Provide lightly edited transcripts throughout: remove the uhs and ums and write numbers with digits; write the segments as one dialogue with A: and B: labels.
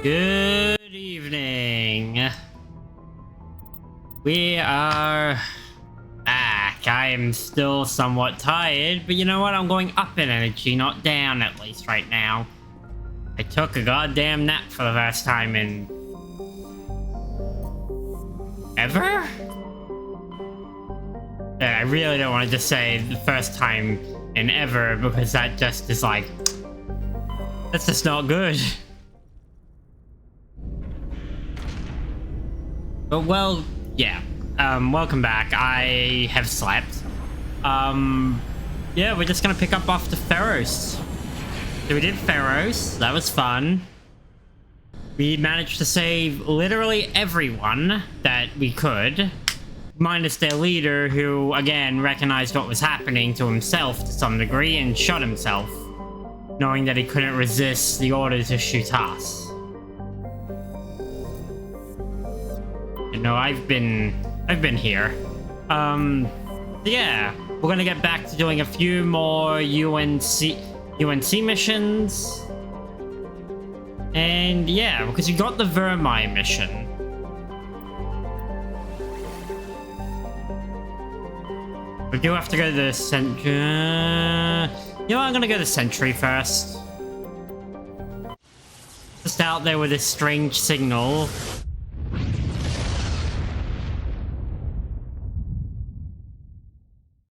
A: Good evening. We are back. I am still somewhat tired, but you know what? I'm going up in energy, not down at least right now. I took a goddamn nap for the first time in... ever? Yeah, I really don't want to just say the first time in ever, because that just is like... that's just not good. But well, yeah. Welcome back. I have slept. Yeah, we're just gonna pick up after Pharaohs. So we did Pharaohs. That was fun. We managed to save literally everyone that we could, minus their leader, who again recognized what was happening to himself to some degree and shot himself, knowing that he couldn't resist the order to shoot us. You know, I've been here. Yeah, we're gonna get back to doing a few more UNC missions. And yeah, because you got the Vermine mission. We do have to go to the Sentry. You know what, I'm gonna go to the Sentry first. Just out there with this strange signal.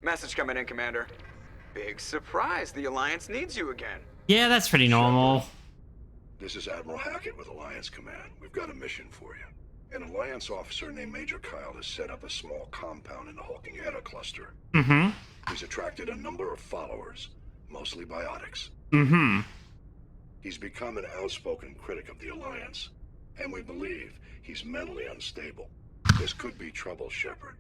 B: Message coming in, Commander. Big surprise, the Alliance needs you again.
A: Yeah, that's pretty normal.
C: This is Admiral Hackett with Alliance Command. We've got a mission for you. An Alliance officer named Major Kyle has set up a small compound in the Hulking Edda cluster.
A: Mm-hmm.
C: He's attracted a number of followers, mostly biotics.
A: Mm-hmm.
C: He's become an outspoken critic of the Alliance, and we believe he's mentally unstable. This could be trouble, Shepard.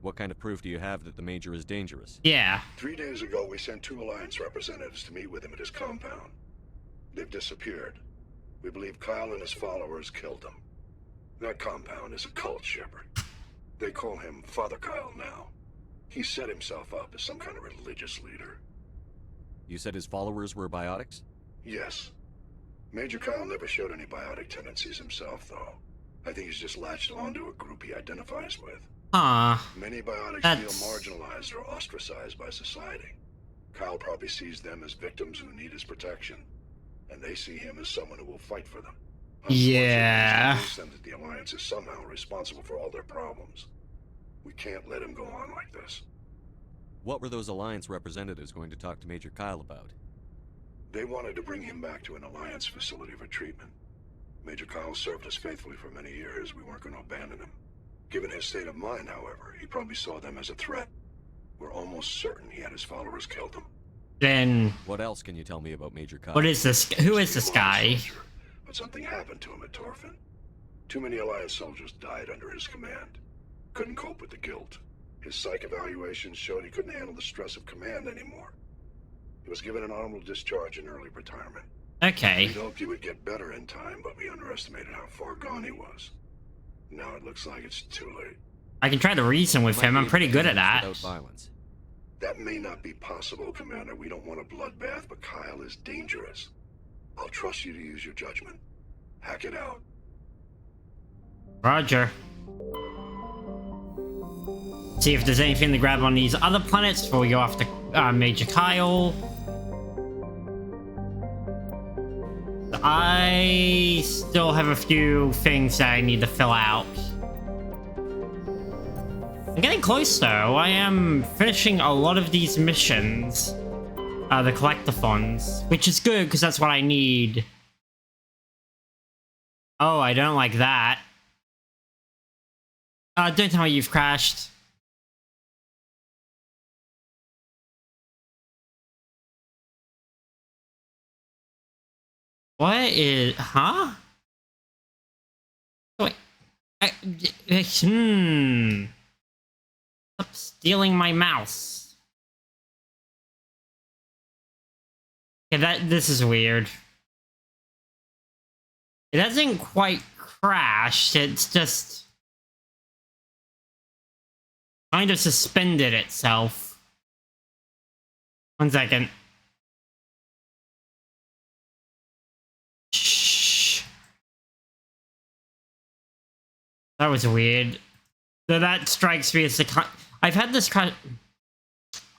D: What kind of proof do you have that the Major is dangerous?
A: Yeah.
C: 3 days ago, we sent 2 Alliance representatives to meet with him at his compound. They've disappeared. We believe Kyle and his followers killed them. That compound is a cult, Shepard. They call him Father Kyle now. He set himself up as some kind of religious leader.
D: You said his followers were biotics?
C: Yes. Major Kyle never showed any biotic tendencies himself, though. I think he's just latched onto a group he identifies with.
A: That's...
C: Many biotics feel marginalized or ostracized by society. Kyle probably sees them as victims who need his protection, and they see him as someone who will fight for them.
A: Yeah.
C: He's convinced them that the Alliance is somehow responsible for all their problems. We can't let him go on like this.
D: What were those Alliance representatives going to talk to Major Kyle about?
C: They wanted to bring him back to an Alliance facility for treatment. Major Kyle served us faithfully for many years. We weren't going to abandon him. Given his state of mind, however, he probably saw them as a threat. We're almost certain he had his followers killed him.
A: Then...
D: what else can you tell me about Major Kyle?
A: what is this? Who is this guy?
C: But something happened to him at Torfin. Too many Alliance soldiers died under his command. Couldn't cope with the guilt. His psych evaluations showed he couldn't handle the stress of command anymore. He was given an honorable discharge and early retirement.
A: Okay.
C: We hoped he would get better in time, but we underestimated how far gone he was. Now it looks like it's too late.
A: I can try to reason with him. I'm pretty good at that.
D: Without violence.
C: That may not be possible, Commander. We don't want a bloodbath, but Kyle is dangerous. I'll trust you to use your judgment. Hack it out.
A: Roger. See if there's anything to grab on these other planets before we go after Major Kyle. I still have a few things that I need to fill out. I'm getting close though. I am finishing a lot of these missions. The collectathons, which is good because that's what I need. Oh, I don't like that. Don't tell me you've crashed. What is... huh? Wait. Stop stealing my mouse. Yeah, this is weird. It hasn't quite crashed, it's just... kind of suspended itself. 1 second. Shh. That was weird. So that strikes me as the kind... I've had this kind...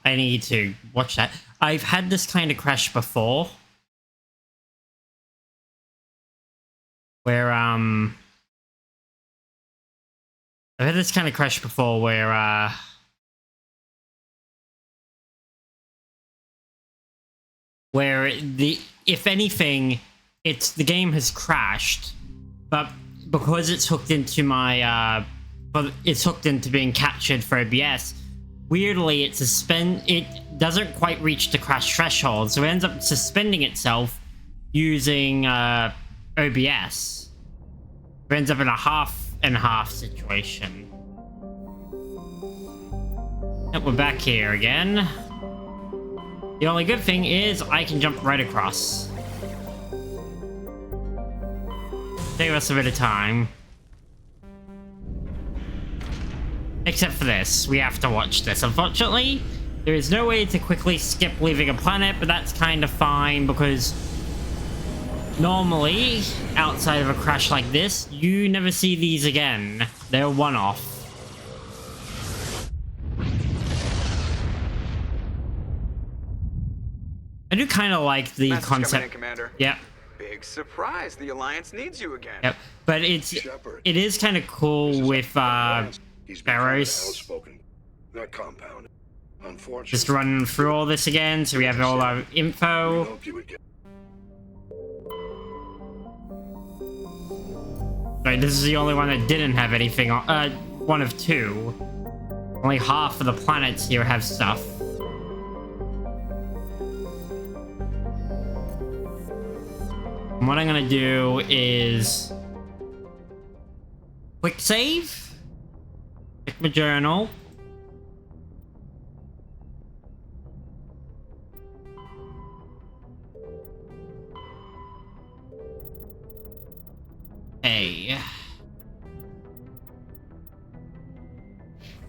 A: I need to watch that. I've had this kind of crash before. Where, I've had this kind of crash before where, if anything, the game has crashed, but because it's hooked into my, but it's hooked into being captured for OBS, weirdly it doesn't quite reach the crash threshold, so it ends up suspending itself using, OBS. It ends up in a half and half situation. Yep, we're back here again. The only good thing is I can jump right across. Save us a bit of time. Except for this. We have to watch this. Unfortunately, there is no way to quickly skip leaving a planet, but that's kind of fine because normally, outside of a crash like this, you never see these again. They're one-off. I do kind of like the
B: Message
A: concept.
B: coming in, Commander.
A: Yep.
B: Big surprise. The Alliance needs you again.
A: Yep. But it is kind of cool with
C: He's been kind
A: Pharaohs.
C: of outspoken. That compound. Unfortunately.
A: Just running through all this again, so we have all our
C: We
A: info.
C: hoped you would get.
A: Right, this is the only one that didn't have anything on. One of two. Only half of the planets here have stuff. And what I'm gonna do is quick save. Check my journal. Hey.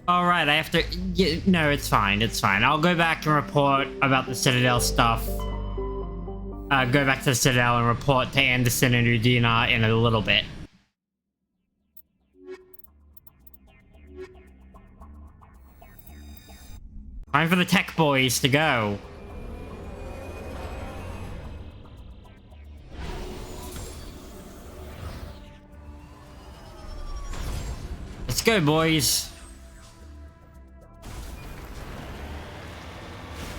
A: Alright, I have to... Yeah, no, it's fine, it's fine. I'll go back and report about the Citadel stuff. Go back to the Citadel and report to Anderson and Udina in a little bit. Time for the tech boys to go. Let's go, boys.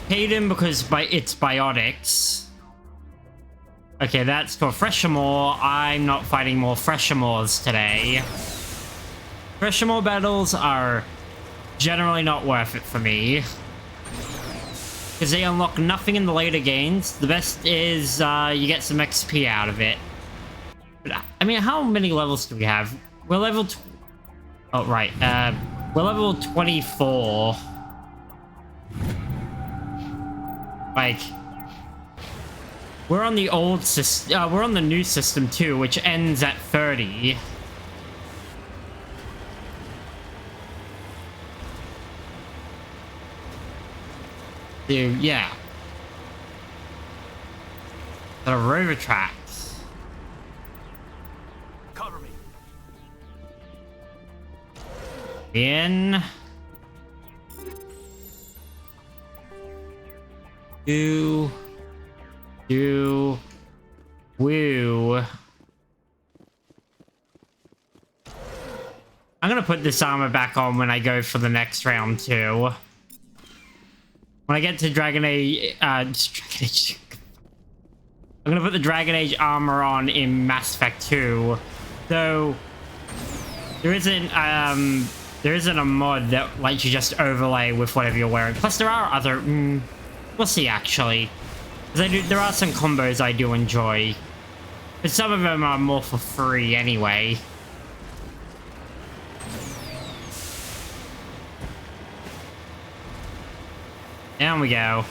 A: Hayden, because it's biotics. Okay, that's for Freshamore. I'm not fighting more Freshamores today. Freshamore battles are generally not worth it for me, because they unlock nothing in the later games. The best is you get some XP out of it. But, I mean, how many levels do we have? We're level... Oh, right. We're level 24. Like... We're on the old system, we're on the new system too, which ends at 30. Dude, yeah. The rover tracks.
E: Cover me.
A: In. Woo. I'm gonna put this armor back on when I go for the next round too. When I get to Dragon Age, I'm gonna put the Dragon Age armor on in Mass Effect 2. So there isn't a mod that lets you just overlay with whatever you're wearing. Plus there are other, we'll see actually. Because there are some combos I do enjoy. But some of them are more for free anyway. Down we go.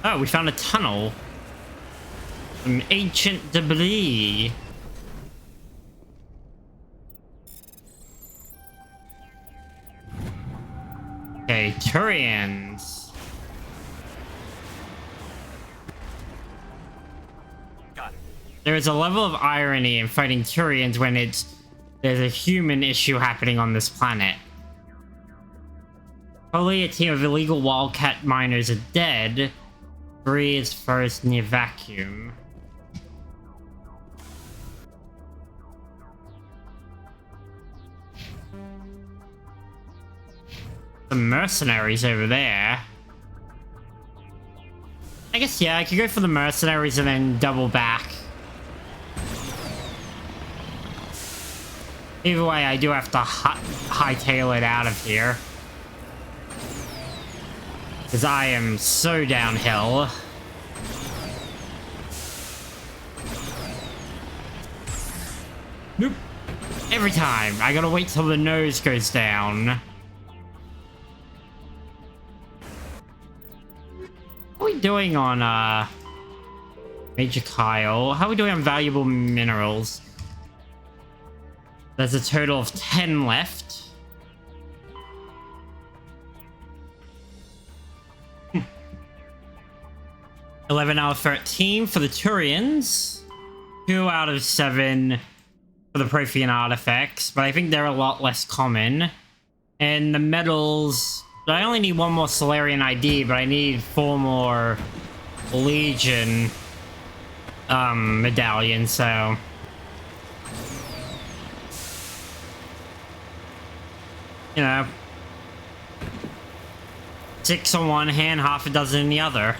A: Oh, we found a tunnel. Some ancient debris. Turians. There is a level of irony in fighting Turians when there's a human issue happening on this planet. Probably a team of illegal wildcat miners are dead. 3 is first near vacuum. The mercenaries over there. I guess, yeah, I could go for the mercenaries and then double back. Either way, I do have to hightail it out of here. Because I am so downhill. Nope. Every time. I gotta wait till the nose goes down. How are we doing on, Major Kyle? How are we doing on valuable minerals? There's a total of 10 left. 11 out of 13 for the Turians. 2 out of 7 for the Prothean artifacts, but I think they're a lot less common. And the medals, I only need 1 more Solarian ID, but I need 4 more Legion medallions, so... You know, 6 on one hand, half a dozen in the other.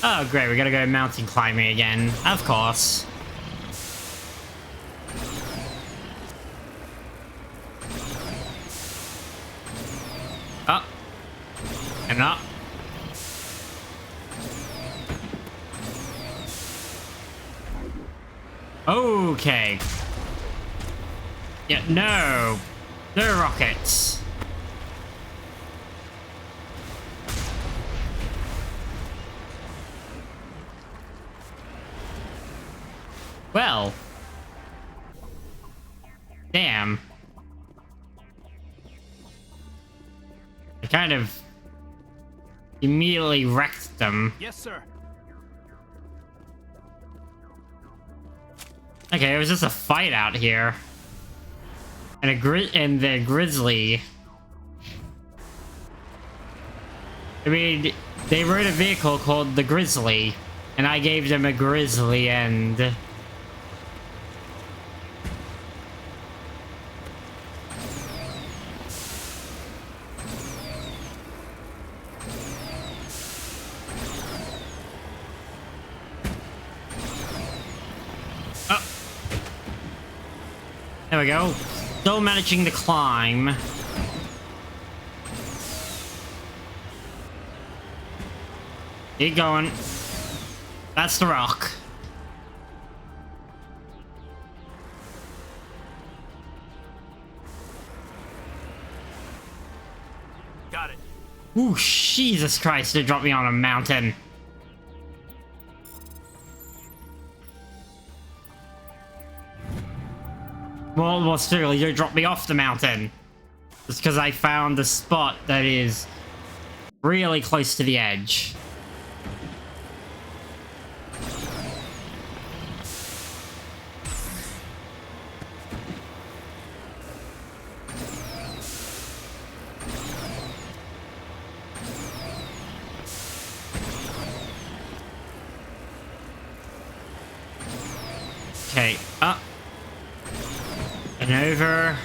A: Oh, great, we gotta go mountain climbing again. Of course. Up. And up. Okay. Yeah, no. No rockets. Well. Damn. I kind of immediately wrecked them.
E: Yes, sir.
A: Okay, it was just a fight out here. And the Grizzly. I mean, they rode a vehicle called the Grizzly, and I gave them a Grizzly end. There we go. Still managing to climb. Keep going. That's the rock.
E: Got it.
A: Ooh, Jesus Christ, they dropped me on a mountain. Well, more seriously, you dropped me off the mountain. Just because I found a spot that is really close to the edge. Okay, up. And over.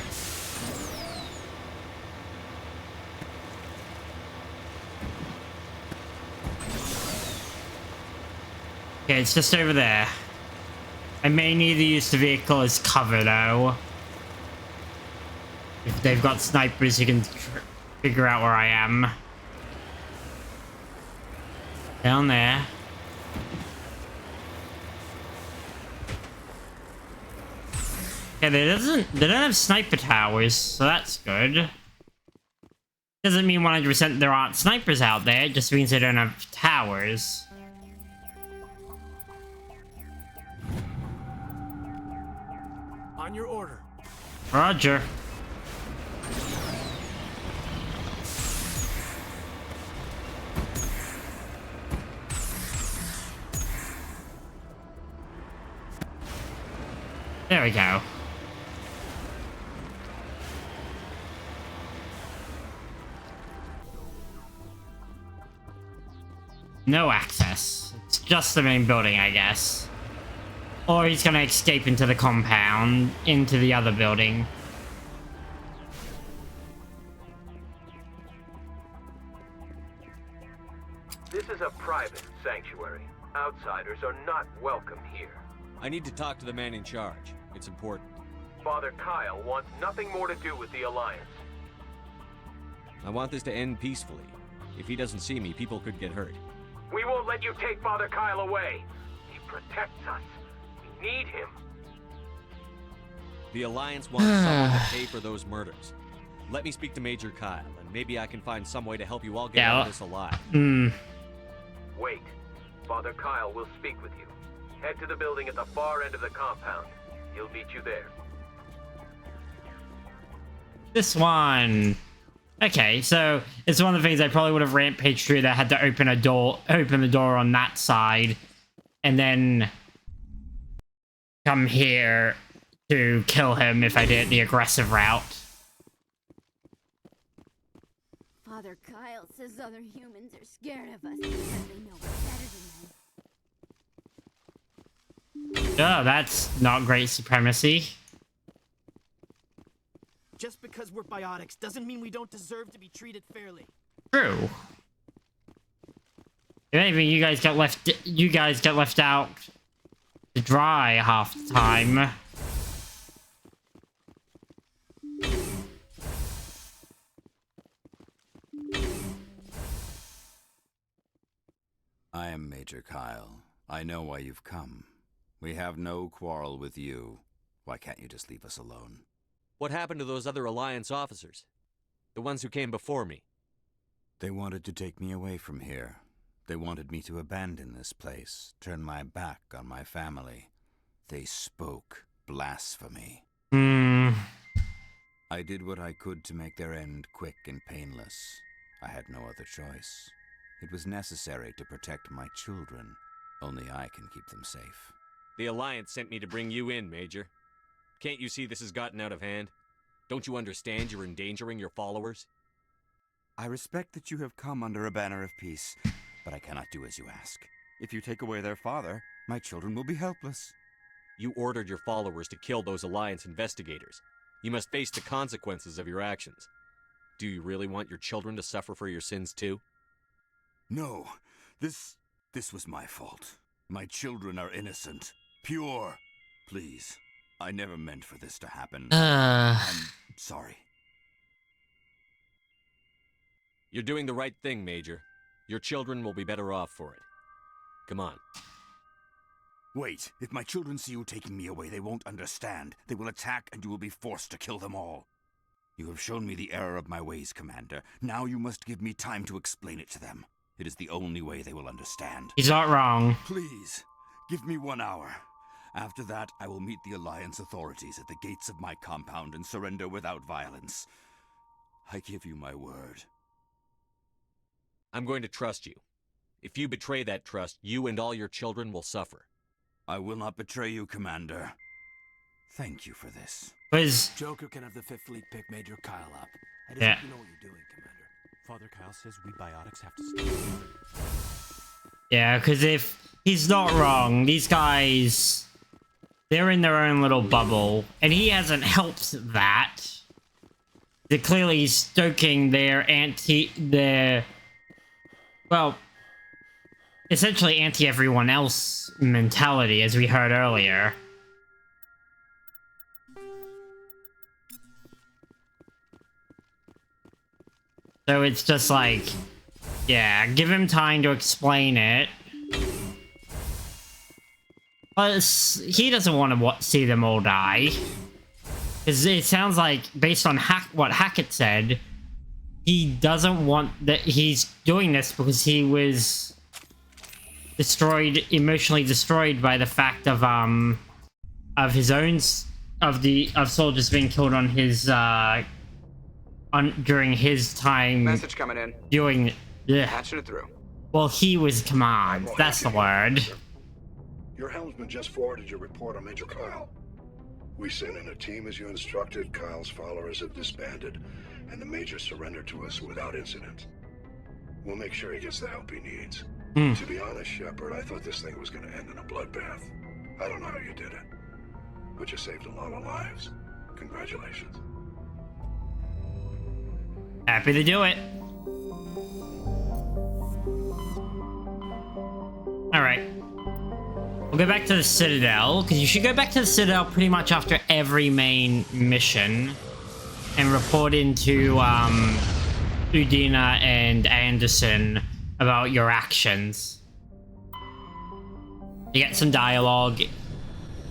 A: Okay, it's just over there. I may need to use the vehicle as cover, though. If they've got snipers, you can figure out where I am. Down there. Okay, they don't have sniper towers, so that's good. Doesn't mean 100% there aren't snipers out there, it just means they don't have towers.
E: On your order.
A: Roger. There we go. No access. It's just the main building, I guess. Or he's gonna escape into the compound, into the other building.
F: This is a private sanctuary. Outsiders are not welcome here.
D: I need to talk to the man in charge. It's important.
F: Father Kyle wants nothing more to do with the Alliance.
D: I want this to end peacefully. If he doesn't see me, people could get hurt.
F: We won't let you take Father Kyle away. He protects us. We need him.
D: The Alliance wants someone to pay for those murders. Let me speak to Major Kyle, and maybe I can find some way to help you all get out of this alive.
F: Wait. Father Kyle will speak with you. Head to the building at the far end of the compound. He'll meet you there.
A: This one. Okay, so it's one of the things I probably would have rampaged through that had to open the door on that side, and then come here to kill him if I did the aggressive route.
G: Father Kyle says other humans are scared of us because they know we're better than them.
A: Oh, that's not great supremacy.
E: Just because we're biotics doesn't mean we don't deserve to be treated fairly.
A: True. If anything, you guys get left out to dry half the time.
H: I am Major Kyle. I know why you've come. We have no quarrel with you. Why can't you just leave us alone?
D: What happened to those other Alliance officers? The ones who came before me?
H: They wanted to take me away from here. They wanted me to abandon this place, turn my back on my family. They spoke blasphemy. I did what I could to make their end quick and painless. I had no other choice. It was necessary to protect my children. Only I can keep them safe.
D: The Alliance sent me to bring you in, Major. Can't you see this has gotten out of hand? Don't you understand you're endangering your followers?
H: I respect that you have come under a banner of peace, but I cannot do as you ask. If you take away their father, my children will be helpless.
D: You ordered your followers to kill those Alliance investigators. You must face the consequences of your actions. Do you really want your children to suffer for your sins too?
H: No, this was my fault. My children are innocent, pure. Please, I never meant for this to happen. I'm sorry.
D: You're doing the right thing, Major. Your children will be better off for it. Come on.
H: Wait, if my children see you taking me away, they won't understand. They will attack and you will be forced to kill them all. You have shown me the error of my ways, Commander. Now you must give me time to explain it to them. It is the only way they will understand.
A: He's not wrong.
H: Please, give me 1 hour. After that, I will meet the Alliance authorities at the gates of my compound and surrender without violence. I give you my word.
D: I'm going to trust you. If you betray that trust, you and all your children will suffer.
H: I will not betray you, Commander. Thank you for this.
E: Joker can have the 5th Fleet pick Major Kyle up. I just
A: Yeah.
E: hope you know what you're doing, Commander.
I: Father Kyle says we biotics have to stay.
A: Yeah, because if he's not wrong, these guys, they're in their own little bubble, and he hasn't helped that. They're clearly stoking their well, essentially anti-everyone else mentality, as we heard earlier. So it's just like, yeah, give him time to explain it. Plus, he doesn't want to see them all die. Because it sounds like, based on what Hackett said, he doesn't want that. He's doing this because he was emotionally destroyed by the fact of his own of soldiers being killed on his during his time
B: Message coming in.
A: doing. Yeah.
B: Patching it through.
A: Well, he was command.
C: Well,
A: That's the
C: happy to
A: word.
C: hear it, sir. Your helmsman just forwarded your report on Major Kyle. We sent in a team as you instructed. Kyle's followers have disbanded, and the Major surrendered to us without incident. We'll make sure he gets the help he needs. To be honest, Shepard, I thought this thing was going to end in a bloodbath. I don't know how you did it, but you saved a lot of lives. Congratulations.
A: Happy to do it. Alright. We'll go back to the Citadel, because you should go back to the Citadel pretty much after every main mission and report into Udina and Anderson about your actions. You get some dialogue. You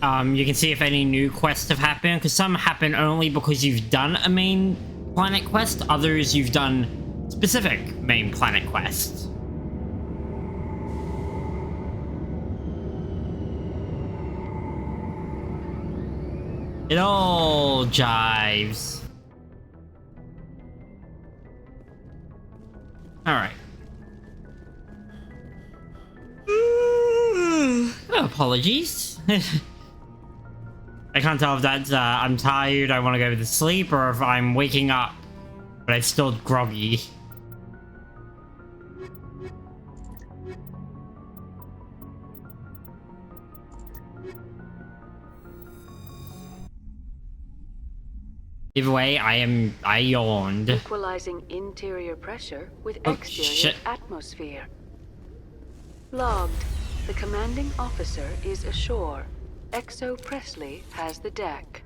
A: can see if any new quests have happened, because some happen only because you've done a main planet quest, others you've done specific main planet quests. It all jives. Alright. Oh, apologies. I can't tell if that's I'm tired, I want to go to sleep, or if I'm waking up, but I'm still groggy. Either way, I yawned.
J: Equalizing interior pressure with
A: Oh,
J: exterior
A: shit.
J: atmosphere. Logged. The commanding officer is ashore. Exo Presley has the deck.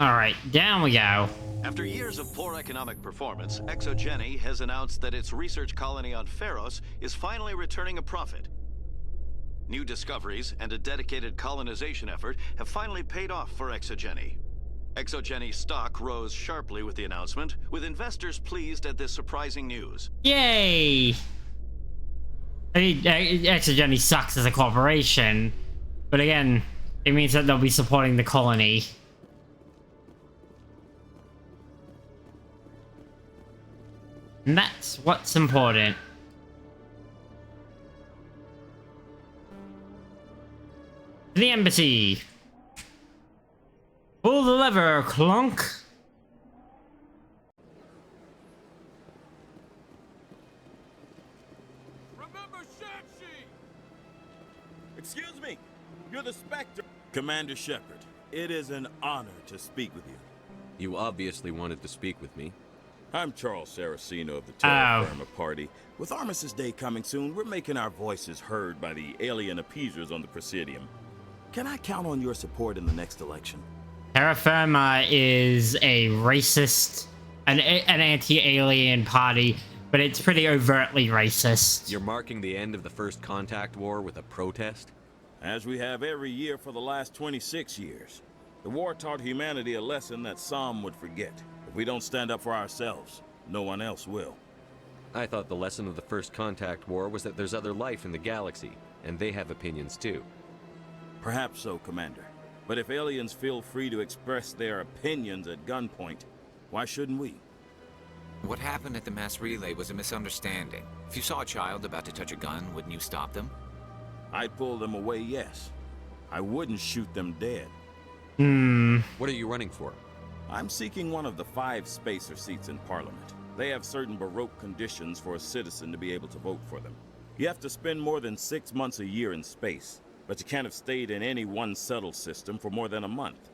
A: Alright, down we go.
K: After years of poor economic performance, ExoGeni has announced that its research colony on Pharos is finally returning a profit. New discoveries and a dedicated colonization effort have finally paid off for ExoGeni. ExoGeni's stock rose sharply with the announcement, with investors pleased at this surprising news.
A: Yay! I mean, ExoGeni sucks as a corporation, but again, it means that they'll be supporting the colony. And that's what's important. To the embassy. Pull the lever, clunk.
I: Remember Shanxi! Excuse me, you're the Spectre. Commander Shepard, it is an honor to speak with you.
D: You obviously wanted to speak with me.
I: I'm Charles Saraceno of the Terra Firma Party. With Armistice Day coming soon, we're making our voices heard by the alien appeasers on the Presidium. Can I count on your support in the next election?
A: Terra Firma is a racist, an anti-alien party, but it's pretty overtly racist.
D: You're marking the end of the First Contact War with a protest?
I: As we have every year for the last 26 years. The war taught humanity a lesson that some would forget. If we don't stand up for ourselves, no one else will.
D: I thought the lesson of the First Contact War was that there's other life in the galaxy, and they have opinions too.
I: Perhaps so, Commander. But if aliens feel free to express their opinions at gunpoint, why shouldn't we?
L: What happened at the mass relay was a misunderstanding. If you saw a child about to touch a gun, wouldn't you stop them?
I: I'd pull them away, yes. I wouldn't shoot them dead.
D: What are you running for?
I: I'm seeking one of the 5 spacer seats in Parliament. They have certain Baroque conditions for a citizen to be able to vote for them. You have to spend more than 6 months a year in space, but you can't have stayed in any one settled system for more than a month.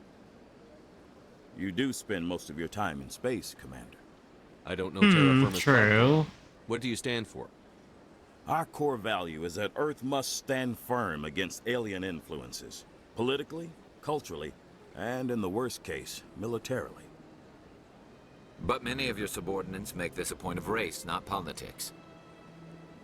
I: You do spend most of your time in space, Commander.
D: I don't know Terra Firma's
A: True.
D: What do you stand for?
I: Our core value is that Earth must stand firm against alien influences, politically, culturally, and in the worst case, militarily.
L: But many of your subordinates make this a point of race, not politics.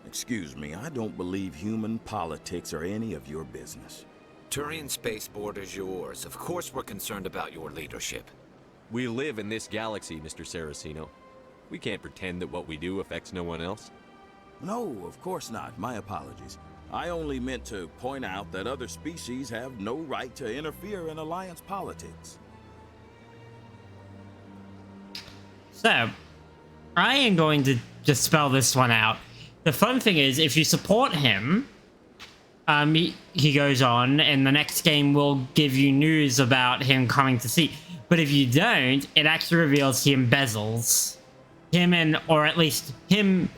I: Excuse me, I don't believe human politics are any of your business.
L: Turian spaceport is yours. Of course we're concerned about your leadership.
D: We live in this galaxy, Mr. Saraceno. We can't pretend that what we do affects no one else.
I: No, of course not. My apologies. I only meant to point out that other species have no right to interfere in Alliance politics.
A: So, I am going to just spell this one out. The fun thing is, if you support him, he goes on, and the next game will give you news about him coming to see. But if you don't, it actually reveals he embezzles. Or at least him,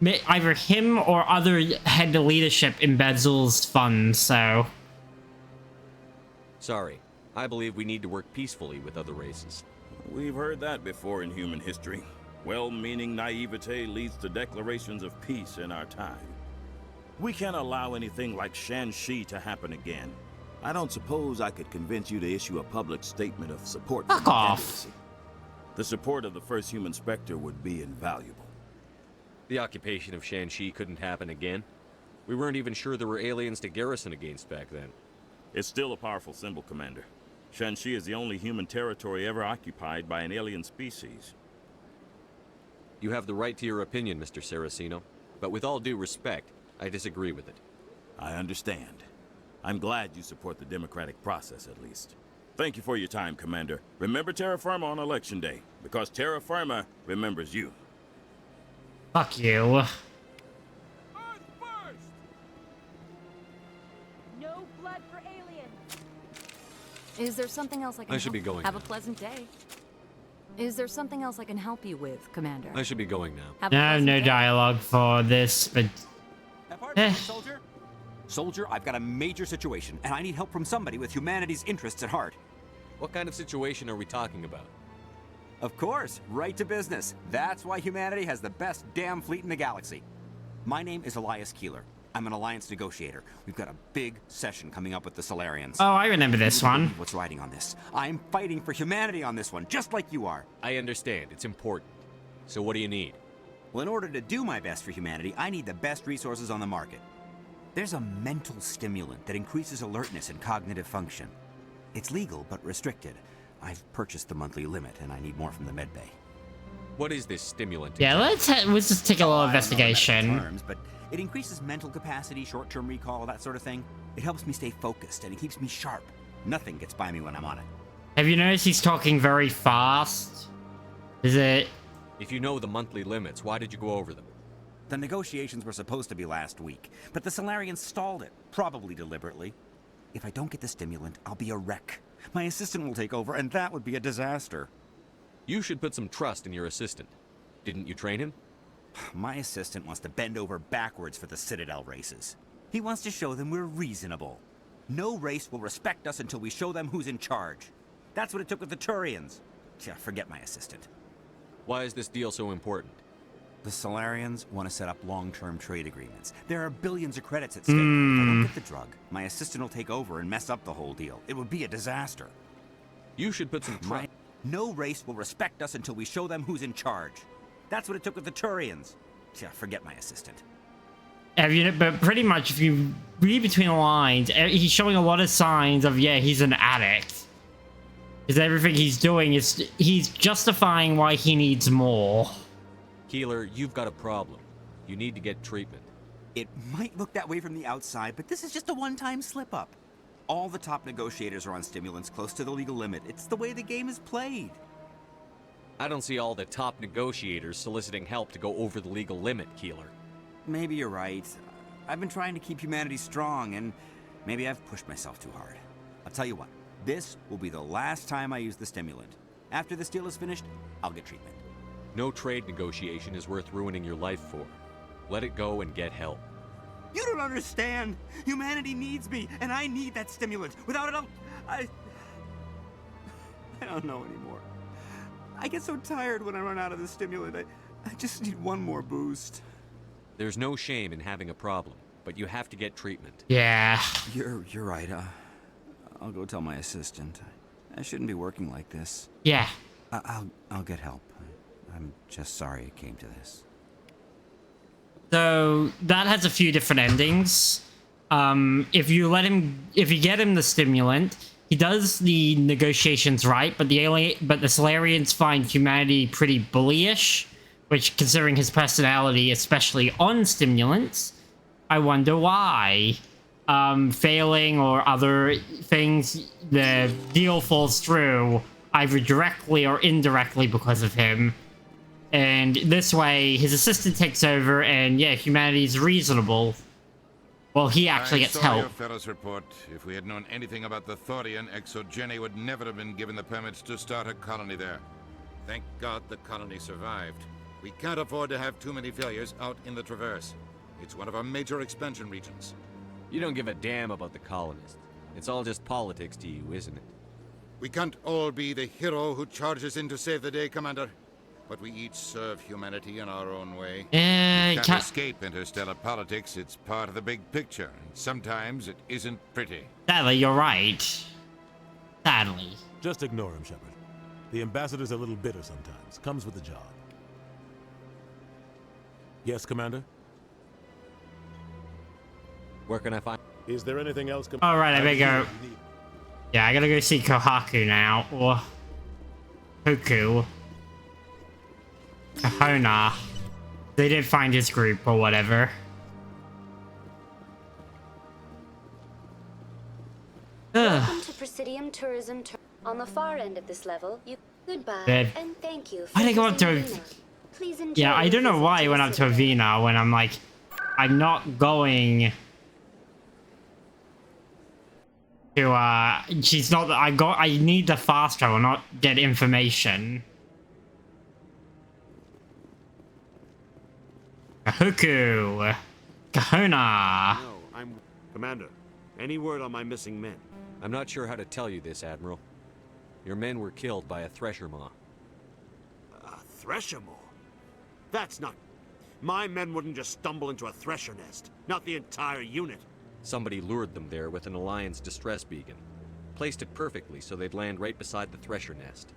A: either him or other head leadership embezzles funds, so...
D: Sorry. I believe we need to work peacefully with other races.
I: We've heard that before in human history. Well-meaning naivete leads to declarations of peace in our time. We can't allow anything like Shanxi to happen again. I don't suppose I could convince you to issue a public statement of support for
A: Fuck off.
I: candidacy. The support of the first human Spectre would be invaluable.
D: The occupation of Shanxi couldn't happen again. We weren't even sure there were aliens to garrison against back then.
I: It's still a powerful symbol, Commander. Shanxi is the only human territory ever occupied by an alien species.
D: You have the right to your opinion, Mr. Saraceno, but with all due respect, I disagree with it.
I: I understand. I'm glad you support the democratic process, at least. Thank you for your time, Commander. Remember Terra Firma on Election Day, because Terra Firma remembers you.
A: Fuck you.
M: No blood for aliens. Is there something else I can
D: I should be going
M: Have
D: now.
M: a pleasant day. Is there something else I can help you with, Commander?
D: I should be going now.
M: Have a
A: No,
M: pleasant
A: no
M: day.
A: dialogue for this, but...
N: Soldier? Soldier, I've got a major situation, and I need help from somebody with humanity's interests at heart.
D: What kind of situation are we talking about?
N: Of course, right to business. That's why humanity has the best damn fleet in the galaxy. My name is Elias Keeler. I'm an Alliance negotiator. We've got a big session coming up with the Solarians.
A: Oh, I remember this one.
N: What's riding on this? I'm fighting for humanity on this one, just like you are.
D: I understand. It's important. So what do you need?
N: Well, in order to do my best for humanity, I need the best resources on the market. There's a mental stimulant that increases alertness and cognitive function. It's legal, but restricted. I've purchased the monthly limit, and I need more from the medbay.
D: What is this stimulant?
A: Yeah, let's just take a little
N: I don't know the
A: investigation.
N: medical terms, but it increases mental capacity, short-term recall, that sort of thing. It helps me stay focused, and it keeps me sharp. Nothing gets by me when I'm on it.
A: Have you noticed he's talking very fast? Is it...
D: If you know the monthly limits, why did you go over them?
N: The negotiations were supposed to be last week, but the Solarians stalled it, probably deliberately. If I don't get the stimulant, I'll be a wreck. My assistant will take over, and that would be a disaster.
D: You should put some trust in your assistant. Didn't you train him?
N: My assistant wants to bend over backwards for the Citadel races. He wants to show them we're reasonable. No race will respect us until we show them who's in charge. That's what it took with the Turians. Yeah, forget my assistant.
D: Why is this deal so important?
N: The Solarians want to set up long-term trade agreements. There are billions of credits at stake. If I don't get the drug, my assistant will take over and mess up the whole deal. It would be a disaster.
D: You should put some trust.
N: No race will respect us until we show them who's in charge. That's what it took with the Turians. Yeah, forget my assistant.
A: Have you? But pretty much, if you read between the lines, he's showing a lot of signs of, yeah, he's an addict. Because everything he's doing is he's justifying why he needs more.
D: Keeler, you've got a problem. You need to get treatment.
N: It might look that way from the outside, but this is just a one-time slip-up. All the top negotiators are on stimulants close to the legal limit. It's the way the game is played.
D: I don't see all the top negotiators soliciting help to go over the legal limit, Keeler.
N: Maybe you're right. I've been trying to keep humanity strong, and maybe I've pushed myself too hard. I'll tell you what, this will be the last time I use the stimulant. After this deal is finished, I'll get treatment.
D: No trade negotiation is worth ruining your life for. Let it go and get help.
N: You don't understand! Humanity needs me, and I need that stimulant. Without it, I don't know anymore. I get so tired when I run out of the stimulant. I just need one more boost.
D: There's no shame in having a problem, but you have to get treatment.
A: Yeah.
N: You're right. I'll go tell my assistant. I shouldn't be working like this.
A: Yeah.
N: I'll get help. I'm just sorry it came to this.
A: So that has a few different endings. If you get him the stimulant, he does the negotiations right, but the Solarians find humanity pretty bullyish, which, considering his personality, especially on stimulants, I wonder why. Failing or other things, the deal falls through either directly or indirectly because of him. And this way, his assistant takes over, and yeah, humanity's reasonable. Well, he actually gets help.
O: Your fellow's report. If we had known anything about the Thorian, ExoGeni would never have been given the permits to start a colony there. Thank God the colony survived. We can't afford to have too many failures out in the Traverse. It's one of our major expansion regions.
D: You don't give a damn about the colonists. It's all just politics to you, isn't it?
O: We can't all be the hero who charges in to save the day, Commander. But we each serve humanity in our own way. We can't escape interstellar politics. It's part of the big picture. And sometimes it isn't pretty.
A: Sadly, you're right. Sadly.
P: Just ignore him, Shepard. The ambassador's a little bitter sometimes. Comes with the job. Yes, Commander?
D: Where can I find...
P: Is there anything else?
A: Alright, I better go. Yeah, I gotta go see Kohaku now. Or... Hoku. Kahona. They did find his group or whatever.
Q: Welcome to Presidium Tourism. On the far end of this level, you goodbye and thank you.
A: Why did I go up to?
Q: Please enjoy.
A: Yeah, I don't know why I went up to Avina when I'm like, I'm not going to. She's not. I need the fast travel, not get information. Kahuku, Kahona.
R: No, I'm Commander. Any word on my missing men?
D: I'm not sure how to tell you this, Admiral. Your men were killed by a thresher maw.
R: A thresher maw? That's not... My men wouldn't just stumble into a thresher nest. Not the entire unit.
D: Somebody lured them there with an Alliance distress beacon. Placed it perfectly so they'd land right beside the thresher nest.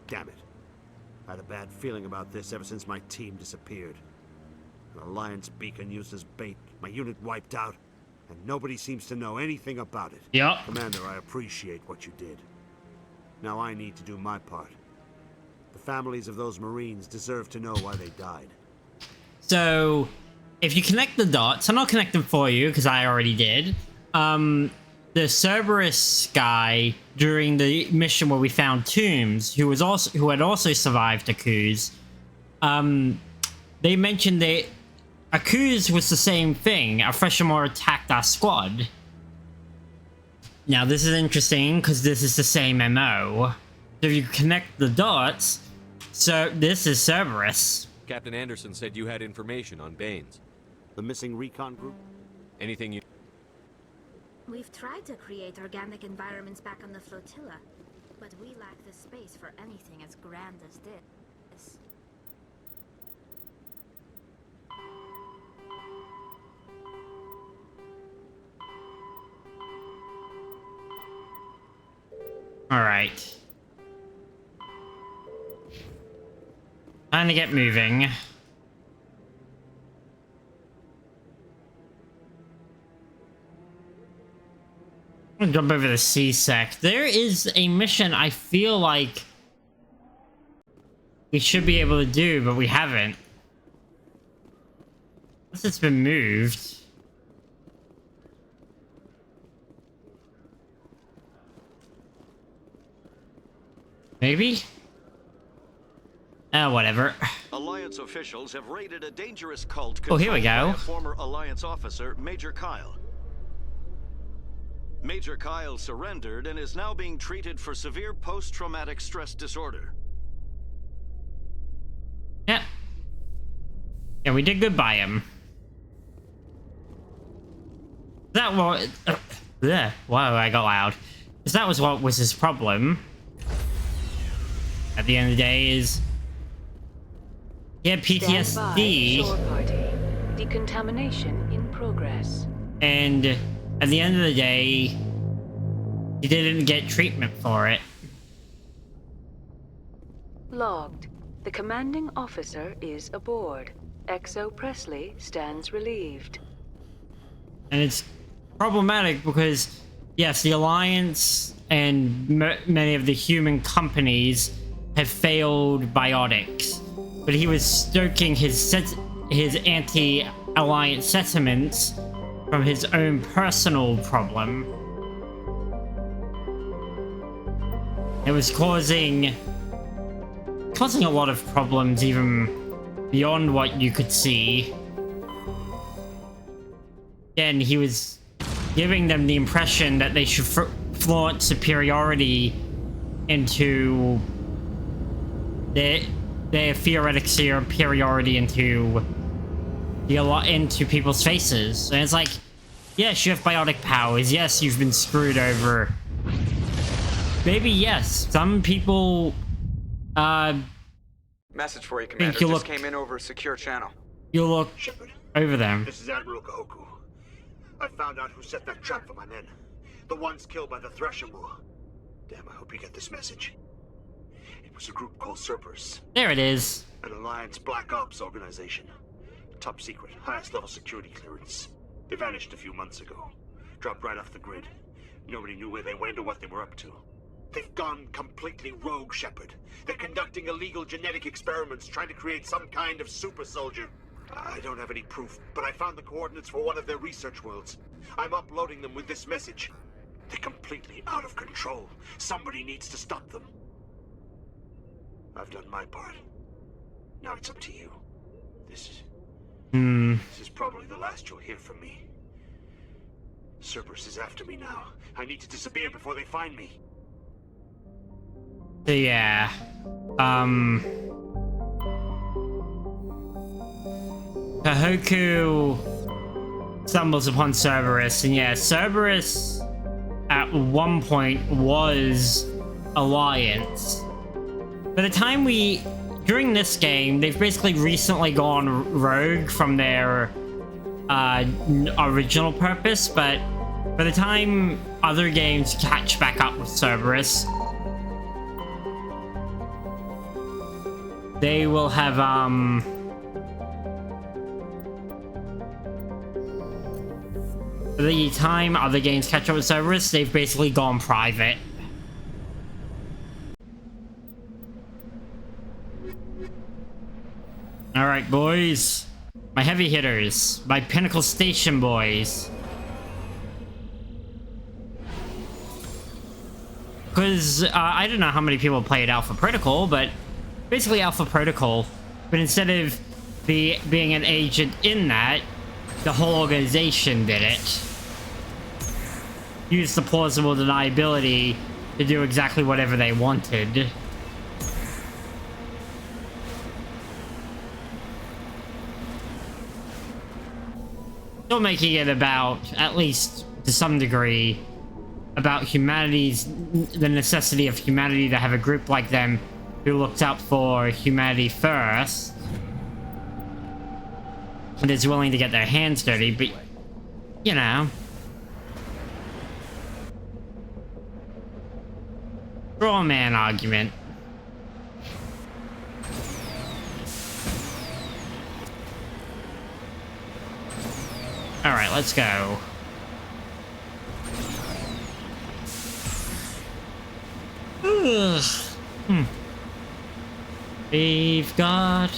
R: Damn it. I had a bad feeling about this ever since my team disappeared. An Alliance beacon used as bait, my unit wiped out, and nobody seems to know anything about it.
A: Yep.
R: Commander, I appreciate what you did. Now I need to do my part. The families of those Marines deserve to know why they died.
A: So, if you connect the dots, and I'll connect them for you because I already did. The Cerberus guy during the mission where we found tombs, who had also survived a coup. They mentioned that a coup was the same thing. A Freshmore attacked our squad. Now this is interesting because this is the same MO. So if you connect the dots, so this is Cerberus.
D: Captain Anderson said you had information on Baines.
R: The missing recon group?
D: Anything you...
M: We've tried to create organic environments back on the flotilla, but we lack the space for anything as grand as this.
A: All right. Time to get moving. I'm gonna jump over the C-Sec. There is a mission I feel like we should be able to do, but we haven't. Unless it's been moved. Maybe? Whatever.
K: Alliance officials have raided a dangerous cult
A: Oh, here we
K: controlled by
A: go.
K: a former Alliance officer, Major Kyle. Major Kyle surrendered and is now being treated for severe post-traumatic stress disorder.
A: Yeah. Yeah, we did good by him. That was... yeah, wow, I got loud. Because that was what was his problem. At the end of the day is... he had PTSD.
J: Shore party. Decontamination in progress.
A: And at the end of the day, he didn't get treatment for it.
J: Logged. The commanding officer is aboard. Exo Presley stands relieved.
A: And it's problematic because, yes, the Alliance and many of the human companies have failed biotics. But he was stoking his anti-life Alliance settlements from his own personal problem. It was causing a lot of problems even beyond what you could see. Again, he was giving them the impression that they should flaunt superiority into their theoretic superiority into people's faces. And it's like, yes, you have biotic powers. Yes, you've been screwed over. Maybe yes, some people
B: Message for you, Commander.
A: you
B: Just
A: look-
B: came in over a secure channel.
A: you look
R: Shepard,
A: over them.
R: this is Admiral Kahoku. I found out who set that trap for my men. The ones killed by the Thresher War. Damn, I hope you get this message. It was a group called Cerberus.
A: There it is.
R: An Alliance Black Ops organization. Top secret, highest level security clearance. They vanished a few months ago. Dropped right off the grid. Nobody knew where they went or what they were up to. They've gone completely rogue, Shepard. They're conducting illegal genetic experiments, trying to create some kind of super soldier. I don't have any proof, but I found the coordinates for one of their research worlds. I'm uploading them with this message. They're completely out of control. Somebody needs to stop them. I've done my part. Now it's up to you. This is probably the last you'll hear from me. Cerberus is after me now. I need to disappear before they find me.
A: So yeah, Kahoku stumbles upon Cerberus, and yeah, Cerberus at one point was Alliance. By the time during this game, they've basically recently gone rogue from their original purpose, but by the time other games catch back up with Cerberus, they will have, the time other games catch up with Cerberus, they've basically gone private. Alright, boys. My heavy hitters. My Pinnacle Station boys. Because, I don't know how many people played Alpha Protocol, but basically Alpha Protocol, but instead of being an agent in that, the whole organization did it. Used the plausible deniability to do exactly whatever they wanted. Still making it about, at least to some degree, about the necessity of humanity to have a group like them who looked out for humanity first and is willing to get their hands dirty, but, you know. Straw man argument. Alright, let's go. We've got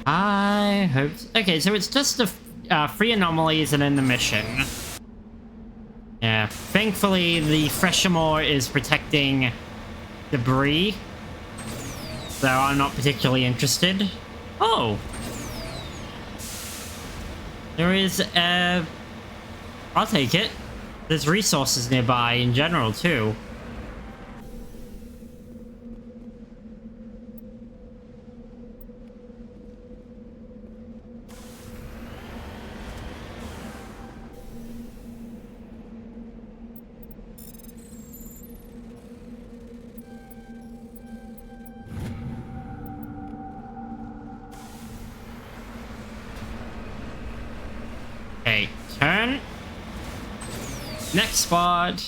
A: high hopes. Okay, so it's just the free anomalies and then the mission. Yeah, thankfully the Freshamore is protecting debris, so I'm not particularly interested. Oh! There is, I'll take it. There's resources nearby in general, too. Okay, turn. Next spot.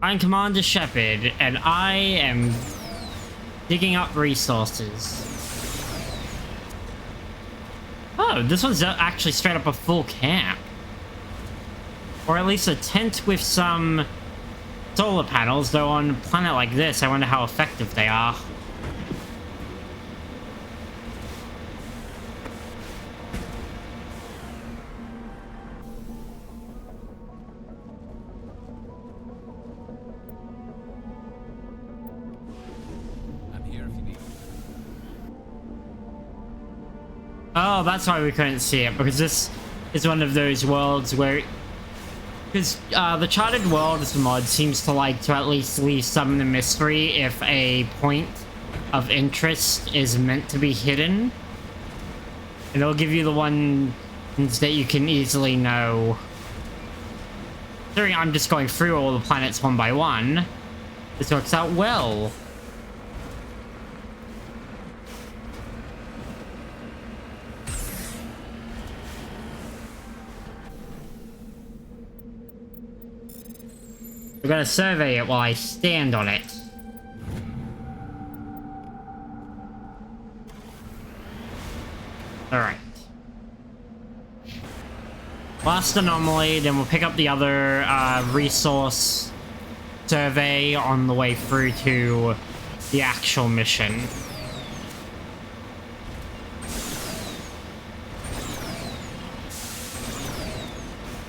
A: I'm Commander Shepard, and I am digging up resources. Oh, this one's actually straight up a full camp. Or at least a tent with some solar panels, though on a planet like this, I wonder how effective they are. Oh, that's why we couldn't see it, because this is one of those worlds where... Because the Charted Worlds mod seems to like to at least leave some of the mystery if a point of interest is meant to be hidden. And it'll give you the ones that you can easily know. Considering I'm just going through all the planets one by one, this works out well. We're gonna survey it while I stand on it. Alright. Last anomaly, then we'll pick up the other resource survey on the way through to the actual mission.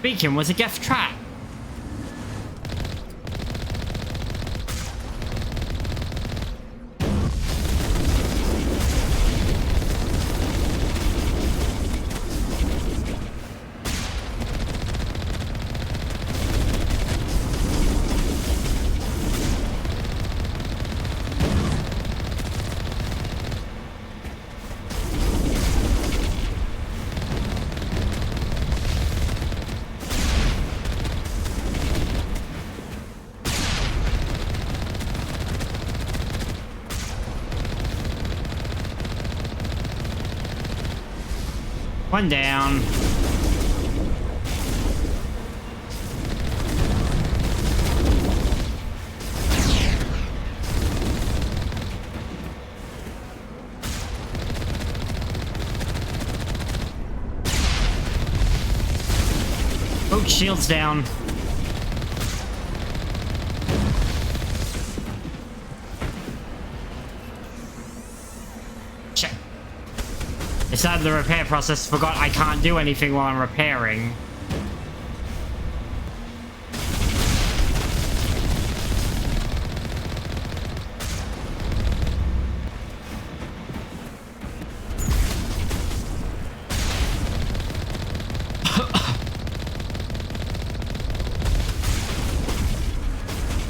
A: Beacon was a Geth trap. One down. Oh, shield's down. Check. Inside the repair process, forgot I can't do anything while I'm repairing.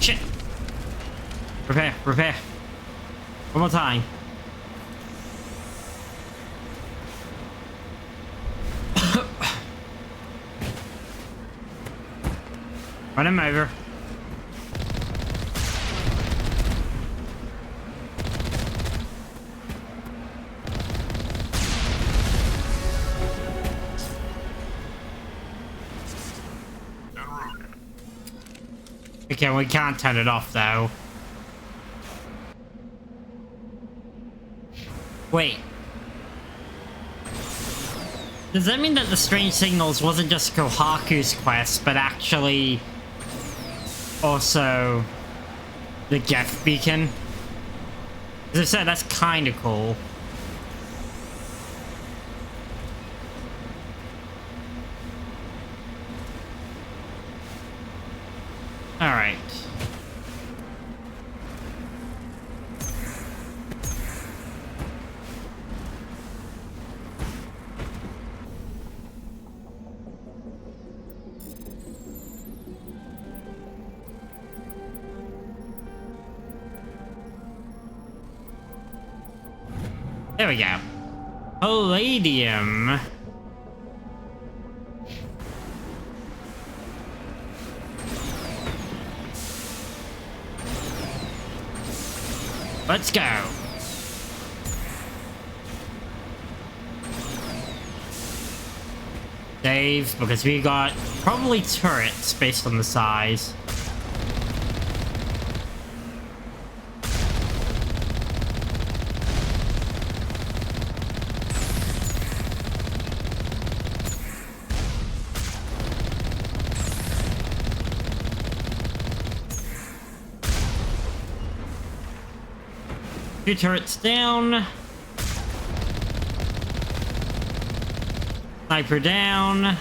A: Shit. Repair. One more time. Run him over. Okay, we can't turn it off though. Wait. Does that mean that the strange signals wasn't just Kohaku's quest, but actually also the Geth beacon? As I said, that's kind of cool. All right. There we go. Palladium. Let's go. Save, because we got probably turrets based on the size. Two turrets down. Sniper down.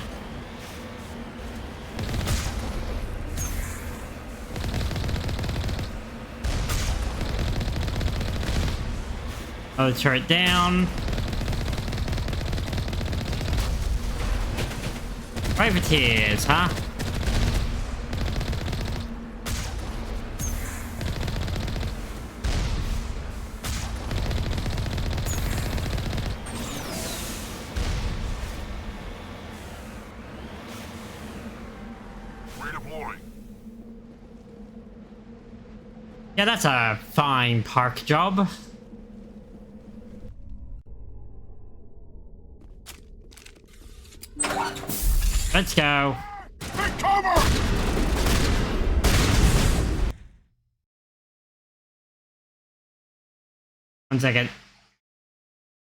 A: Other turret down. Privateers, huh? Yeah, that's a fine park job. Let's go.
C: Take cover!
A: One second.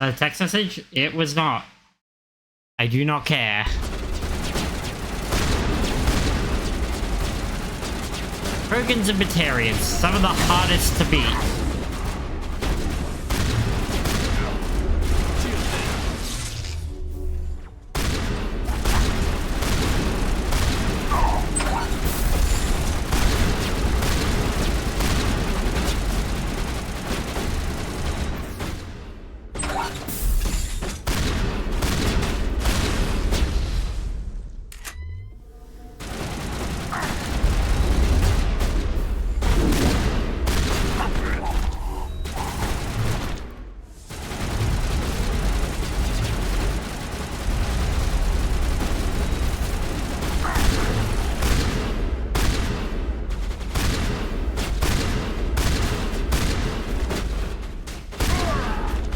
A: A text message? It was not. I do not care. Trogans and Batarians, some of the hardest to beat.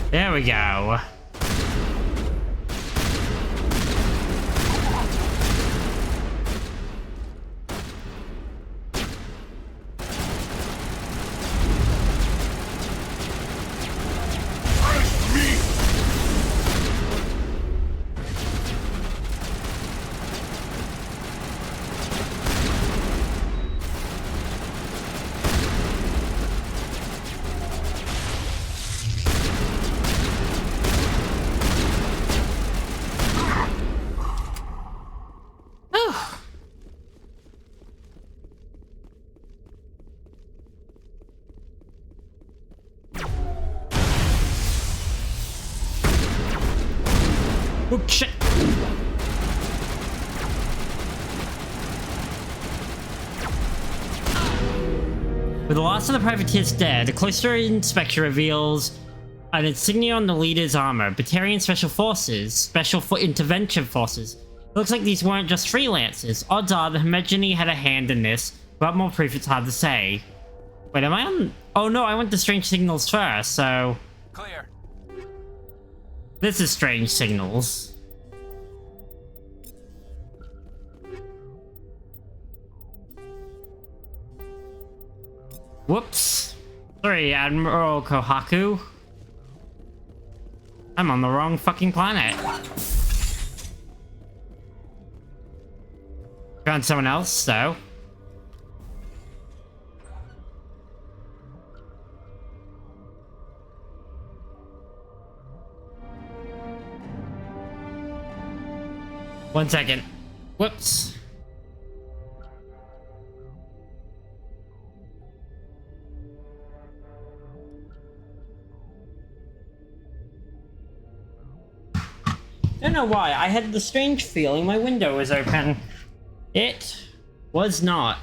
A: There we go. Oh, shit. With the last of the privateers dead, a closer inspection reveals an insignia on the leader's armor. Batarian Special Forces. Special Intervention Forces. It looks like these weren't just freelancers. Odds are the Homogeny had a hand in this, but more proof it's hard to say. Wait, am I on... Oh no, I went to Strange Signals first, so...
L: Clear.
A: This is Strange Signals. Whoops. Sorry, Admiral Kohaku. I'm on the wrong fucking planet. Found someone else, though. One second. Whoops. Don't know why, I had the strange feeling my window was open. It was not.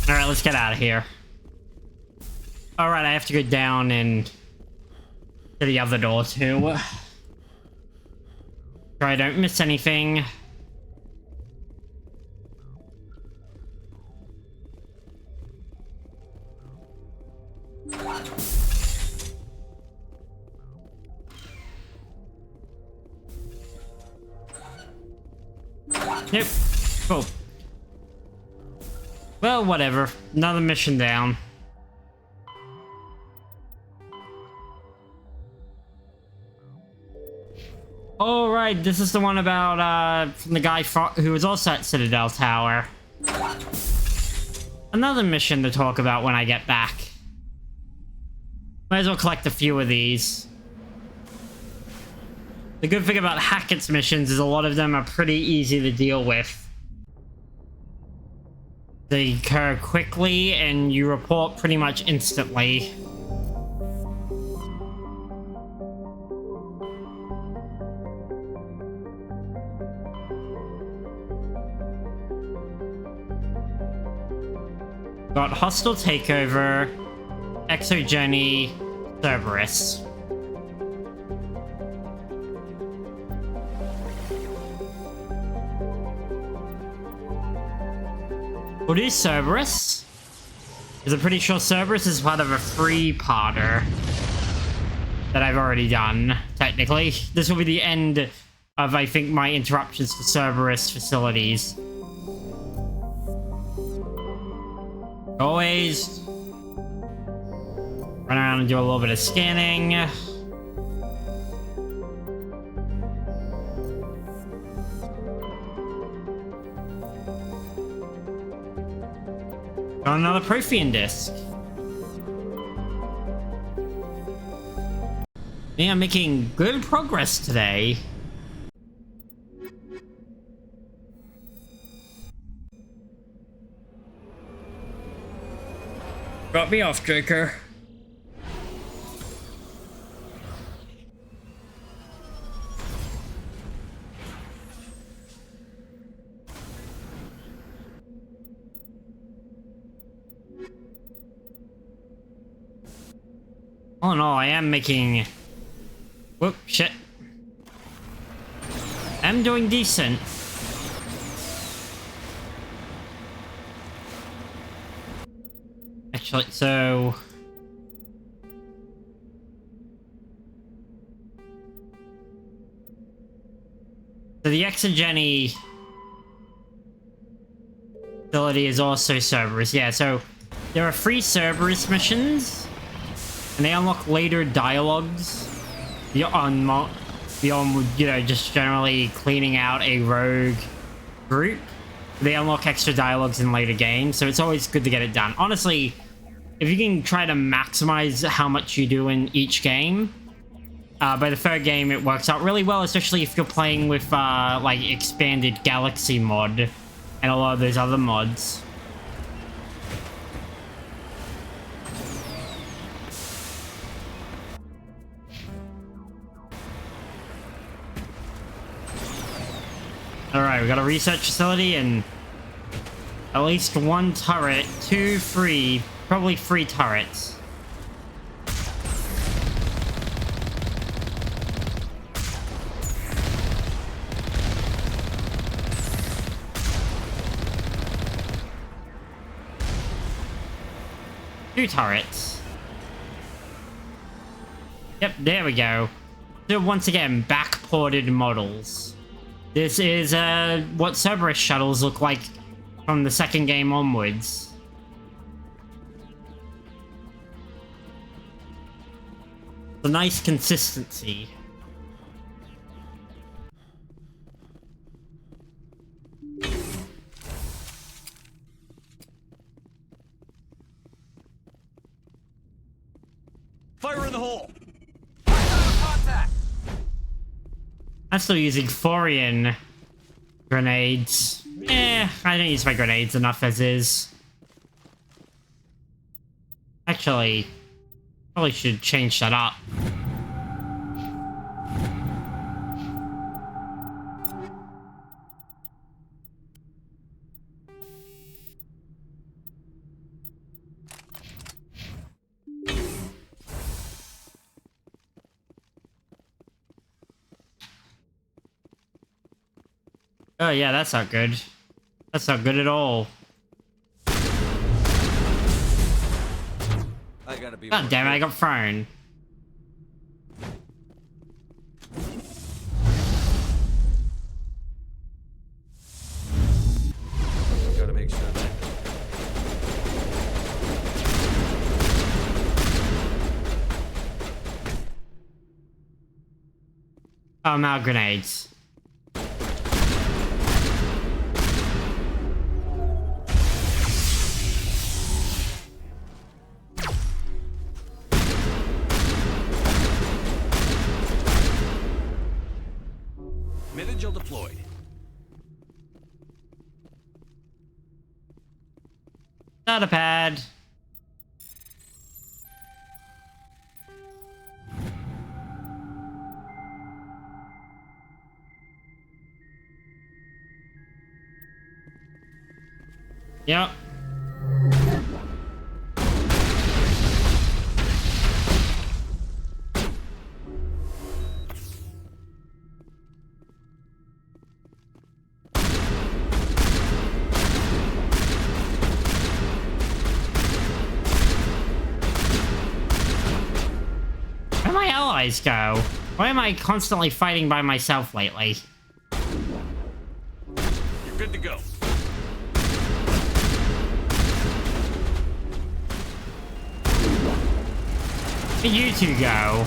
A: Alright, let's get out of here. Alright, I have to go down and to the other door too. Sure I don't miss anything. Nope. Cool. Well, whatever. Another mission down. Alright, this is the one about, from the guy who was also at Citadel Tower. Another mission to talk about when I get back. Might as well collect a few of these. The good thing about Hackett's missions is a lot of them are pretty easy to deal with. They occur quickly and you report pretty much instantly. Got Hostile Takeover, Exogeny, Cerberus. We'll do Cerberus, because I'm pretty sure Cerberus is part of a three-parter that I've already done, technically. This will be the end of, I think, my interruptions to Cerberus facilities. Always run around and do a little bit of scanning. Got another Prothean disc. Yeah, I'm making good progress today. Drop me off, Joker. Oh no, I am making... Whoop, shit. I'm doing decent. Actually, so... So the Exogeny ability is also Cerberus. Yeah, so there are 3 Cerberus missions, and they unlock later dialogues beyond, you know, just generally cleaning out a rogue group. They unlock extra dialogues in later games, so it's always good to get it done. Honestly, if you can try to maximize how much you do in each game, by the third game it works out really well, especially if you're playing with like expanded galaxy mod and a lot of those other mods. Alright, we got a research facility and at least 1 turret, 2, 3, probably 3 turrets. Two turrets. Yep, there we go. So once again, backported models. This is what Cerberus shuttles look like from the second game onwards. It's a nice consistency.
H: Fire in the hole!
A: I'm still using Thorian grenades. I don't use my grenades enough as is. Actually, probably should change that up. Oh yeah, that's not good. That's not good at all. God damn it, I got thrown.
D: Gotta make sure that...
A: Oh, now grenades.
D: deployed.
A: Not a pad. Yep. Where'd my allies go? Why am I constantly fighting by myself lately?
D: You're good to go.
A: Where'd you two go?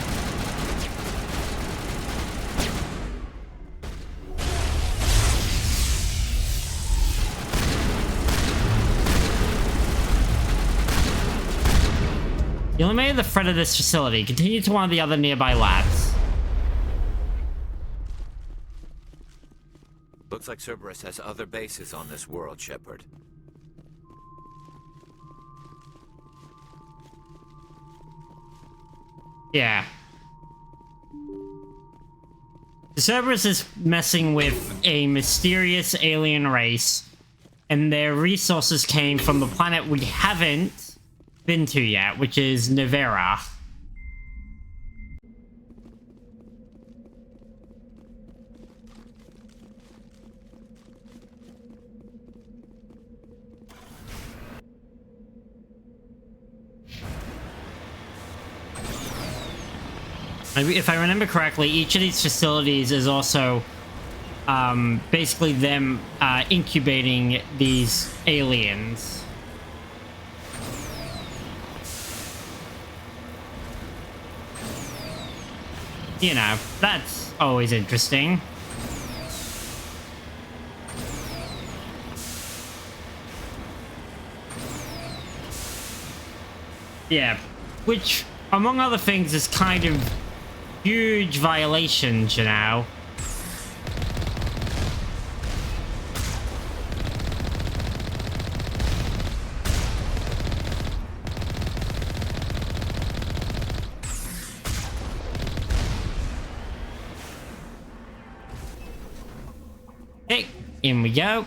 A: You eliminated the threat of this facility. Continue to one of the other nearby labs.
L: Looks like Cerberus has other bases on this world, Shepard.
A: Yeah. Cerberus is messing with a mysterious alien race, and their resources came from the planet we haven't been to yet, which is Nevera. If I remember correctly, each of these facilities is also basically them incubating these aliens. You know, that's always interesting. Yeah, which, among other things, is kind of huge violations, you know. Okay, in we go.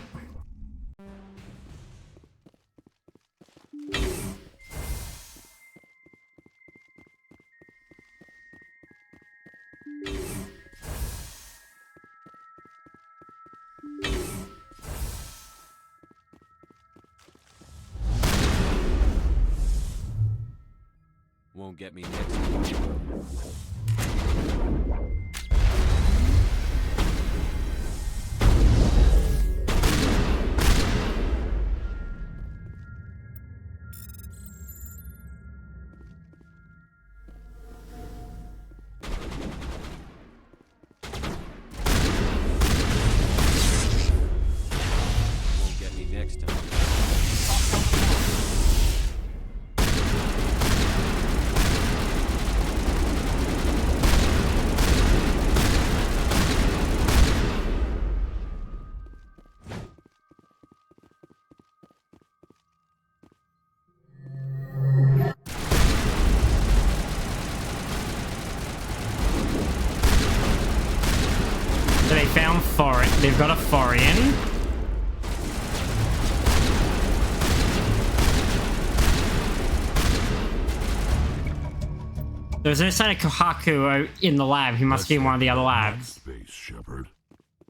D: Won't get me next. Won't get me next time.
A: So they found they've got a Thorian. There's no sign of Kohaku in the lab. He must be in one of the other labs.
C: Space, Shepard.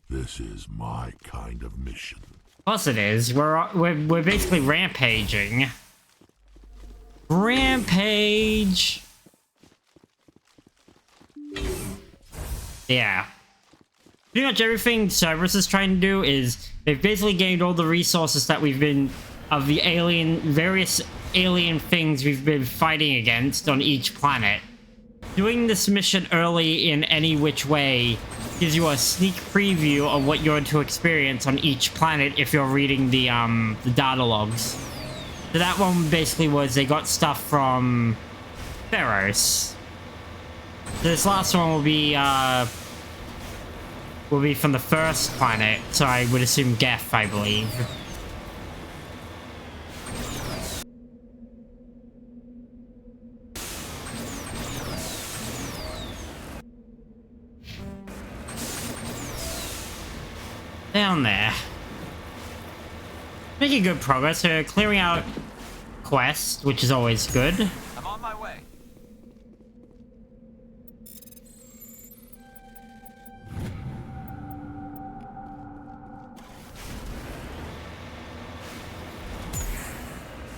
C: This is my kind of mission.
A: Of course it is. We're basically rampaging. Rampage. Yeah. Pretty much everything Cerberus is trying to do is they've basically gained all the resources that we've been of the various alien things we've been fighting against on each planet. Doing this mission early in any which way gives you a sneak preview of what you're to experience on each planet if you're reading the data logs. So that one basically was they got stuff from Theros. So this last one will be will be from the first planet, so I would assume Geth, I believe. Down there. Making good progress. We're clearing out quest, which is always good.
L: I'm on my way.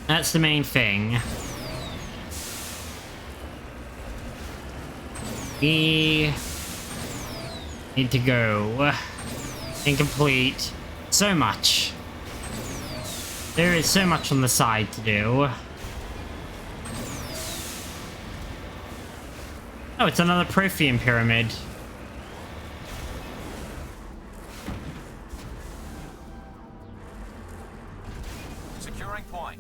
A: That's the main thing. We need to go and complete so much. There is so much on the side to do. Oh, it's another Prothean pyramid.
L: Securing point.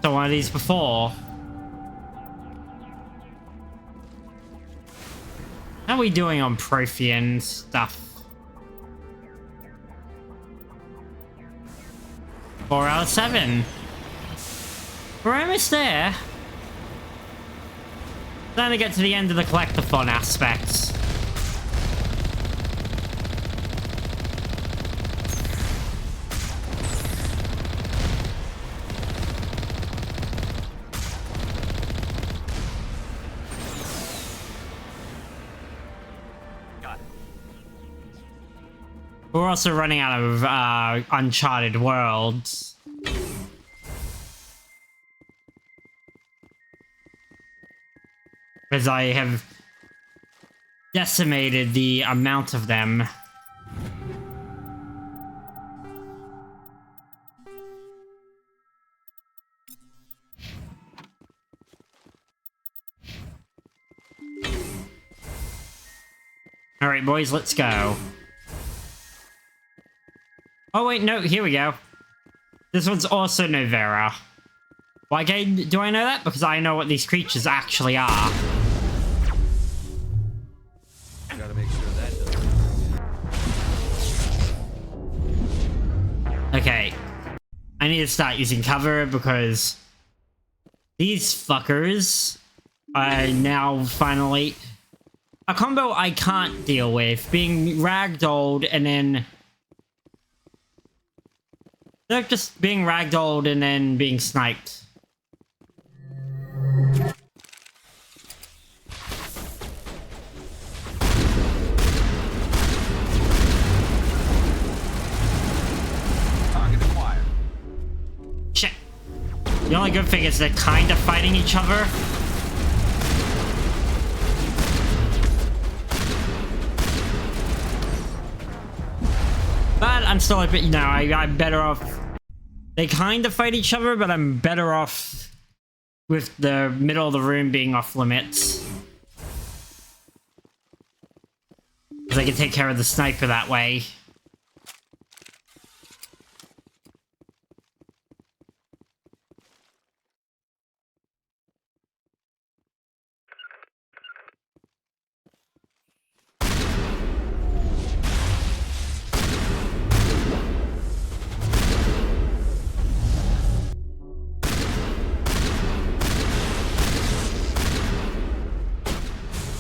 A: So one of these before. How are we doing on Prothean stuff? 4 out of 7. We're almost there. Trying to get to the end of the collectathon aspects. We're also running out of uncharted worlds. Because I have decimated the amount of them. Alright, boys, let's go. Oh, wait, no, here we go. This one's also Novera. Why do I know that? Because I know what these creatures actually are.
D: Gotta make sure that doesn't.
A: Okay. I need to start using cover because these fuckers are now finally a combo I can't deal with. Being ragdolled and then... They're just being ragdolled and then being sniped.
L: Target acquired.
A: Shit. The only good thing is they're kind of fighting each other. But I'm still a bit, you know, I'm better off. They kind of fight each other, but I'm better off with the middle of the room being off limits. Because I can take care of the sniper that way.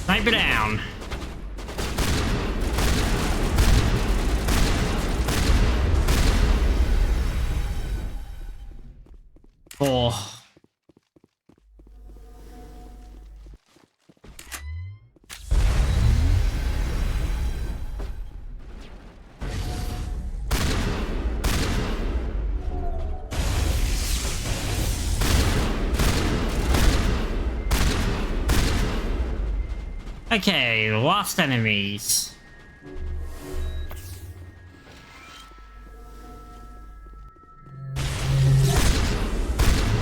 A: Sniper down. Oh. Okay, lost enemies.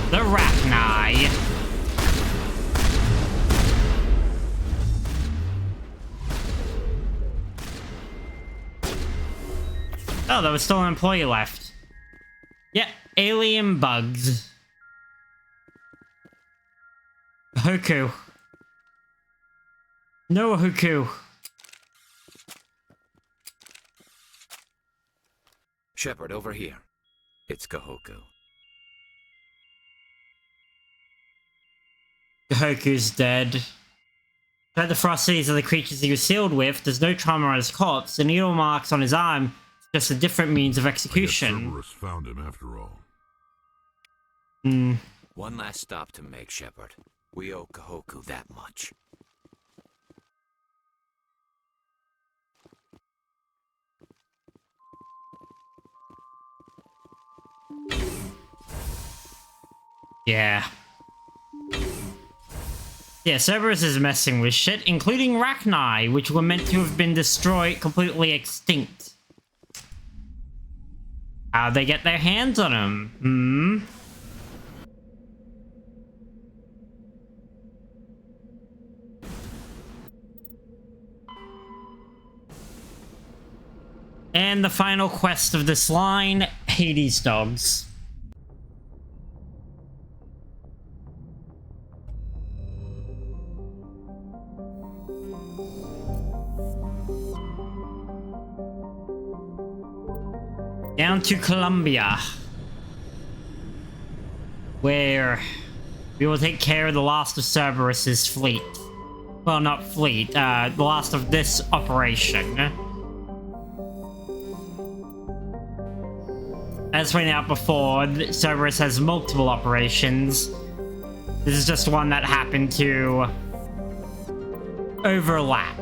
A: The Rachni. Oh, there was still an employee left. Yeah, alien bugs. Hoku. No Hoku.
L: Shepard, over here. It's Kahoku.
A: Hoku's dead. But the ferocities of the creatures he was sealed with, there's no trauma on his corpse. The needle marks on his arm, just a different means of execution.
S: Cerberus found him after all.
L: One last stop to make, Shepard. We owe Kahoku that much.
A: Yeah. Yeah, Cerberus is messing with shit, including Rachni, which were meant to have been destroyed, completely extinct. How'd they get their hands on him? And the final quest of this line, Hades dogs. Down to Columbia, where we will take care of the last of Cerberus's fleet. Well, not fleet, the last of this operation. As pointed out before, Cerberus has multiple operations. This is just one that happened to overlap.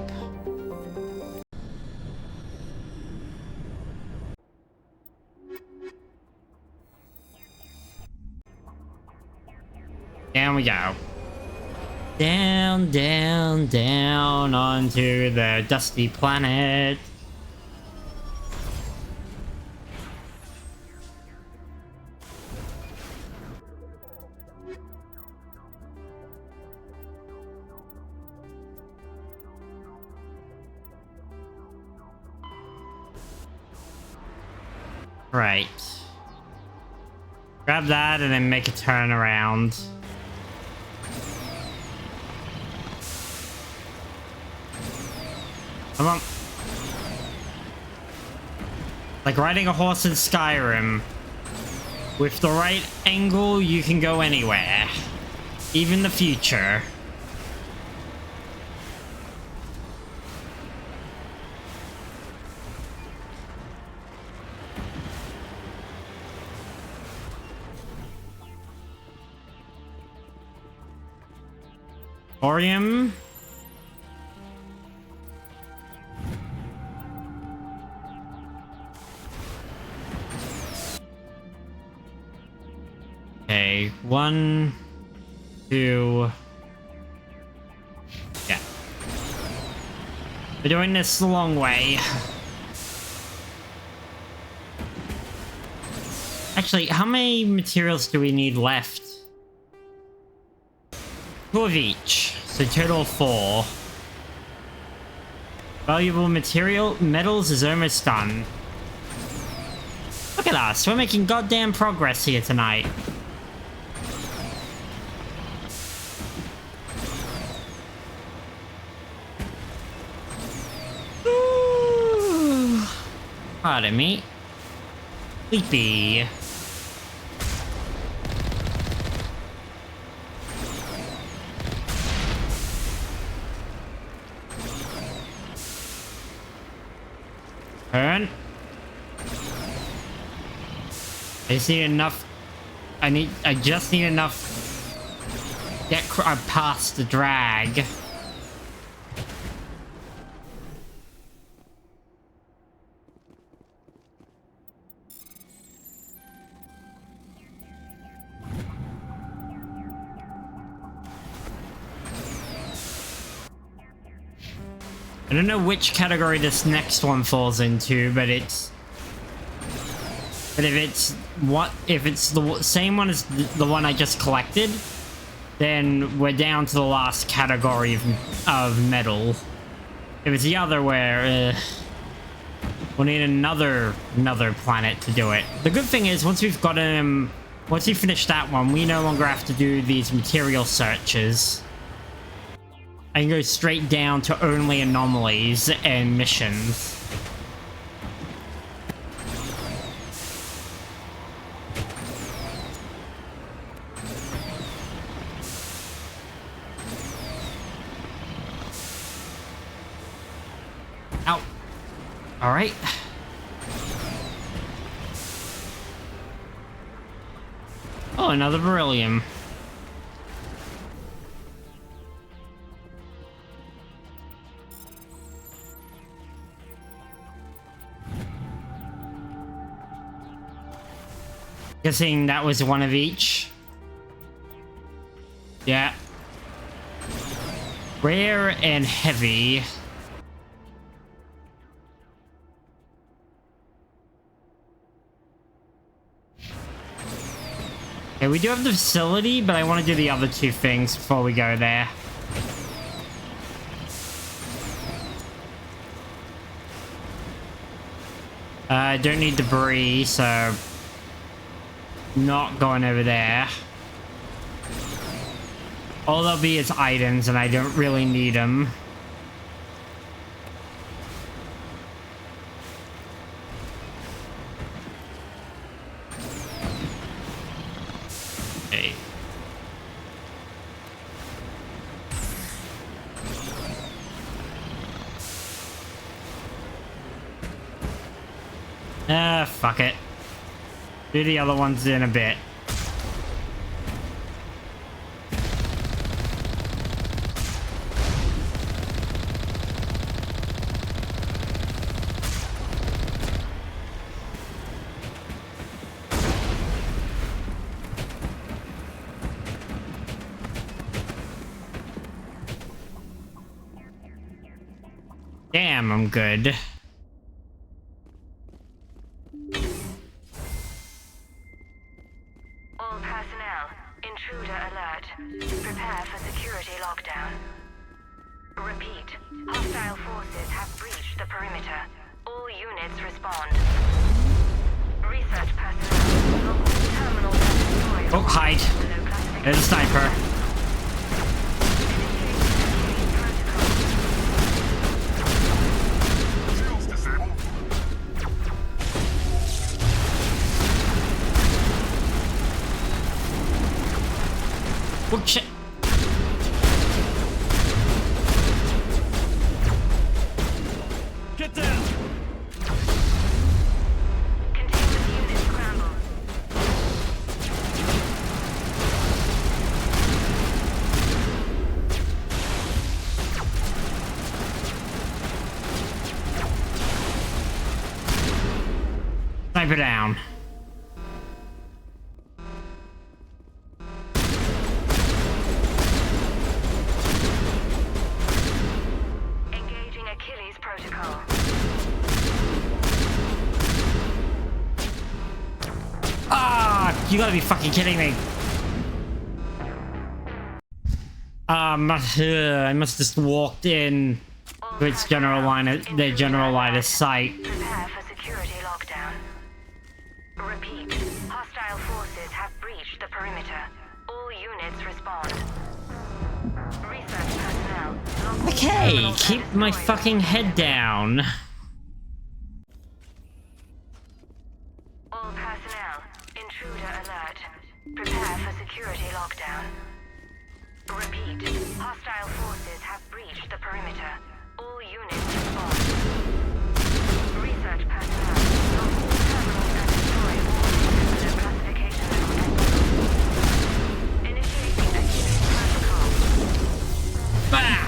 A: Down we go. Down, down, down onto the dusty planet. Right. Grab that and then make a turn around. Come on. Like riding a horse in Skyrim. With the right angle, you can go anywhere. Even the future. Orium. Okay, 1, 2. Yeah. We're doing this the long way. Actually, how many materials do we need left? 2 of each, so total 4. Valuable metals is almost done. Look at us, we're making goddamn progress here tonight. Ooh. Pardon me. Sleepy. Turn. I just need enough. I just need enough. Get past the drag. I don't know which category this next one falls into, but if it's the same one as the one I just collected, then we're down to the last category of metal. If it's the other where we'll need another planet to do it. The good thing is once we've gotten him Once we finish that one, we no longer have to do these material searches. I can go straight down to only anomalies and missions. Ow. All right. Oh, another beryllium. Guessing that was one of each. Yeah. Rare and heavy. Okay, we do have the facility, but I want to do the other two things before we go there. I don't need debris, so not going over there. All there'll be is items, and I don't really need them. Okay. Fuck it. Do the other ones in a bit. Damn, I'm good.
J: All personnel, intruder alert. Prepare for security lockdown. Repeat, hostile forces have breached the perimeter. All units respond. Research personnel, local terminal destroy.
A: Oh, hide. There's a sniper. Oh, shit.
E: Get down!
J: Containment unit scramble.
A: Sniper down.
J: Engaging Achilles protocol.
A: Ah, you gotta be fucking kidding me. I must just walked in to its general line of sight.
J: Prepare for security lockdown. Repeat, hostile forces have breached the perimeter. All units respond. Research personnel.
A: Okay, keep my fucking head down.
J: All personnel, intruder alert. Prepare for security lockdown. Repeat, hostile forces have breached the perimeter. All units respond. Research personnel, lock all terminals and destroy all units below classification level N. Initiating Achilles protocol.
A: Bah!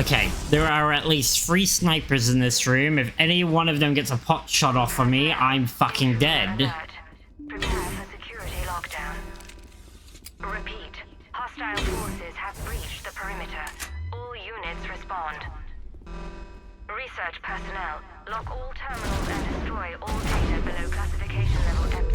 A: Okay, there are at least 3 snipers in this room. If any one of them gets a pot shot off of me, I'm fucking dead.
J: Prepare for security lockdown. Repeat, hostile forces have breached the perimeter. All units respond. Research personnel, lock all terminals and destroy all data below classification level Epsilon.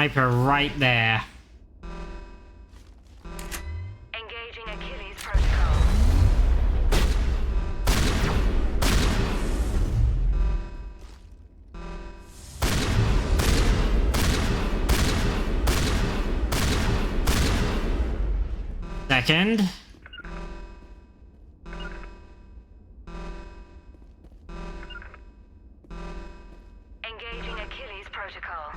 A: sniper right there.
J: Engaging Achilles protocol.
A: Second.
J: Engaging Achilles protocol.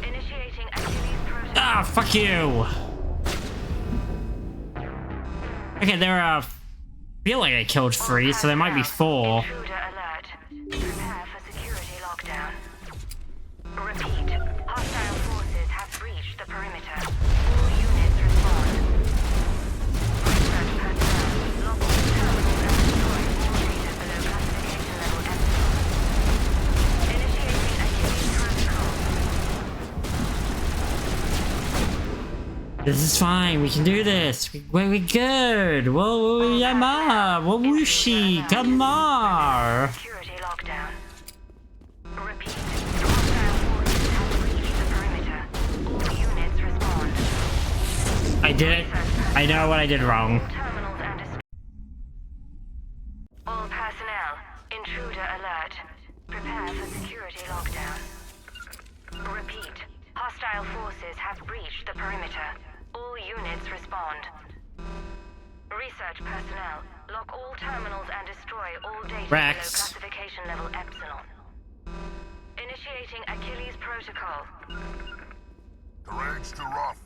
J: Initiating Achilles protocol.
A: Ah, fuck you. Okay, there are. I feel like I killed 3, so there might be 4.
J: Intruder alert. Prepare for security lockdown. Repeat. Hostile forces have breached the perimeter. All units respond. Research personnel. Lock all terminals and destroy all data below classification level Epsilon. Initiating Achilles protocol.
A: This is fine. We can do this. We're good. Whoa, Yama. Whoa, whooshy. Come on.
J: Security lockdown. Repeat. Hostile forces have breached the perimeter. All units respond.
A: I did it. I know what I did wrong.
J: Terminals and all personnel. Intruder alert. Prepare for security lockdown. Repeat. Hostile forces have breached the perimeter. All units respond. Research personnel. Lock all terminals and destroy all data below
A: Rex.
J: classification level Epsilon. Initiating Achilles protocol.
C: Terrain's too rough.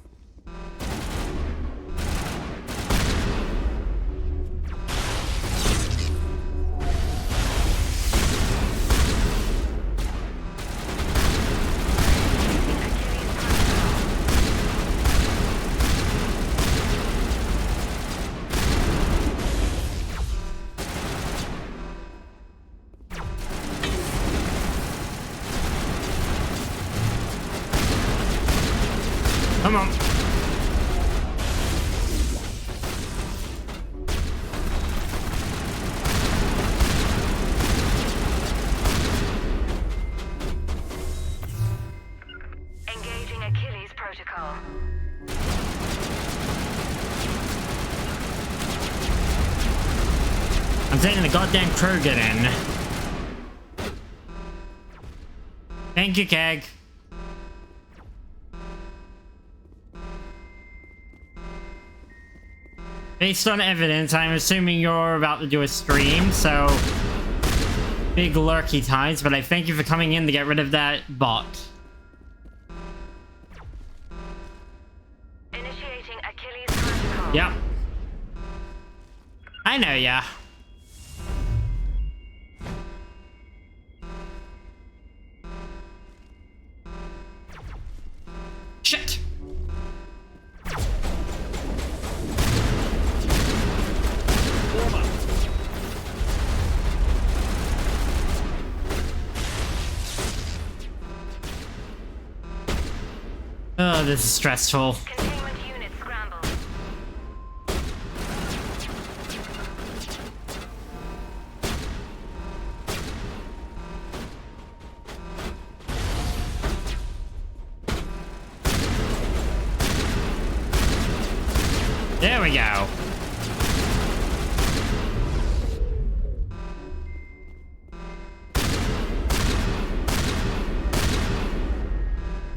A: Come on.
J: Engaging Achilles protocol.
A: I'm saying the goddamn crew get in. Thank you, Keg. Based on evidence, I'm assuming you're about to do a stream, so big lurky times, but I thank you for coming in to get rid of that bot.
J: Initiating Achilles protocol.
A: Yep. I know ya. Shit. Oh, this is stressful.
J: Containment unit scrambled.
A: There we go.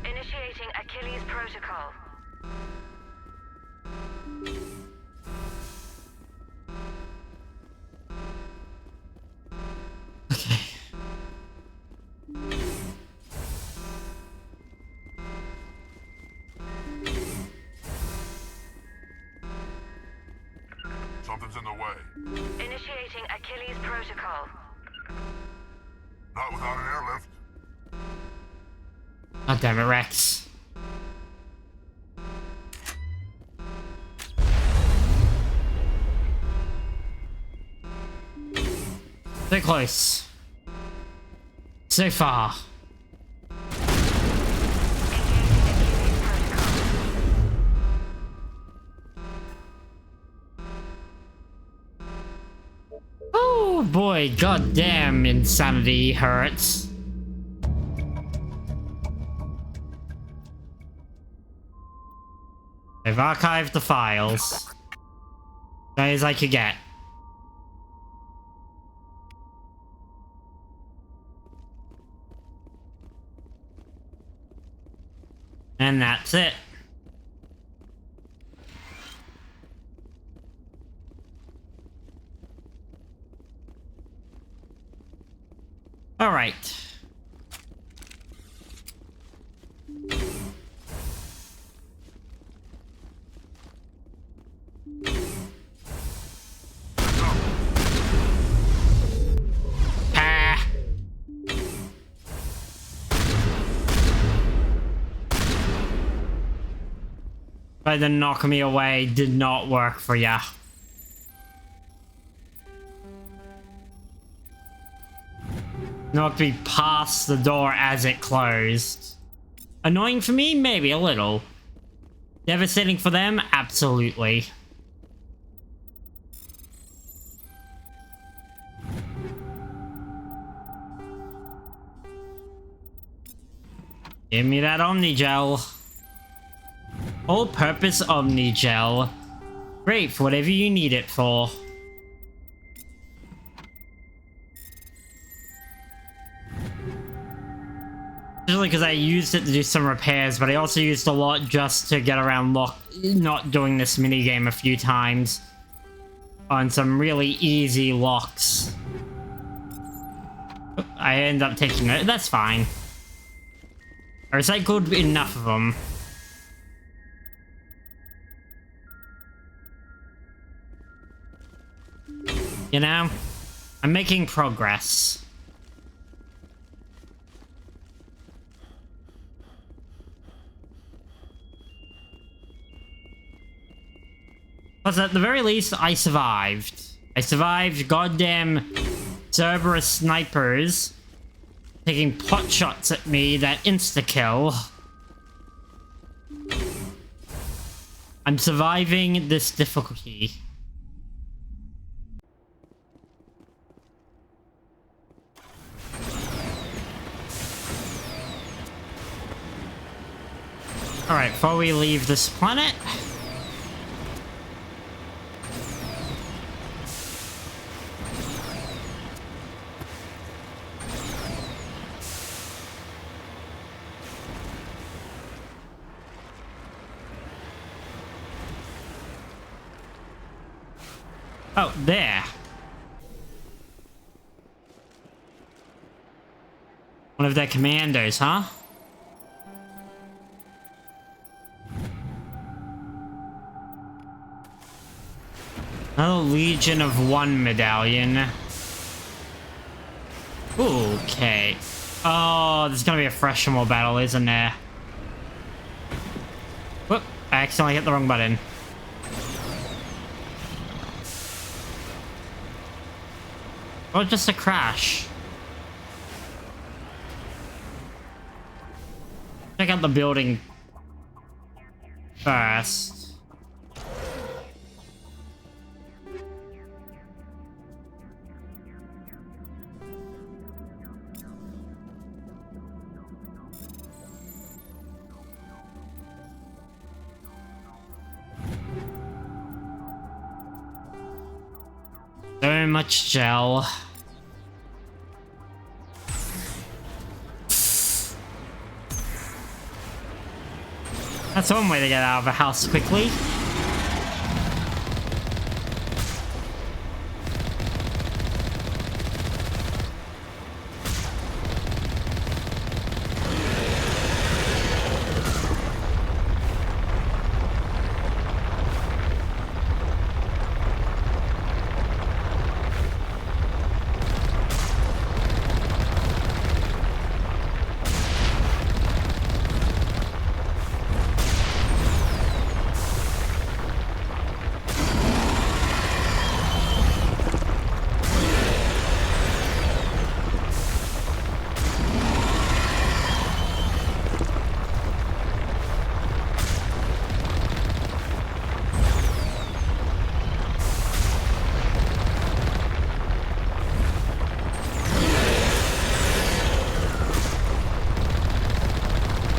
J: Initiating Achilles protocol.
A: Okay.
C: Something's in the way.
J: Initiating Achilles protocol.
C: Not without an airlift.
A: God damn it, Rex. So close. So far. Oh boy, goddamn insanity hurts. I've archived the files. As I could get. And that's it. All right. Ah. But the knock me away did not work for ya. Knocked me past the door as it closed. Annoying for me? Maybe a little. Devastating for them? Absolutely. Give me that Omnigel. All-purpose Omnigel. Great for whatever you need it for. Especially because I used it to do some repairs, but I also used a lot just to get around not doing this minigame a few times. On some really easy locks. I end up taking it. That's fine. I recycled enough of them. You know, I'm making progress. Plus, at the very least, I survived. I survived goddamn Cerberus snipers taking pot shots at me that insta-kill. I'm surviving this difficulty. Alright, before we leave this planet... Oh, there. One of their commandos, huh? Another Legion of One medallion. Okay. Oh, there's gonna be a Freshmore battle, isn't there? Whoop, I accidentally hit the wrong button. Or just a crash. Check out the building first. So much gel. That's one way to get out of a house quickly.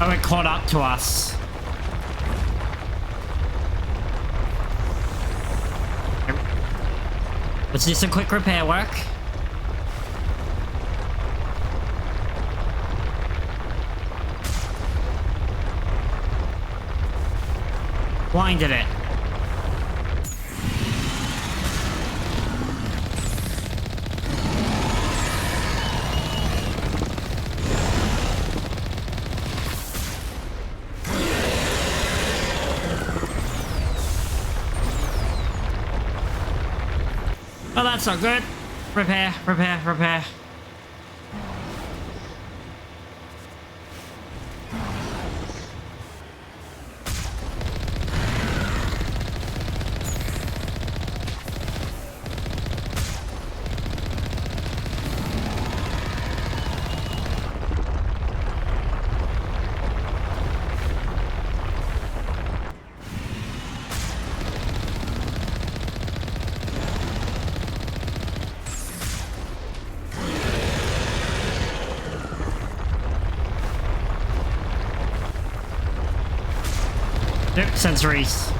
A: Oh, it caught up to us. Let's do some quick repair work. Blinded it. Oh, that's not good. Repair, repair, repair. Nope, sensories.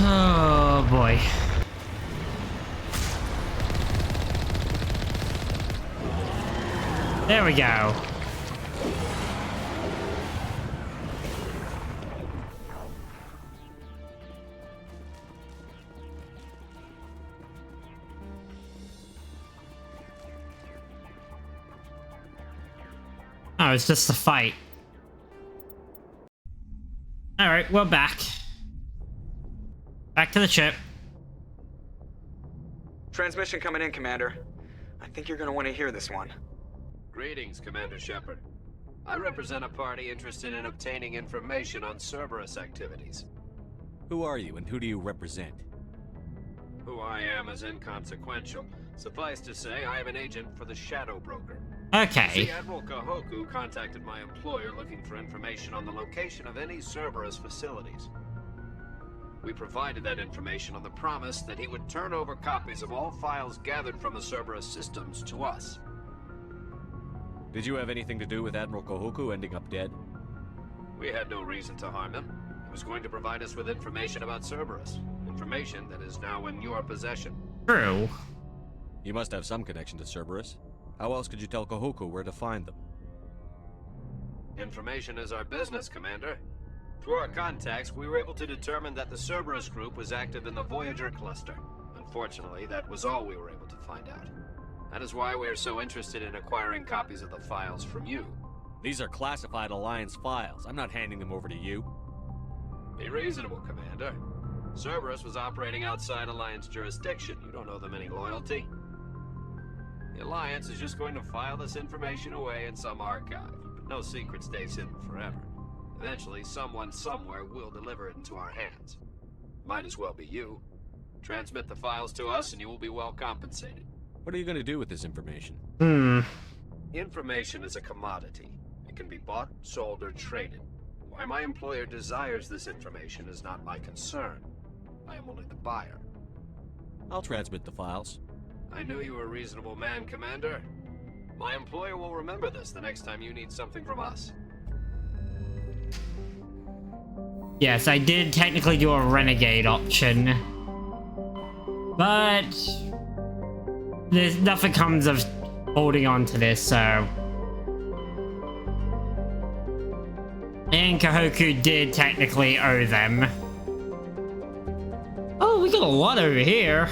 A: Oh boy. There we go. Oh, it's just a fight. Alright, we're back. Back to the ship.
B: Transmission coming in, Commander. I think you're gonna want to hear this one.
F: Greetings, Commander Shepard. I represent a party interested in obtaining information on Cerberus activities.
D: Who are you and who do you represent?
F: Who I am is inconsequential. Suffice to say, I am an agent for the Shadow Broker.
A: Okay.
F: See, Admiral Kahoku contacted my employer looking for information on the location of any Cerberus facilities. We provided that information on the promise that he would turn over copies of all files gathered from the Cerberus systems to us.
D: Did you have anything to do with Admiral Kahoku ending up dead?
F: We had no reason to harm him. He was going to provide us with information about Cerberus. Information that is now in your possession.
A: True.
D: You must have some connection to Cerberus. How else could you tell Kahoku where to find them?
F: Information is our business, Commander. Through our contacts, we were able to determine that the Cerberus group was active in the Voyager cluster. Unfortunately, that was all we were able to find out. That is why we are so interested in acquiring copies of the files from you.
D: These are classified Alliance files. I'm not handing them over to you.
F: Be reasonable, Commander. Cerberus was operating outside Alliance jurisdiction. You don't owe them any loyalty. The Alliance is just going to file this information away in some archive. But no secret stays hidden forever. Eventually, someone somewhere will deliver it into our hands. Might as well be you. Transmit the files to us and you will be well compensated.
D: What are you going to do with this information?
F: Information is a commodity. It can be bought, sold, or traded. Why my employer desires this information is not my concern. I am only the buyer.
D: I'll transmit the files.
F: I knew you were a reasonable man, Commander. My employer will remember this the next time you need something from us.
A: Yes, I did technically do a renegade option. But there's nothing comes of holding on to this, so. And Kahoku did technically owe them. Oh, we got a lot over here.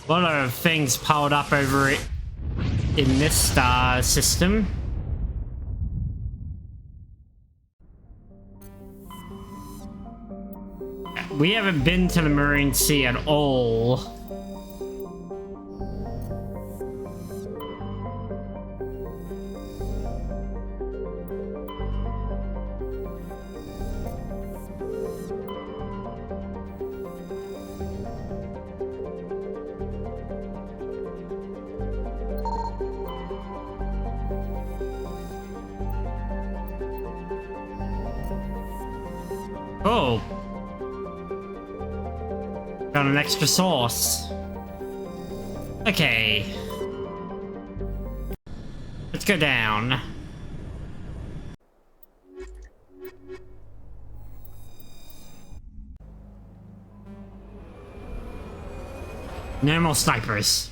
A: A lot of things piled up over it in this star system. We haven't been to the Marine Sea at all. Oh. Got an extra sauce. Okay. Let's go down. No more snipers.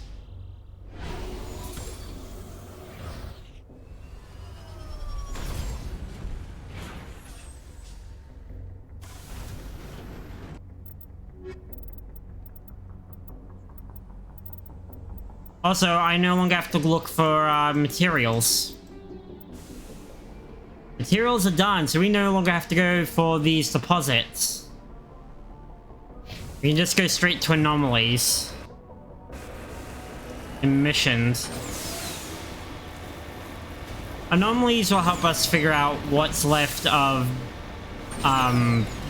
A: Also, I no longer have to look for materials. Materials are done, so we no longer have to go for these deposits. We can just go straight to anomalies. And missions. Anomalies will help us figure out what's left of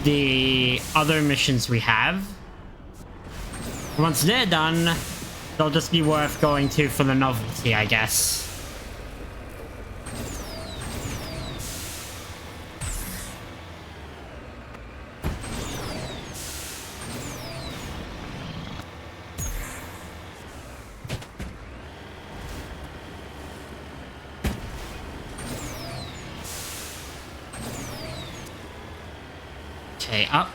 A: the other missions we have. Once they're done, they'll just be worth going to for the novelty, I guess. Okay, up.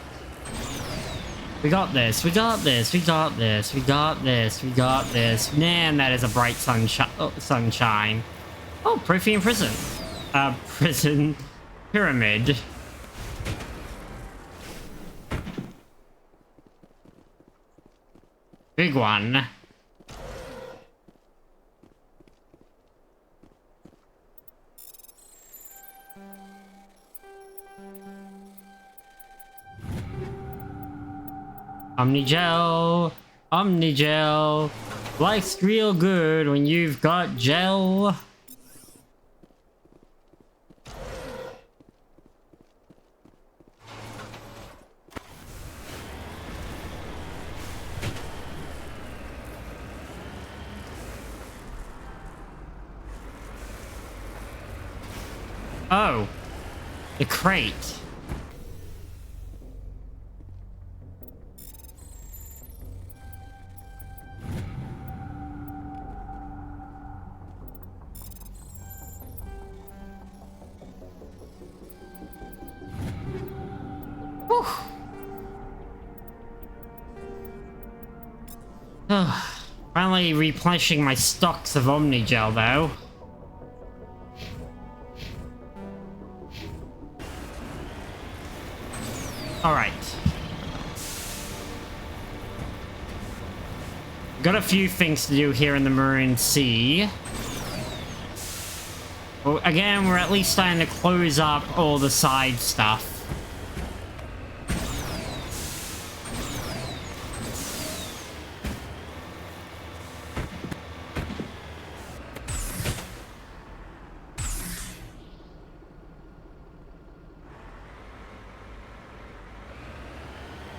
A: We got this, we got this, we got this, we got this, we got this. Man, that is a bright sunshine. Oh, Prothean prison. Prison pyramid. Big one. Omnigel, Omnigel. Life's real good when you've got gel. Oh, the crate. Finally replenishing my stocks of Omnigel, though. Alright. Got a few things to do here in the Maroon Sea. Well, again, we're at least starting to close up all the side stuff.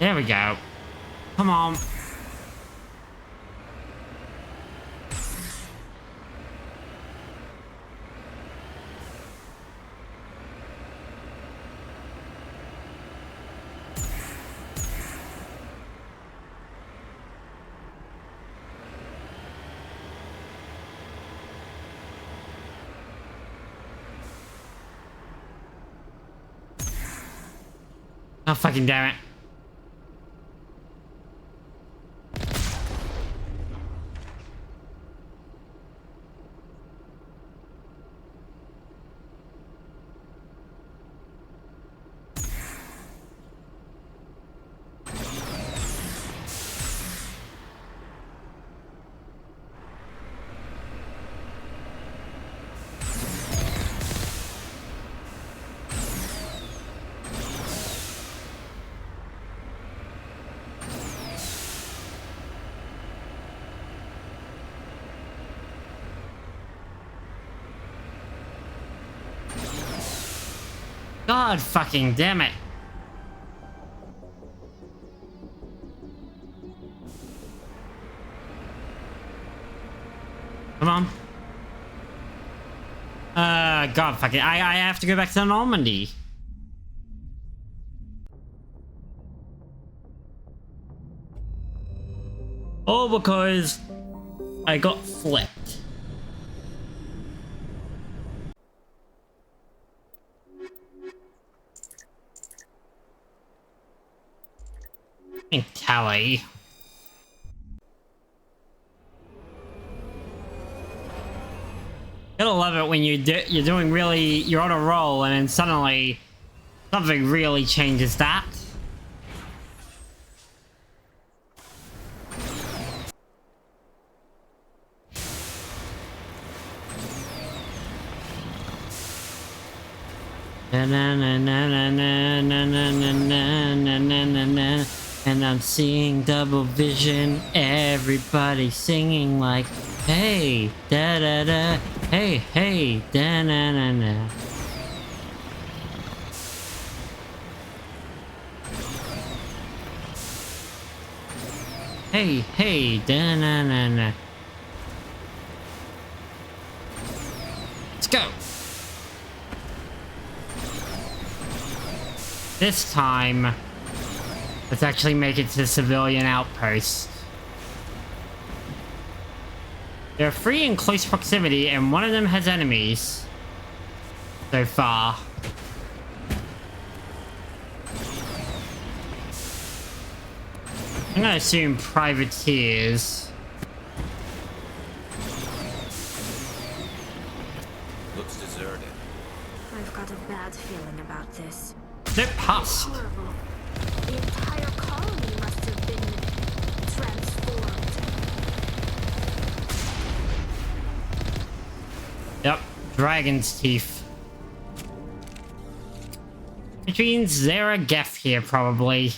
A: There we go. Come on. Oh, fucking damn it. God fucking damn it. Come on. God fuck it. I have to go back to Normandy. All because I got flipped. Tally. Gotta love it when you're doing really, you're on a roll and then suddenly something really changes that. And I'm seeing double vision, everybody singing like, hey, da da da, hey, hey, da na na na. Hey, hey, da na na na. Let's go. This time, let's actually make it to the civilian outpost. They're 3 in close proximity, and one of them has enemies. So far. I'm gonna assume privateers.
L: Looks deserted.
M: I've got a bad feeling about this.
A: They're past.
M: Horrible. The entire colony must have been transformed.
A: Yep, dragon's teeth. Which means they're a Geth here, probably.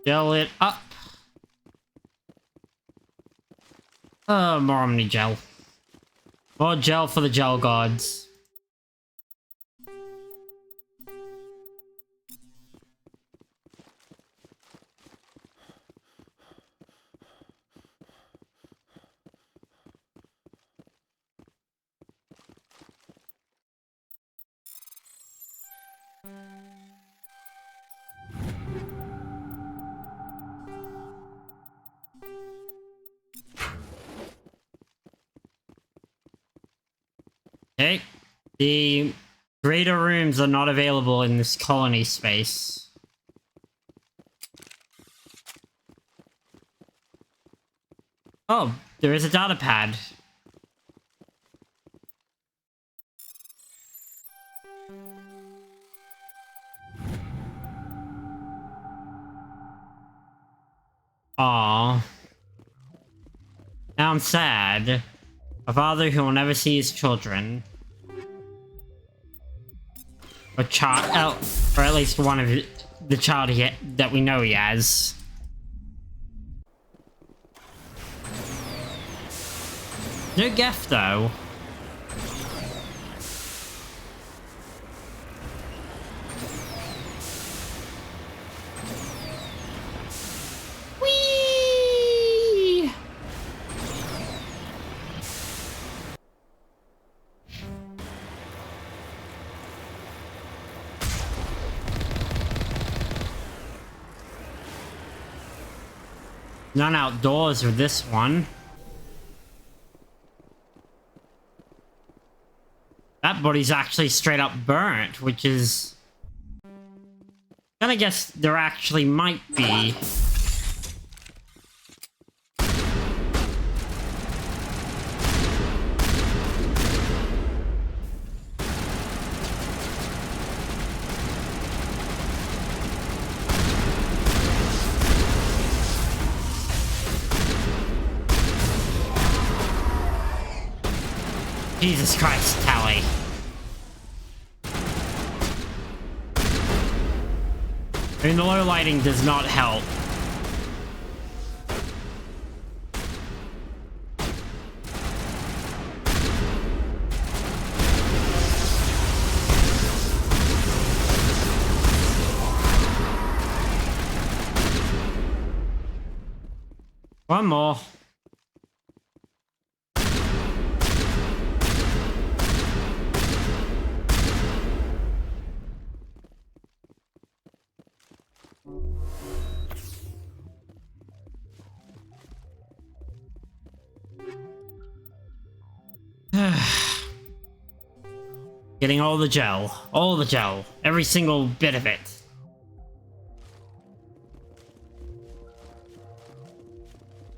A: Gel it up. More Omni Gel. More gel for the gel gods. Okay. The greater rooms are not available in this colony space. Oh, there is a data pad. Aww. Now I'm sad. A father who will never see his children. Or child, or at least one of the child that we know he has. No Geth though. Whee! None outdoors with this one. That body's actually straight up burnt, which is... Then I guess there actually might be... Jesus Christ, Tally. I mean, the low lighting does not help. One more. Getting all the gel, every single bit of it.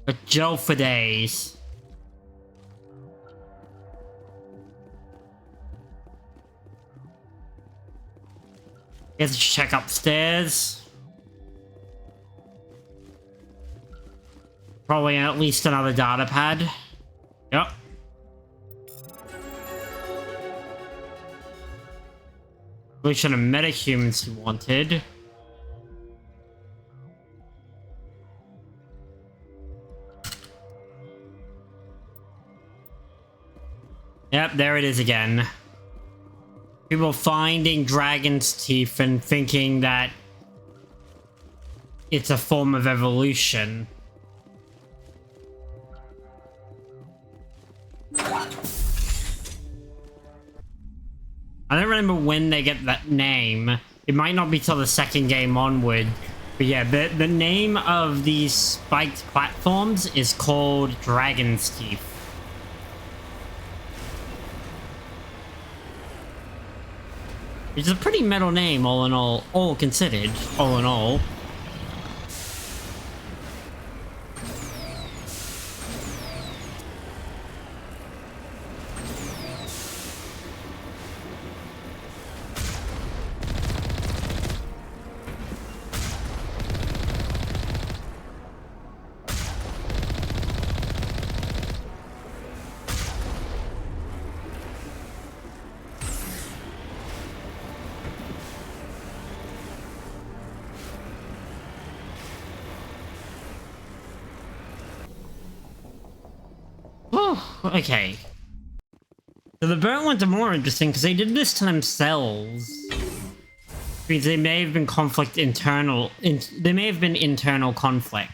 A: A gel for days. Let's check upstairs. Probably at least another data pad. Yep. Solution of metahumans he wanted. Yep, there it is again. People finding dragon's teeth and thinking that it's a form of evolution. I don't remember when they get that name. It might not be till the second game onward. But yeah, the name of these spiked platforms is called Dragon's Teeth. Which is a pretty metal name, all in all considered, all in all. Okay. So the burnt ones are more interesting because they did this to themselves. Which means they may have been they may have been internal conflict.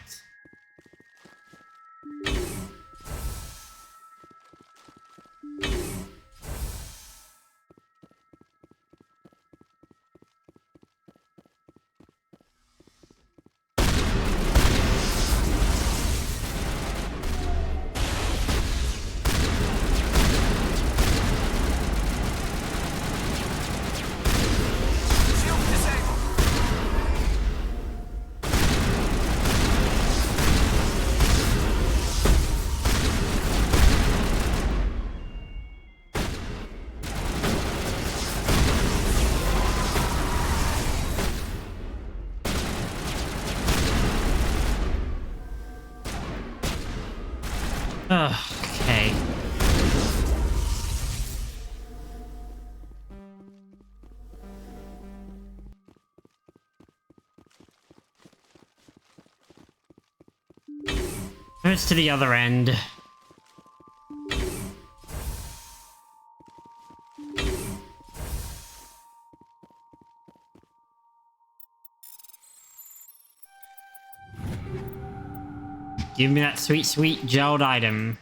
A: Okay. It's to the other end. Give me that sweet, sweet gelled item.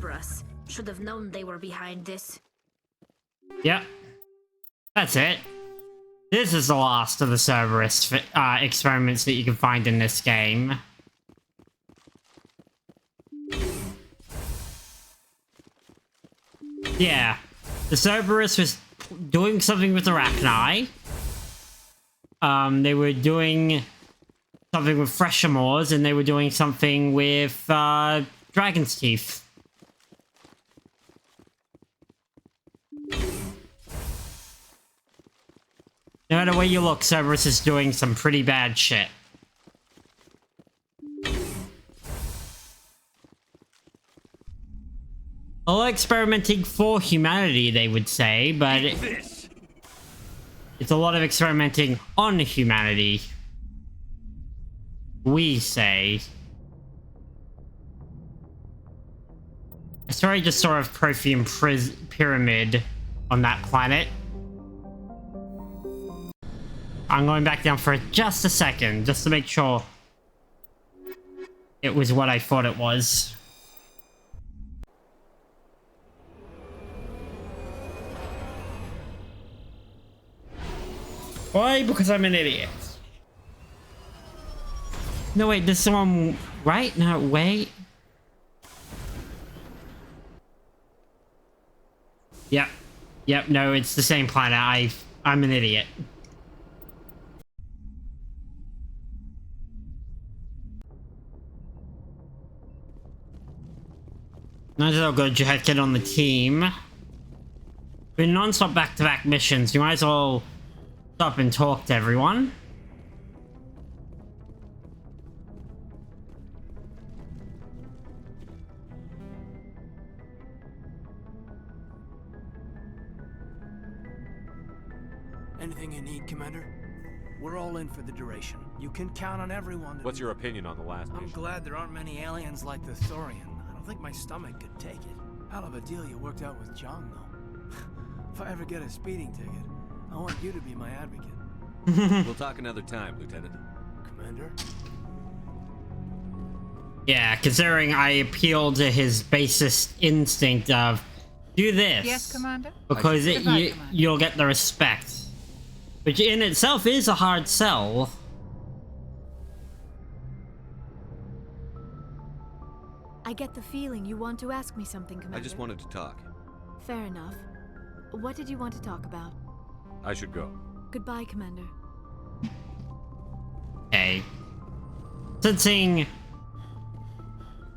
M: Cerberus. Should have known they were behind this.
A: Yep. That's it. This is the last of the Cerberus experiments that you can find in this game. Yeah. The Cerberus was doing something with Arachni. They were doing something with Freshamores, and they were doing something with Dragon's Teeth. No matter where you look, Cerberus is doing some pretty bad shit. All experimenting for humanity, they would say, but it's a lot of experimenting on humanity. We say. I swear I just saw a Prothean pyramid on that planet. I'm going back down for just a second, just to make sure it was what I thought it was. Why? Because I'm an idiot. No, wait, this is one, right? No, wait. Yep. Yep, no, it's the same planet. I'm an idiot. Might as well go get on the team. We're non-stop back-to-back missions. You might as well stop and talk to everyone.
E: Anything you need, Commander? We're all in for the duration. You can count on everyone to
D: What's your opinion on the last
E: I'm
D: mission?
E: glad there aren't many aliens like the Thorian. I don't think my stomach could take it. Hell of a deal you worked out with John, though. If I ever get a speeding ticket, I want you to be my advocate.
D: We'll talk another time, Lieutenant.
E: Commander?
A: Yeah, considering I appealed to his basest instinct of do this.
S: Yes, Commander?
A: Because
S: Goodbye, Commander.
A: you'll get the respect. Which in itself is a hard sell.
T: I get the feeling you want to ask me something, Commander.
D: I just wanted to talk.
T: Fair enough. What did you want to talk about?
D: I should go.
T: Goodbye, Commander.
A: Okay. Sensing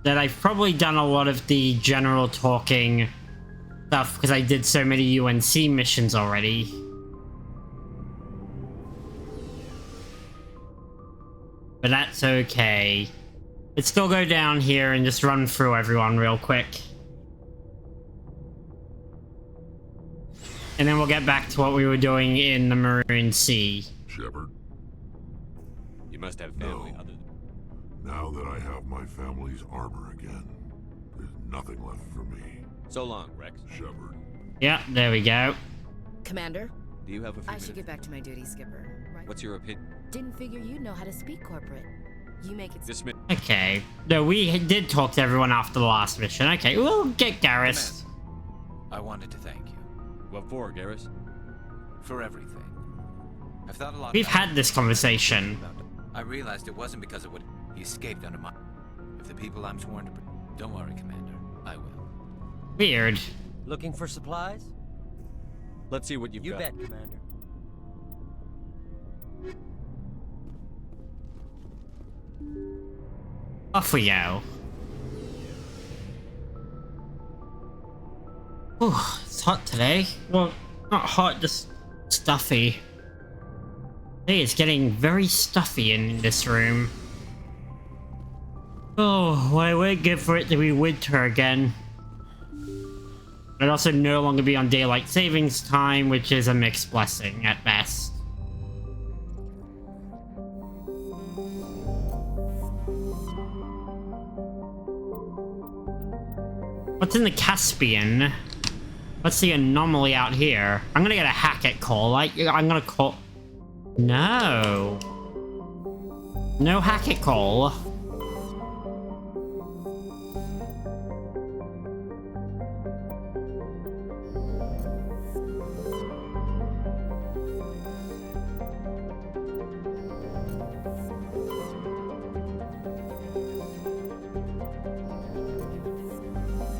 A: that I've probably done a lot of the general talking stuff because I did so many UNC missions already. But that's okay. Let's still go down here and just run through everyone real quick. And then we'll get back to what we were doing in the Maroon Sea.
C: Shepard?
D: You must have family other than...
C: Now that I have my family's armor again, there's nothing left for me.
D: So long, Rex.
C: Shepard.
A: Yep, there we go.
U: Commander?
D: Do you have a few
U: I
D: minutes?
U: should get back to my duty, Skipper. Right?
D: What's your opinion?
U: Didn't figure you'd know how to speak corporate. You make it...
D: Dismiss.
A: Okay. No, we did talk to everyone after the last mission. Okay, we'll get Garrus.
L: I wanted to thank you.
D: What for, Garrus?
L: For everything. I've thought a lot
A: We've
L: about
A: had this conversation.
L: I realized it wasn't because of what he escaped under my... If the people I'm sworn to... Don't worry, Commander. I will.
A: Weird.
V: Looking for supplies?
D: Let's see what you've got.
V: You bet, Commander.
A: Off we go. Ooh, it's hot today. Well, not hot, just stuffy. Hey, it's getting very stuffy in this room. Oh, well, I would give for it to be winter again. I'd also no longer be on daylight savings time, which is a mixed blessing at best. What's in the Caspian? What's the anomaly out here? I'm gonna get a Hackett call. I'm gonna call... No. No Hackett call.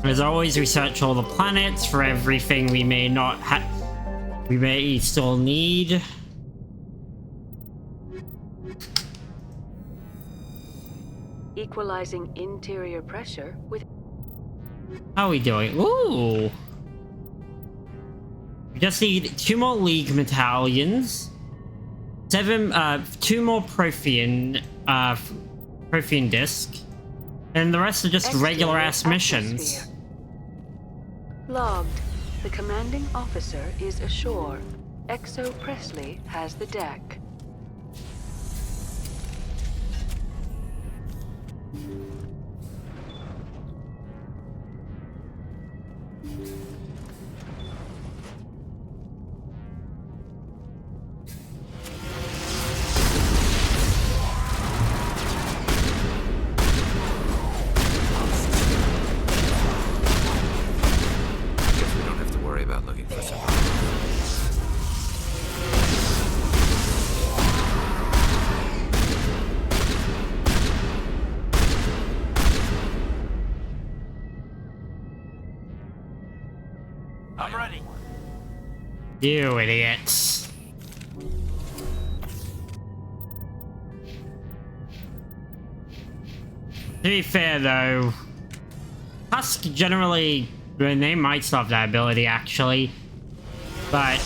A: As always, research all the planets for everything we may not we may still need.
G: Equalizing interior pressure with...
A: How are we doing? Ooh! We just need 2 more League Battalions, 2 more Prothean disc, and the rest are just regular-ass missions.
G: Logged. The commanding officer is ashore. Exo Presley has the deck.
E: I'm ready.
A: You idiots. To be fair though, Husk generally, they might still have that ability actually, but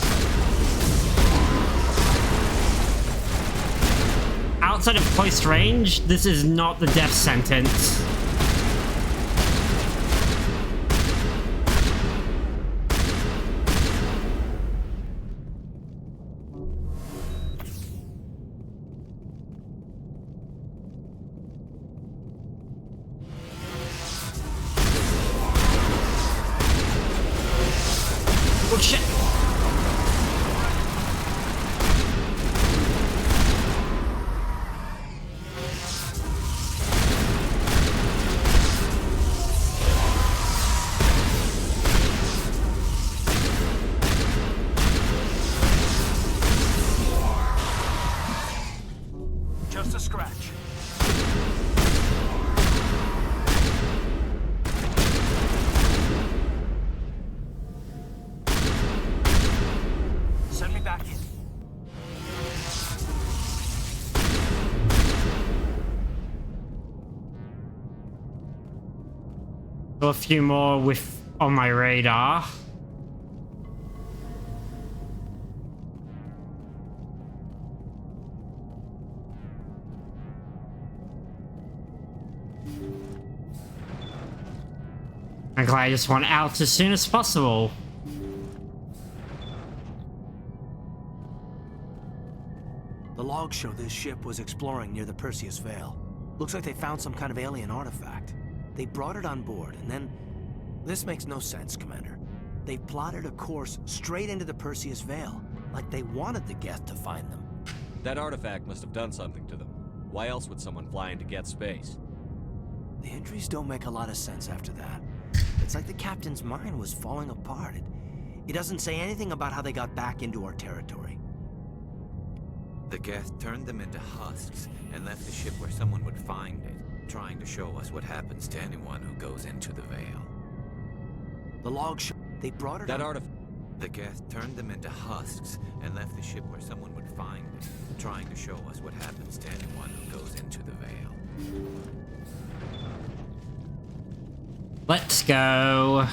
A: outside of close range, this is not the death sentence. Oh shit!
E: Just a scratch. Send me back in.
A: A few more with on my radar. I'm glad I just want out as soon as possible.
E: The logs show this ship was exploring near the Perseus Veil. Looks like they found some kind of alien artifact. They brought it on board, and then... This makes no sense, Commander. They plotted a course straight into the Perseus Veil, like they wanted the Geth to find them.
D: That artifact must have done something to them. Why else would someone fly into Geth space?
E: The entries don't make a lot of sense after that. It's like the captain's mind was falling apart. It doesn't say anything about how they got back into our territory.
L: The Geth turned them into husks and left the ship where someone would find it, trying to show us what happens to anyone who goes into the Veil.
E: The log show they brought it.
L: That artifact. The Geth turned them into husks and left the ship where someone would find it, trying to show us what happens to anyone who goes into the Veil.
A: Let's go.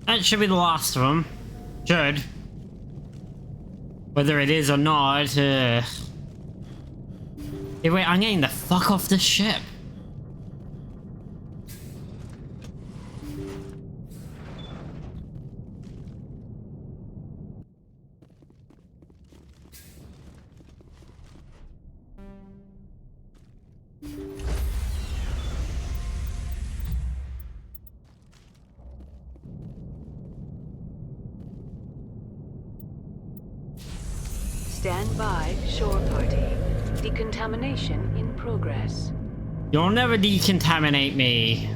A: That should be the last of them. Should. Whether it is or not, Hey, wait, I'm getting the fuck off this ship.
G: Stand by, shore party. Decontamination in progress.
A: You'll never decontaminate me.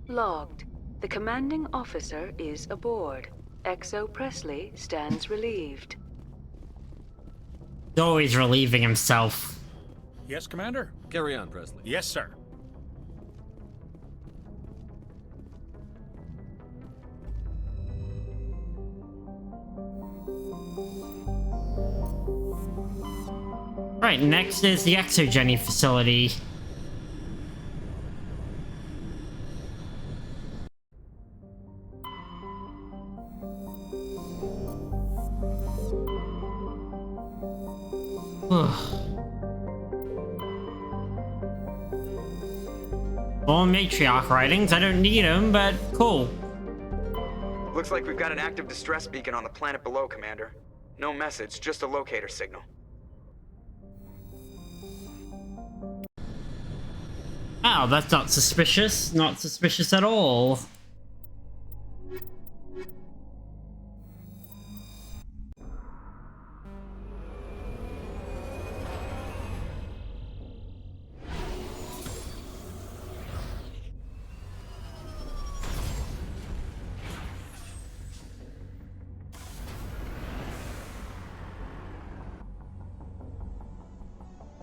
G: Logged. The commanding officer is aboard. XO Presley stands relieved.
A: He's always relieving himself.
I: Yes, Commander?
D: Carry on, Presley.
I: Yes, sir.
A: Right, next is the Exogeny facility. All matriarch writings, I don't need them, but cool.
B: Looks like we've got an active distress beacon on the planet below, Commander. No message, just a locator signal.
A: Oh, that's not suspicious. Not suspicious at all.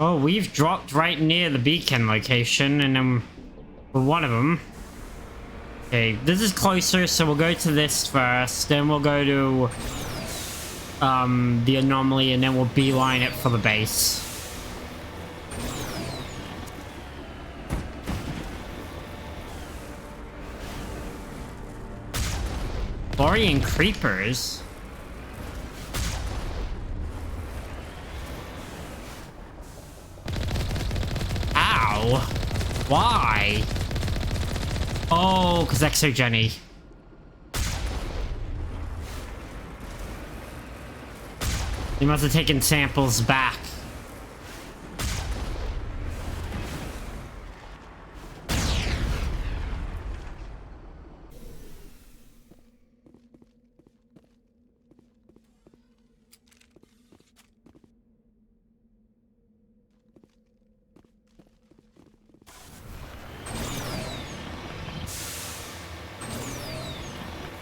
A: Oh, we've dropped right near the beacon location, and then for one of them. Okay, this is closer, so we'll go to this first, then we'll go to the anomaly, and then we'll beeline it for the base. Florian creepers. Ow. Why? Oh, because Exogeny. They must have taken samples back.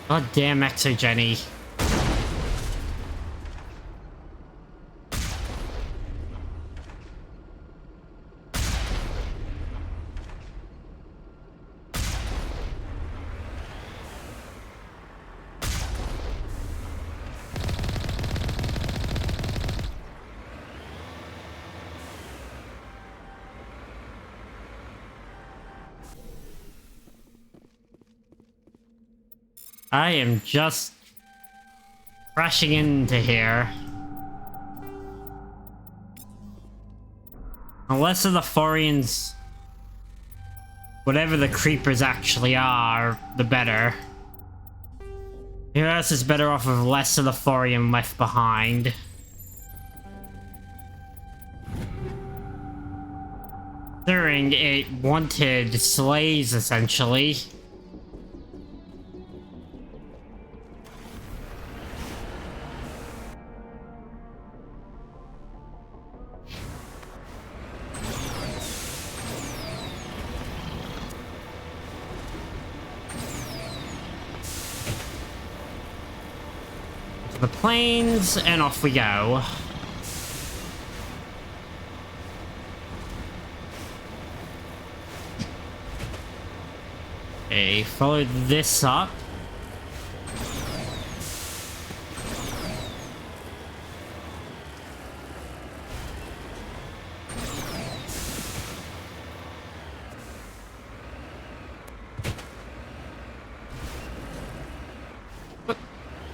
A: God damn Exogeny. I am just crashing into here. The less of the Thorians, whatever the creepers actually are, the better. The Earth is better off with less of the Thorian left behind. Considering it wanted slaves, essentially. The planes, and off we go. Okay, follow this up.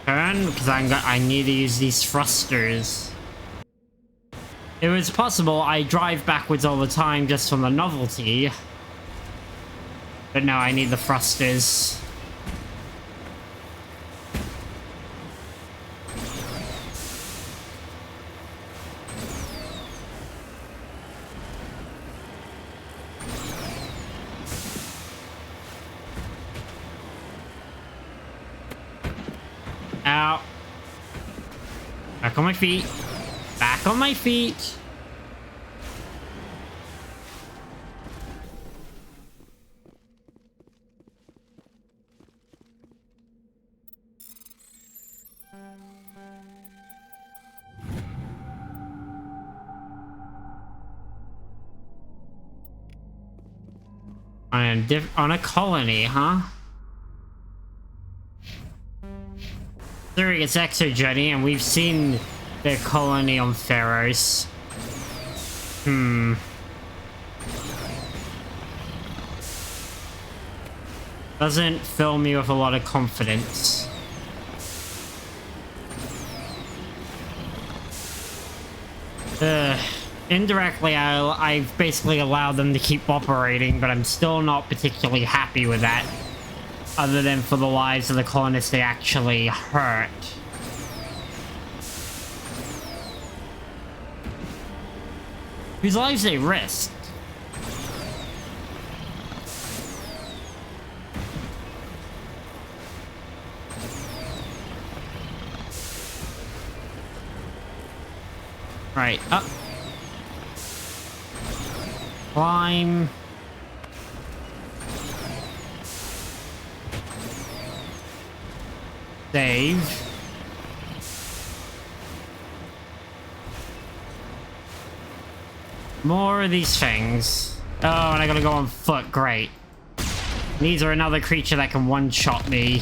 A: Turn, because I need to use these thrusters. It was possible I drive backwards all the time just from the novelty. But no, I need the thrusters. Back on my feet. Back on my feet. On a colony, huh? Considering it's ExoJenny, and we've seen their colony on Pharos. Doesn't fill me with a lot of confidence. Indirectly, I've basically allowed them to keep operating, but I'm still not particularly happy with that. Other than for the lives of the colonists they actually hurt. Whose lives they risked. Right, up. Climb. Save. More of these things. Oh, and I gotta go on foot. Great. These are another creature that can one-shot me.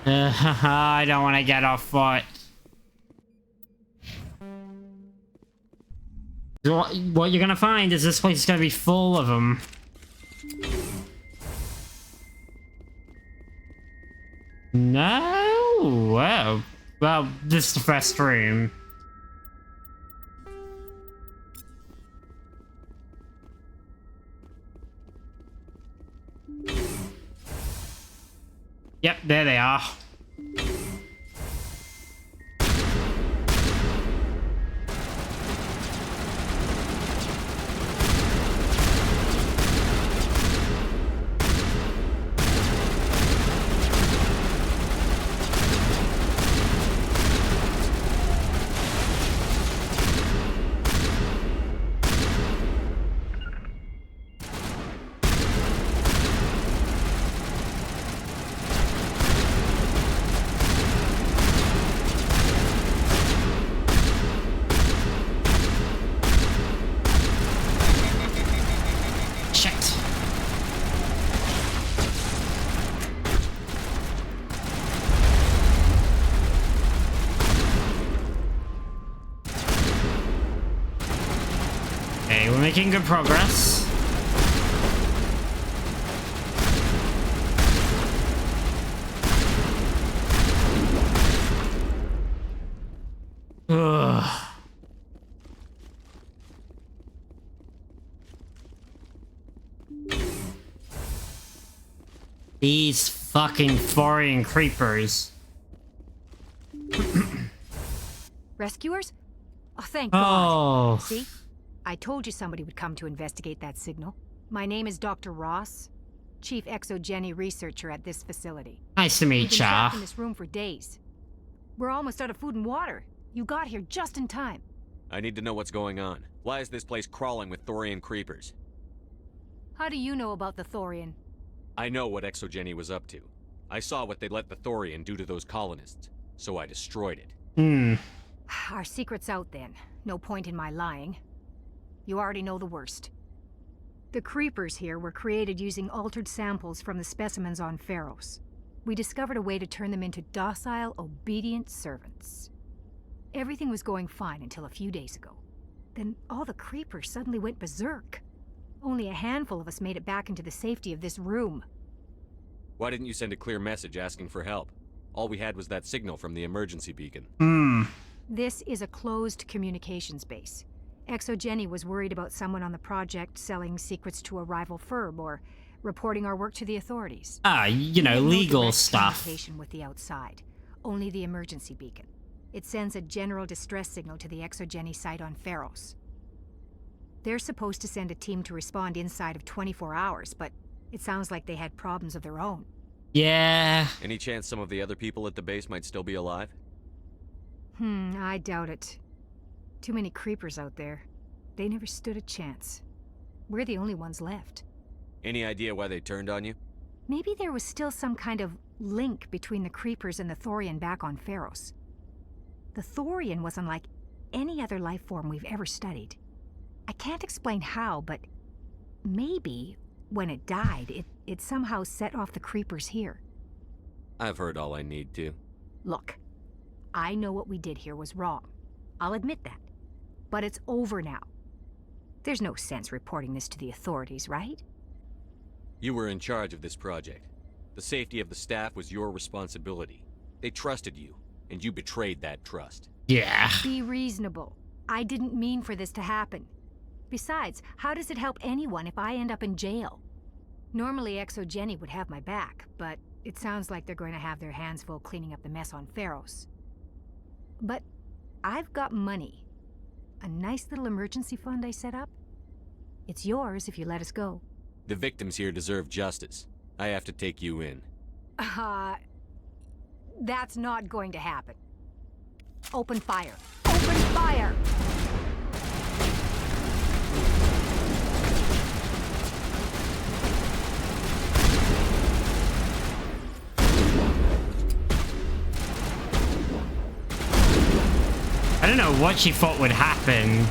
A: I don't want to get off foot. What you're gonna find is this place is gonna be full of them. No? Well, this is the first room. Yep, there they are. Making good progress. Ugh. These fucking Thorian creepers.
I: Rescuers? Oh, thank
A: Oh.
I: God. See? I told you somebody would come to investigate that signal. My name is Dr. Ross, Chief ExoJenny researcher at this facility.
A: Nice to meet
I: We've been
A: ya.
I: trapped in this room for days. We're almost out of food and water. You got here just in time.
D: I need to know what's going on. Why is this place crawling with Thorian creepers?
I: How do you know about the Thorian?
D: I know what ExoJenny was up to. I saw what they let the Thorian do to those colonists, so I destroyed it.
I: Our secret's out then. No point in my lying. You already know the worst. The creepers here were created using altered samples from the specimens on Pharos. We discovered a way to turn them into docile, obedient servants. Everything was going fine until a few days ago. Then all the creepers suddenly went berserk. Only a handful of us made it back into the safety of this room.
D: Why didn't you send a clear message asking for help? All we had was that signal from the emergency beacon.
I: This is a closed communications base. ExoJenny was worried about someone on the project selling secrets to a rival firm or reporting our work to the authorities.
A: You know, legal stuff.
I: Communication with the outside. Only the emergency beacon. It sends a general distress signal to the ExoGeni site on Pharos. They're supposed to send a team to respond inside of 24 hours, but it sounds like they had problems of their own.
A: Yeah.
D: Any chance some of the other people at the base might still be alive?
I: I doubt it. Too many creepers out there. They never stood a chance. We're the only ones left.
D: Any idea why they turned on you?
I: Maybe there was still some kind of link between the creepers and the Thorian back on Pharos. The Thorian was unlike any other life form we've ever studied. I can't explain how, but maybe when it died, it somehow set off the creepers here.
D: I've heard all I need to.
I: Look, I know what we did here was wrong. I'll admit that. But it's over now. There's no sense reporting this to the authorities, right?
D: You were in charge of this project. The safety of the staff was your responsibility. They trusted you, and you betrayed that trust.
A: Yeah.
I: Be reasonable. I didn't mean for this to happen. Besides, how does it help anyone if I end up in jail? Normally ExoGeni would have my back, but it sounds like they're going to have their hands full cleaning up the mess on Pharos. But I've got money. A nice little emergency fund I set up. It's yours if you let us go.
D: The victims here deserve justice. I have to take you in.
I: That's not going to happen. Open fire. Open fire!
A: I don't know what she thought would happen.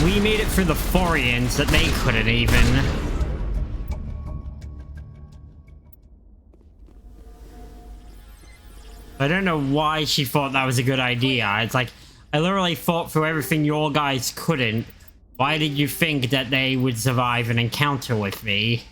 A: We made it through the Thorians that they couldn't even. I don't know why she thought that was a good idea. It's like, I literally fought through everything your guys couldn't. Why did you think that they would survive an encounter with me?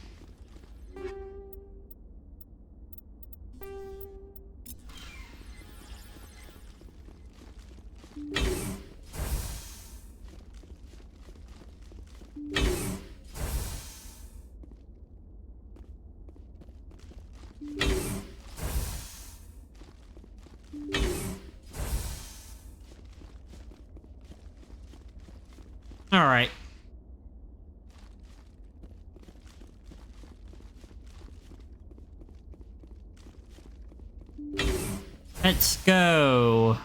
A: All right. Let's go.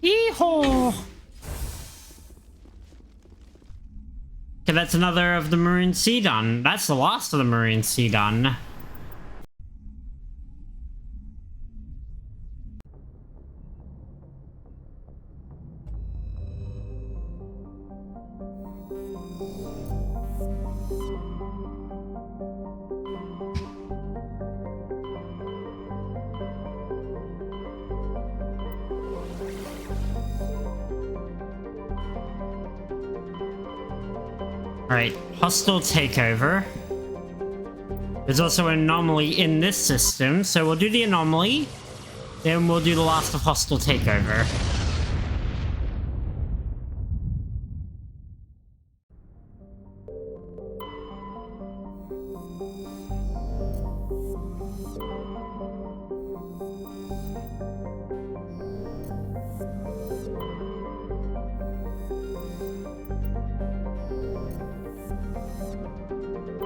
A: Yee-haw! Okay, that's another of the Maroon Sea done. That's the last of the Maroon Sea done. Alright, hostile takeover. There's also an anomaly in this system, so we'll do the anomaly, then we'll do the last of hostile takeover.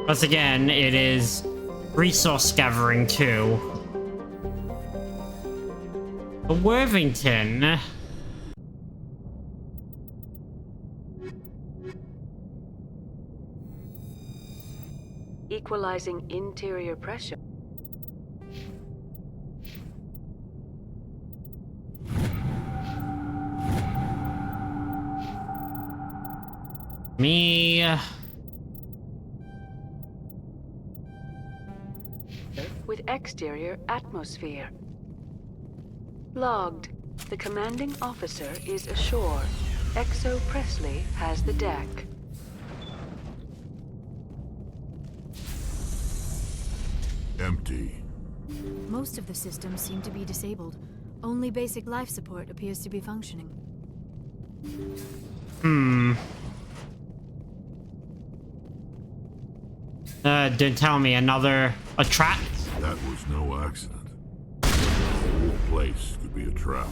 A: Once again, it is resource gathering too. But Worthington...
G: Equalizing interior pressure.
A: Me...
G: With exterior atmosphere. Logged. The commanding officer is ashore. Exo Presley has the deck.
C: Empty.
T: Most of the systems seem to be disabled. Only basic life support appears to be functioning.
A: Don't tell me a trap?
N: That was no accident. The whole place could be a trap.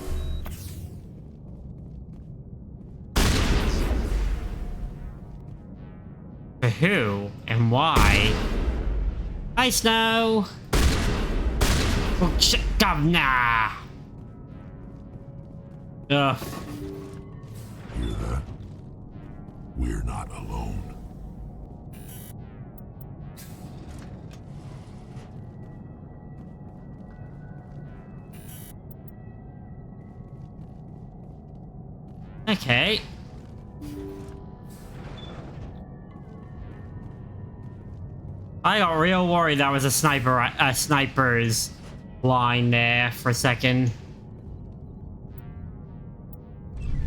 A: For who and why? Hi, Snow! Oh, shit, governor! Ugh.
N: Hear that? We're not alone.
A: Okay. I got real worried that was a sniper's line there for a second.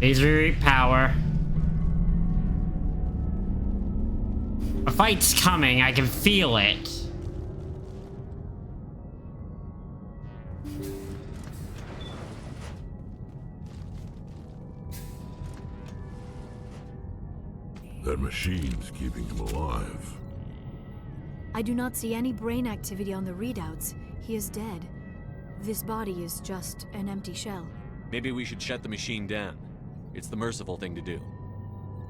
A: Laser power. A fight's coming, I can feel it.
N: That machine's keeping him alive.
T: I do not see any brain activity on the readouts. He is dead. This body is just an empty shell.
D: Maybe we should shut the machine down. It's the merciful thing to do.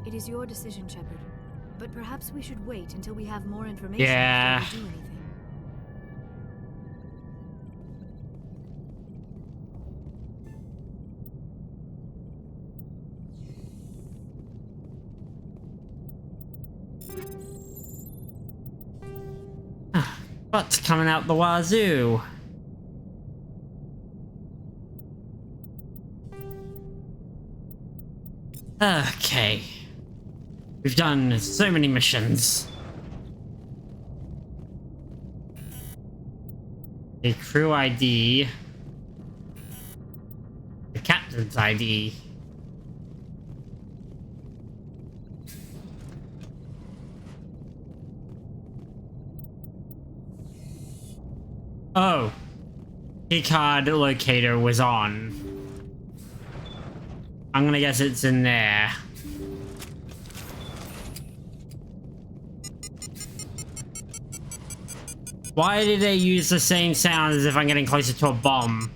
T: It is your decision, Shepard. But perhaps we should wait until we have more information
A: Yeah.
T: before we do anything.
A: What's coming out the wazoo? Okay. We've done so many missions. A crew ID. The captain's ID. Oh. Keycard locator was on. I'm gonna guess it's in there. Why did they use the same sound as if I'm getting closer to a bomb?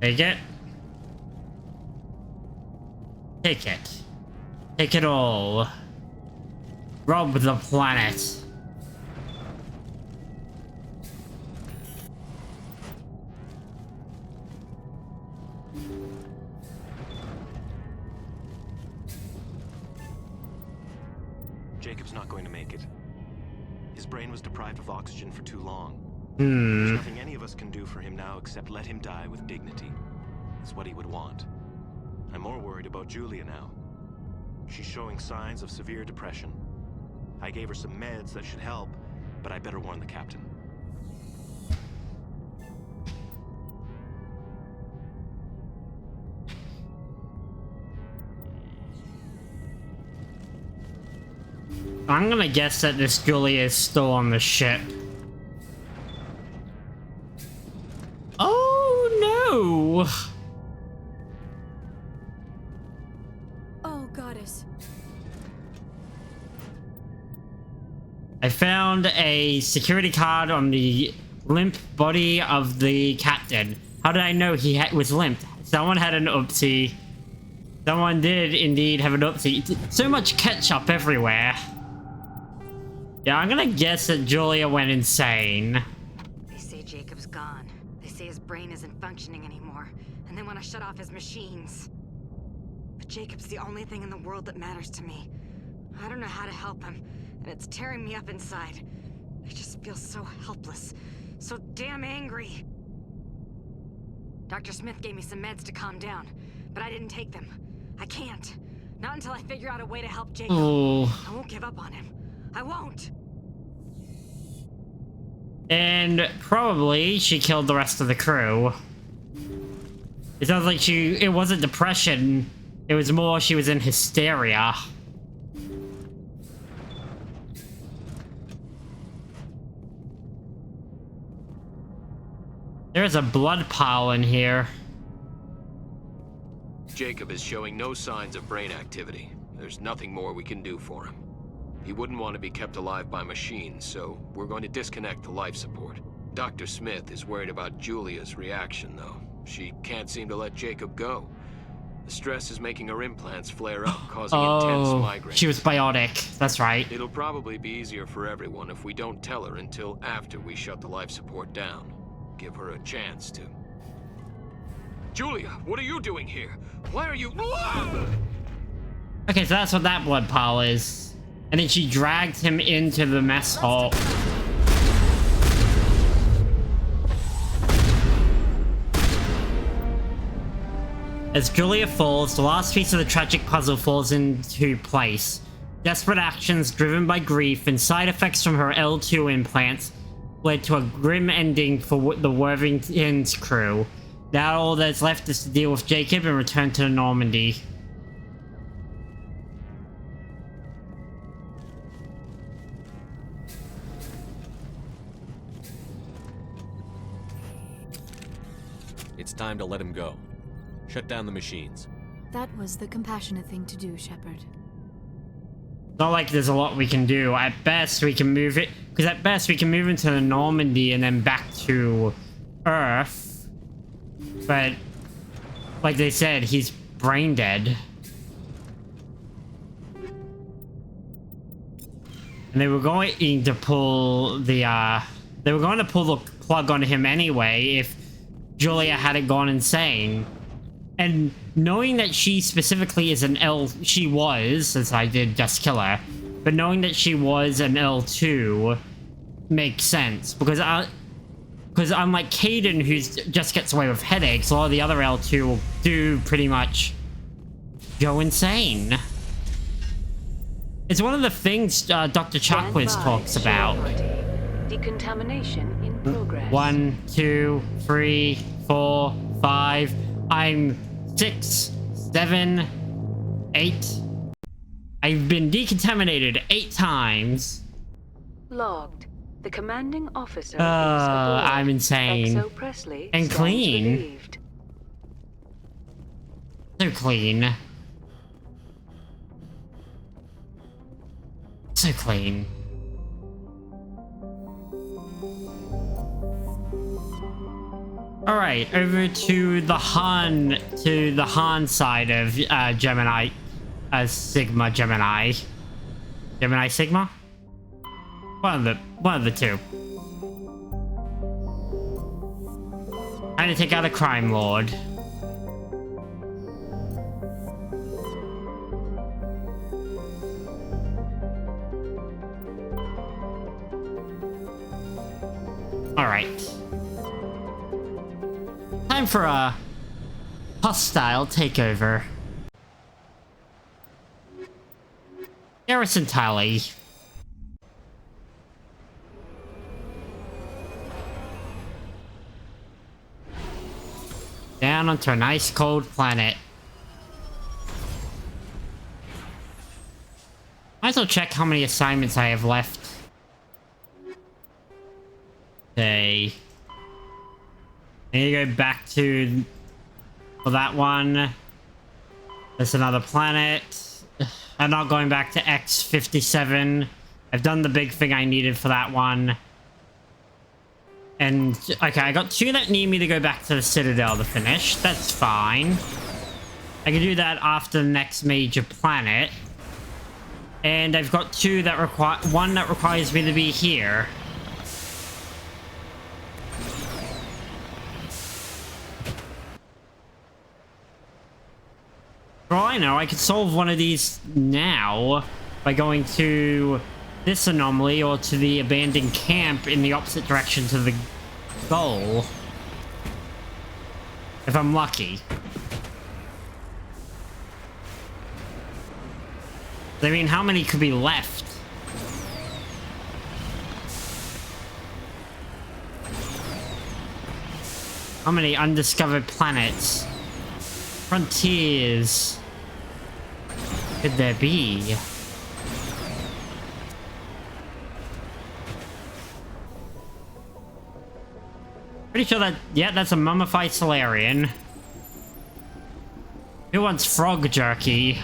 A: Take it. Take it. Take it all. Rob the planet.
S: Jacob's not going to make it. His brain was deprived of oxygen for too long.
A: Hmm.
S: There's nothing any of us can do for him now except let him die with dignity. It's what he would want. I'm more worried about Julia now. She's showing signs of severe depression. I gave her some meds that should help, but I better warn the captain.
A: I'm gonna guess that this Julia is still on the ship. Oh no!
T: Oh, goddess.
A: I found a security card on the limp body of the captain. How did I know he was limp? Someone had an oopsie. Someone did indeed have an oopsie. So much ketchup everywhere. Yeah, I'm gonna guess that Julia went insane.
W: They say Jacob's gone. They say his brain isn't functioning anymore, and they want to shut off his machines. But Jacob's the only thing in the world that matters to me. I don't know how to help him, and it's tearing me up inside. I just feel so helpless, so damn angry. Dr. Smith gave me some meds to calm down, but I didn't take them. I can't. Not until I figure out a way to help Jacob.
A: Oh.
W: I won't give up on him. I won't.
A: And probably she killed the rest of the crew. It sounds like it wasn't depression. It was more she was in hysteria. There's a blood pile in here.
F: Jacob is showing no signs of brain activity. There's nothing more we can do for him. He wouldn't want to be kept alive by machines, so we're going to disconnect the life support. Dr. Smith is worried about Julia's reaction, though. She can't seem to let Jacob go. The stress is making her implants flare up, causing intense migraines.
A: She was biotic. That's right.
F: It'll probably be easier for everyone if we don't tell her until after we shut the life support down. Give her a chance to. Julia, what are you doing here? Why are you...
A: Okay, so that's what that blood pile is. And then she dragged him into the mess hall. As Julia falls, the last piece of the tragic puzzle falls into place. Desperate actions driven by grief and side effects from her L2 implants led to a grim ending for the Worthington's crew. Now all that's left is to deal with Jacob and return to Normandy.
D: It's time to let him go. Shut down the machines.
T: That was the compassionate thing to do, Shepard.
A: Not like there's a lot we can do. At best, we can move it... Because at best, we can move into the Normandy and then back to Earth. But, like they said, he's brain dead. And they were going to pull the, They were going to pull the plug on him anyway if Julia hadn't gone insane. And knowing that she specifically is an L... She was, since I did just kill her. But knowing that she was an L2 makes sense. Because unlike Caden, who just gets away with headaches, a lot of the other L2 will do pretty much go insane. It's one of the things Dr. Chakwiz talks about.
G: Decontamination in progress.
A: 1, 2, 3, 4, 5. I'm 6, 7, 8. I've been decontaminated 8 times.
G: Logged. The commanding officer is aboard.
A: I'm insane.
G: XO Presley
A: And
G: stands
A: clean.
G: relieved.
A: So clean. So clean. Alright, over to the Han side of Gemini, Sigma Gemini. Gemini Sigma? One of the two. Trying to take out a crime lord. Alright. Time for a hostile takeover. Garrison Tally. Down onto an ice cold planet. Might as well check how many assignments I have left. Okay. I need to go back to for that one. There's another planet. I'm not going back to X57. I've done the big thing I needed for that one. And, okay, I got 2 that need me to go back to the Citadel to finish. That's fine. I can do that after the next major planet. And I've got 2 that require... 1 that requires me to be here. For all I know, I could solve one of these now by going to this anomaly or to the abandoned camp in the opposite direction to the goal. If I'm lucky. I mean, how many could be left? How many undiscovered planets? Frontiers could there be? Pretty sure that, yeah, that's a mummified Solarian. Who wants frog jerky?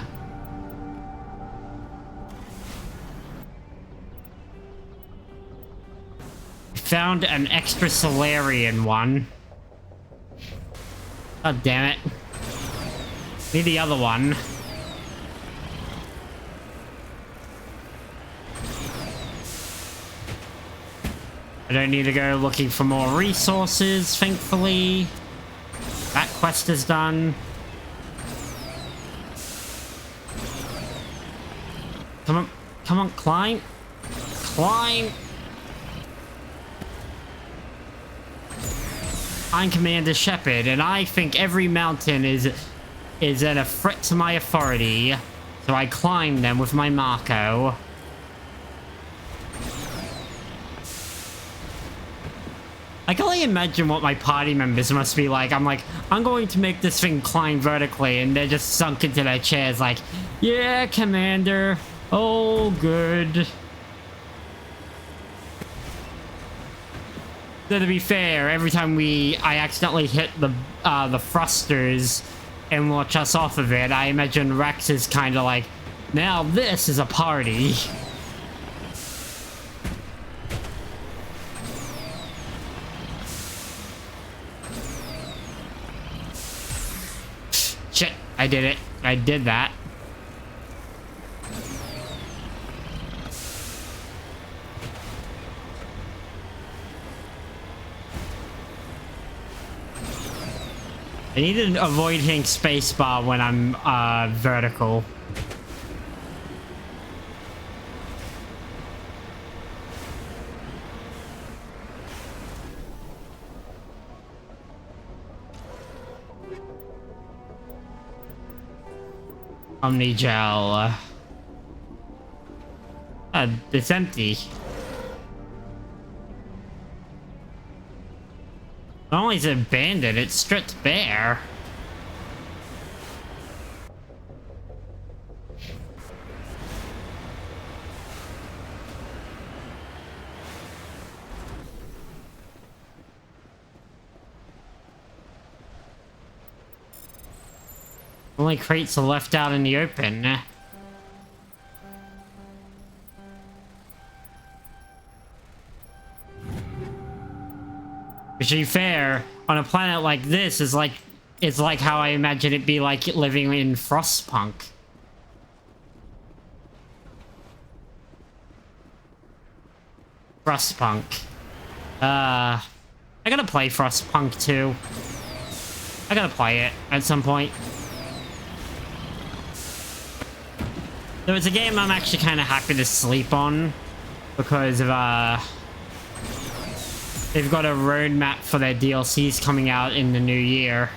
A: Found an extra Solarian one. God damn it. Need the other one. I don't need to go looking for more resources, thankfully. That quest is done. Come on, climb. Climb. I'm Commander Shepard, and I think every mountain is a threat to my authority, so I climb them with my Marco. I can only imagine what my party members must be like. I'm like, I'm going to make this thing climb vertically, and they're just sunk into their chairs like, yeah, Commander. Oh, good. So to be fair, every time I accidentally hit the thrusters and launch us off of it, I imagine Rex is kind of like, now this is a party. Shit, I did it. I did that. I need to avoid hitting spacebar when I'm vertical. Omnigel. It's empty. Not only is it abandoned, it's stripped bare. Only crates are left out in the open. To be fair, on a planet like this, it's like how I imagine it be like living in Frostpunk. Frostpunk. I gotta play Frostpunk too. I gotta play it at some point. So it's a game I'm actually kind of happy to sleep on because of they've got a roadmap for their DLCs coming out in the new year,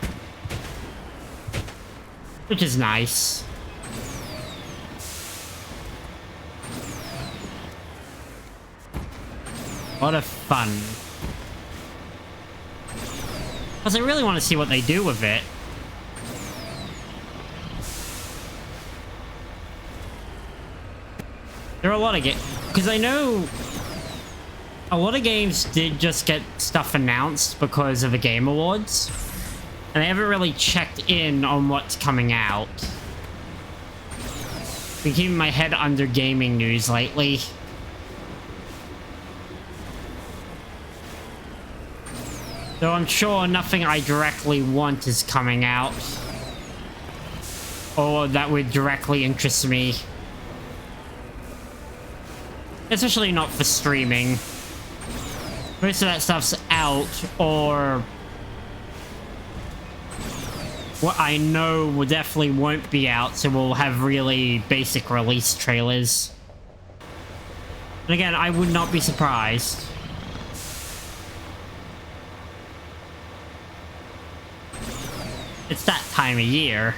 A: which is nice. A lot of fun. Because I really want to see what they do with it. There are a lot of games, because I know a lot of games did just get stuff announced because of the Game Awards, and they haven't really checked in on what's coming out. Been keeping my head under gaming news lately. Though I'm sure nothing I directly want is coming out, or that would directly interest me. Especially not for streaming. Most of that stuff's out, or what I know will definitely won't be out, so we'll have really basic release trailers. And again, I would not be surprised. It's that time of year.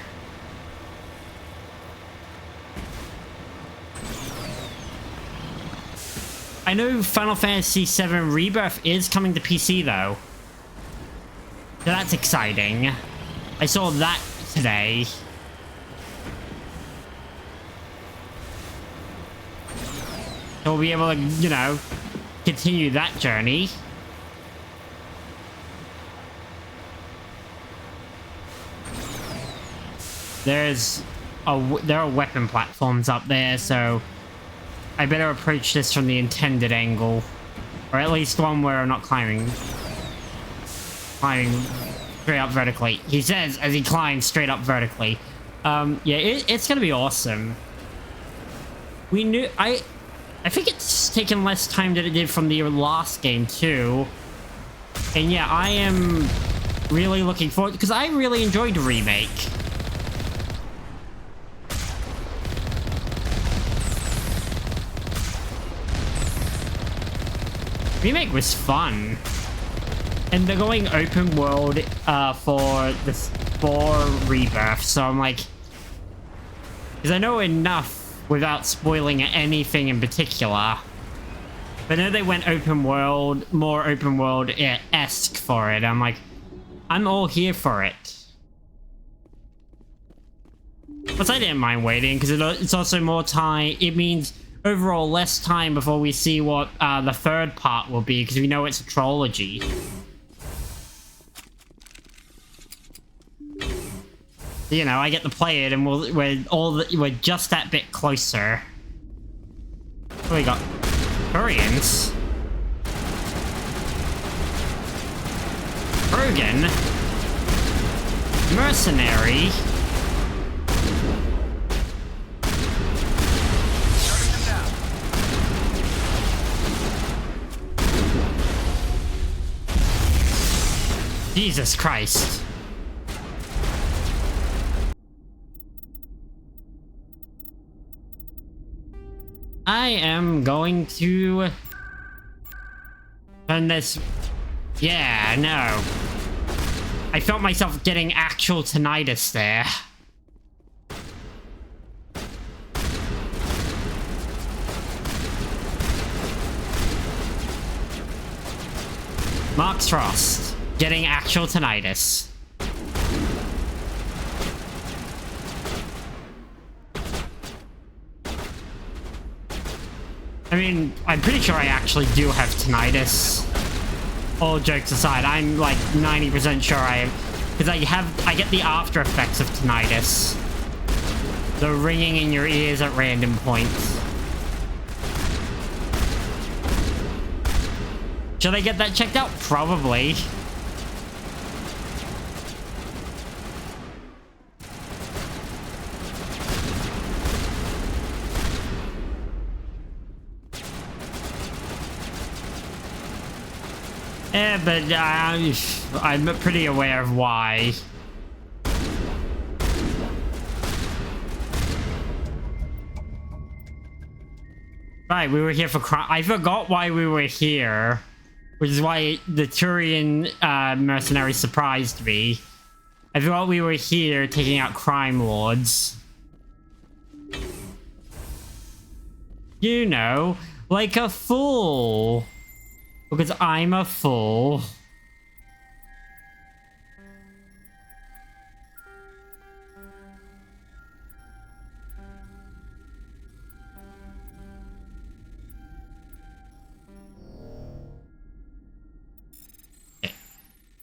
A: I know Final Fantasy VII Rebirth is coming to PC, though. So that's exciting. I saw that today. So we'll be able to, you know, continue that journey. there are weapon platforms up there, so I better approach this from the intended angle. Or at least one where I'm not climbing straight up vertically. He says as he climbs straight up vertically. Yeah, it's gonna be awesome. We knew... I think it's taken less time than it did from the last game, too. And yeah, I am really looking forward... because I really enjoyed the remake. Remake was fun. And they're going open world for Rebirth, so I'm like... because I know enough without spoiling anything in particular. But I know they went open world, more open world-esque for it. I'm like, I'm all here for it. Plus, I didn't mind waiting, because it's also more time. It means overall less time before we see what the third part will be, because we know it's a trilogy. You know, I get to play it, and we're just that bit closer. What do we got? Turians? Krogan? Mercenary? Jesus Christ. I am going to turn this... yeah, no. I felt myself getting actual tinnitus there. Mark Frost, getting actual tinnitus. I mean, I'm pretty sure I actually do have tinnitus. All jokes aside, I'm like 90% sure I have, because I get the after effects of tinnitus. The ringing in your ears at random points. Should I get that checked out? Probably. Yeah, but I'm pretty aware of why. Right, we were here for crime. I forgot why we were here, which is why the Turian mercenary surprised me. I forgot we were here taking out crime lords. You know, like a fool. Because I'm a fool. Okay.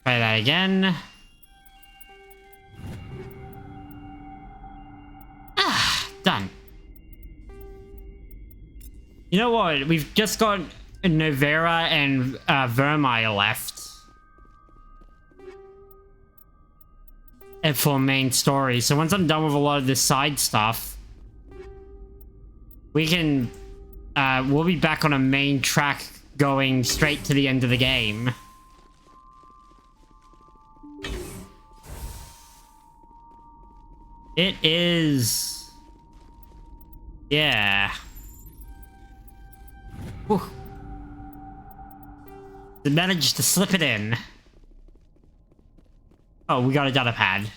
A: Try that again. Ah, done. You know what? We've just got Novera and Vermeer left. And for main story. So once I'm done with a lot of this side stuff, we can we'll be back on a main track going straight to the end of the game. It is... yeah. Whew. They managed to slip it in. Oh, we got a data pad.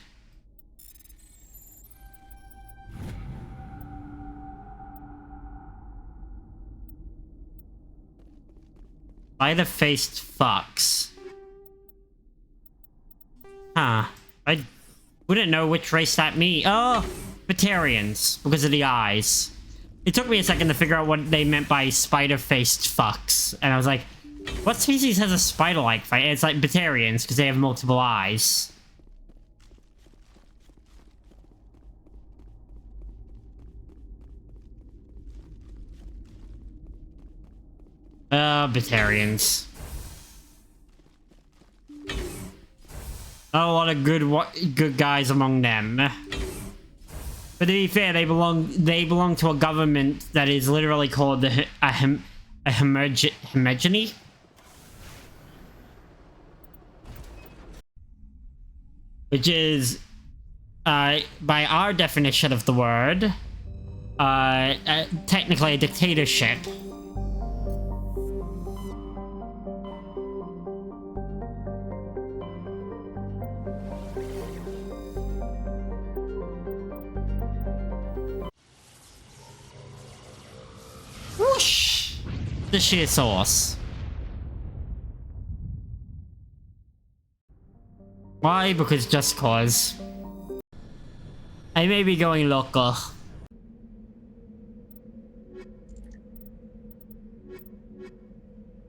A: Spider-faced fucks. Huh. I wouldn't know which race that means. Oh, Batarians, because of the eyes. It took me a second to figure out what they meant by spider-faced fucks. And I was like, what species has a spider-like face? It's like Batarians, because they have multiple eyes. Batarians. Not a lot of good guys among them. But to be fair, they belong to a government that is literally called a homogeny. Which is, by our definition of the word, technically a dictatorship. Whoosh! The sheer sauce. Why? Because just cause. I may be going local.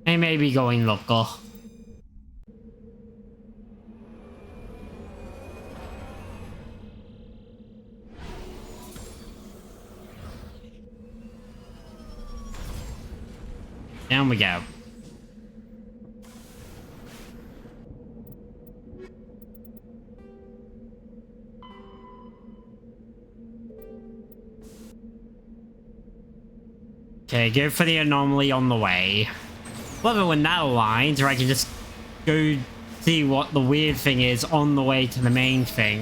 A: I may be going local. Down we go. Okay, go for the anomaly on the way. Love it when that aligns, or I can just go see what the weird thing is on the way to the main thing.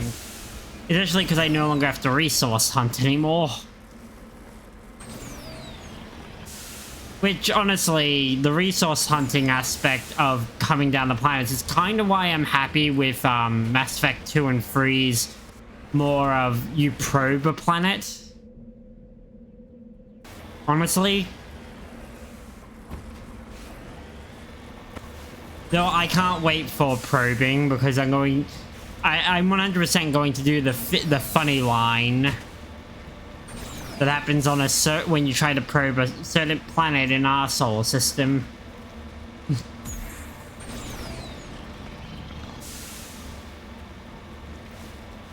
A: Especially because I no longer have to resource hunt anymore. Which, honestly, the resource hunting aspect of coming down the planets is kind of why I'm happy with Mass Effect 2 and 3's more of you probe a planet. Honestly. Though I can't wait for probing because I'm 100% going to do the funny line that happens on when you try to probe a certain planet in our solar system.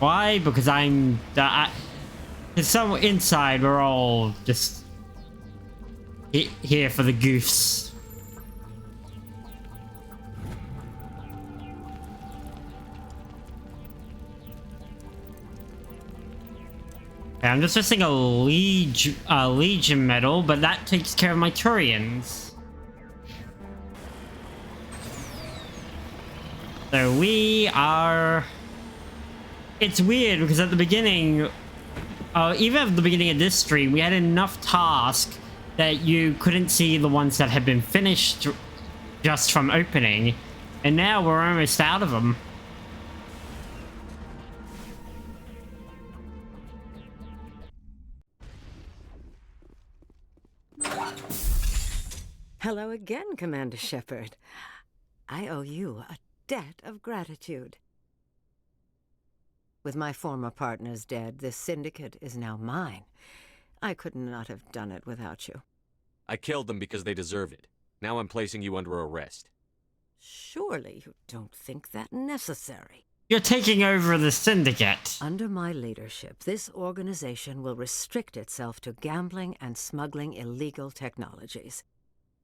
A: Why? Because so inside we're all just here for the goofs. Okay, I'm just missing a Legion medal, but that takes care of my Turians. So we are... It's weird because at the beginning, even at the beginning of this stream, we had enough tasks that you couldn't see the ones that had been finished just from opening, and now we're almost out of them.
O: Hello again, Commander Shepard. I owe you a debt of gratitude. With my former partners dead, this syndicate is now mine. I could not have done it without you.
D: I killed them because they deserve it. Now I'm placing you under arrest.
O: Surely you don't think that necessary.
A: You're taking over the syndicate.
O: Under my leadership, this organization will restrict itself to gambling and smuggling illegal technologies.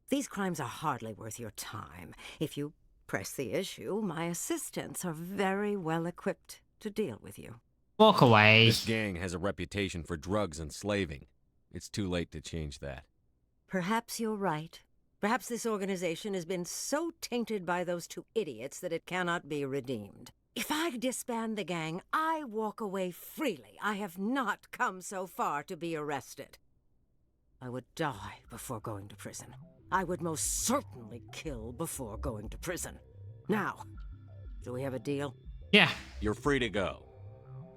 O: These crimes are hardly worth your time. If you press the issue, my assistants are very well equipped to deal with you.
A: Walk away.
D: This gang has a reputation for drugs and slaving. It's too late to change that.
O: Perhaps you're right. Perhaps this organization has been so tainted by those two idiots that it cannot be redeemed. If I disband the gang, I walk away freely. I have not come so far to be arrested. I would die before going to prison. I would most certainly kill before going to prison. Now, do we have a deal?
A: Yeah.
D: You're free to go.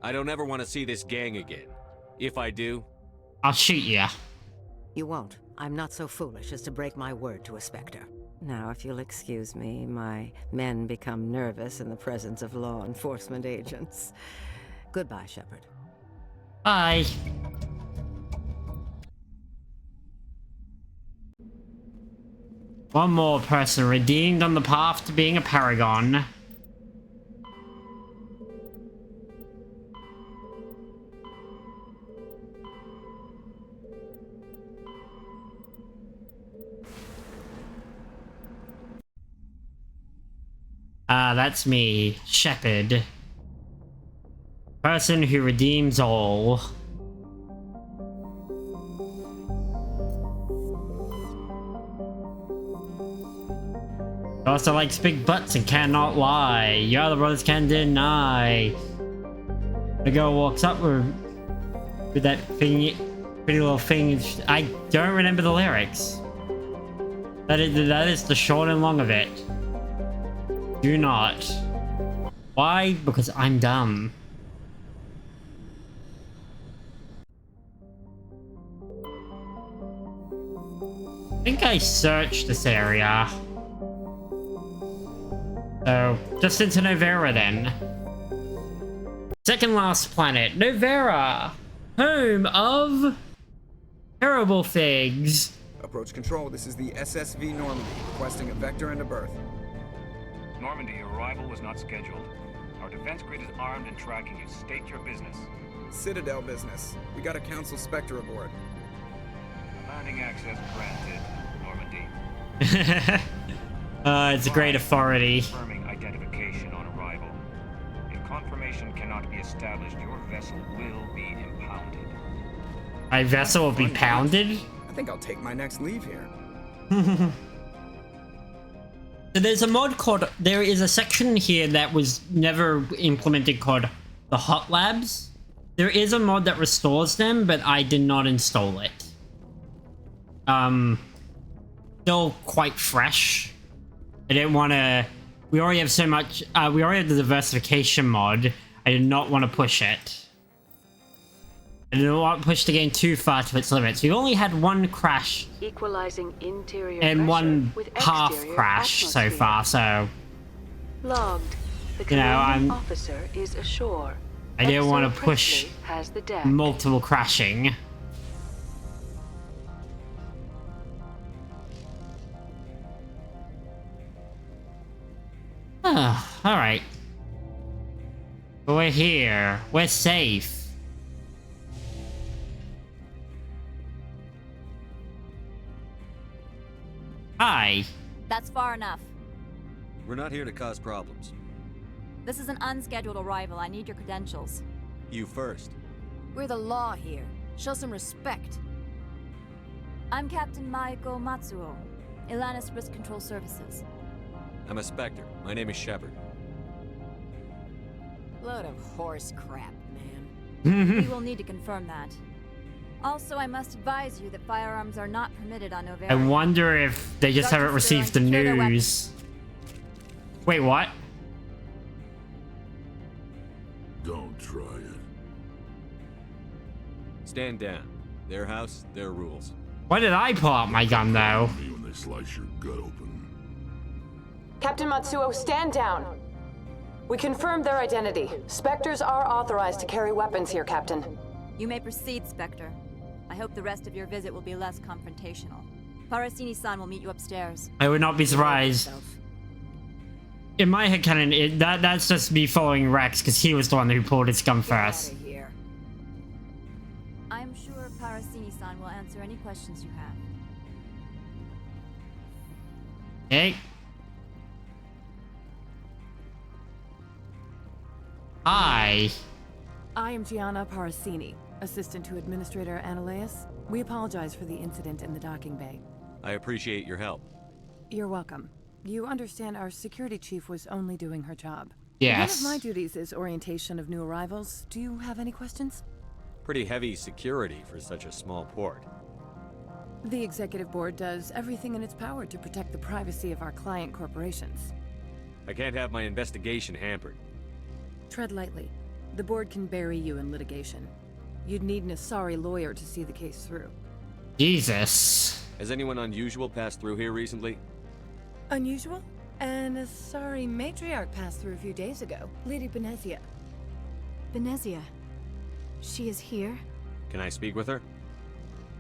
D: I don't ever want to see this gang again. If I do,
A: I'll shoot you.
O: You won't. I'm not so foolish as to break my word to a Spectre. Now, if you'll excuse me, my men become nervous in the presence of law enforcement agents. Goodbye, Shepard.
A: Bye. One more person redeemed on the path to being a paragon. That's me, Shepard. Person who redeems all. Also likes big butts and cannot lie. Your other brothers can deny. The girl walks up with that thing, pretty little thing. I don't remember the lyrics. That is the short and long of it. Do not. Why? Because I'm dumb. I think I searched this area. So, just into Novera then. Second last planet, Novera! Home of terrible things.
B: Approach control, this is the SSV Normandy, requesting a vector and a berth.
K: Normandy, your arrival was not scheduled. Our defense grid is armed and tracking you. State your business.
B: Citadel business. We got a Council Spectre aboard.
K: Landing access granted, Normandy.
A: It's a great authority.
K: Confirming identification on arrival. If confirmation cannot be established, your vessel will be impounded.
A: My vessel will be pounded?
B: I think I'll take my next leave here.
A: So there's a mod called, there is a section here that was never implemented called the Hot Labs. There is a mod that restores them, but I did not install it. Still quite fresh. I didn't want to, we already have so much, we already have the diversification mod. I did not want to push it. I did not want to push the game too far to its limits. We only had one crash
G: Equalizing interior
A: and one
G: with
A: half
G: exterior
A: crash so
G: atmosphere.
A: far, so
G: Logged. The
A: you know,
G: commanding officer is ashore.
A: I didn't
G: Exo
A: want to push
G: Presley has the deck.
A: multiple crashing. Alright. But we're here. We're safe. Hi.
P: That's far enough.
D: We're not here to cause problems.
P: This is an unscheduled arrival. I need your credentials.
D: You first.
U: We're the law here. Show some respect.
P: I'm Captain Maiko Matsuo, Ilanis Risk Control Services.
D: I'm a Spectre. My name is Shepard.
U: Load of horse crap, man.
P: We will need to confirm that. Also, I must advise you that firearms are not permitted on Novera.
A: I wonder if they just haven't received the news. Wait, what?
N: Don't try it.
D: Stand down. Their house, their rules.
A: Why did I pull out my gun, though?
N: When they slice your gut open.
Q: Captain Matsuo, stand down. We confirmed their identity. Spectres are authorized to carry weapons here, Captain.
P: You may proceed, Spectre. I hope the rest of your visit will be less confrontational. Parasini-san will meet you upstairs.
A: I would not be surprised. In my headcanon, that's just me following Rex, because he was the one who pulled his gun first.
P: I am sure Parasini-san will answer any questions you have.
A: Okay. Hi.
X: I am Gianna Parasini, assistant to Administrator Ananias. We apologize for the incident in the docking bay.
D: I appreciate your help.
X: You're welcome. You understand our security chief was only doing her job.
A: Yes.
X: One of my duties is orientation of new arrivals. Do you have any questions?
D: Pretty heavy security for such a small port.
X: The executive board does everything in its power to protect the privacy of our client corporations.
D: I can't have my investigation hampered.
X: Tread lightly. The board can bury you in litigation. You'd need an Asari lawyer to see the case through.
A: Jesus.
D: Has anyone unusual passed through here recently?
X: Unusual? An Asari matriarch passed through a few days ago. Lady Benezia.
T: Benezia? She is here?
D: Can I speak with her?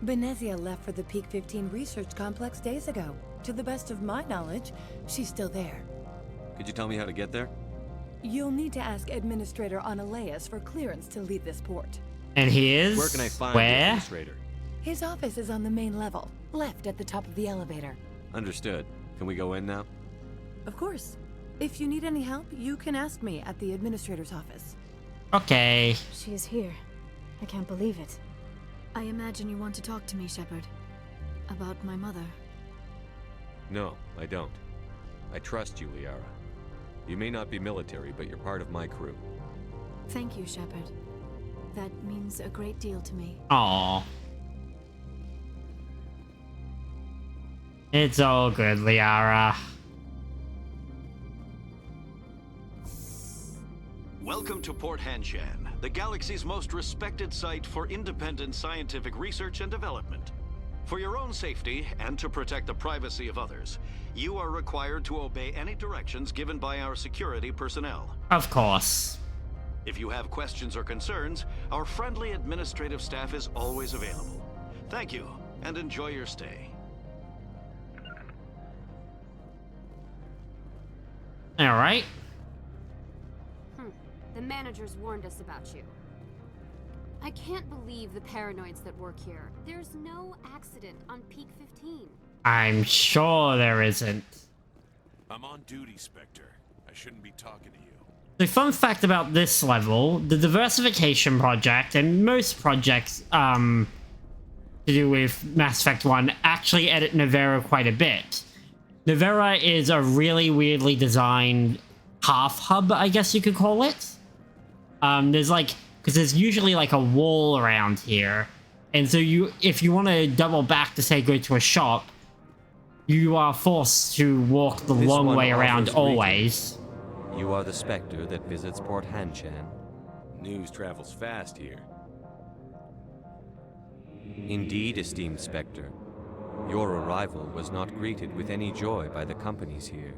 X: Benezia left for the Peak 15 research complex days ago. To the best of my knowledge, she's still there.
D: Could you tell me how to get there?
X: You'll need to ask Administrator Ananias for clearance to leave this port.
A: And he is?
D: Where can I find
A: Where?
D: the administrator?
X: His office is on the main level, left at the top of the elevator.
D: Understood. Can we go in now?
X: Of course. If you need any help, you can ask me at the administrator's office.
A: Okay.
T: She is here. I can't believe it. I imagine you want to talk to me, Shepard. About my mother.
D: No, I don't. I trust you, Liara. You may not be military, but you're part of my crew.
T: Thank you, Shepard. That means a great deal to me.
A: Aww. It's all good, Liara.
H: Welcome to Port Hanshan, the galaxy's most respected site for independent scientific research and development. For your own safety and to protect the privacy of others, you are required to obey any directions given by our security personnel.
A: Of course.
H: If you have questions or concerns, our friendly administrative staff is always available. Thank you, and enjoy your stay.
A: All right.
J: The managers warned us about you. I can't believe the paranoids that work here. There's no accident on Peak 15.
A: I'm sure there isn't.
N: I'm on duty, Spectre. I shouldn't be talking to you.
A: The fun fact about this level, the diversification project and most projects to do with Mass Effect 1 actually edit Nevera quite a bit. Nevera is a really weirdly designed half hub, I guess you could call it. There's like, because there's usually like a wall around here, and so if you want to double back to say go to a shop, you are forced to walk the long way around always.
D: You are the Spectre that visits Port Hanshan. News travels fast here. Indeed, esteemed Spectre. Your arrival was not greeted with any joy by the companies here.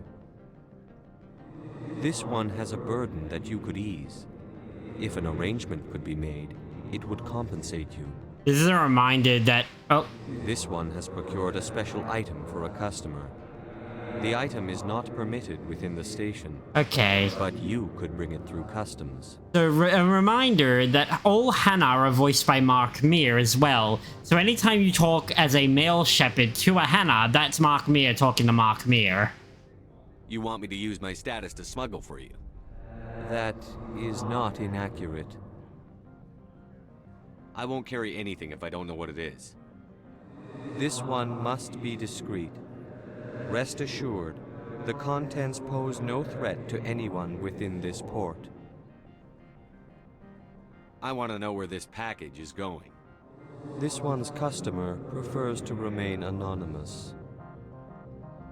D: This one has a burden that you could ease. If an arrangement could be made, it would compensate you.
A: This is a reminder that... Oh.
D: This one has procured a special item for a customer. The item is not permitted within the station.
A: Okay.
D: But you could bring it through customs.
A: So a reminder that all Hana are voiced by Mark Meer as well. So anytime you talk as a male Shepard to a Hana, that's Mark Meer talking to Mark Meer.
D: You want me to use my status to smuggle for you? That is not inaccurate. I won't carry anything if I don't know what it is. This one must be discreet. Rest assured, the contents pose no threat to anyone within this port. I want to know where this package is going. This one's customer prefers to remain anonymous.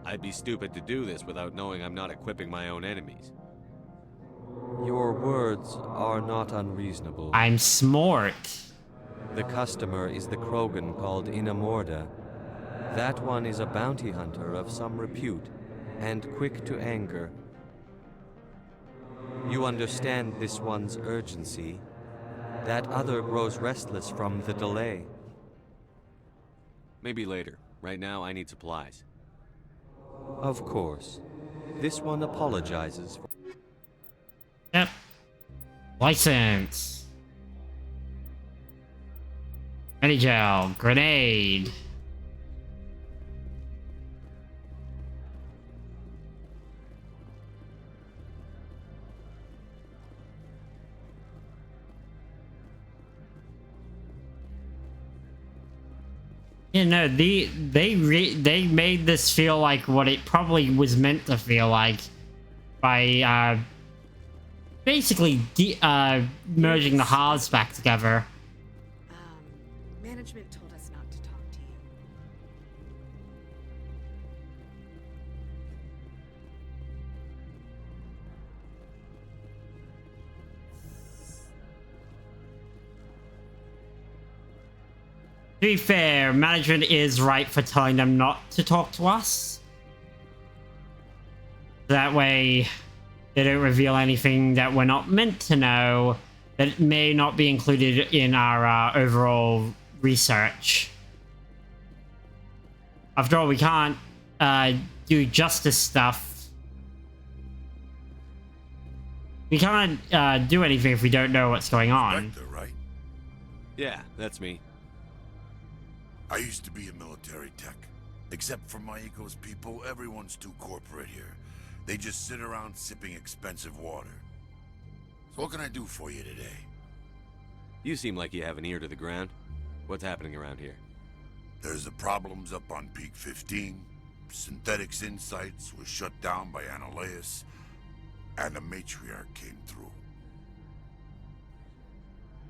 D: I'd be stupid to do this without knowing I'm not equipping my own enemies. Your words are not unreasonable.
A: I'm smart.
D: The customer is the Krogan called Inamorda. That one is a bounty hunter of some repute, and quick to anger. You understand this one's urgency. That other grows restless from the delay. Maybe later. Right now, I need supplies. Of course. This one apologizes for...
A: Yep. License. Medigel. Grenade. You know, they made this feel like what it probably was meant to feel like by basically merging the halves back together.
W: Management told us not to talk to you.
A: To be fair, management is right for telling them not to talk to us. That way, they don't reveal anything that we're not meant to know that may not be included in our overall research. After all, we can't do justice stuff. We can't do anything if we don't know what's going on.
N: Spectre, right?
D: Yeah, that's me.
N: I used to be a military tech. Except for Maiko's people, everyone's too corporate here. They just sit around sipping expensive water. So what can I do for you today?
D: You seem like you have an ear to the ground. What's happening around here?
N: There's the problems up on Peak 15. Synthetics Insights was shut down by Annaleus, and the matriarch came through.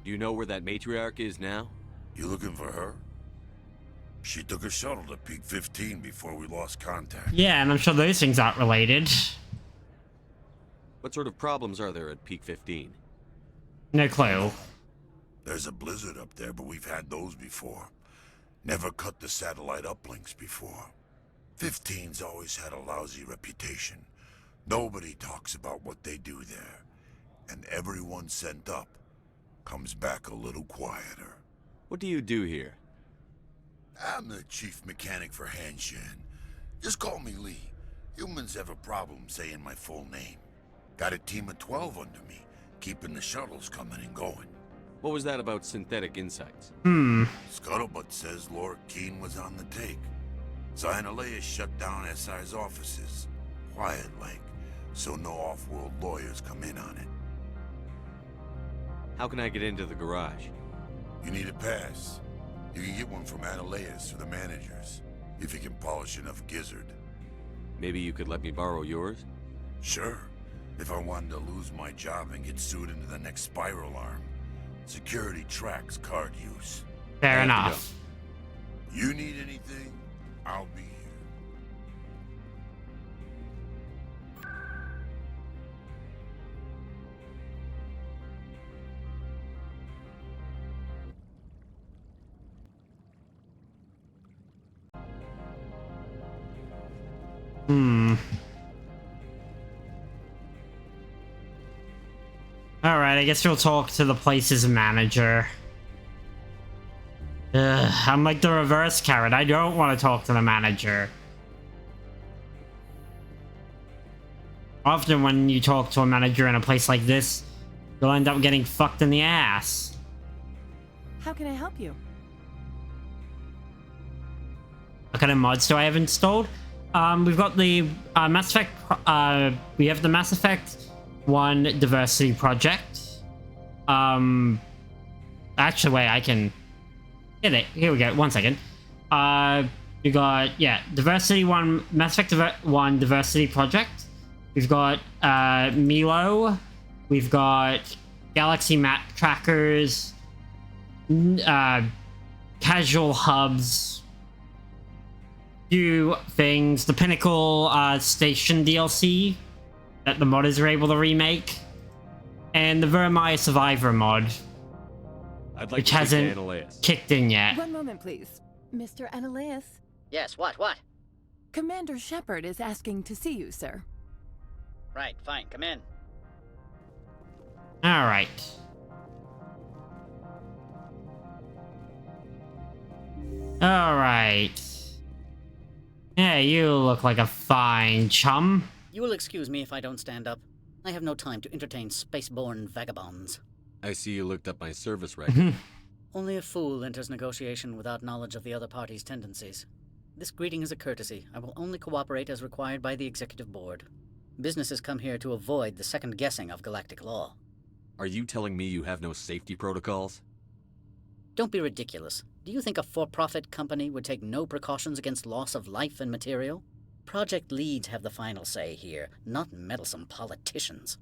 D: Do you know where that matriarch is now?
N: You looking for her? She took a shuttle to Peak 15 before we lost contact.
A: Yeah, and I'm sure those things aren't related.
D: What sort of problems are there at Peak 15?
A: No clue.
N: There's a blizzard up there, but we've had those before. Never cut the satellite uplinks before. 15's always had a lousy reputation. Nobody talks about what they do there. And everyone sent up comes back a little quieter.
D: What do you do here?
N: I'm the chief mechanic for Hanshan. Just call me Lee. Humans have a problem saying my full name. Got a team of 12 under me, keeping the shuttles coming and going.
D: What was that about Synthetic Insights?
N: Scuttlebutt says Laura Keene was on the take. So Annaleus shut down SI's offices. Quiet-like, so no off-world lawyers come in on it.
D: How can I get into the garage?
N: You need a pass. You can get one from Annaleus or the managers, if you can polish enough gizzard.
D: Maybe you could let me borrow yours?
N: Sure. If I wanted to lose my job and get sued into the next spiral arm. Security tracks card use.
A: Fair enough.
N: You need anything, I'll be here.
A: Alright, I guess we'll talk to the place's manager. I'm like the reverse carrot. I don't want to talk to the manager. Often when you talk to a manager in a place like this, you'll end up getting fucked in the ass.
X: How can I help you?
A: What kind of mods do I have installed? We've got the Mass Effect. We have the Mass Effect 1 Diversity Project. Actually, wait, I can get it. Here we go. 1 second. We got Diversity 1, Mass Effect 1 Diversity Project. We've got Milo. We've got Galaxy Map Trackers. Casual hubs. Few things. The Pinnacle Station DLC that the modders are able to remake. And the Vermeer Survivor mod. Which hasn't kicked in yet.
X: One moment, please. Mr. Annaleus?
E: Yes, what?
X: Commander Shepard is asking to see you, sir.
E: Right, fine, come in.
A: Alright. Alright. Yeah, you look like a fine chum.
E: You will excuse me if I don't stand up. I have no time to entertain spaceborne vagabonds.
D: I see you looked up my service record.
E: Only a fool enters negotiation without knowledge of the other party's tendencies. This greeting is a courtesy. I will only cooperate as required by the Executive Board. Businesses come here to avoid the second guessing of galactic law.
D: Are you telling me you have no safety protocols?
E: Don't be ridiculous. Do you think a for-profit company would take no precautions against loss of life and material? Project leads have the final say here, not meddlesome politicians.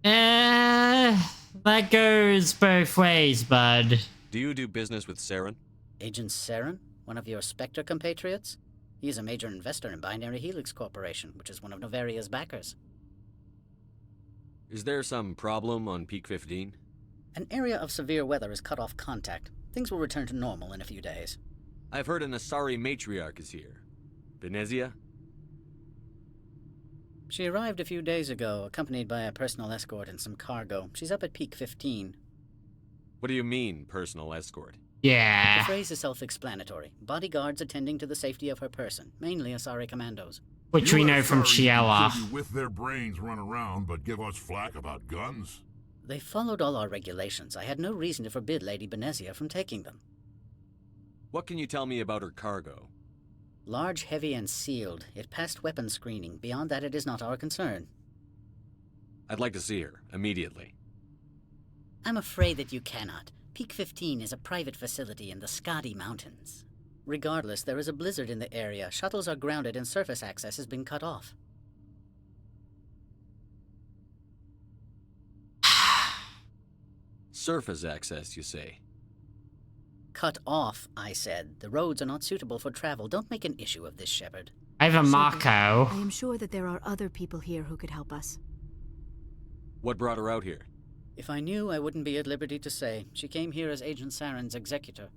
A: That goes both ways, bud.
D: Do you do business with Saren?
E: Agent Saren? One of your Spectre compatriots? He is a major investor in Binary Helix Corporation, which is one of Novaria's backers.
D: Is there some problem on Peak 15?
E: An area of severe weather has cut off contact. Things will return to normal in a few days.
D: I've heard an Asari matriarch is here. Venezia?
E: She arrived a few days ago, accompanied by a personal escort and some cargo. She's up at Peak 15.
D: What do you mean, personal escort?
A: Yeah.
E: The phrase is self-explanatory. Bodyguards attending to the safety of her person, mainly Asari commandos.
A: Which we know from Chiela.
N: With their brains run around, but give us flack about guns.
E: They followed all our regulations. I had no reason to forbid Lady Benezia from taking them.
D: What can you tell me about her cargo?
E: Large, heavy, and sealed. It passed weapon screening. Beyond that, it is not our concern.
D: I'd like to see her, immediately.
E: I'm afraid that you cannot. Peak 15 is a private facility in the Scotty Mountains. Regardless, there is a blizzard in the area. Shuttles are grounded and surface access has been cut off.
D: Surface access, you say?
E: Cut off, I said. The roads are not suitable for travel. Don't make an issue of this, Shepard.
A: I have a Mako.
T: I am sure that there are other people here who could help us.
D: What brought her out here?
E: If I knew, I wouldn't be at liberty to say. She came here as Agent Saren's executor.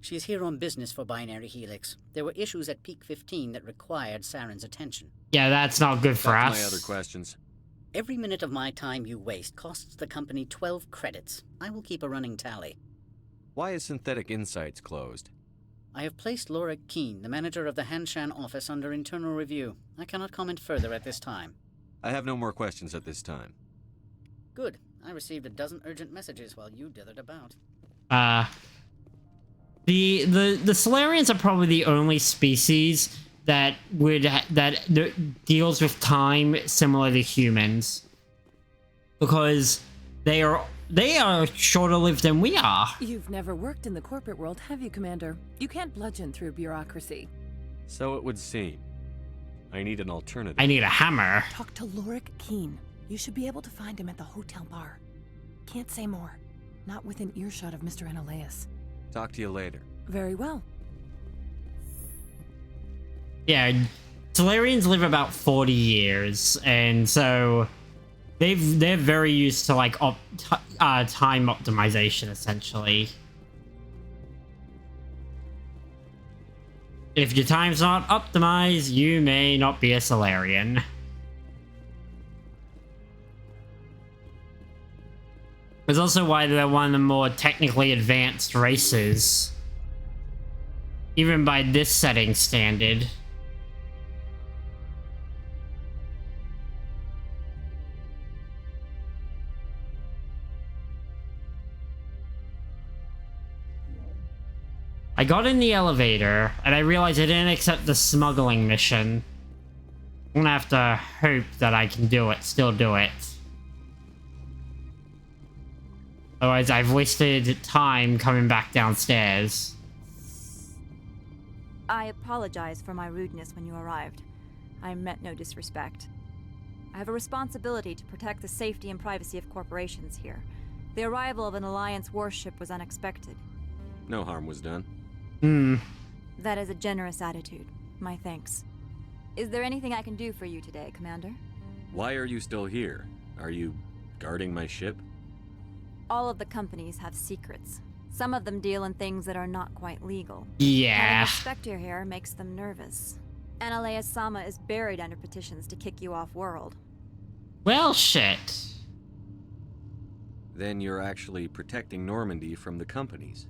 E: She's here on business for Binary Helix. There were issues at Peak 15 that required Saren's attention.
A: Yeah, that's not good for
D: Back
A: us.
D: to my other questions.
E: Every minute of my time you waste costs the company 12 credits. I will keep a running tally.
D: Why is Synthetic Insights closed?
E: I have placed Laura Keene, the manager of the Hanshan office, under internal review. I cannot comment further at this time.
D: I have no more questions at this time.
E: Good. I received a dozen urgent messages while you dithered about.
A: The Solarians are probably the only species that deals with time similar to humans, because they are shorter lived than we are.
L: You've never worked in the corporate world, have you, Commander? You can't bludgeon through bureaucracy.
D: So it would seem. I need an alternative.
A: I need a hammer.
L: Talk to Lorik Keene. You should be able to find him at the hotel bar. Can't say more. Not within earshot of Mr. Analaeus.
D: Talk to you later.
L: Very well.
A: Yeah, Solarians live about 40 years, and so they're very used to like time optimization, essentially. If your time's not optimized, you may not be a Solarian. It's also why they're one of the more technically advanced races, even by this setting standard. I got in the elevator, and I realized I didn't accept the smuggling mission. I'm gonna have to hope that I can still do it. Otherwise, I've wasted time coming back downstairs.
P: I apologize for my rudeness when you arrived. I meant no disrespect. I have a responsibility to protect the safety and privacy of corporations here. The arrival of an Alliance warship was unexpected.
D: No harm was done.
P: That is a generous attitude. My thanks. Is there anything I can do for you today, Commander?
D: Why are you still here? Are you guarding my ship?
P: All of the companies have secrets. Some of them deal in things that are not quite legal.
A: Yeah.
P: Having a Spectre here makes them nervous. Analaeus Sama is buried under petitions to kick you off-world.
A: Well, shit.
D: Then you're actually protecting Normandy from the companies.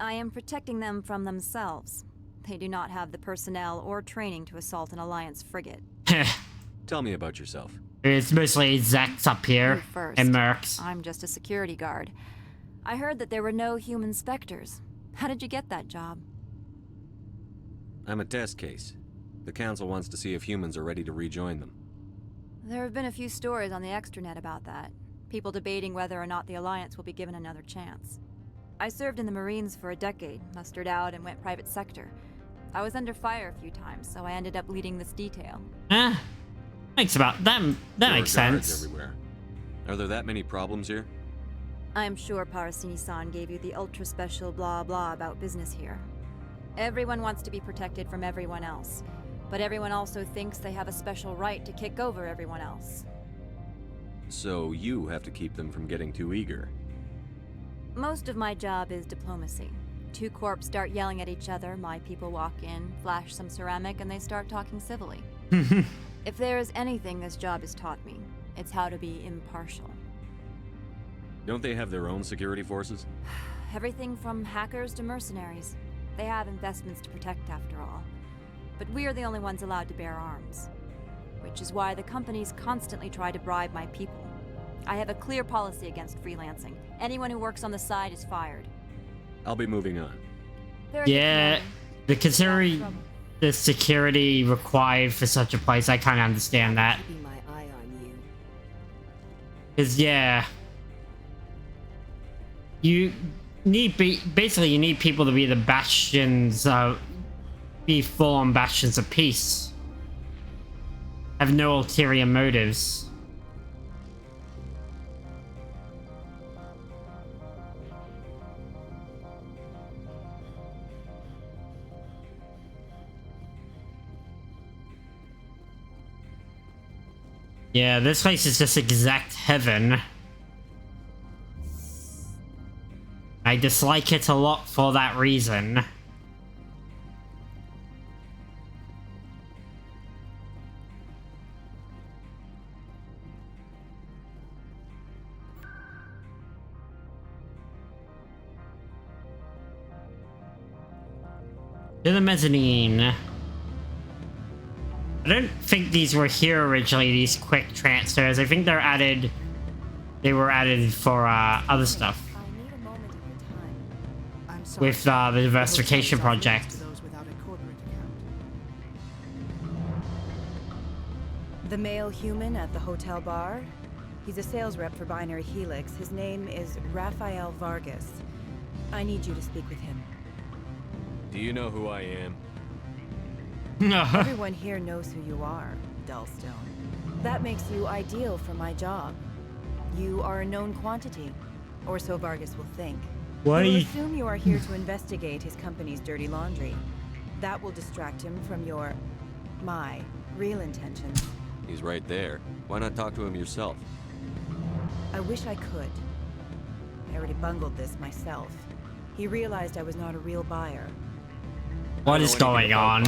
P: I am protecting them from themselves. They do not have the personnel or training to assault an Alliance frigate.
D: Tell me about yourself.
A: It's mostly Zax up here,
P: First,
A: and Mercs.
P: I'm just a security guard. I heard that there were no human Spectres. How did you get that job?
D: I'm a test case. The Council wants to see if humans are ready to rejoin them.
P: There have been a few stories on the extranet about that. People debating whether or not the Alliance will be given another chance. I served in the Marines for a decade, mustered out, and went private sector. I was under fire a few times, so I ended up leading this detail.
A: That makes sense.
D: Everywhere. Are there that many problems here?
P: I'm sure Parasini-san gave you the ultra-special blah-blah about business here. Everyone wants to be protected from everyone else, but everyone also thinks they have a special right to kick over everyone else.
D: So you have to keep them from getting too eager.
P: Most of my job is diplomacy. Two corps start yelling at each other, my people walk in, flash some ceramic, and they start talking civilly. If there is anything this job has taught me, it's how to be impartial.
D: Don't they have their own security forces?
P: Everything from hackers to mercenaries. They have investments to protect after all. But we are the only ones allowed to bear arms. Which is why the companies constantly try to bribe my people. I have a clear policy against freelancing. Anyone who works on the side is fired.
D: I'll be moving on.
A: Yeah, the the security required for such a place. I kind of understand that.
L: Keeping my eye on you.
A: Because, yeah. You need, basically, you need people to be the bastions, be full-on bastions of peace. Have no ulterior motives. Yeah, this place is just exact heaven. I dislike it a lot for that reason. To the mezzanine. I don't think these were here originally, these quick transfers. I think they were added for other stuff. With the diversification project.
I: The male human at the hotel bar? He's a sales rep for Binary Helix. His name is Rafael Vargas. I need you to speak with him.
D: Do you know who I am?
I: Everyone here knows who you are, Dullstone. That makes you ideal for my job. You are a known quantity, or so Vargas will think.
A: What
I: He'll assume you are here to investigate his company's dirty laundry. That will distract him from my real intentions.
D: He's right there. Why not talk to him yourself?
I: I wish I could. I already bungled this myself. He realized I was not a real buyer.
A: What is going on?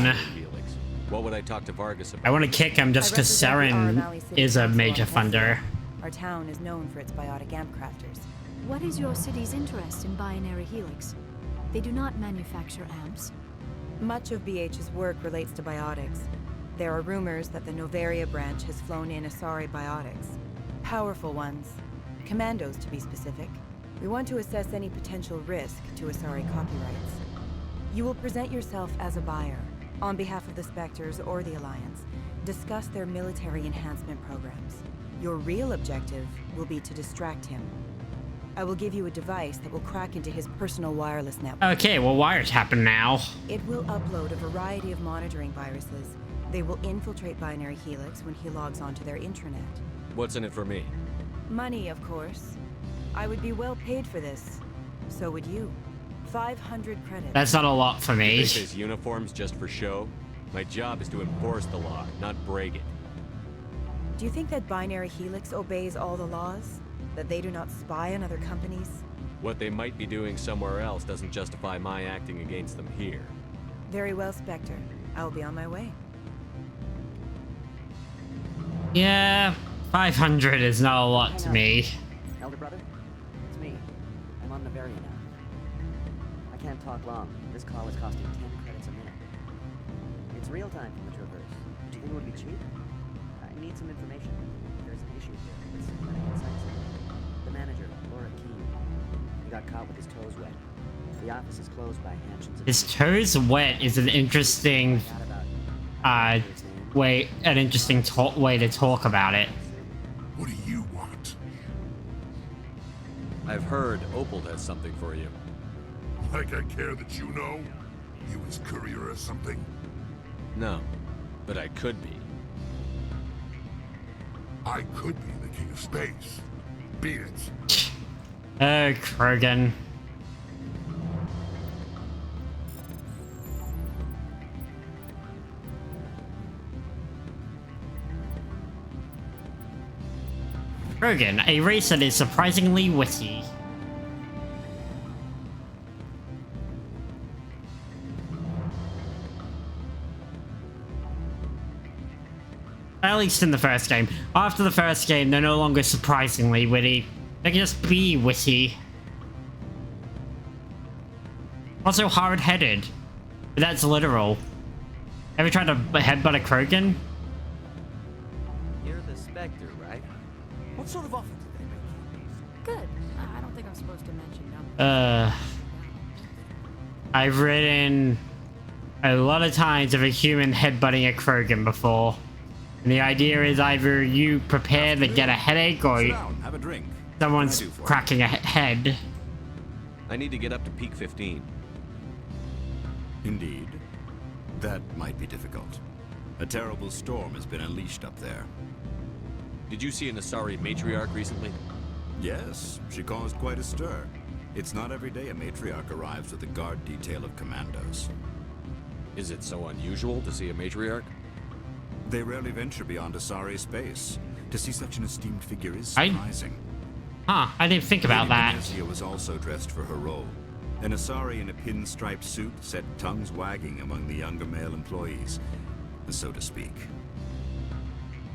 D: What would I talk to Vargas about?
A: I want to kick him just because Saren is a major funder.
I: Our town is known for its biotic amp crafters.
T: What is your city's interest in Binary Helix? They do not manufacture amps.
I: Much of BH's work relates to biotics. There are rumors that the Novaria branch has flown in Asari biotics. Powerful ones. Commandos, to be specific. We want to assess any potential risk to Asari copyrights. You will present yourself as a buyer, on behalf of the Spectres or the Alliance. Discuss their military enhancement programs. Your real objective will be to distract him. I will give you a device that will crack into his personal wireless network.
A: Okay, well, wiretapping now.
I: It will upload a variety of monitoring viruses. They will infiltrate Binary Helix when he logs onto their intranet.
D: What's in it for me?
I: Money, of course. I would be well paid for this. So would you. 500 credits.
A: That's not a lot for me.
D: This is uniforms just for show? My job is to enforce the law, not break it.
I: Do you think that Binary Helix obeys all the laws? That they do not spy on other companies?
D: What they might be doing somewhere else doesn't justify my acting against them here.
I: Very well, Spectre. I will be on my way.
A: Yeah, 500 is not a lot to me.
M: Elder brother, it's me. I'm on Novaria now. I can't talk long. This call is costing 10 credits a minute. It's real time from the Traverse. Do you think it would be cheap? I need some information. There's an issue here with synthetic insights. The manager, Laura Keene. He got caught with his toes wet. The office is closed by Hanson's.
A: His toes wet is an interesting way to talk about it.
C: What do you want?
D: I've heard Opal has something for you.
C: Like I care that you know? You his courier or something?
D: No, but I could be.
C: I could be the king of space. Beat it.
A: Oh, Krogan. Krogan, a race that is surprisingly witty. At least in the first game. After the first game, they're no longer surprisingly witty. They can just be witty. Also hard-headed. But that's literal. Ever tried to headbutt a Krogan?
S: You're the Spectre, right? What sort of offer did they make?
T: Good. I don't think I'm supposed to mention numbers.
A: I've written a lot of times of a human headbutting a Krogan before. And the idea is either you prepare to get a headache or
F: Sit down, have a drink.
A: someone's
F: What can I do for you?
A: cracking a head.
D: I need to get up to peak 15.
F: Indeed. That might be difficult. A terrible storm has been unleashed up there.
D: Did you see an Asari matriarch recently?
F: Yes, she caused quite a stir. It's not every day a matriarch arrives with a guard detail of commandos.
D: Is it so unusual to see a matriarch?
F: They rarely venture beyond Asari space. To see such an esteemed figure is surprising.
A: I didn't think about that.
F: Venezia was also dressed for her role. An Asari in a pinstriped suit set tongues wagging among the younger male employees, so to speak.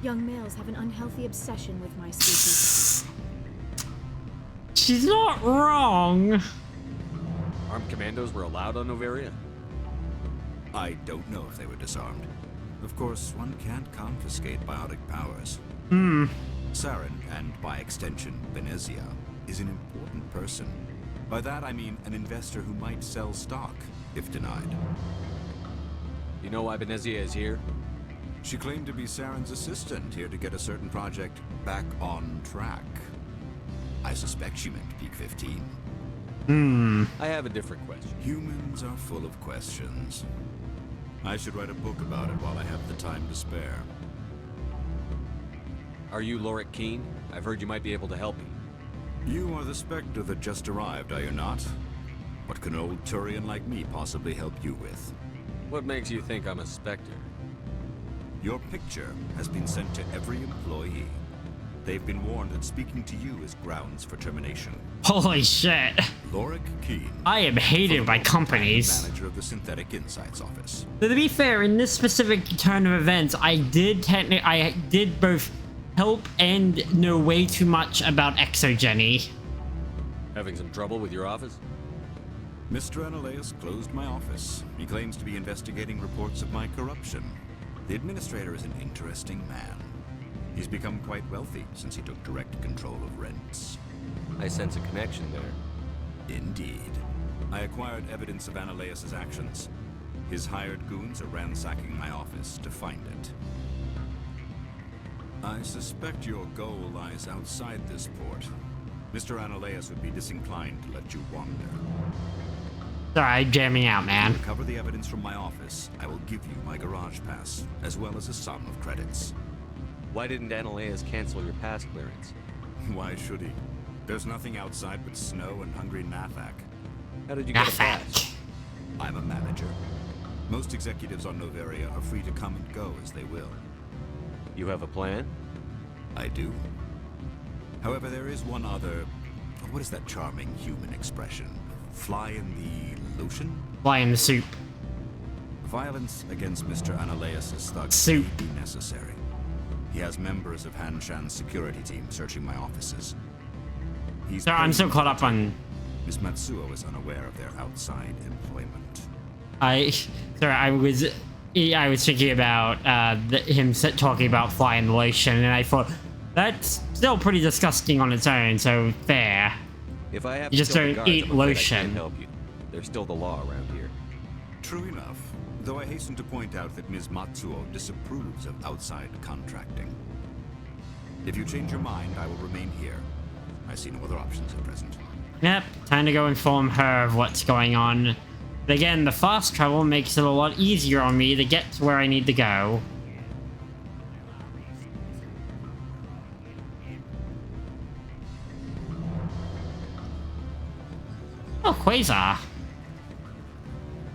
T: Young males have an unhealthy obsession with my species.
A: She's not wrong.
D: Armed commandos were allowed on Noveria?
F: I don't know if they were disarmed. Of course, one can't confiscate biotic powers. Saren, and by extension, Venezia, is an important person. By that I mean an investor who might sell stock, if denied.
D: You know why Venezia is here?
F: She claimed to be Saren's assistant, here to get a certain project back on track. I suspect she meant Peak 15.
D: I have a different question.
F: Humans are full of questions. I should write a book about it while I have the time to spare.
D: Are you Lorik Keen? I've heard you might be able to help me.
F: You are the Spectre that just arrived, are you not? What can an old Turian like me possibly help you with?
D: What makes you think I'm a Spectre?
F: Your picture has been sent to every employee. They've been warned that speaking to you is grounds for termination.
A: Holy shit.
F: Lorik Keen.
A: I am hated by companies.
F: Manager of the Synthetic Insights Office.
A: So to be fair, in this specific turn of events, I did both help and know way too much about Exogeny.
D: Having some trouble with your office?
F: Mr. Analeus closed my office. He claims to be investigating reports of my corruption. The administrator is an interesting man. He's become quite wealthy since he took direct control of rents.
D: I sense a connection there.
F: Indeed. I acquired evidence of Analeus' actions. His hired goons are ransacking my office to find it. I suspect your goal lies outside this port. Mr. Analeus would be disinclined to let you wander.
A: Sorry, jamming out, man.
F: To recover the evidence from my office, I will give you my garage pass, as well as a sum of credits.
D: Why didn't Analeus cancel your pass clearance?
F: Why should he? There's nothing outside but snow and hungry Nathak.
D: How did you get a pass?
F: I'm a manager. Most executives on Noveria are free to come and go as they will.
D: You have a plan?
F: I do. However, there is one other... What is that charming human expression? Fly in the lotion?
A: Fly in the soup.
F: Violence against Mr. Analeus' thugs
A: Soup.
F: may be necessary. He has members of Hanshan's security team searching my offices.
A: Sorry, I'm so caught up on...
F: Miss Matsuo is unaware of their outside employment.
A: I was thinking about him talking about flying the lotion, and I thought that's still pretty disgusting on its own. So fair.
D: If I have
A: You just
D: to kill the
A: don't
D: guards,
A: eat
D: I'm afraid I
A: lotion.
D: can't help you. There's still the law around here.
F: True enough, though I hasten to point out that Ms. Matsuo disapproves of outside contracting. If you change your mind, I will remain here. I see no other options at present.
A: Yep, time to go inform her of what's going on. But again, the fast travel makes it a lot easier on me to get to where I need to go. Oh, Quasar.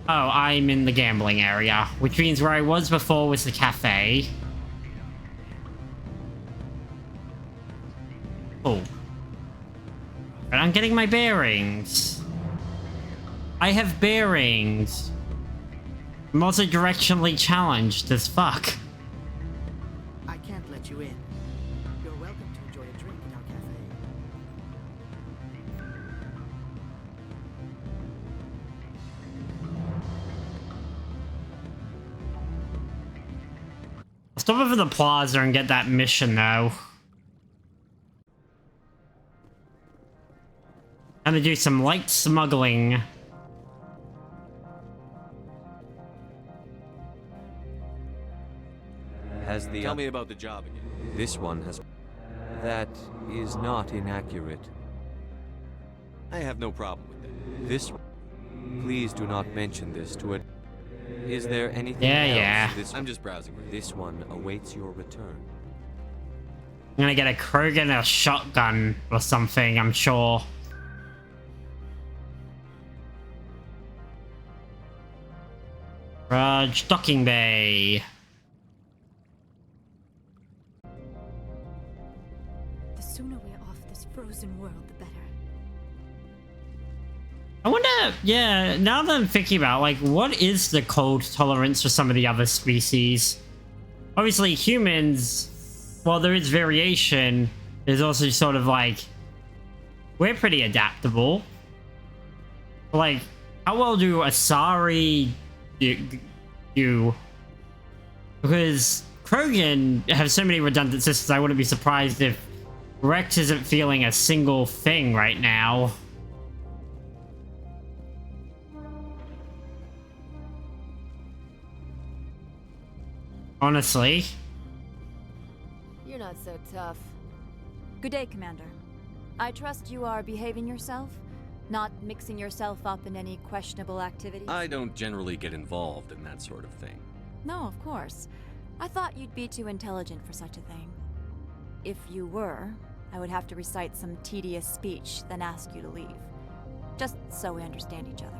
A: Oh, I'm in the gambling area, which means where I was before was the cafe. Oh. But I'm getting my bearings. I have bearings. I'm also directionally challenged as fuck.
O: I can't let you in. You're welcome to enjoy a drink in our cafe.
A: I'll stop over the plaza and get that mission though. I'm gonna do some light smuggling.
D: the... Tell me about the job again. This one has... That is not inaccurate. I have no problem with that. This... Please do not mention this to it. Is there anything else?
A: Yeah.
D: I'm just browsing. This one awaits your return.
A: I'm gonna get a Krogan, a shotgun or something, I'm sure. Raj, docking bay.
T: The sooner we're off this frozen world, the better.
A: I wonder, yeah, now that I'm thinking about, like, what is the cold tolerance for some of the other species? Obviously, humans, while there is variation, there's also sort of like, we're pretty adaptable. Like, how well do Asari do? Because Krogan have so many redundant systems, I wouldn't be surprised if Rex isn't feeling a single thing right now. Honestly.
U: You're not so tough.
P: Good day, Commander. I trust you are behaving yourself, not mixing yourself up in any questionable activities?
D: I don't generally get involved in that sort of thing.
P: No, of course. I thought you'd be too intelligent for such a thing. If you were, I would have to recite some tedious speech, then ask you to leave. Just so we understand each other.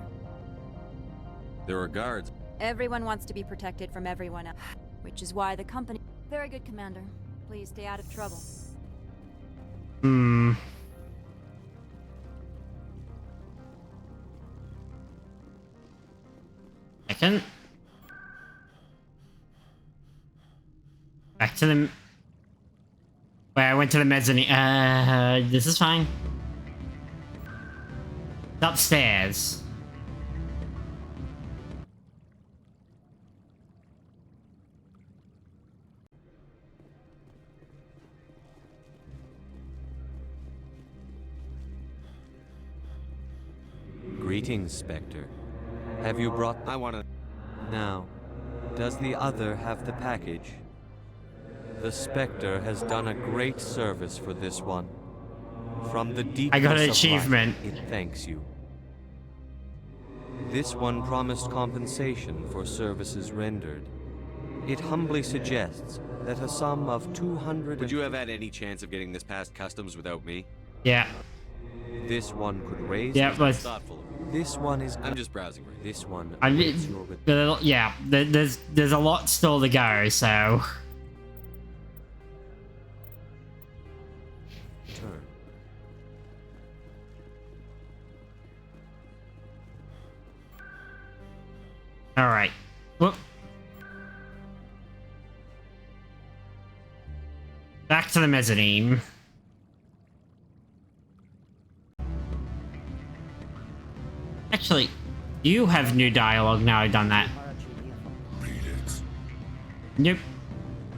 D: There are guards.
P: Everyone wants to be protected from everyone else, which is why the company... Very good, Commander. Please stay out of trouble.
A: Second. Back to the... Where I went to the mezzanine. This is fine. It's upstairs.
D: Greetings, Spectre. Have you brought... I want to... Now, does the other have the package? The Spectre has done a great service for this one. From the deepness
A: I got an
D: of
A: achievement.
D: life, it thanks you. This one promised compensation for services rendered. It humbly suggests that a sum of 200... Would you have had any chance of getting this past customs without me?
A: Yeah.
D: This one could raise...
A: Yeah, but...
D: thoughtful. This one is... I'm just browsing. This one...
A: I mean, yeah, there's a lot still to go, so...
D: Turn.
A: Alright. Whoop. Back to the mezzanine. Actually, you have new dialogue now I've done that. Nope.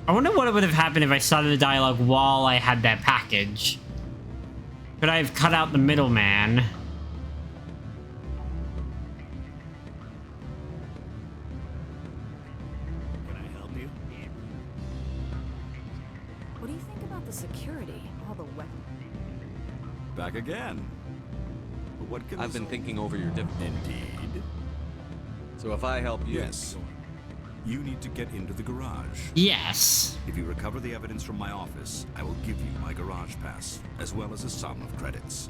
A: I wonder what would have happened if I started the dialogue while I had that package. Could I have cut out the middleman?
F: Can I help you?
L: What do you think about the security? All the weapons.
F: Back again. But what can
D: I've been thinking over your difficulties.
F: Indeed.
D: So if I help you...
F: Yes. You need to get into the garage.
A: Yes.
F: If you recover the evidence from my office, I will give you my garage pass, as well as a sum of credits.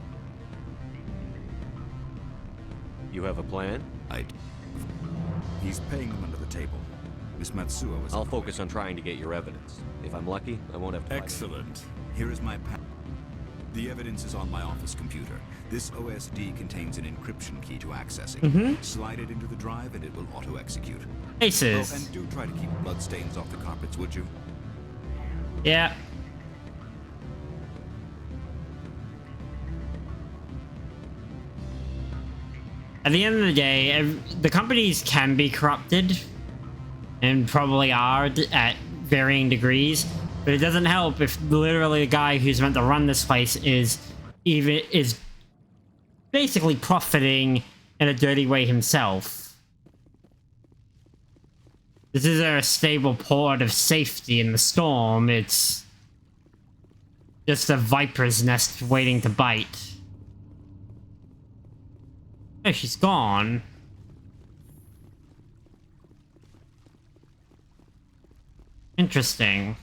D: You have a plan?
F: He's paying them under the table. Miss Matsuo is...
D: I'll focus on trying to get your evidence. If I'm lucky, I won't have to...
F: Excellent. Here is my pass. The evidence is on my office computer. This OSD contains an encryption key to accessing. Slide it into the drive and it will auto-execute.
A: Aces.
F: Oh, and do try to keep bloodstains off the carpets, would you?
A: Yeah. At the end of the day, the companies can be corrupted, and probably are at varying degrees, but it doesn't help if literally the guy who's meant to run this place is basically profiting in a dirty way himself. This is a stable port of safety in the storm. It's just a viper's nest waiting to bite. Oh, she's gone. Interesting.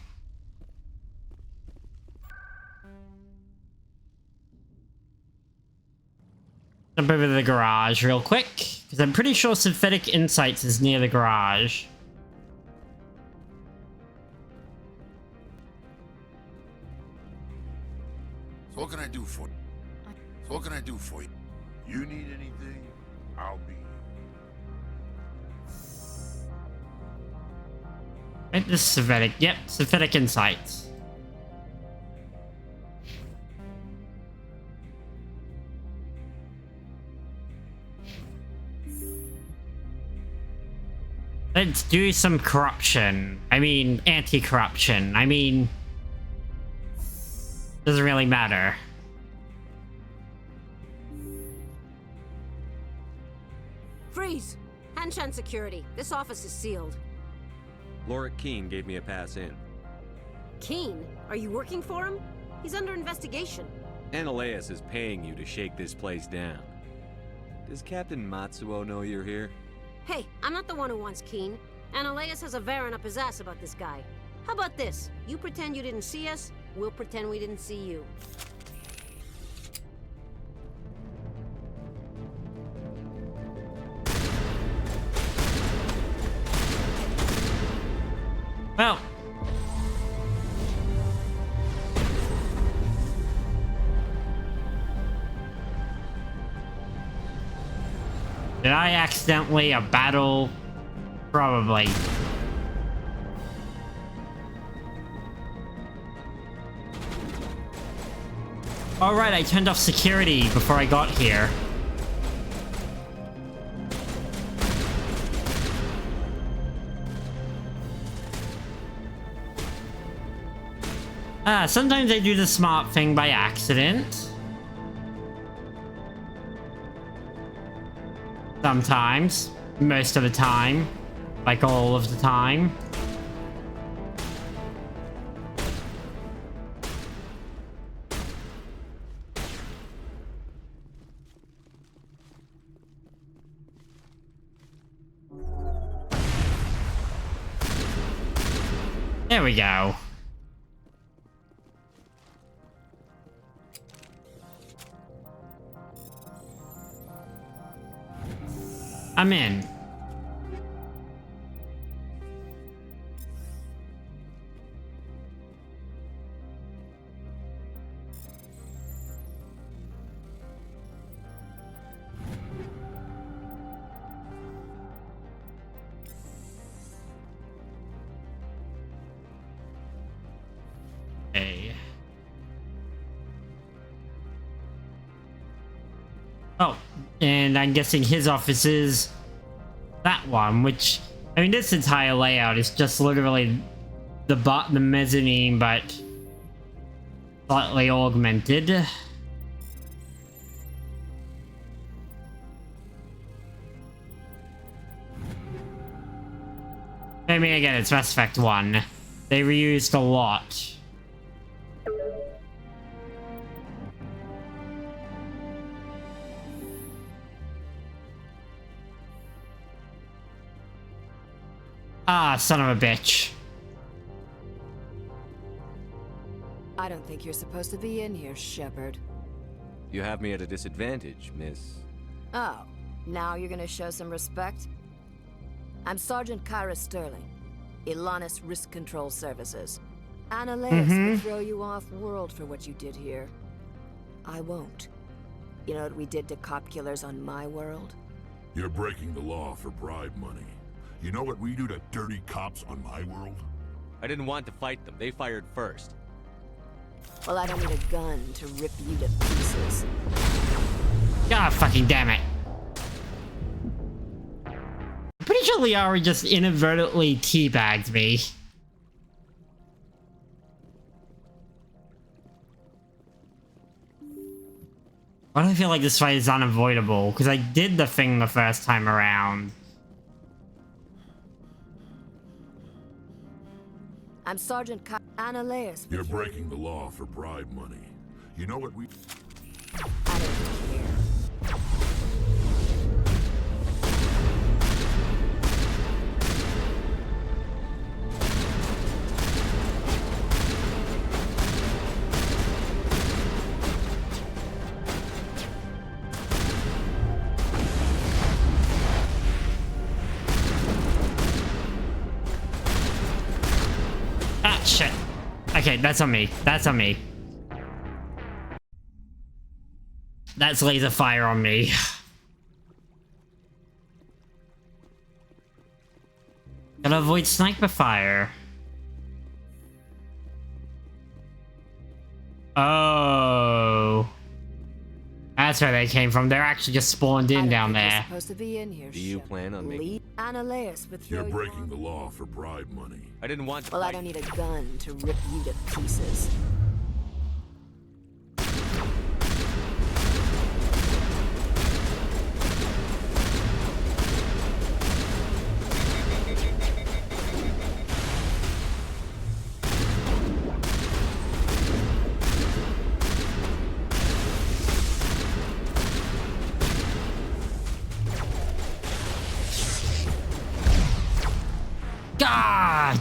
A: Jump over to the garage real quick, because I'm pretty sure Synthetic Insights is near the garage.
N: So what can I do for you? So what can I do for you? You need anything, I'll be.
A: Right, this is Synthetic. Yep, Synthetic Insights. Let's do some corruption. I mean, anti-corruption. I mean, doesn't really matter.
B: Freeze! Hanshan security. This office is sealed.
D: Lorik Keene gave me a pass in.
B: Keene? Are you working for him? He's under investigation.
D: Analeas is paying you to shake this place down. Does Captain Matsuo know you're here?
B: Hey, I'm not the one who wants Keene. Analeas has a Varen up his ass about this guy. How about this? You pretend you didn't see us, we'll pretend we didn't see you.
A: Well. Did I accidentally a battle? Probably. Alright, I turned off security before I got here. Sometimes I do the smart thing by accident. Sometimes. Most of the time. Like all of the time. There we go. I'm in. Oh, and I'm guessing his office is that one, which, I mean, this entire layout is just literally the mezzanine, but slightly augmented. I mean, again, it's Mass Effect 1. They reused a lot. Ah, son of a bitch.
K: I don't think you're supposed to be in here, Shepard.
D: You have me at a disadvantage, miss.
K: Oh, now you're gonna show some respect? I'm Sergeant Kyra Sterling, Ilanis Risk Control Services. Analeas will throw you off-world for what you did here. I won't. You know what we did to cop killers on my world?
N: You're breaking the law for bribe money. You know what we do to dirty cops on my world?
D: I didn't want to fight them. They fired first.
K: Well, I don't need a gun to rip you to pieces.
A: God fucking damn it. I'm pretty sure Liara just inadvertently teabagged me. Why do I feel like this fight is unavoidable? Because I did the thing the first time around.
K: I'm Sergeant Analeas.
N: You're breaking the law for bribe money. You know what we...
K: I don't care.
A: Ah, shit. Okay, that's on me. That's on me. That's laser fire on me. Gotta avoid sniper fire. Oh. That's where they came from. They're actually just spawned in down there.
K: Supposed to be in here.
D: Do you plan on making...
K: Analeas would throw
N: You're
K: you
N: breaking
K: off.
N: the law for bribe money.
D: I didn't want to...
K: Well, I don't need a gun to rip you to pieces.
A: God!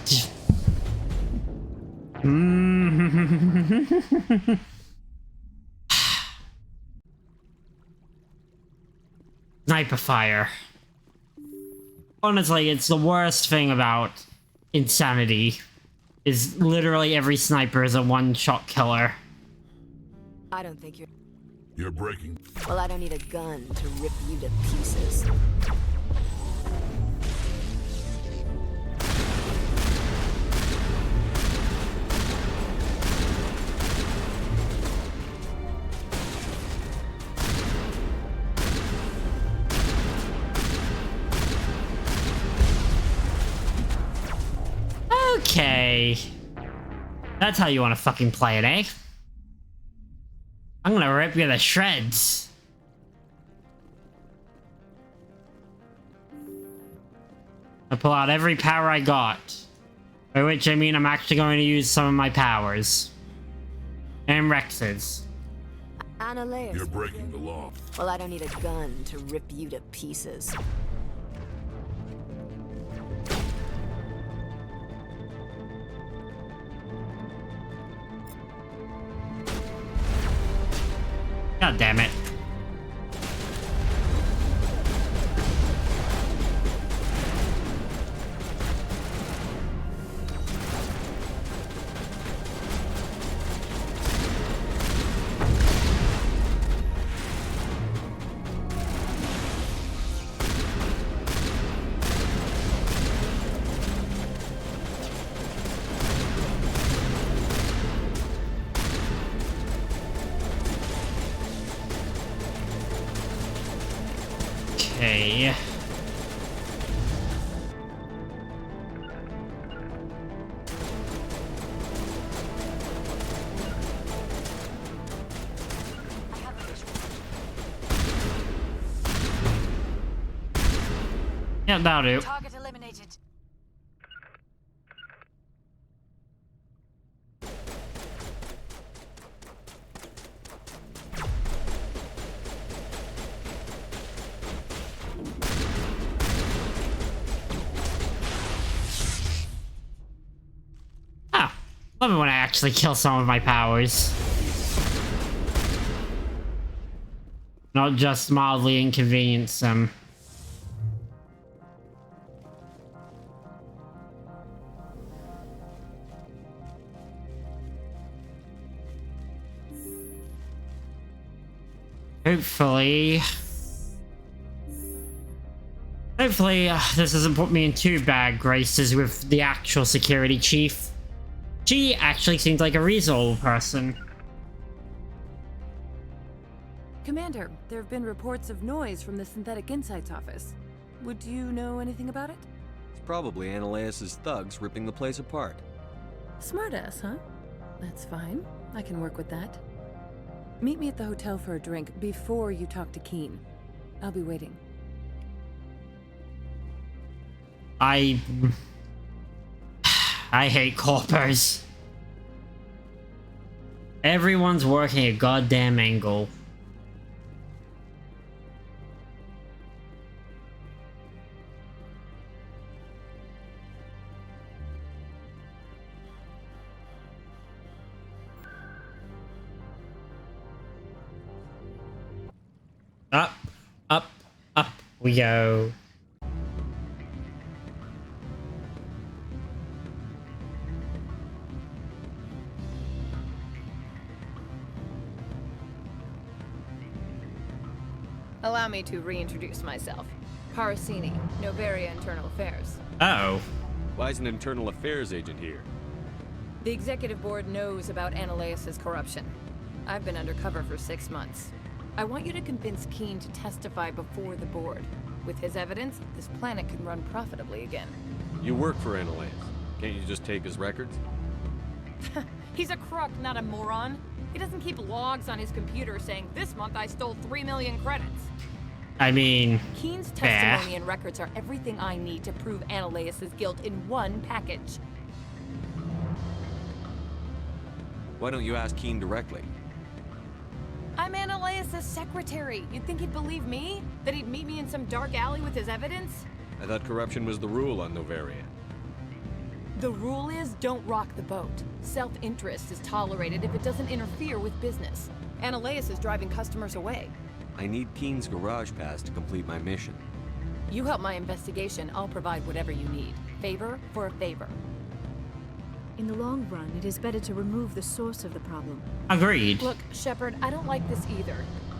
A: Sniper fire. Honestly, it's the worst thing about Insanity. Is literally every sniper is a one-shot killer.
K: I don't think you're...
N: You're breaking...
K: Well, I don't need a gun to rip you to pieces.
A: Okay. That's how you want to fucking play it, eh? I'm gonna rip you to shreds. I pull out every power I got. By which I mean I'm actually going to use some of my powers. And Rex's.
K: Analeas.
N: You're breaking the law.
K: Well, I don't need a gun to rip you to pieces.
A: God damn it. Okay. Yeah, that'll do.
P: Target eliminated.
A: Love it when I actually kill some of my powers. Not just mildly inconvenience them. Hopefully, this doesn't put me in too bad graces with the actual security chief. She actually seems like a reasonable person.
L: Commander, there have been reports of noise from the Synthetic Insights office. Would you know anything about it?
D: It's probably Analeas' thugs ripping the place apart.
L: Smartass, huh? That's fine. I can work with that. Meet me at the hotel for a drink before you talk to Keen. I'll be waiting.
A: I hate corpos. Everyone's working a goddamn angle. Up, up, up we go.
G: Allow me to reintroduce myself. Parasini, Novaria Internal Affairs.
A: Oh.
D: Why is an internal affairs agent here?
G: The executive board knows about Ananias' corruption. I've been undercover for 6 months. I want you to convince Keen to testify before the board. With his evidence, this planet can run profitably again.
D: You work for Ananias. Can't you just take his records?
G: He's a crook, not a moron. He doesn't keep logs on his computer saying, this month I stole 3 million credits.
A: I mean,
G: Keen's testimony and records are everything I need to prove Ananias' guilt in one package.
D: Why don't you ask Keen directly?
G: I'm Ananias' secretary. You'd think he'd believe me? That he'd meet me in some dark alley with his evidence?
D: I thought corruption was the rule on Novaria.
G: The rule is, don't rock the boat. Self-interest is tolerated if it doesn't interfere with business. Ananias is driving customers away.
D: I need Keen's garage pass to complete my mission.
G: You help my investigation, I'll provide whatever you need. Favor for a favor.
T: In the long run, it is better to remove the source of the problem.
A: Agreed.
G: Look, Shepard, I don't like this either.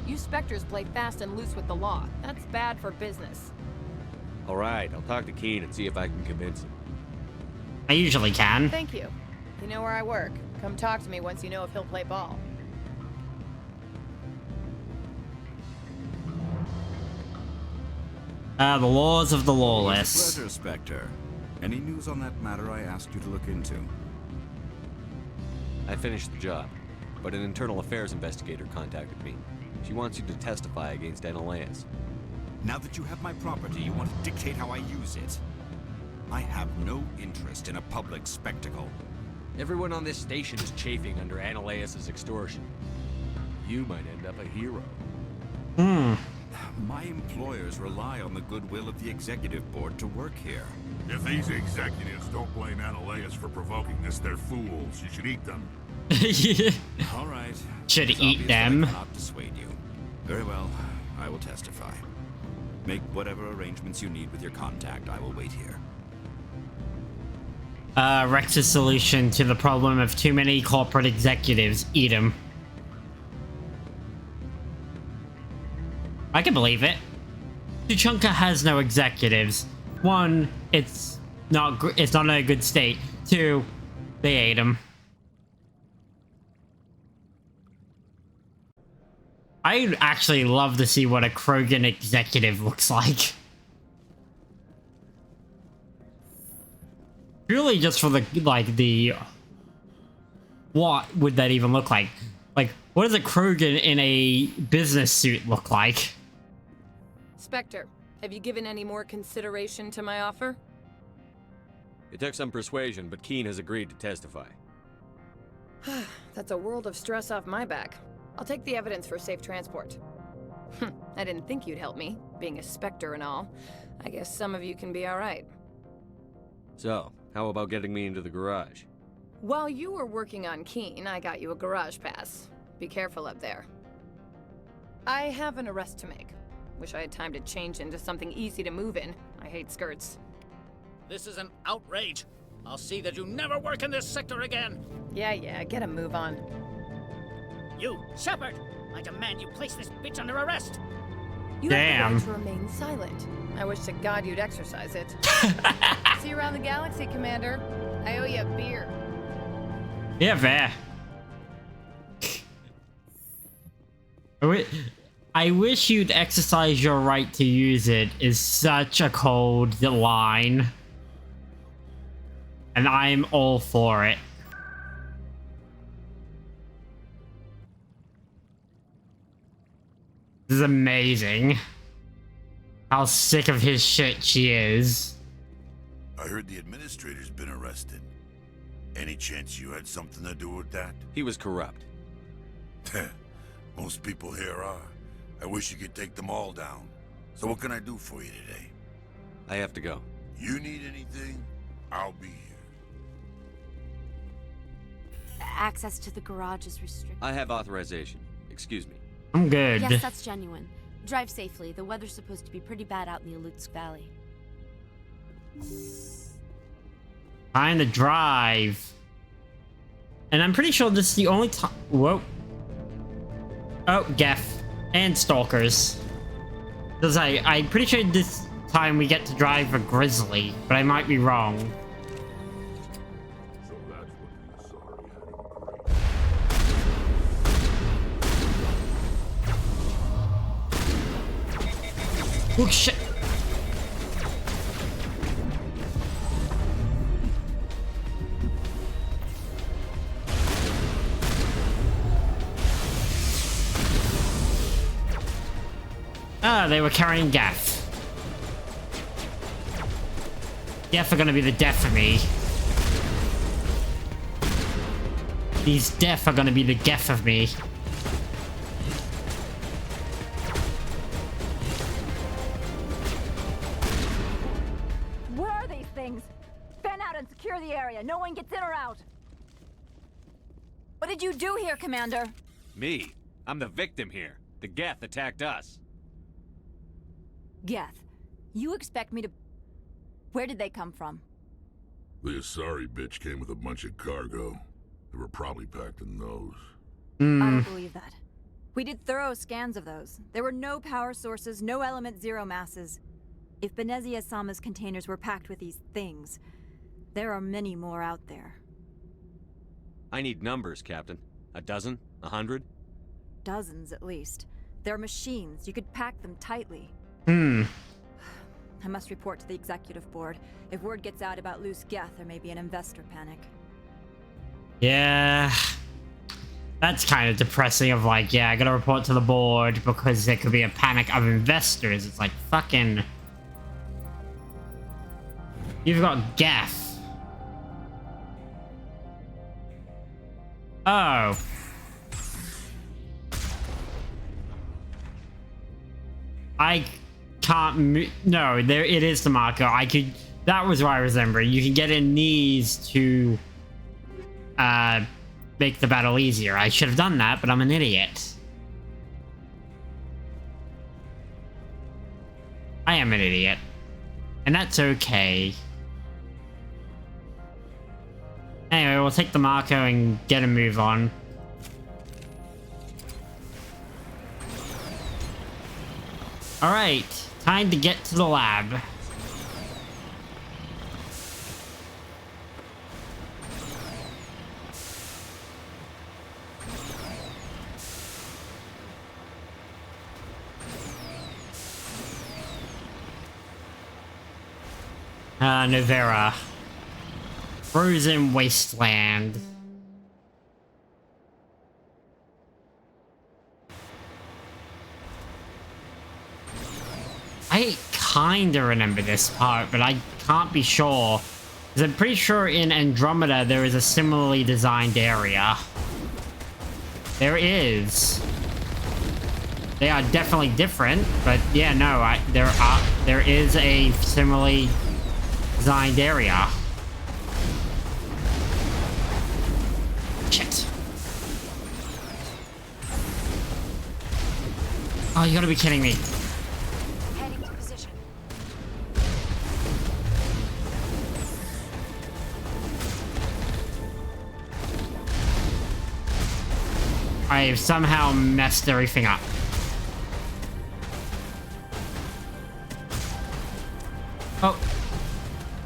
G: You Spectres play fast and loose with the law. That's bad for business.
D: All right, I'll talk to Keen and see if I can convince him.
A: I usually can.
G: Thank you. You know where I work. Come talk to me once you know if he'll play ball.
A: The laws of the lawless.
F: It's a pleasure, Spectre. Any news on that matter I asked you to look into?
D: I finished the job, but an internal affairs investigator contacted me. She wants you to testify against Ananias.
F: Now that you have my property, you want to dictate how I use it. I have no interest in a public spectacle.
D: Everyone on this station is chafing under Ananias' extortion. You might end up a hero.
F: My employers rely on the goodwill of the executive board to work here.
N: If these executives don't blame Ananias for provoking this, they're fools. You should eat them.
F: All right.
A: Should
F: It's
A: eat
F: obvious
A: them.
F: that I cannot dissuade you. Very well. I will testify. Make whatever arrangements you need with your contact. I will wait here.
A: Rex's solution to the problem of too many corporate executives. Eat them. I can believe it. Tuchanka has no executives. One, it's not in a good state. Two, they ate him. I'd actually love to see what a Krogan executive looks like. Purely just for what would that even look like? Like, what does a Krogan in a business suit look like?
G: Spectre, have you given any more consideration to my offer?
D: It took some persuasion, but Keen has agreed to testify.
G: That's a world of stress off my back. I'll take the evidence for safe transport. I didn't think you'd help me, being a Spectre and all. I guess some of you can be alright.
D: So, how about getting me into the garage?
G: While you were working on Keen, I got you a garage pass. Be careful up there. I have an arrest to make. Wish I had time to change into something easy to move in. I hate skirts.
E: This is an outrage. I'll see that you never work in this sector again.
G: Yeah, get a move on.
E: You, Shepard! I demand you place this bitch under arrest!
G: You have the right to remain silent. I wish to God you'd exercise it. See you around the galaxy, Commander. I owe you a beer.
A: Yeah, fair. I wish you'd exercise your right to use it is such a cold line. And I'm all for it. This is amazing. How sick of his shit she is.
N: I heard the administrator's been arrested. Any chance you had something to do with that?
D: He was corrupt.
N: Most people here are. I wish you could take them all down. So what can I do for you today?
D: I have to go.
N: You need anything? I'll be here.
P: Access to the garage is restricted.
D: I have authorization. Excuse me.
A: I'm good.
J: Yes, that's genuine. Drive safely. The weather's supposed to be pretty bad out in the Alutsk Valley.
A: Time to drive. And I'm pretty sure this is the only time. Whoa. Oh, Geff. And Stalkers. Because I'm pretty sure this time we get to drive a Grizzly, but I might be wrong.
N: So that's what the Asari had.
A: Oh, shit. Ah, they were carrying Geff. Geff are gonna be the death of me. These Deaf are gonna be the Geff of me.
P: Where are these things? Fan out and secure the area. No one gets in or out. What did you do here, Commander?
D: Me? I'm the victim here. The Geth attacked us.
P: Geth, you expect me to... Where did they come from?
N: The Asari bitch came with a bunch of cargo. They were probably packed in those.
P: I don't believe that. We did thorough scans of those. There were no power sources, no element zero masses. If Benezia Sama's containers were packed with these things, there are many more out there.
D: I need numbers, Captain. A dozen? 100?
P: Dozens, at least. They're machines. You could pack them tightly. I must report to the executive board. If word gets out about loose Geth, there may be an investor panic.
A: Yeah. That's kind of depressing of like, yeah, I gotta report to the board because there could be a panic of investors. It's like, fucking... You've got Geth. Oh. I can't move. No, there it is the marker. I could. That was what I remember. You can get in these to make the battle easier. I should have done that, but I'm an idiot. I am an idiot, and that's okay. Anyway, we'll take the marker and get a move on. Alright, time to get to the lab. Novera. Frozen Wasteland. I kinda remember this part, but I can't be sure. Because I'm pretty sure in Andromeda there is a similarly designed area. There is. They are definitely different, but yeah, no, there is a similarly designed area. Shit. Oh, you gotta be kidding me.
J: Heading to position.
A: I've somehow messed everything up. Oh.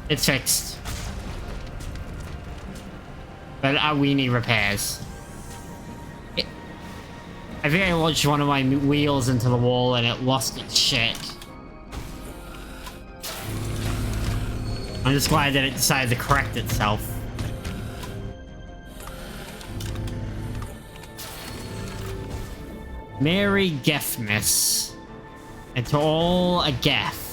A: It's fixed. But we need repairs. I think I launched one of my wheels into the wall and it lost its shit. I'm just glad that it decided to correct itself. Merry Geffmas. And to all a Geff.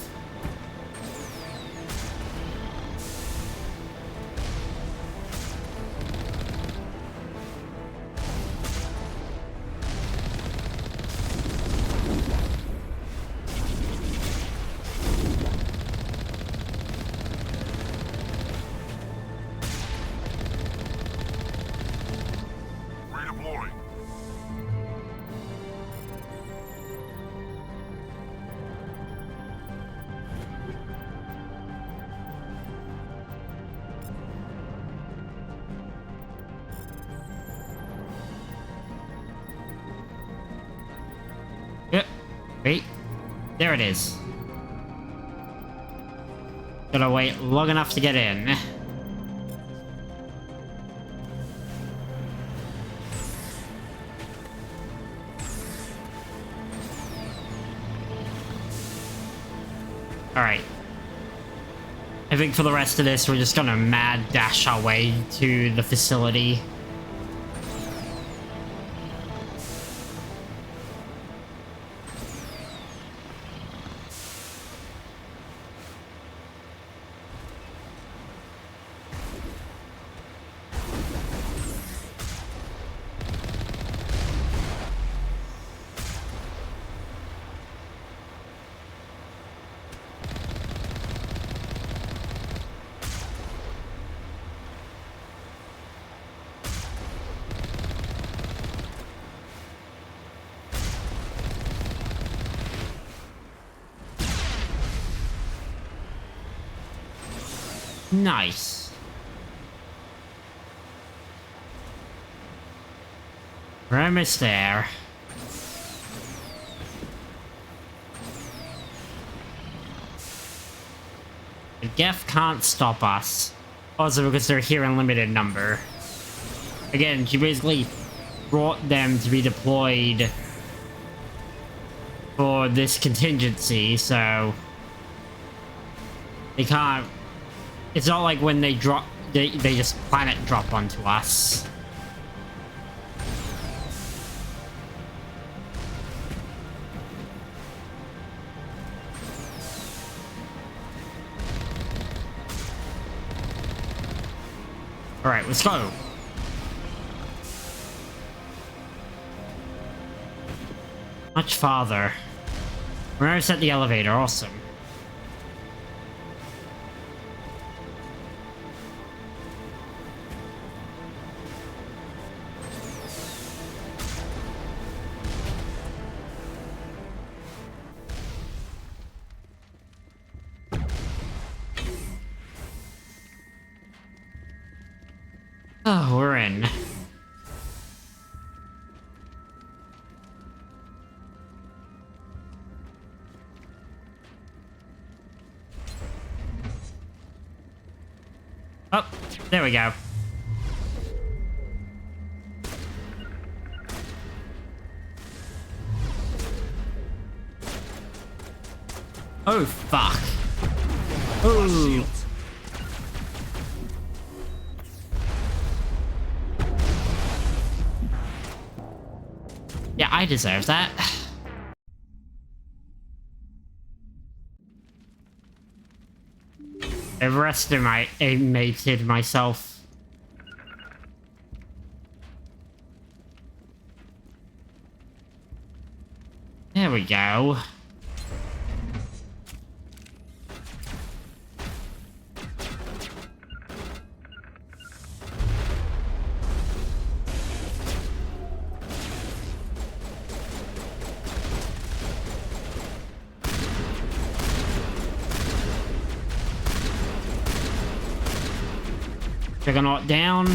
A: Wait. There it is. Gotta wait long enough to get in. Alright. I think for the rest of this, we're just gonna mad dash our way to the facility. Nice. We're almost there. The Geth can't stop us. Also because they're here in limited number. Again, she basically brought them to be deployed for this contingency, so they can't. It's not like when they drop, they just planet drop onto us. All right, let's go. Much farther. We're almost at the elevator. Awesome. Oh, we're in. Oh, there we go. Oh, fuck. Oh. Yeah, I deserve that. Overestimated myself. There we go. Juggernaut down.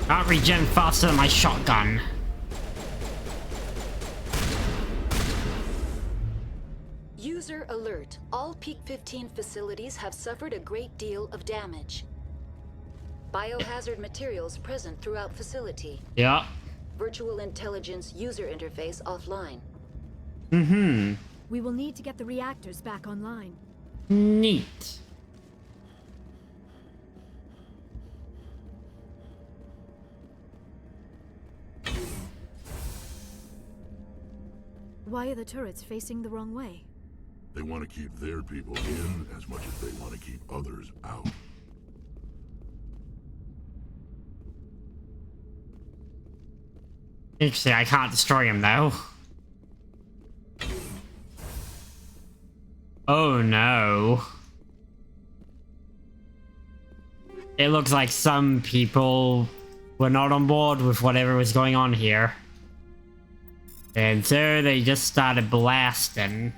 A: Can't regen faster than my shotgun.
H: User alert. All Peak 15 facilities have suffered a great deal of damage. Biohazard materials present throughout facility.
A: Yeah.
H: Virtual intelligence user interface offline.
A: Mm-hmm.
T: We will need to get the reactors back online.
A: Neat.
T: Why are the turrets facing the wrong way?
N: They want to keep their people in as much as they want to keep others out.
A: Interesting, I can't destroy him though. Oh no. It looks like some people were not on board with whatever was going on here. And so they just started blasting.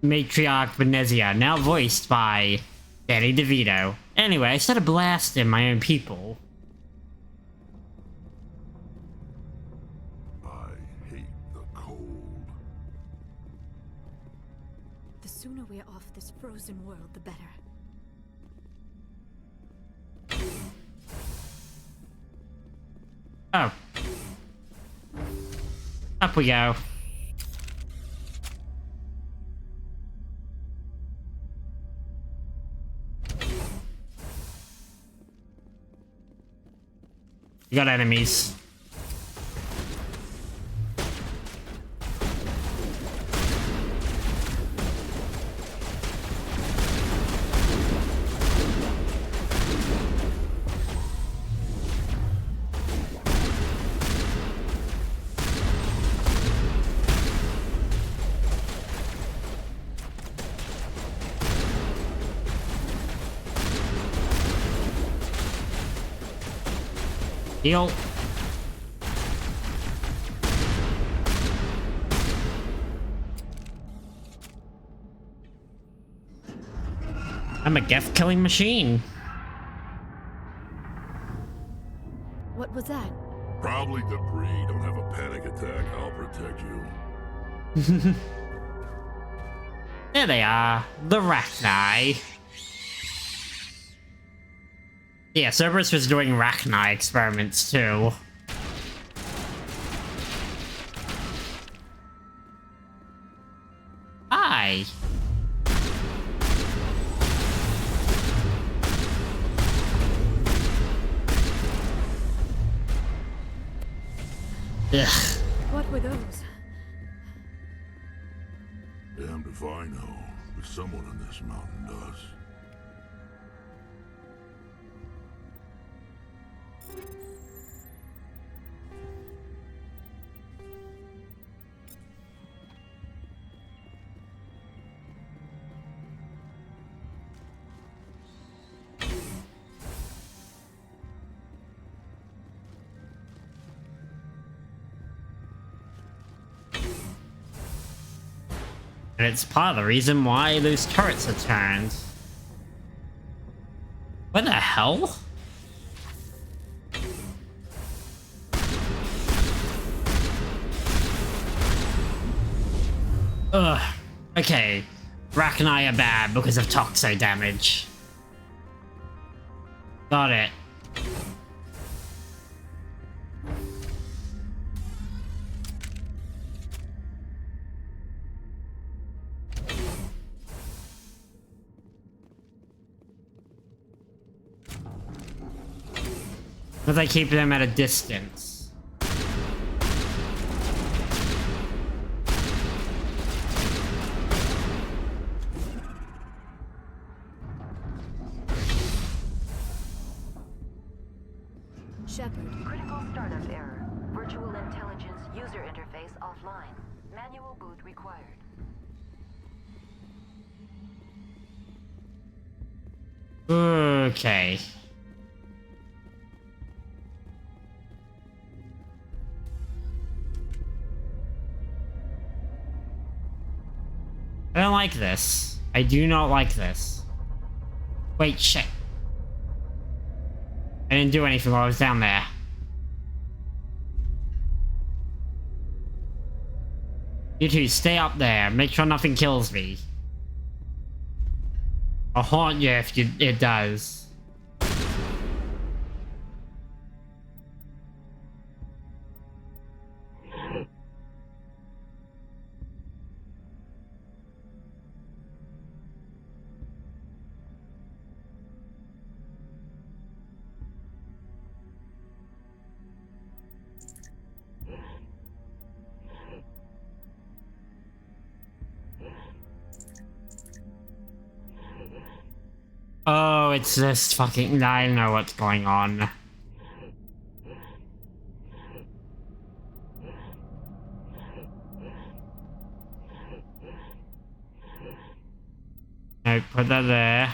A: Matriarch Venezia, now voiced by Danny DeVito. Anyway, I started blasting my own people.
N: I hate the cold.
T: The sooner we're off this frozen world, the better.
A: Oh. Up we go. You got enemies. Heal. I'm a Geth killing machine.
T: What was that?
N: Probably debris. Don't have a panic attack. I'll protect you.
A: There they are. The Rachni. Yeah, Cerberus was doing Rachni experiments too. Hi. Ugh.
T: What were those?
N: Damned if I know, but someone on this mountain does.
A: And it's part of the reason why those turrets are turned. What the hell? Ugh. Okay. Rachni are bad because of toxo damage. Got it. But I keep them at a distance.
H: Shepard. Critical startup error. Virtual intelligence user interface offline. Manual boot required.
A: Okay. I don't like this. I do not like this. Wait, shit. I didn't do anything while I was down there. You two, stay up there. Make sure nothing kills me. I'll haunt you if it does. Oh, it's this fucking... I don't know what's going on. No, put that there.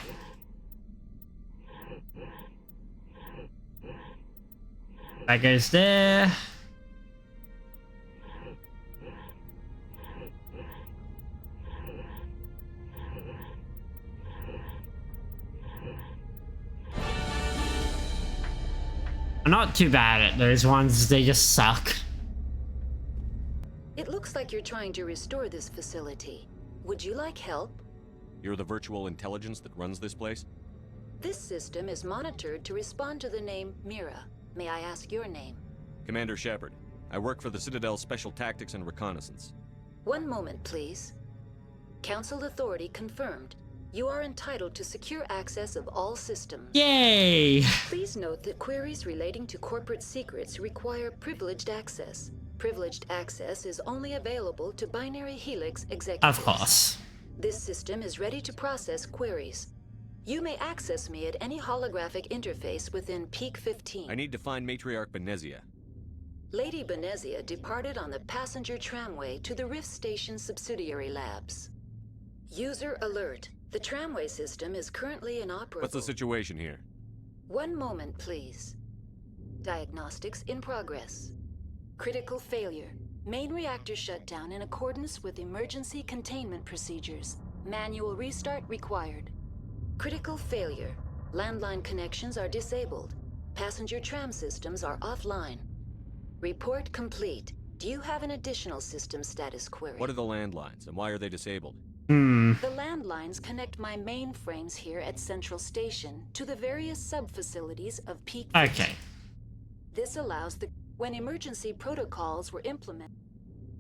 A: That goes there. I'm not too bad at those ones, they just suck.
H: It looks like you're trying to restore this facility. Would you like help?
D: You're the virtual intelligence that runs this place?
H: This system is monitored to respond to the name Mira. May I ask your name?
D: Commander Shepard. I work for the Citadel Special Tactics and Reconnaissance.
H: One moment, please. Council authority confirmed. You are entitled to secure access of all systems.
A: Yay!
H: Please note that queries relating to corporate secrets require privileged access. Privileged access is only available to Binary Helix executives.
A: Of course.
H: This system is ready to process queries. You may access me at any holographic interface within Peak 15.
D: I need to find Matriarch Benezia.
H: Lady Benezia departed on the passenger tramway to the Rift Station subsidiary labs. User alert. The tramway system is currently inoperable.
D: What's the situation here?
H: One moment, please. Diagnostics in progress. Critical failure. Main reactor shut down in accordance with emergency containment procedures. Manual restart required. Critical failure. Landline connections are disabled. Passenger tram systems are offline. Report complete. Do you have an additional system status query?
D: What are the landlines, and why are they disabled?
H: The landlines connect my mainframes here at Central Station to the various sub-facilities of Peak 15.
A: Okay.
H: This allows when emergency protocols were implemented.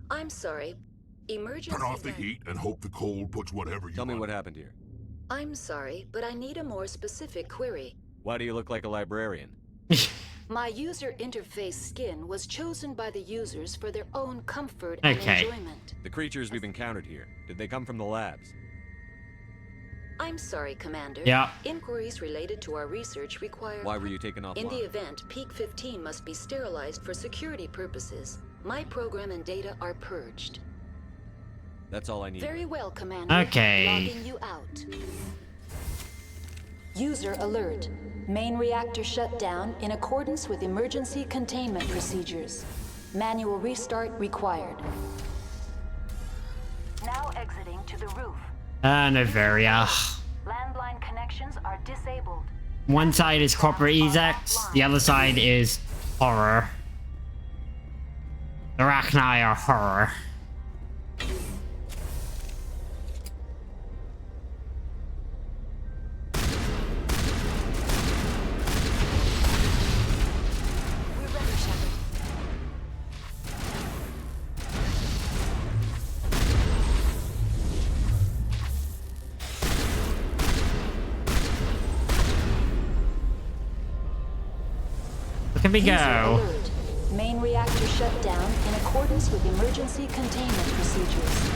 H: I'm sorry. Emergency...
N: Turn off the heat and hope the cold puts whatever you
D: Tell me
N: want.
D: what happened here.
H: I'm sorry, but I need a more specific query.
D: Why do you look like a librarian?
H: My user interface skin was chosen by the users for their own comfort and enjoyment.
D: The creatures we've encountered here, did they come from the labs?
H: I'm sorry, Commander.
A: Yeah.
H: Inquiries related to our research require...
D: Why were you taken offline?
H: In the event, Peak 15 must be sterilized for security purposes. My program and data are purged.
D: That's all I need.
H: Very well, Commander.
A: Okay.
H: Logging you out. User alert. Main reactor shut down in accordance with emergency containment procedures. Manual restart required. Now exiting to the roof.
A: Novaria.
H: Landline connections are disabled.
A: One side is corporate execs, the other side is horror. The Arachni are horror. Look at me go.
H: Alert. Main reactor shut down in accordance with emergency containment procedures.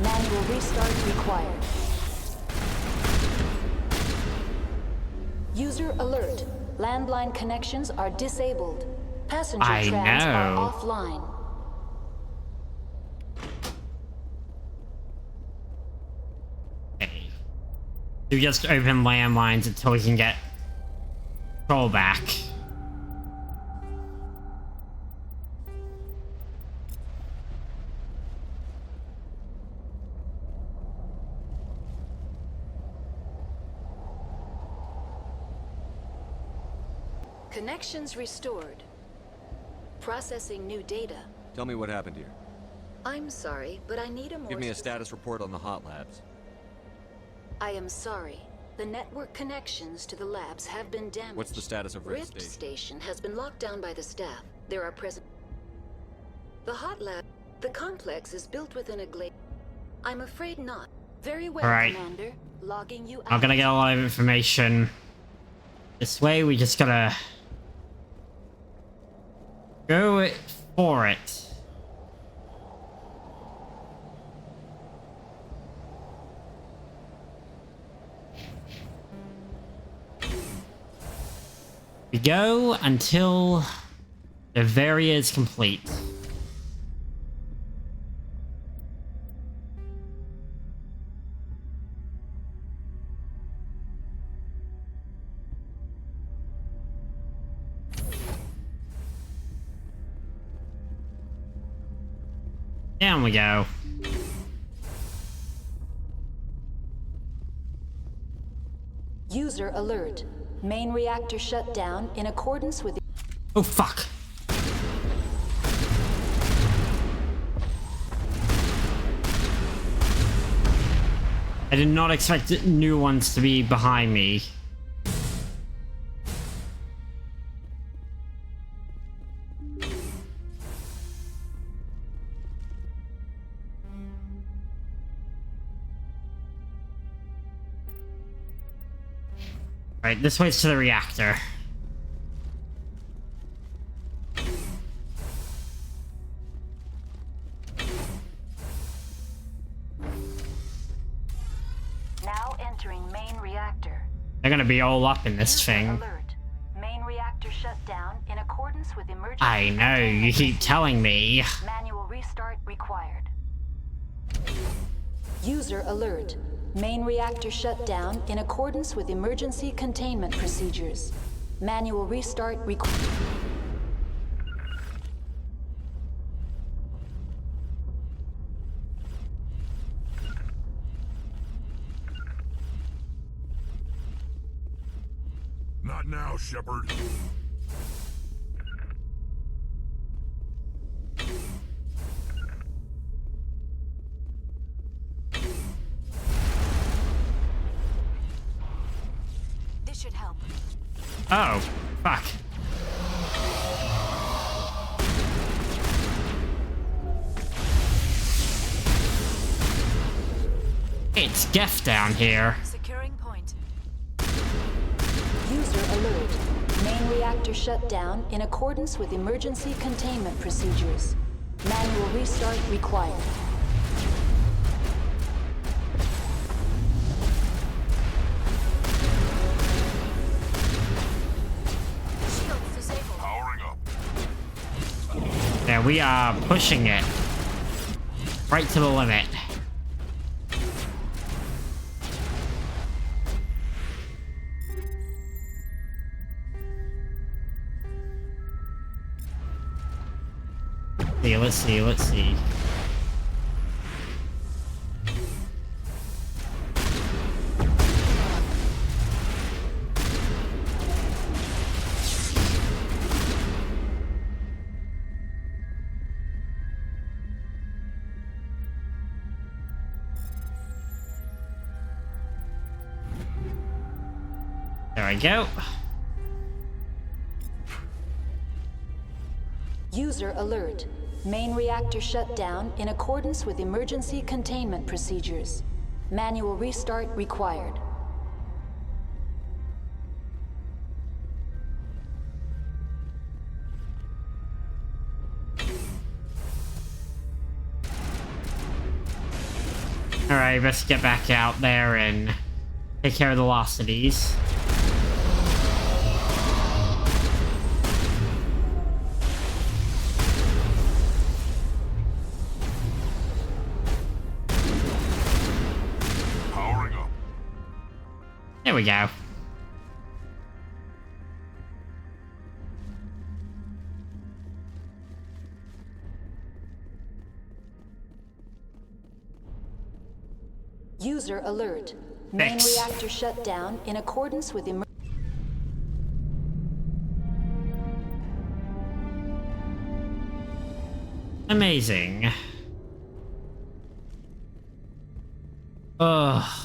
H: Manual restart required. User alert. Landline connections are disabled. Passenger trams are offline.
A: Okay. We just open landlines until we can get control back.
H: Connections restored. Processing new data.
D: Tell me what happened here.
H: I'm sorry, but I need a more...
D: Give me a status report on the hot labs.
H: I am sorry. The network connections to the labs have been damaged.
D: What's the status of
H: Rift Station has been locked down by the staff. There are present... The hot lab... The complex is built within a glacier. I'm afraid not. Very well,
A: Alright.
H: Commander. Logging you out.
A: I'm gonna get a lot of information. This way, we just gotta... go for it. We go until the Varia is complete. Down we go.
H: User alert. Main reactor shut down in accordance with...
A: Oh, fuck. I did not expect new ones to be behind me. Alright, this way's to the reactor.
H: Now entering main reactor.
A: They're gonna be all up in this thing.
H: Alert. Main reactor shut down in accordance with emergency.
A: I know, you keep telling me.
H: Manual restart required. User alert. Main reactor shut down in accordance with emergency containment procedures. Manual restart required.
N: Not now, Shepard.
H: This should help.
A: Oh, fuck. It's Geth down here.
H: Securing point. User alert. Main reactor shut down in accordance with emergency containment procedures. Manual restart required.
J: Shields disabled.
N: Powering up.
A: Yeah, we are pushing it. Right to the limit. Let's see, let's see. There we go.
H: User alert. Main reactor shut down in accordance with emergency containment procedures. Manual restart required.
A: Alright, let's get back out there and take care of the lost of these. There we go.
H: User alert. Main reactor shut down in accordance with
A: Amazing. Ugh.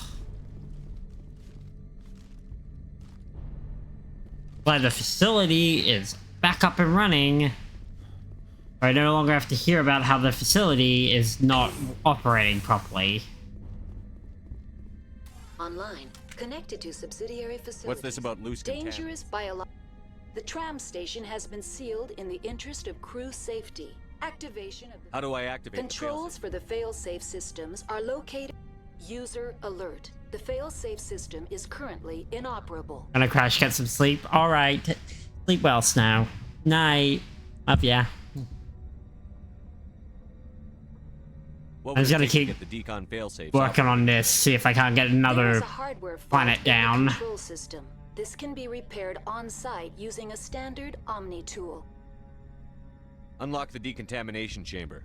A: Glad the facility is back up and running. I no longer have to hear about how the facility is not operating properly.
H: online, connected to subsidiary facilities.
D: What's this about loose
H: dangerous biological? The tram station has been sealed in the interest of crew safety. Activation of the
D: How do I activate
H: controls for the fail-safe systems are located. User alert. The fail-safe system is currently inoperable.
A: Gonna crash, get some sleep. Alright. Sleep well, Snow. Night. Love ya.
D: What
A: I'm just gonna keep
D: get the decon failsafe
A: working on this, see if I can't get
H: There is
A: another
H: a hardware fault
A: planet
H: in the
A: down.
H: control system. This can be repaired on-site using a standard Omni tool.
D: Unlock the decontamination chamber.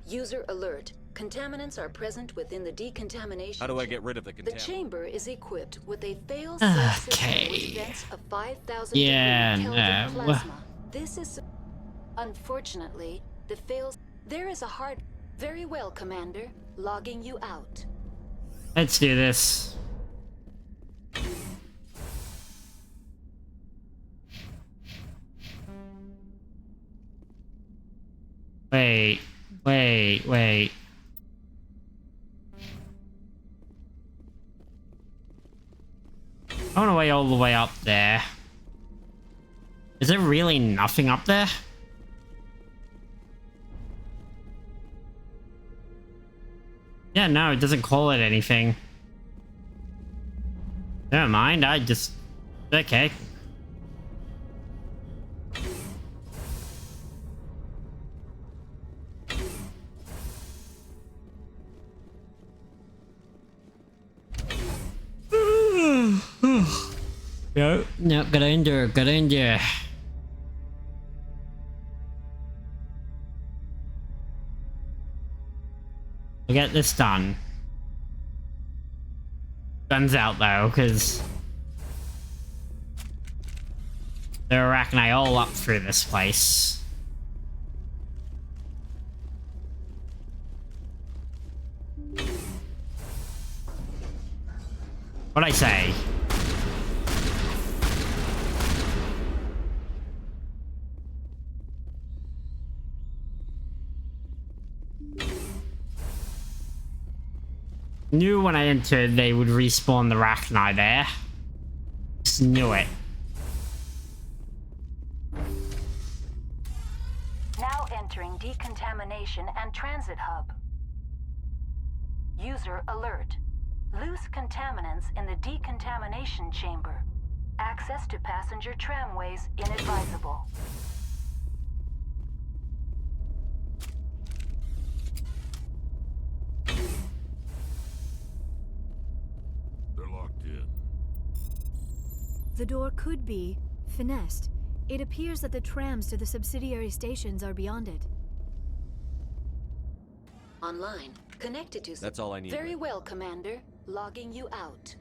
H: User alert. Contaminants are present within the decontamination.
D: How do I get rid of the
H: The
D: contaminant?
H: chamber is equipped with a fail-safe system which vents a 5,000 degree Kelvin plasma. This is... Unfortunately, the fails... There is a hard... Very well, Commander. Logging you out.
A: Let's do this. Wait. I want to way all the way up there. Is there really nothing up there? Yeah, no, it doesn't call it anything. Never mind, I just... Okay. No, get in there. We'll get this done. Guns out though, because there are arachni all up through this place. What'd I say? Knew when I entered they would respawn the arachni there. Just knew it.
H: Now entering decontamination and transit hub. User alert. Loose contaminants in the decontamination chamber. Access to passenger tramways inadvisable.
T: The door could be finessed. It appears that the trams to the subsidiary stations are beyond it.
H: Online. Connected to...
D: That's all I need.
H: Very well, Commander. Logging you out.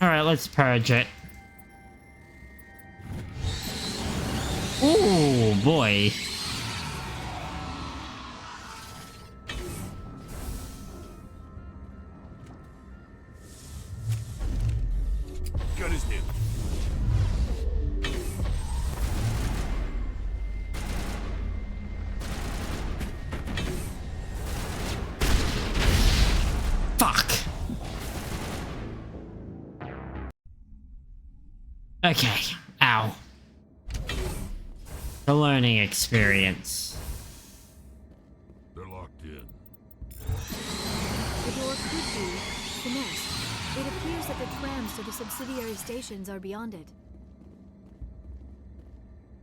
A: Alright, let's purge it. Ooh, boy.
N: Gun is new.
A: Fuck. Okay. Ow. The learning experience.
N: They're locked in.
T: The door could be finessed. It appears that the trams to the subsidiary stations are beyond it.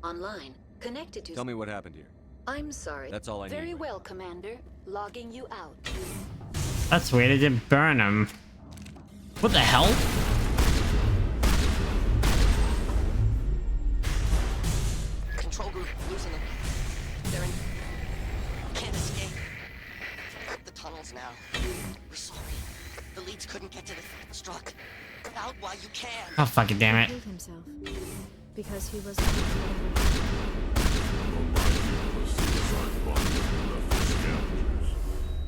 H: Online. Connected to...
D: Tell me what happened here.
H: I'm sorry.
D: That's all I need.
H: Very well, Commander. Logging you out.
A: That's weird, it didn't burn him. What the hell?
Q: Control group, losing them. They're in... Can't escape. The tunnels now. We're sorry. The leads couldn't get to the struck. Get out while you can.
A: Oh, fucking damn it.
T: He killed himself because he was...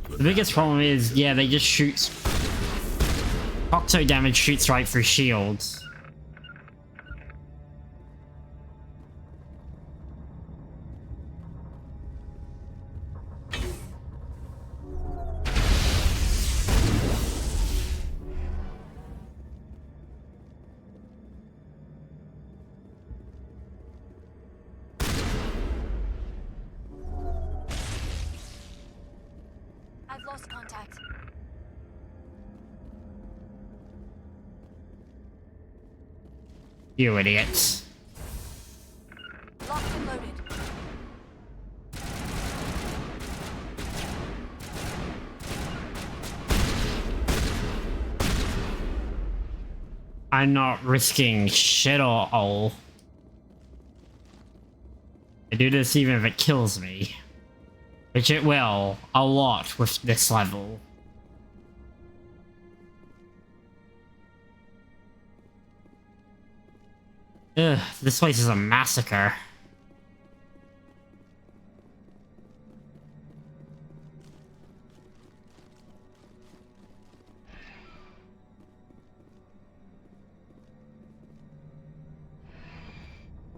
A: The biggest problem is, yeah, they just shoot... Octo damage shoots right through shields.
T: I've lost contact.
A: You idiots.
T: Locked and loaded.
A: I'm not risking shit at all. I do this even if it kills me. Which it will, a lot with this level. Ugh, this place is a massacre.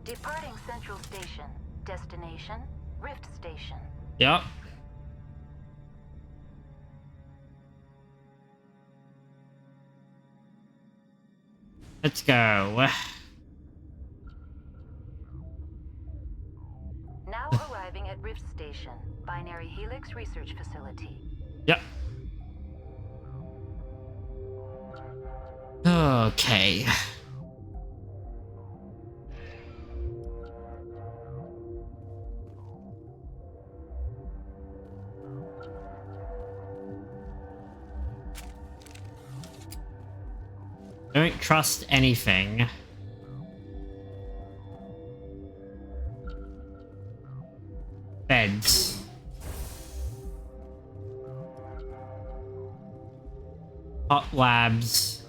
H: Departing Central Station. Destination, Rift Station.
A: Yep. Let's go.
H: Now arriving at Rift Station, Binary Helix Research Facility.
A: Yep. Okay. Don't trust anything. Beds. Hot labs.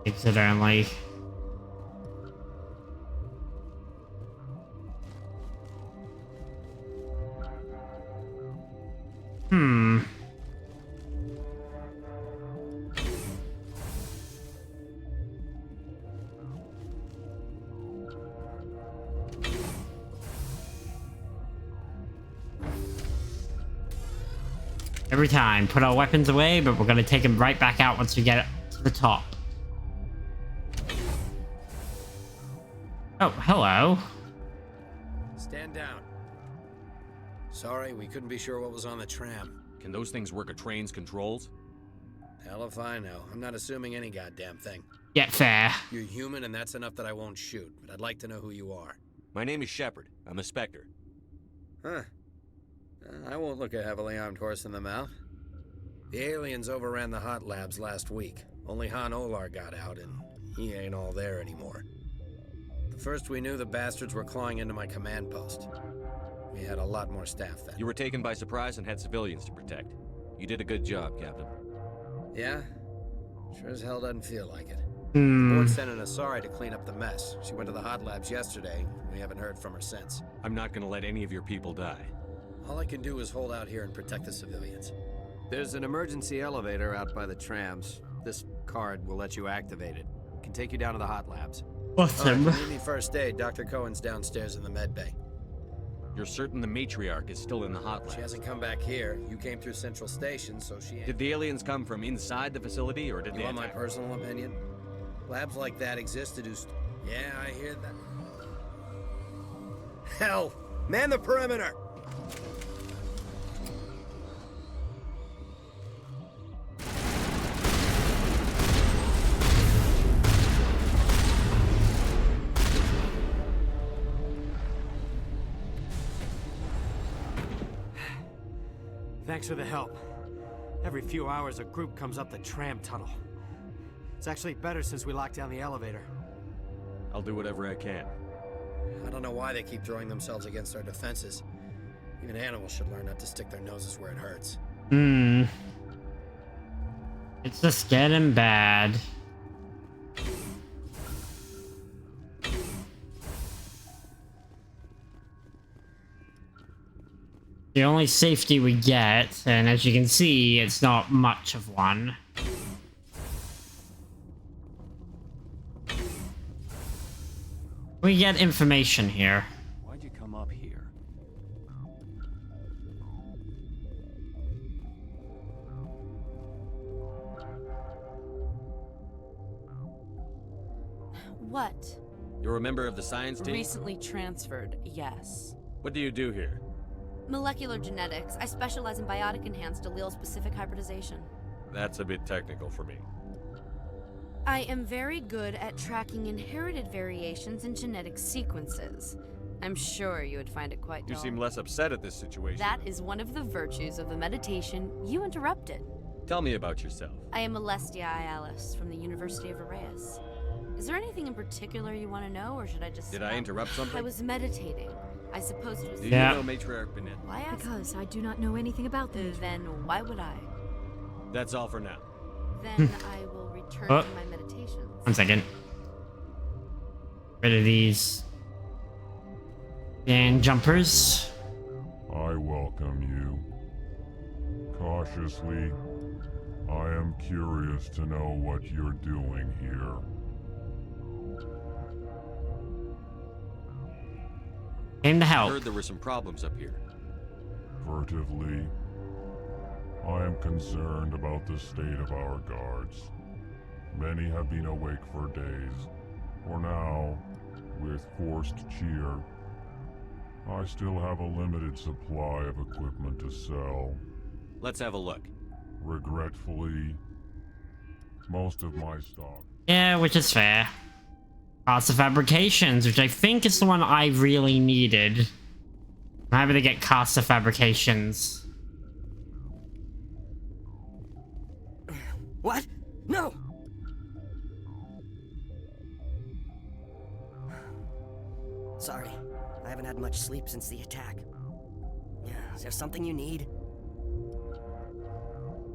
A: Exit only. Every time, put our weapons away, but we're gonna take them right back out once we get to the top. Oh, hello.
R: Stand down. Sorry, we couldn't be sure what was on the tram.
D: Can those things work a train's controls?
R: Hell if I know. I'm not assuming any goddamn thing.
A: Yeah, fair.
R: You're human, and that's enough that I won't shoot, but I'd like to know who you are.
D: My name is Shepard. I'm a Spectre.
R: Huh. I won't look a heavily armed horse in the mouth. The aliens overran the hot labs last week. Only Han Olar got out, and he ain't all there anymore. The first we knew, the bastards were clawing into my command post. We had a lot more staff then.
D: You were taken by surprise and had civilians to protect. You did a good job, Captain.
R: Yeah? Sure as hell doesn't feel like it. The board sent an Asari to clean up the mess. She went to the hot labs yesterday. We haven't heard from her since.
D: I'm not gonna let any of your people die.
R: All I can do is hold out here and protect the civilians. There's an emergency elevator out by the trams. This card will let you activate it. It can take you down to the hot labs.
A: Awesome.
R: If you need me first aid, Dr. Cohen's downstairs in the med bay.
D: You're certain the matriarch is still in the hot labs?
R: She hasn't come back here. You came through Central Station, so she ain't.
D: Did the aliens come from inside the facility, or did
R: You
D: they
R: want my
D: attack?
R: personal opinion? Labs like that existed Yeah, I hear that. Hell! Man the perimeter!
V: Thanks for the help. Every few hours, a group comes up the tram tunnel. It's actually better since we locked down the elevator.
D: I'll do whatever I can.
R: I don't know why they keep throwing themselves against our defenses. Even animals should learn not to stick their noses where it hurts.
A: It's just getting bad. The only safety we get, and as you can see, it's not much of one. We get information here.
S: Why'd you come up here?
W: What?
D: You're a member of the science team?
W: Recently transferred, yes.
D: What do you do here?
W: Molecular genetics. I specialize in biotic-enhanced allele-specific hybridization.
D: That's a bit technical for me.
W: I am very good at tracking inherited variations in genetic sequences. I'm sure you would find it quite dull.
D: You seem less upset at this situation.
W: That is one of the virtues of the meditation you interrupted.
D: Tell me about yourself.
W: I am Alestia Ialis from the University of Arraeus. Is there anything in particular you want to know, or should I just...
D: Did I interrupt something?
W: I was meditating. I suppose it was...
D: Do you know Matriarch Bennett?
W: Why ask?
T: Because I do not know anything about them.
W: Then why would I?
D: That's all for now.
W: Then I will return to my meditations.
A: 1 second. Rid of these and jumpers.
C: I welcome you. Cautiously, I am curious to know what you're doing here.
A: Came to
D: I
A: help.
D: heard there were some problems up here.
C: Furtively, I am concerned about the state of our guards. Many have been awake for days. For now, with forced cheer, I still have a limited supply of equipment to sell.
D: Let's have a look.
C: Regretfully, most of my stock...
A: Yeah, which is fair. Cost of fabrications, which I think is the one I really needed. I'm happy to get cost of fabrications.
Q: What? No! Sorry, I haven't had much sleep since the attack. Yeah, is there something you need?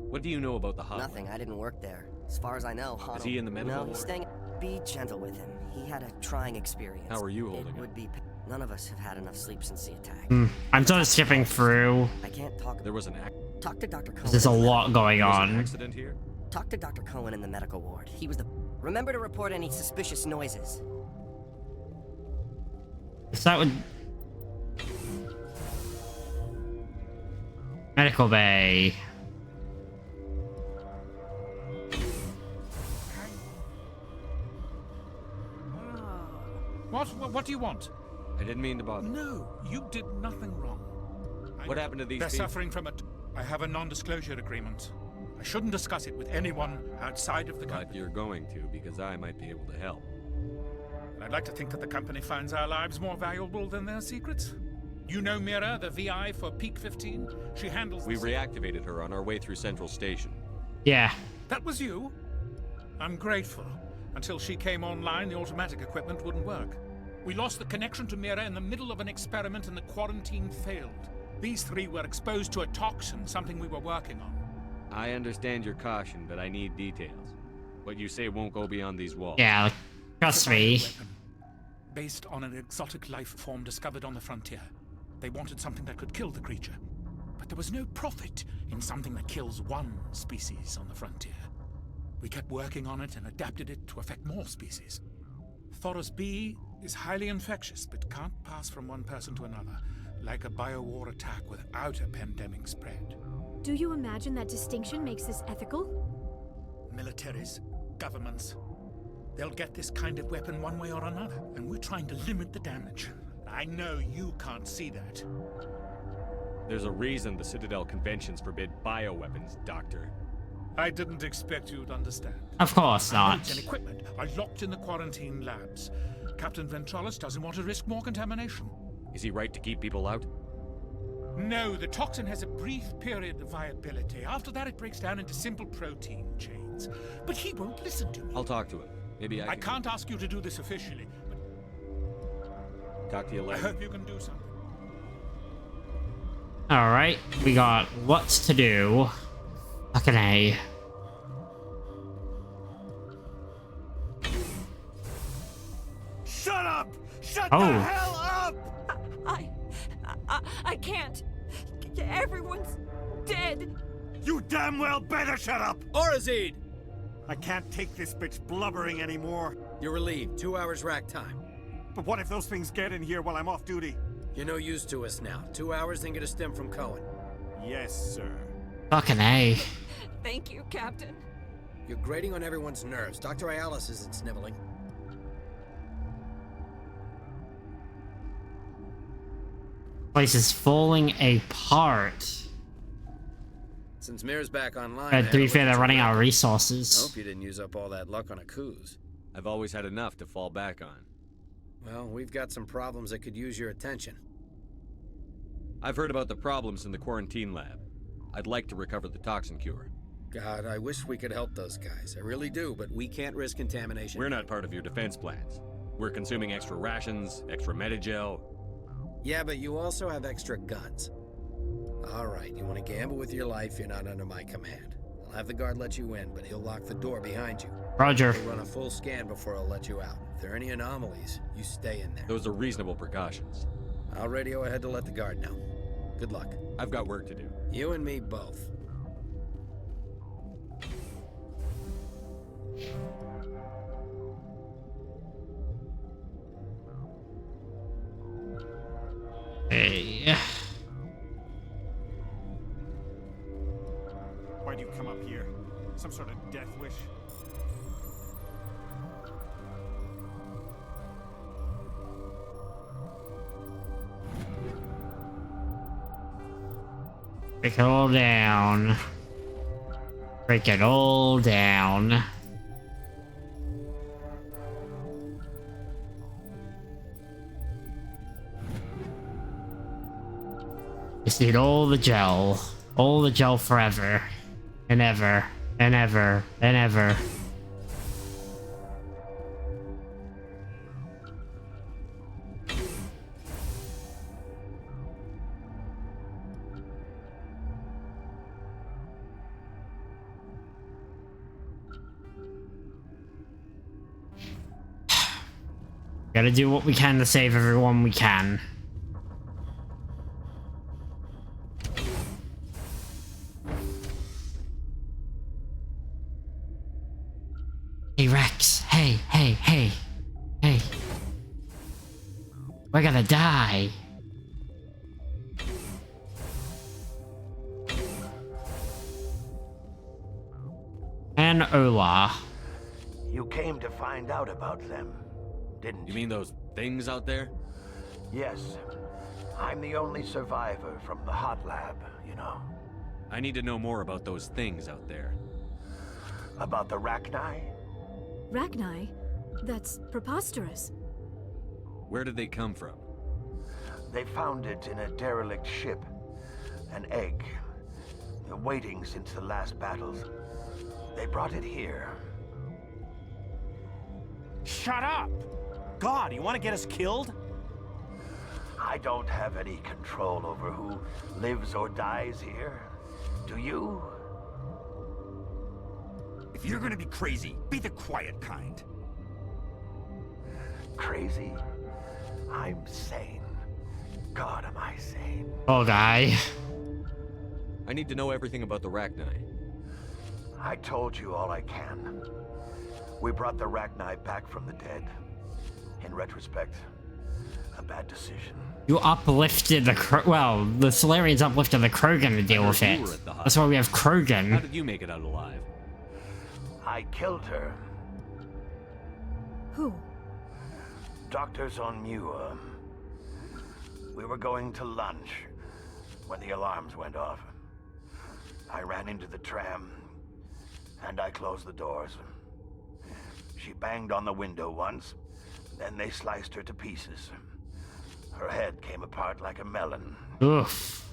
D: What do you know about the hotline?
Q: Nothing, I didn't work there. As far as I know, Hano...
D: Is he in the medical
Q: No, he's
D: ward?
Q: staying... Be gentle with him. He had a trying experience.
D: How are you holding
Q: it?
D: it?
Q: Would be... None of us have had enough sleep since the attack.
A: I'm sort of skipping through.
Q: I can't talk...
D: There was an
Q: Talk to Dr. Cohen.
A: There's a lot going
D: There was an
A: on.
D: accident here?
Q: Talk to Dr. Cohen in the medical ward. He was the... Remember to report any suspicious noises.
A: So that would... Medical bay.
I: What do you want?
D: I didn't mean to bother.
I: No, you did nothing wrong.
D: What happened to these
I: They're
D: people?
I: suffering from it. I have a non-disclosure agreement. I shouldn't discuss it with anyone outside of the company.
D: But you're going to, because I might be able to help.
I: And I'd like to think that the company finds our lives more valuable than their secrets. You know Mira, the VI for Peak 15? She handles...
D: We reactivated her on our way through Central Station.
A: Yeah.
I: That was you? I'm grateful. Until she came online, the automatic equipment wouldn't work. We lost the connection to Mira in the middle of an experiment and the quarantine failed. These three were exposed to a toxin, something we were working on.
D: I understand your caution, but I need details. What you say won't go beyond these walls.
A: Yeah, trust me.
I: Based on an exotic life form discovered on the frontier. They wanted something that could kill the creature. But there was no profit in something that kills one species on the frontier. We kept working on it and adapted it to affect more species. Thoros B is highly infectious, but can't pass from one person to another, like a biowar attack without a pandemic spread.
T: Do you imagine that distinction makes this ethical?
I: Militaries, governments, they'll get this kind of weapon one way or another, and we're trying to limit the damage. I know you can't see that.
D: There's a reason the Citadel conventions forbid bioweapons, Doctor.
I: I didn't expect you'd understand.
A: Of course not.
I: Goods and equipment are locked in the quarantine labs. Captain Ventralis doesn't want to risk more contamination.
D: Is he right to keep people out?
I: No, the toxin has a brief period of viability. After that, it breaks down into simple protein chains. But he won't listen to me.
D: I'll talk to him. Maybe
I: I can't ask you to do this officially, but
D: talk to you
I: I
D: later.
I: hope you can do something.
A: Alright, we got lots to do. Fucking A.
I: Shut up! Shut
A: Oh.
I: the hell up!
G: I can't. Everyone's dead.
I: You damn well better shut up!
R: Orazid!
I: I can't take this bitch blubbering anymore.
R: You're relieved. 2 hours rack time.
I: But what if those things get in here while I'm off duty?
R: You're no use to us now. 2 hours, then get a stim from Cohen.
I: Yes, sir.
A: Fucking A.
G: Thank you, Captain.
R: You're grating on everyone's nerves. Dr. Ayalis isn't sniveling.
A: Place is falling apart.
R: Since Mir's back online...
A: But to be fair, they're running out of
R: I
A: resources.
R: hope you didn't use up all that luck on a Kuz.
D: I've always had enough to fall back on.
R: Well, we've got some problems that could use your attention.
D: I've heard about the problems in the quarantine lab. I'd like to recover the toxin cure.
R: God, I wish we could help those guys. I really do, but we can't risk contamination.
M: We're not part of your defense plans. We're consuming extra rations, extra Medigel.
R: Yeah, but you also have extra guns. All right, you want to gamble with your life, you're not under my command. I'll have the guard let you in, but he'll lock the door behind you.
A: Roger.
R: He'll run a full scan before I'll let you out. If there are any anomalies, you stay in there.
M: Those are reasonable precautions.
R: I'll radio ahead to let the guard know. Good luck.
M: I've got work to do.
R: You and me both.
A: Hey.
I: Why do you come up here? Some sort of death wish?
A: Break it all down. Break it all down. Just need all the gel. All the gel forever. And ever. And ever. And ever. Gotta do what we can to save everyone we can. Hey Rex, hey, hey, hey, hey. We're gonna die. And Ola.
O: You came to find out about them, didn't you?
M: You mean those things out there?
O: Yes. I'm the only survivor from the hot lab, you know.
M: I need to know more about those things out there.
O: About the Rachni?
T: Rachni? That's preposterous.
M: Where did they come from?
O: They found it in a derelict ship. An egg. Waiting since the last battles. They brought it here.
V: Shut up! God, you want to get us killed?
O: I don't have any control over who lives or dies here. Do you?
F: If you're gonna be crazy, be the quiet kind.
O: Crazy? I'm sane. God, am I sane?
A: Oh, guy.
M: I need to know everything about the Rachni.
O: I told you all I can. We brought the Rachni back from the dead. In retrospect, a bad decision.
A: You uplifted the well, the Solarians uplifted the Krogan to deal with it. That's why we have Krogan.
M: How did you make it out alive?
O: I killed her.
T: Who?
O: Doctors on Muir. We were going to lunch when the alarms went off. I ran into the tram and I closed the doors. She banged on the window once, then they sliced her to pieces. Her head came apart like a melon.
A: Oof.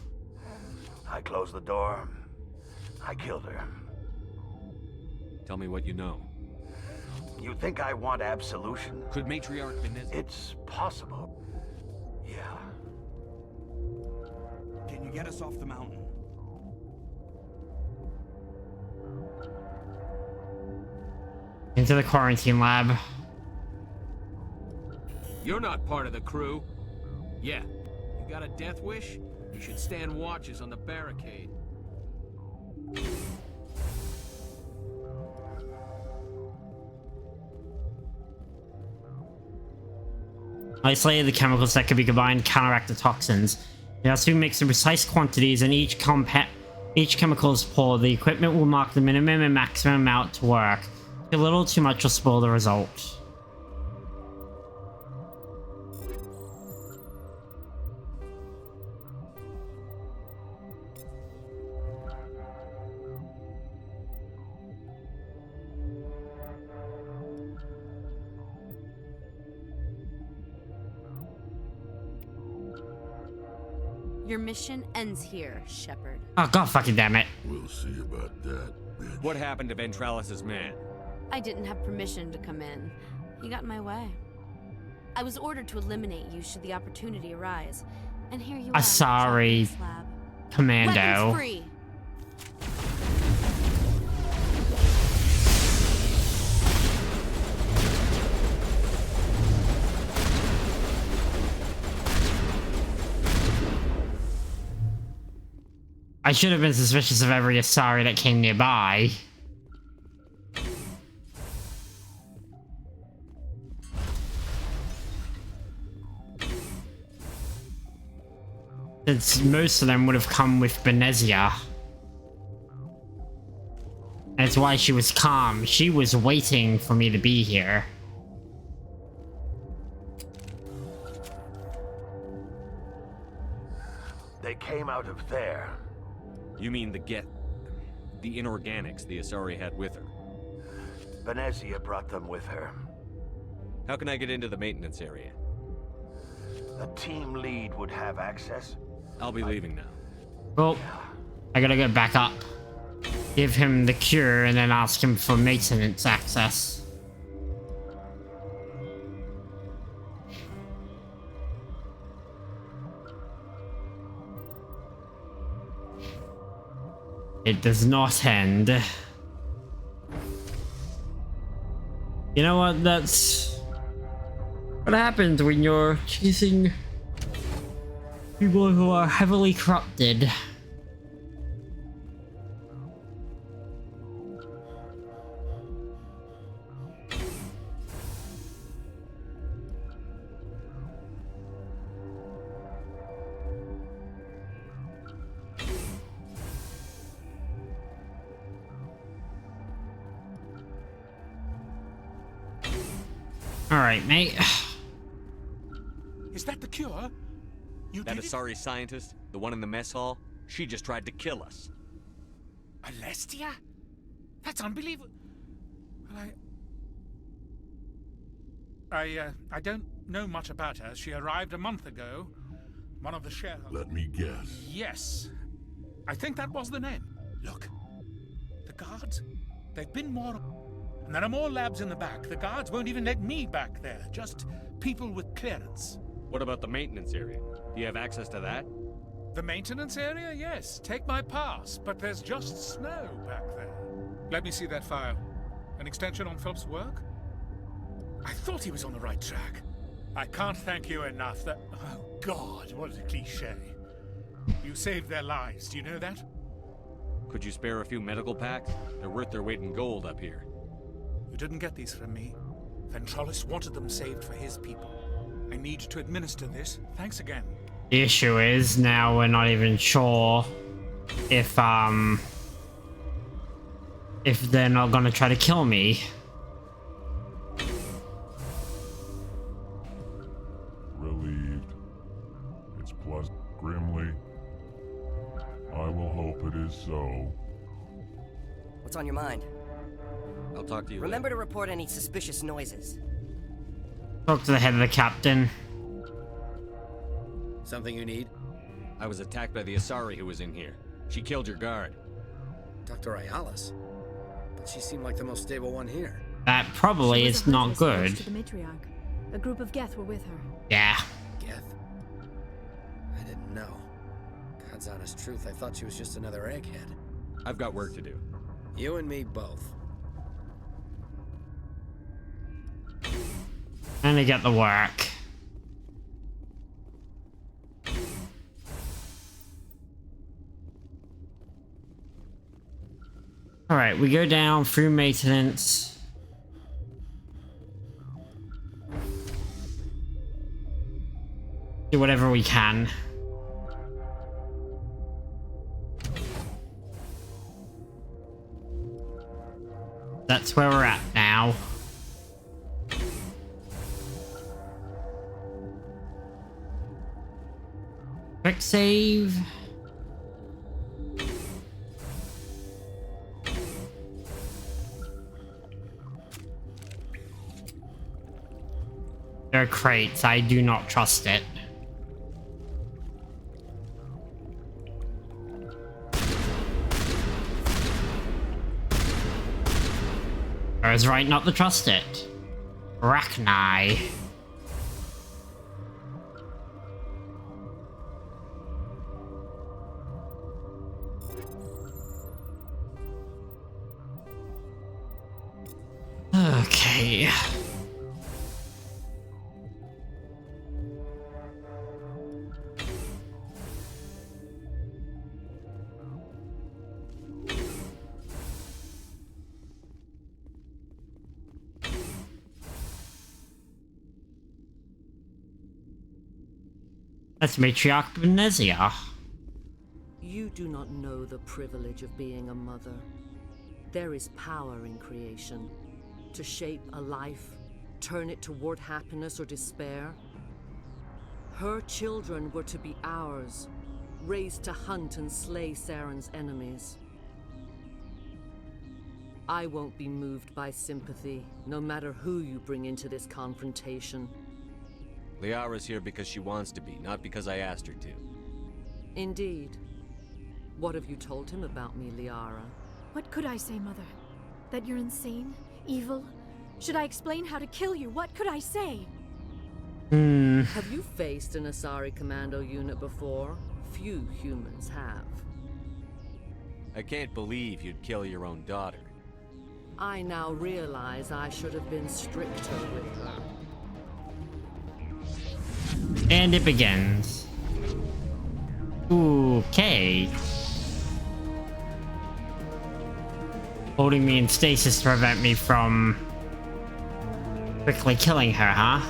O: I closed the door. I killed her.
M: Tell me what you know.
O: You think I want absolution?
M: Could Matriarch Benez...
O: It's possible. Yeah.
F: Can you get us off the mountain?
A: Into the quarantine lab.
U: You're not part of the crew. Yeah. You got a death wish? You should stand watches on the barricade.
A: Isolated the chemicals that could be combined to counteract the toxins. It has to mix in precise quantities and each chemical is poured. The equipment will mark the minimum and maximum amount to work. A little too much will spoil the result.
W: Your mission ends here, Shepard.
A: Oh, god fucking damn it.
N: We'll see about that, bitch.
M: What happened to Ventralis' man?
W: I didn't have permission to come in. He got in my way. I was ordered to eliminate you should the opportunity arise. And here you are.
A: Sorry, Commando.
W: Weapons free.
A: I should have been suspicious of every Asari that came nearby. Since most of them would have come with Benezia. That's why she was calm. She was waiting for me to be here.
O: They came out of there.
M: You mean the inorganics the Asari had with her?
O: Benezia brought them with her.
M: How can I get into the maintenance area?
O: The team lead would have access.
M: I'll be leaving now.
A: Well, I gotta go back up. Give him the cure and then ask him for maintenance access. It does not end. You know what? That's what happens when you're chasing people who are heavily corrupted. Alright, mate.
I: Is that the cure? You
M: That
I: did
M: Asari scientist, the one in the mess hall, she just tried to kill us.
I: Alestia? That's unbelievable. Well, I don't know much about her. She arrived a month ago. One of the shareholders.
N: Let me guess.
I: Yes. I think that was the name. Look. The guards, they've been more... And there are more labs in the back. The guards won't even let me back there. Just people with clearance.
M: What about the maintenance area? Do you have access to that?
I: The maintenance area? Yes. Take my pass. But there's just snow back there. Let me see that file. An extension on Phelps' work? I thought he was on the right track. I can't thank you enough that... Oh, God, what a cliché. You saved their lives. Do you know that?
M: Could you spare a few medical packs? They're worth their weight in gold up here.
I: You didn't get these from me. Ventralis wanted them saved for his people. I need to administer this. Thanks again.
A: The issue is now we're not even sure if they're not gonna try to kill me.
C: Relieved. It's pleasant. Grimly. I will hope it is so.
B: What's on your mind?
M: I'll talk to you
B: Remember
M: later.
B: to report any suspicious noises.
A: Talk to the head of the captain.
R: Something you need?
M: I was attacked by the Asari who was in here. She killed your guard.
R: Dr. Ayalis? But she seemed like the most stable one here.
A: That probably is not good.
T: To the matriarch. A group of Geth were with her.
A: Yeah.
R: Geth? I didn't know. God's honest truth, I thought she was just another egghead.
M: I've got work to do.
R: You and me both.
A: And they get the work. Alright, we go down through maintenance. Do whatever we can. That's where we're at now. Quick save. There are crates. I do not trust it. I was right not to trust it. Rachni. Okay. That's Matriarch Venezia.
E: You do not know the privilege of being a mother. There is power in creation. To shape a life, turn it toward happiness or despair. Her children were to be ours, raised to hunt and slay Saren's enemies. I won't be moved by sympathy, no matter who you bring into this confrontation.
D: Liara's here because she wants to be, not because I asked her to.
E: Indeed. What have you told him about me, Liara?
T: What could I say, Mother? That you're insane? Evil? Should I explain how to kill you? What could I say?
E: Have you faced an Asari commando unit before? Few humans have.
D: I can't believe you'd kill your own daughter.
E: I now realize I should have been stricter with her.
A: And it begins. Okay. Holding me in stasis to prevent me from quickly killing her, huh?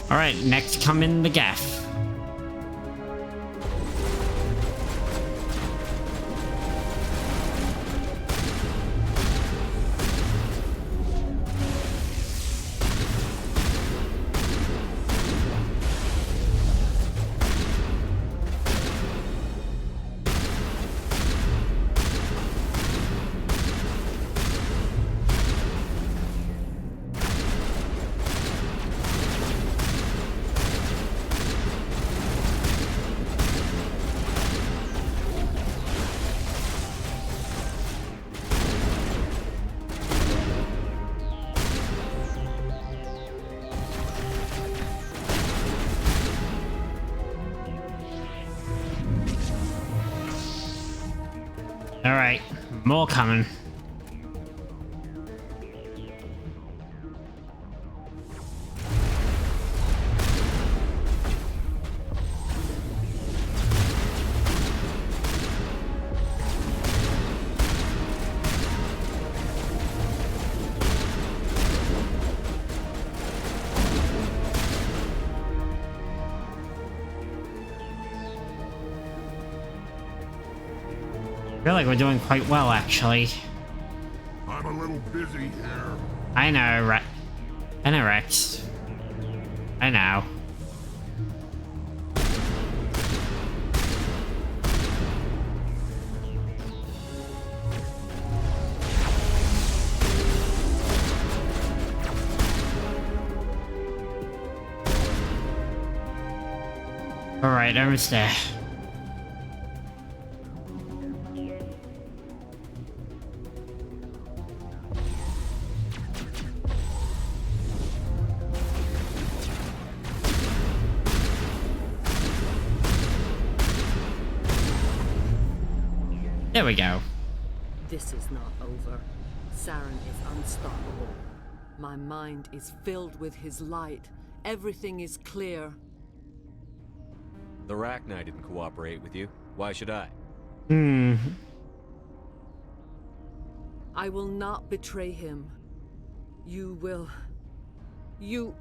A: Alright, next come in the gaff. Alright, more coming. I feel like we're doing quite well, actually.
N: I'm a little busy here.
A: I know, Rex. I know. Alright, almost there. There we go.
E: This is not over. Saren is unstoppable. My mind is filled with his light. Everything is clear.
D: The Rachni didn't cooperate with you. Why should I?
E: I will not betray him. You will... You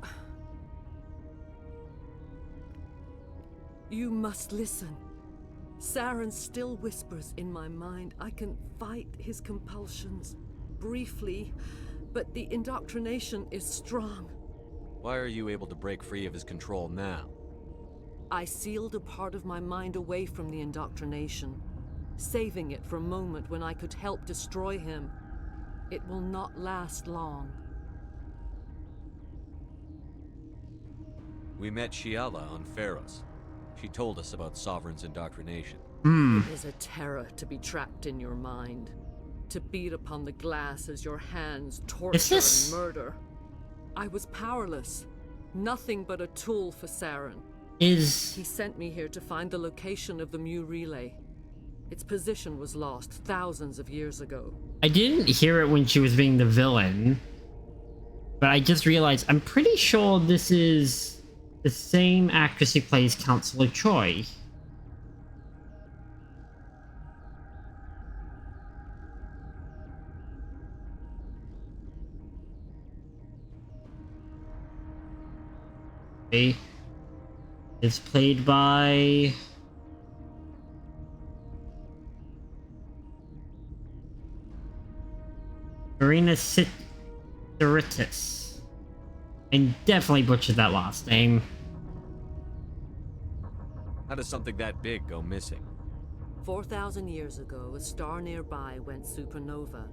E: must listen. Saren still whispers in my mind. I can fight his compulsions. Briefly, but the indoctrination is strong.
D: Why are you able to break free of his control now?
E: I sealed a part of my mind away from the indoctrination, saving it for a moment when I could help destroy him. It will not last long.
D: We met Shiala on Pharos. She told us about Sovereign's indoctrination.
E: It is a terror to be trapped in your mind, to beat upon the glass as your hands torture and murder. I was powerless, nothing but a tool for Saren. He sent me here to find the location of the Mu relay. Its position was lost thousands of years ago.
A: I didn't hear it when she was being the villain, but I just realized I'm pretty sure this is the same actress who plays Counselor Choi. Okay. It's played by... Marina Siritis. And definitely butchered that last name.
D: How does something that big go missing?
E: 4,000 years ago, a star nearby went supernova.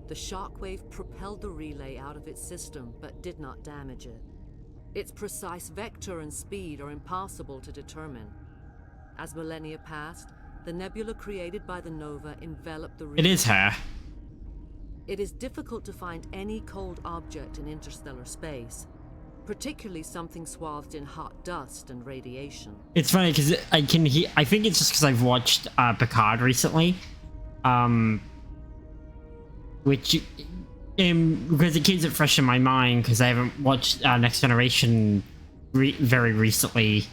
E: The shockwave propelled the relay out of its system, but did not damage it. Its precise vector and speed are impossible to determine. As millennia passed, the nebula created by the nova enveloped the relay.
A: It is her.
E: It is difficult to find any cold object in interstellar space, particularly something swathed in hot dust and radiation.
A: It's funny because I can hear. I think it's just because I've watched Picard recently, which because it keeps it fresh in my mind because I haven't watched Next Generation very recently.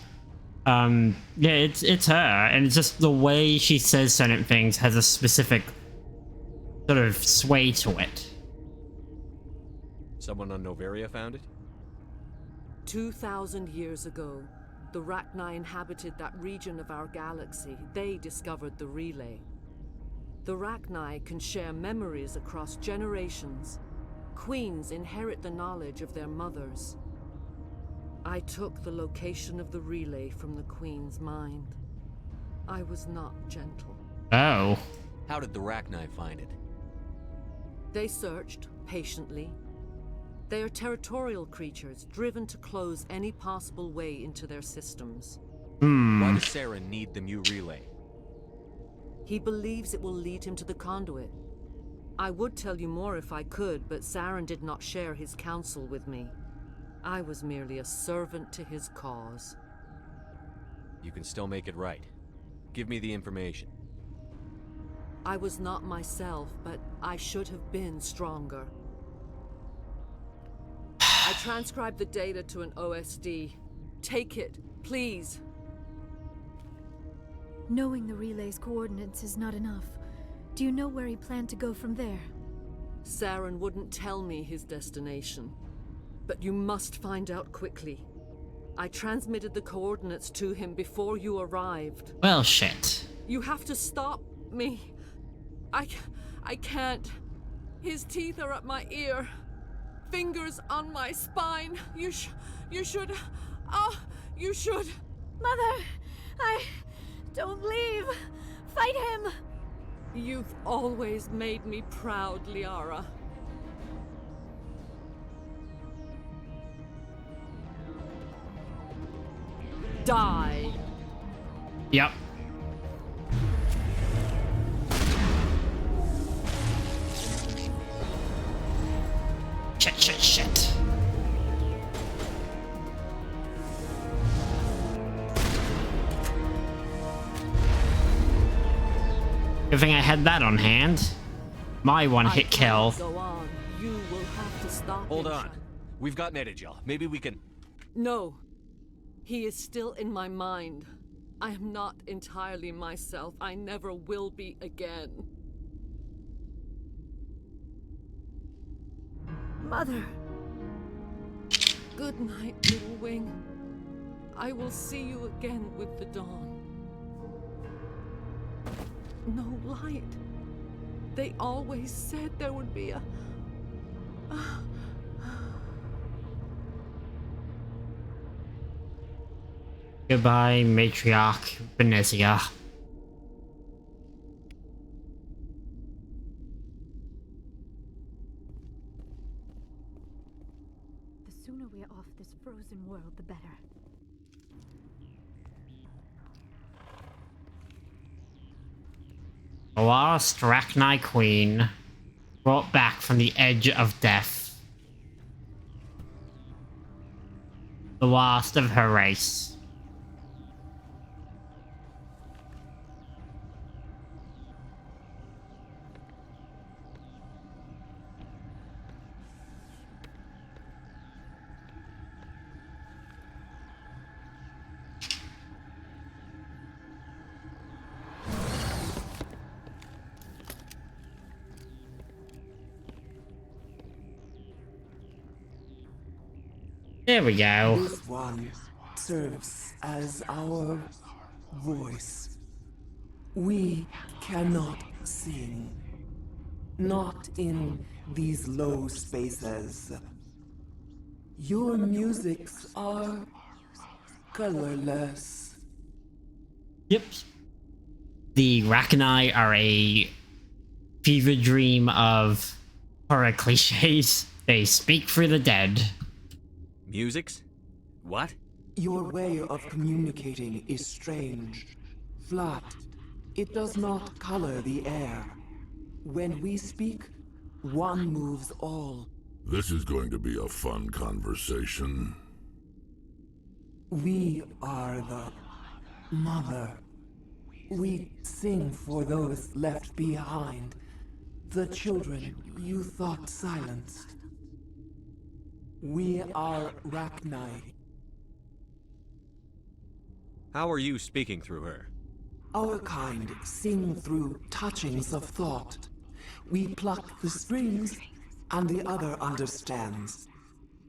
A: Yeah, it's her, and it's just the way she says certain things has a specific sort of sway to it.
D: Someone on Noveria found it?
E: 2,000 years ago, the Rachni inhabited that region of our galaxy. They discovered the relay. The Rachni can share memories across generations. Queens inherit the knowledge of their mothers. I took the location of the relay from the Queen's mind. I was not gentle.
A: Oh.
D: How did the Rachni find it?
E: They searched, patiently. They are territorial creatures, driven to close any possible way into their systems.
D: Why does Saren need the Mu relay?
E: He believes it will lead him to the conduit. I would tell you more if I could, but Saren did not share his counsel with me. I was merely a servant to his cause.
D: You can still make it right. Give me the information.
E: I was not myself, but I should have been stronger. I transcribed the data to an OSD. Take it, please.
T: Knowing the relay's coordinates is not enough. Do you know where he planned to go from there?
E: Saren wouldn't tell me his destination. But you must find out quickly. I transmitted the coordinates to him before you arrived.
A: Well, shit.
E: You have to stop me. I can't. His teeth are at my ear. Fingers on my spine. You should. Oh, you should.
T: Mother, don't leave. Fight him.
E: You've always made me proud, Liara. Die.
A: Yep. Shit. Good thing I had that on hand. My one-hit kill.
E: Go on. You will have to stop.
D: Hold on. We've got Metagel. Maybe we can...
E: No. He is still in my mind. I am not entirely myself. I never will be again.
T: Mother.
E: Good night, little wing. I will see you again with the dawn. No light. They always said there would be a...
A: Goodbye, Matriarch Benezia.
T: The sooner we're off this frozen world, the better.
A: The last Rachni Queen, brought back from the edge of death. The last of her race. There we go.
K: This one serves as our voice. We cannot sing. Not in these low spaces. Your musics are colorless.
A: Yep. The Rachni are a fever dream of horror cliches. They speak for the dead.
D: Musics? What?
K: Your way of communicating is strange. Flat. It does not color the air. When we speak, one moves all.
N: This is going to be a fun conversation.
K: We are the mother. We sing for those left behind. The children you thought silenced. We are Rachni.
D: How are you speaking through her?
K: Our kind sing through touchings of thought. We pluck the strings, and the other understands.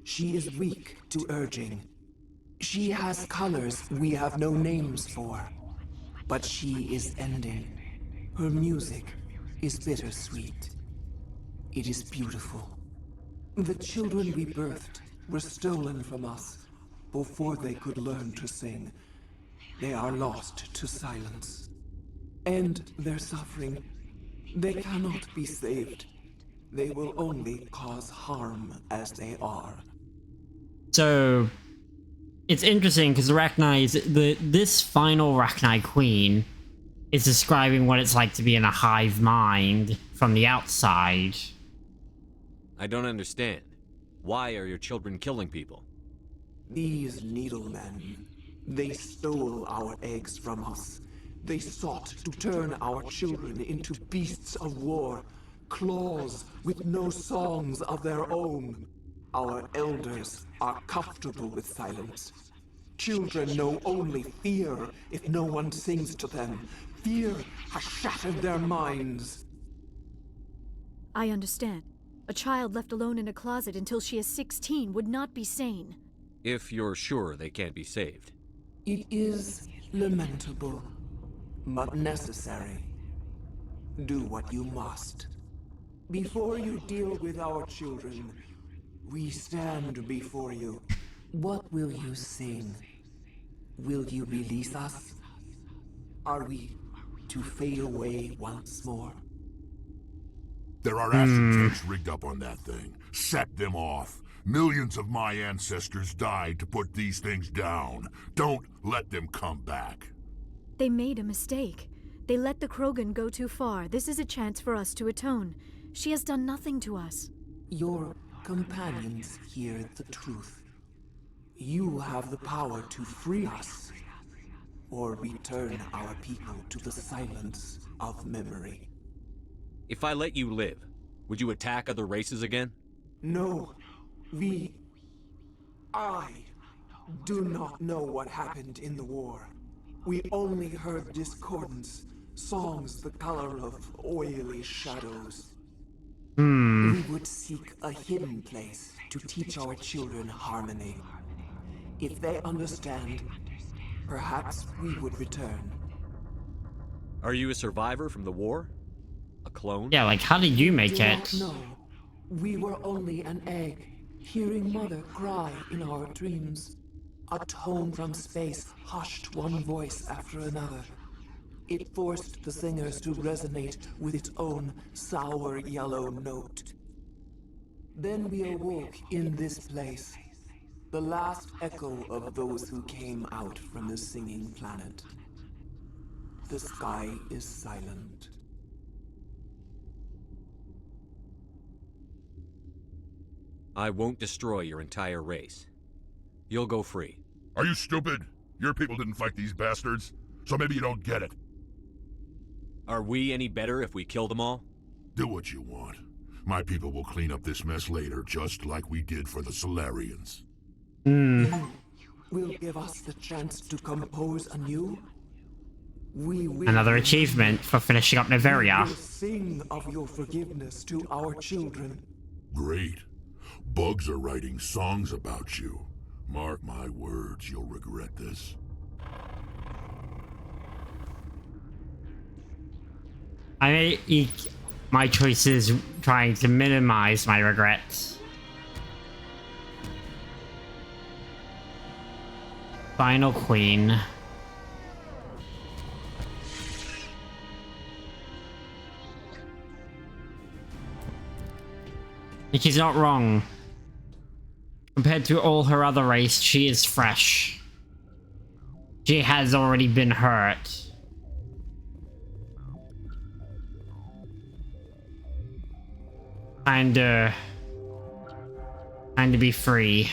K: She is weak to urging. She has colors we have no names for. But she is ending. Her music is bittersweet. It is beautiful. The children we birthed were stolen from us before they could learn to sing. They are lost to silence. And their suffering, they cannot be saved. They will only cause harm as they are.
A: So, it's interesting because this final Rachni Queen is describing what it's like to be in a hive mind from the outside.
D: I don't understand. Why are your children killing people?
K: These needlemen, they stole our eggs from us. They sought to turn our children into beasts of war, claws with no songs of their own. Our elders are comfortable with silence. Children know only fear if no one sings to them. Fear has shattered their minds.
T: I understand. A child left alone in a closet until she is 16 would not be sane.
D: If you're sure they can't be saved.
K: It is lamentable, but necessary. Do what you must. Before you deal with our children, we stand before you. What will you sing? Will you release us? Are we to fade away once more?
N: There are acid tanks rigged up on that thing. Set them off. Millions of my ancestors died to put these things down. Don't let them come back.
T: They made a mistake. They let the Krogan go too far. This is a chance for us to atone. She has done nothing to us.
K: Your companions hear the truth. You have the power to free us, or return our people to the silence of memory.
D: If I let you live, would you attack other races again?
K: No. I do not know what happened in the war. We only heard discordance, songs the color of oily shadows. We would seek a hidden place to teach our children harmony. If they understand, perhaps we would return.
D: Are you a survivor from the war? A clone?
A: Yeah, like, how did you make it?
K: No, we were only an egg, hearing Mother cry in our dreams. A tone from space hushed one voice after another. It forced the singers to resonate with its own sour yellow note. Then we awoke in this place, the last echo of those who came out from the singing planet. The sky is silent.
M: I won't destroy your entire race. You'll go free.
C: Are you stupid? Your people didn't fight these bastards, so maybe you don't get it.
M: Are we any better if we kill them all?
C: Do what you want. My people will clean up this mess later, just like we did for the Solarians.
K: Will give us the chance to compose anew? We will
A: Another achievement for finishing up Noveria.
K: sing of your forgiveness to our children.
C: Great. Bugs are writing songs about you. Mark my words, you'll regret this.
A: I make my choices trying to minimize my regrets. Final Queen. And she's not wrong. Compared to all her other race, she is fresh. She has already been hurt. Time to be free.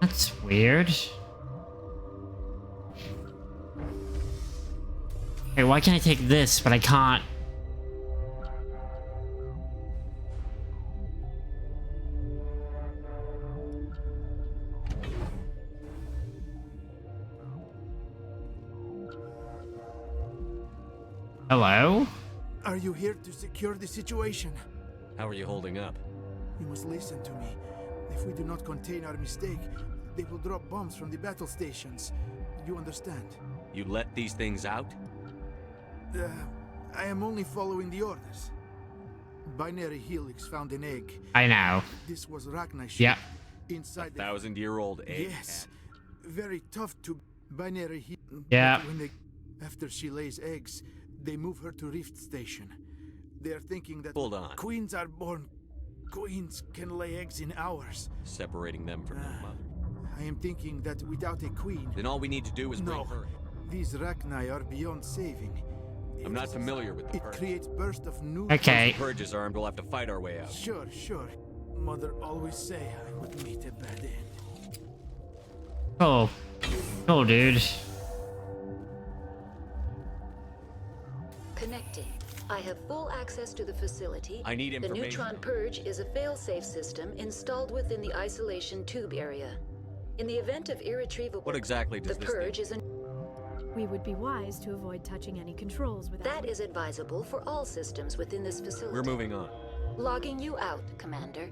A: That's weird. Hey, why can I take this, but I can't? Hello?
J: Are you here to secure the situation?
M: How are you holding up?
J: You must listen to me. If we do not contain our mistake, they will drop bombs from the battle stations. You understand?
M: You let these things out?
J: I am only following the orders. Binary Helix found an egg.
A: I know.
J: This was Rachni's ship.
A: Yep.
J: Inside
M: a 1,000-year-old egg.
J: Yes. Very tough to Binary Helix.
A: Yeah.
J: After she lays eggs, they move her to Rift Station. They are thinking that
M: Hold on.
J: Queens are born. Queens can lay eggs in hours.
M: Separating them from their mother.
J: I am thinking that without a queen...
M: Then all we need to do is bring her.
J: These Rachni are beyond saving.
M: I'm not familiar with the purge.
J: It creates bursts of new...
A: Okay.
M: Once the purge is armed, we'll have to fight our way out.
J: Sure. Mother always say I would meet a bad end.
A: Cool. Cool, dude.
H: Connecting. I have full access to the facility.
M: I need information.
H: The neutron purge is a fail-safe system installed within the isolation tube area. In the event of irretrievable...
M: What exactly does
H: the
M: this
H: purge
M: do?
H: is an...
T: We would be wise to avoid touching any controls without...
H: That is advisable for all systems within this facility.
M: We're moving on.
H: Logging you out, Commander.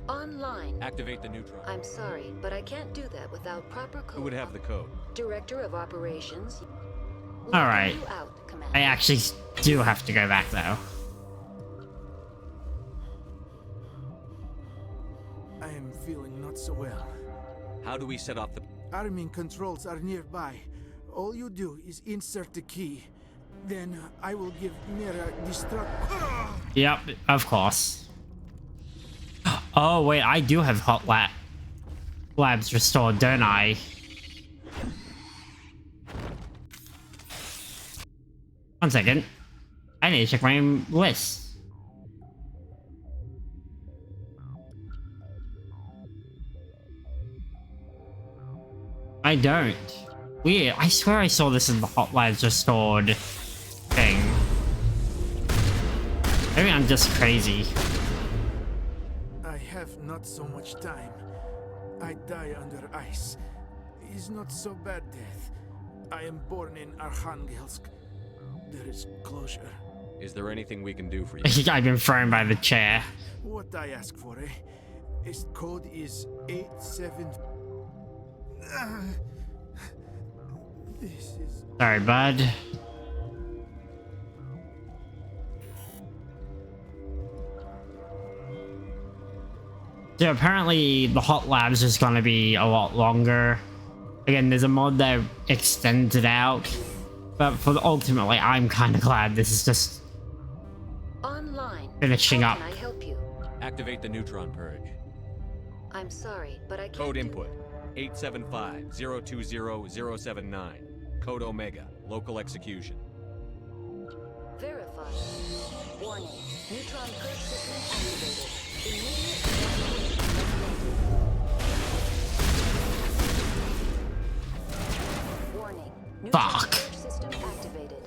H: Online.
M: Activate the neutron.
H: I'm sorry, but I can't do that without proper code.
M: Who would have the code?
H: Director of Operations.
A: Alright.
H: You out, Commander.
A: I actually do have to go back, though.
J: I am feeling not so well.
M: How do we set off the...
J: Arming controls are nearby. All you do is insert the key. Then I will give Mira destruct...
A: Yep, of course. Oh, wait, I do have hot labs restored, don't I? One second. I need to check my list. I don't. Weird. I swear I saw this in the Hot Labs Restored thing. Maybe I'm just crazy.
J: I have not so much time. I die under ice. It's not so bad death. I am born in Arkhangelsk. There is closure.
M: Is there anything we can do for you?
A: I've been thrown by the chair.
J: What I ask for, eh? Its code is 87. This is.
A: Sorry, bud. So apparently the Hot Labs is going to be a lot longer. Again, there's a mod that extends it out. But ultimately, I'm kind of glad this is just
H: Online.
A: finishing
H: How
A: up.
H: Can I help you?
M: Activate the neutron purge.
H: I'm sorry, but I can't.
M: Code input 875-020-079. Code Omega. Local execution.
H: Verify. Warning. Neutron purge system activated. Immediate evacuation recommended. Warning. Neutron
A: Fuck.
H: purge system activated.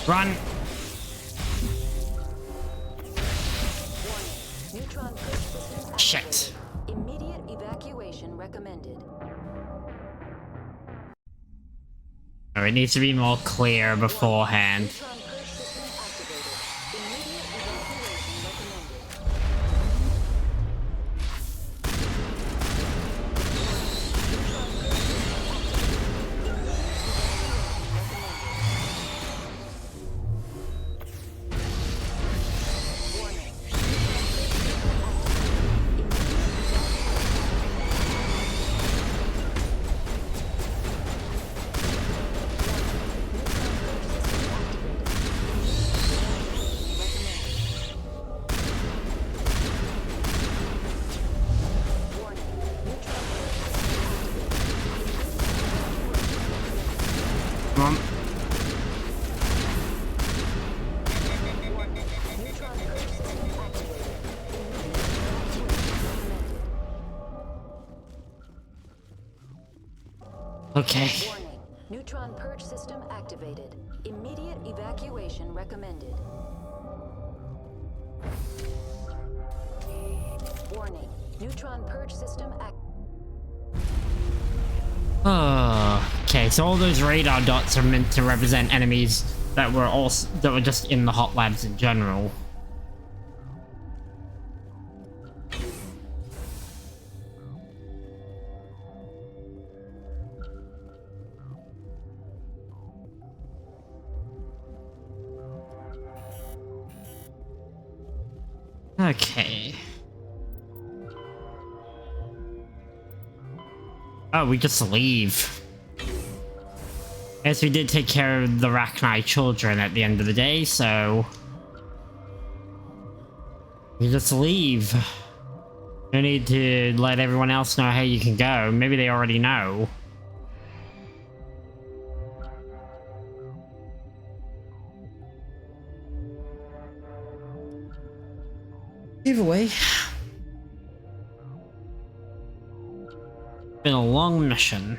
A: Run.
H: Neutron purge system
A: Shit.
H: Immediate evacuation recommended.
A: Oh, it needs to be more clear beforehand. Come on. Okay.
H: Warning. Neutron purge system activated. Immediate evacuation recommended. Warning. Neutron purge system
A: Okay, so all those radar dots are meant to represent enemies that were just in the Hot Labs in general. Okay. Oh, we just leave. Yes, we did take care of the Rachni children at the end of the day, so we just leave. No need to let everyone else know how you can go. Maybe they already know. Either way, been a long mission.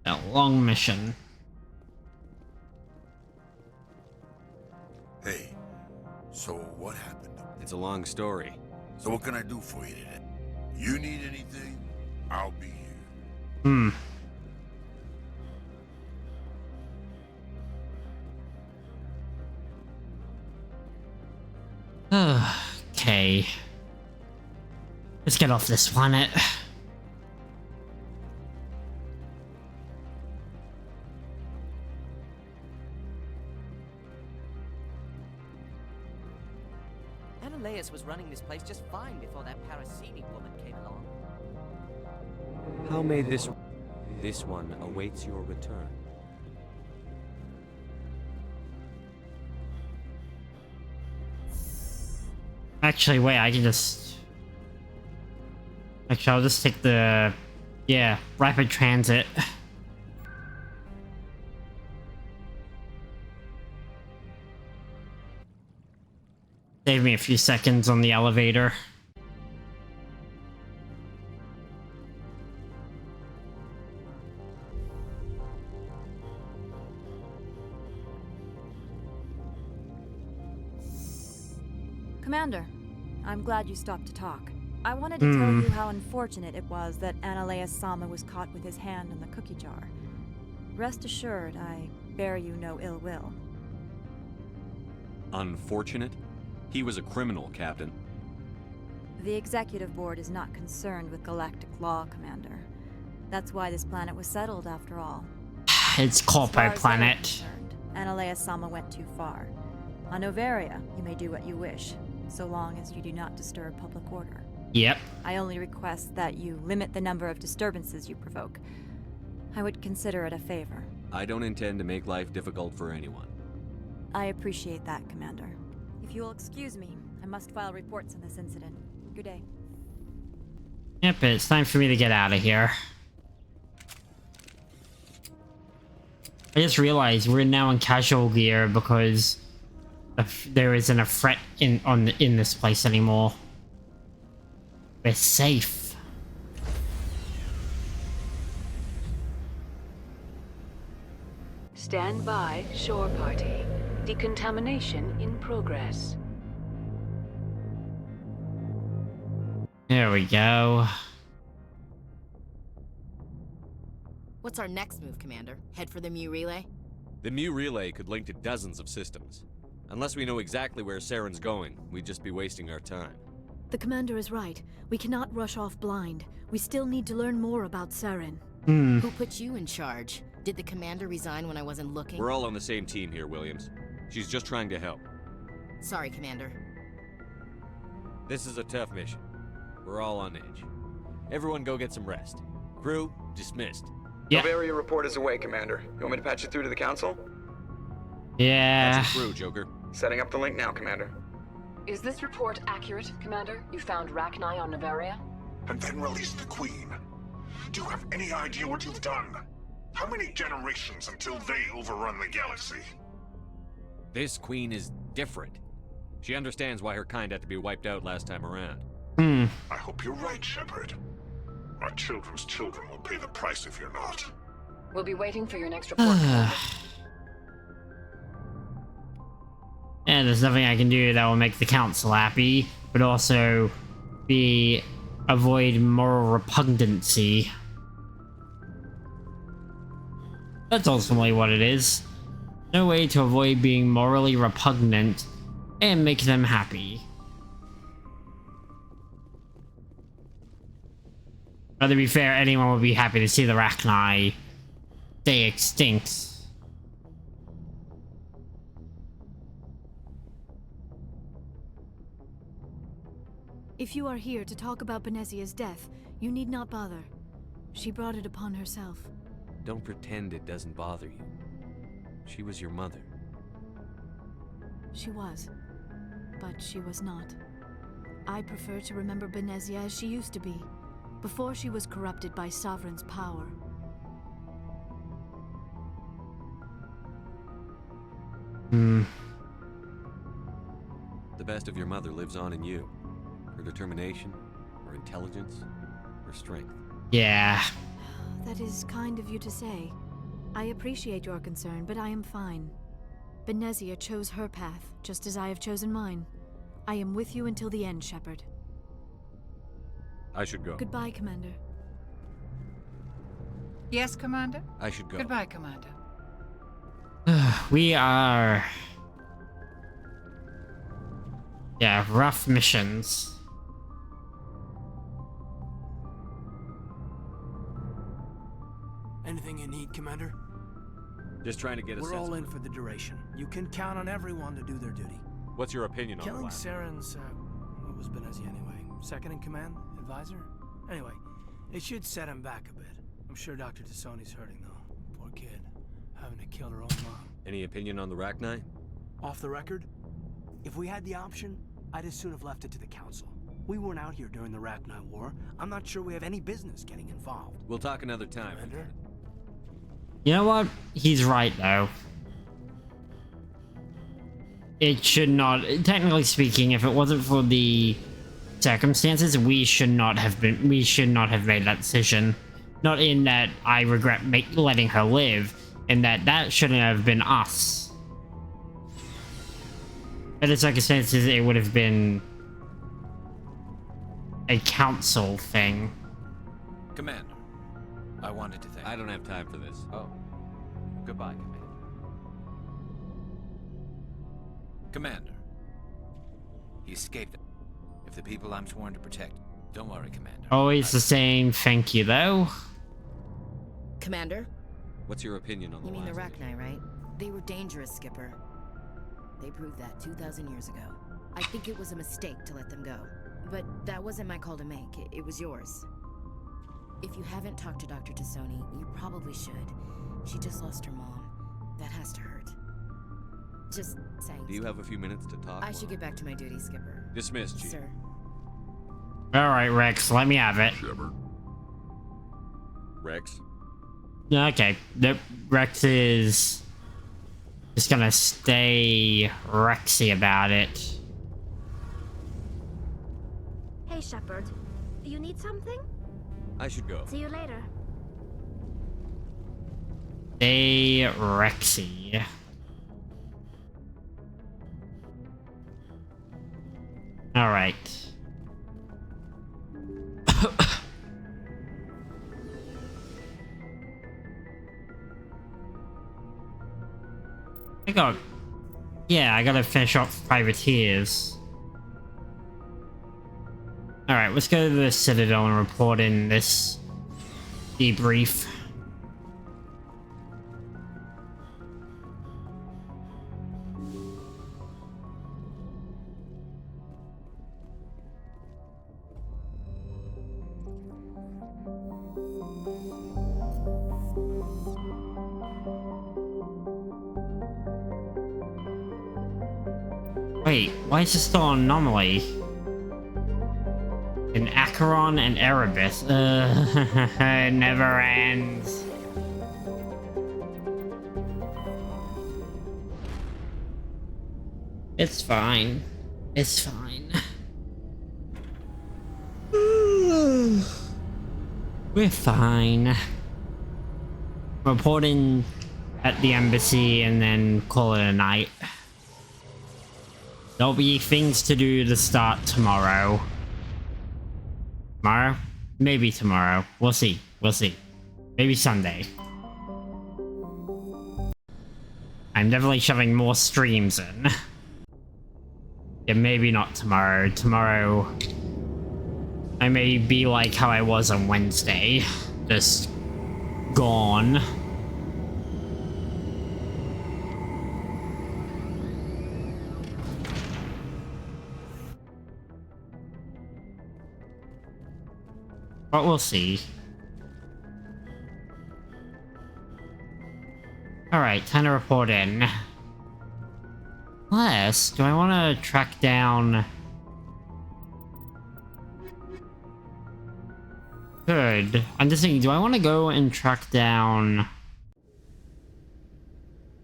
A: A long mission.
N: Hey, so what happened?
D: It's a long story.
N: So what can I do for you today? You need anything? I'll be here.
A: Hmm. Okay. Let's get off this planet.
L: Ananias was running this place just fine before that Parasini woman came along.
D: How may this one awaits your return?
A: Actually, wait, I can just... Actually, I'll just take the... Yeah, rapid transit. Save me a few seconds on the elevator.
P: Commander, I'm glad you stopped to talk. I wanted to tell you how unfortunate it was that Ananias Sama was caught with his hand in the cookie jar. Rest assured, I bear you no ill will.
M: Unfortunate? He was a criminal, Captain.
P: The Executive Board is not concerned with galactic law, Commander. That's why this planet was settled, after all.
A: It's Corpo Planet.
P: Ananias Sama went too far. On Noveria, you may do what you wish, so long as you do not disturb public order.
A: Yep.
P: I only request that you limit the number of disturbances you provoke. I would consider it a favor.
M: I don't intend to make life difficult for anyone.
P: I appreciate that, Commander. If you will excuse me, I must file reports on this incident. Good day.
A: Yep, it's time for me to get out of here. I just realized we're now in casual gear because there isn't a threat in this place anymore. We're safe.
H: Stand by, shore party. Decontamination in progress.
A: There we go.
S: What's our next move, Commander? Head for the Mu Relay?
M: The Mu Relay could link to dozens of systems. Unless we know exactly where Saren's going, we'd just be wasting our time.
T: The Commander is right. We cannot rush off blind. We still need to learn more about Saren.
S: Who put you in charge? Did the Commander resign when I wasn't looking?
M: We're all on the same team here, Williams. She's just trying to help.
S: Sorry, Commander.
M: This is a tough mission. We're all on edge. Everyone go get some rest. Crew, dismissed.
A: Yeah.
X: Noveria report is away, Commander. You want me to patch it through to the Council?
A: Yeah.
M: Patch it through, Joker.
X: Setting up the link now, Commander.
Y: Is this report accurate, Commander? You found Rachni on Noveria?
N: And then released the Queen. Do you have any idea what you've done? How many generations until they overrun the galaxy?
M: This Queen is different. She understands why her kind had to be wiped out last time around.
N: I hope you're right, Shepard. My children's children will pay the price if you're not.
Y: We'll be waiting for your next report.
A: And there's nothing I can do that will make the Council happy, but also avoid moral repugnancy. That's ultimately what it is. No way to avoid being morally repugnant and make them happy. But to be fair, anyone would be happy to see the Rachni stay extinct.
T: If you are here to talk about Benezia's death, you need not bother. She brought it upon herself.
D: Don't pretend it doesn't bother you. She was your mother.
T: She was. But she was not. I prefer to remember Benezia as she used to be, before she was corrupted by Sovereign's power.
D: The best of your mother lives on in you. Her determination, her intelligence, her strength.
A: Yeah.
T: That is kind of you to say. I appreciate your concern, but I am fine. Benezia chose her path, just as I have chosen mine. I am with you until the end, Shepard.
M: I should go.
T: Goodbye, Commander.
Z: Yes, Commander?
M: I should go.
Z: Goodbye, Commander.
A: We are... Yeah, rough missions.
J: Anything you need, Commander?
M: Just trying to get a
J: We're
M: sense
J: all
M: of
J: in for the duration. You can count on everyone to do their duty.
M: What's your opinion on the
J: Killing
M: last?
J: Saren's, what was Benezi anyway? Second in command? Advisor? Anyway, it should set him back a bit. I'm sure Dr. Tassoni's hurting, though. Poor kid. Having to kill her own mom.
M: Any opinion on the Rachni?
F: Off the record, if we had the option, I'd as soon have left it to the Council. We weren't out here during the Rachni War. I'm not sure we have any business getting involved.
M: We'll talk another time.
A: You know what? He's right, though. It should not, technically speaking, if it wasn't for the circumstances, we should not have made that decision. Not in that I regret letting her live, in that that shouldn't have been us. In the circumstances, it would have been a council thing.
G: Commander, I wanted to thank
M: I don't have time for this.
G: Oh. Goodbye, Commander. Commander. He escaped. If the people I'm sworn to protect. Don't worry, Commander.
A: Always the same thank you, though.
S: Commander?
M: What's your opinion on the
S: You mean the
M: last?
S: Rachni, right? They were dangerous, Skipper. They proved that 2,000 years ago. I think it was a mistake to let them go. But that wasn't my call to make. It was yours. If you haven't talked to Dr. Tassoni, you probably should. She just lost her mom. That has to hurt. Just saying.
M: Do you have a few minutes to talk?
S: I should get back to my duty, Skipper.
M: Dismissed, Chief.
S: Sir.
A: Alright, Rex, let me have it.
M: Rex?
A: Okay, the Rex is just gonna stay Rexy about it.
Q: Hey, Shepard. You need something?
M: I should go.
Q: See you later.
A: Stay Rexy. Alright. I gotta finish off Privateers. Alright, let's go to the Citadel and report in this debrief. Wait, why is this still an anomaly? In Acheron and Erebus. It never ends. It's fine. It's fine. We're fine. Reporting at the embassy and then call it a night. There'll be things to do to start tomorrow. Tomorrow? Maybe tomorrow. We'll see. We'll see. Maybe Sunday. I'm definitely shoving more streams in. Yeah, maybe not tomorrow. Tomorrow, I may be like how I was on Wednesday. Just gone. But we'll see. Alright, time to report in. Unless, do I want to track down... Good. I'm just thinking, do I want to go and track down...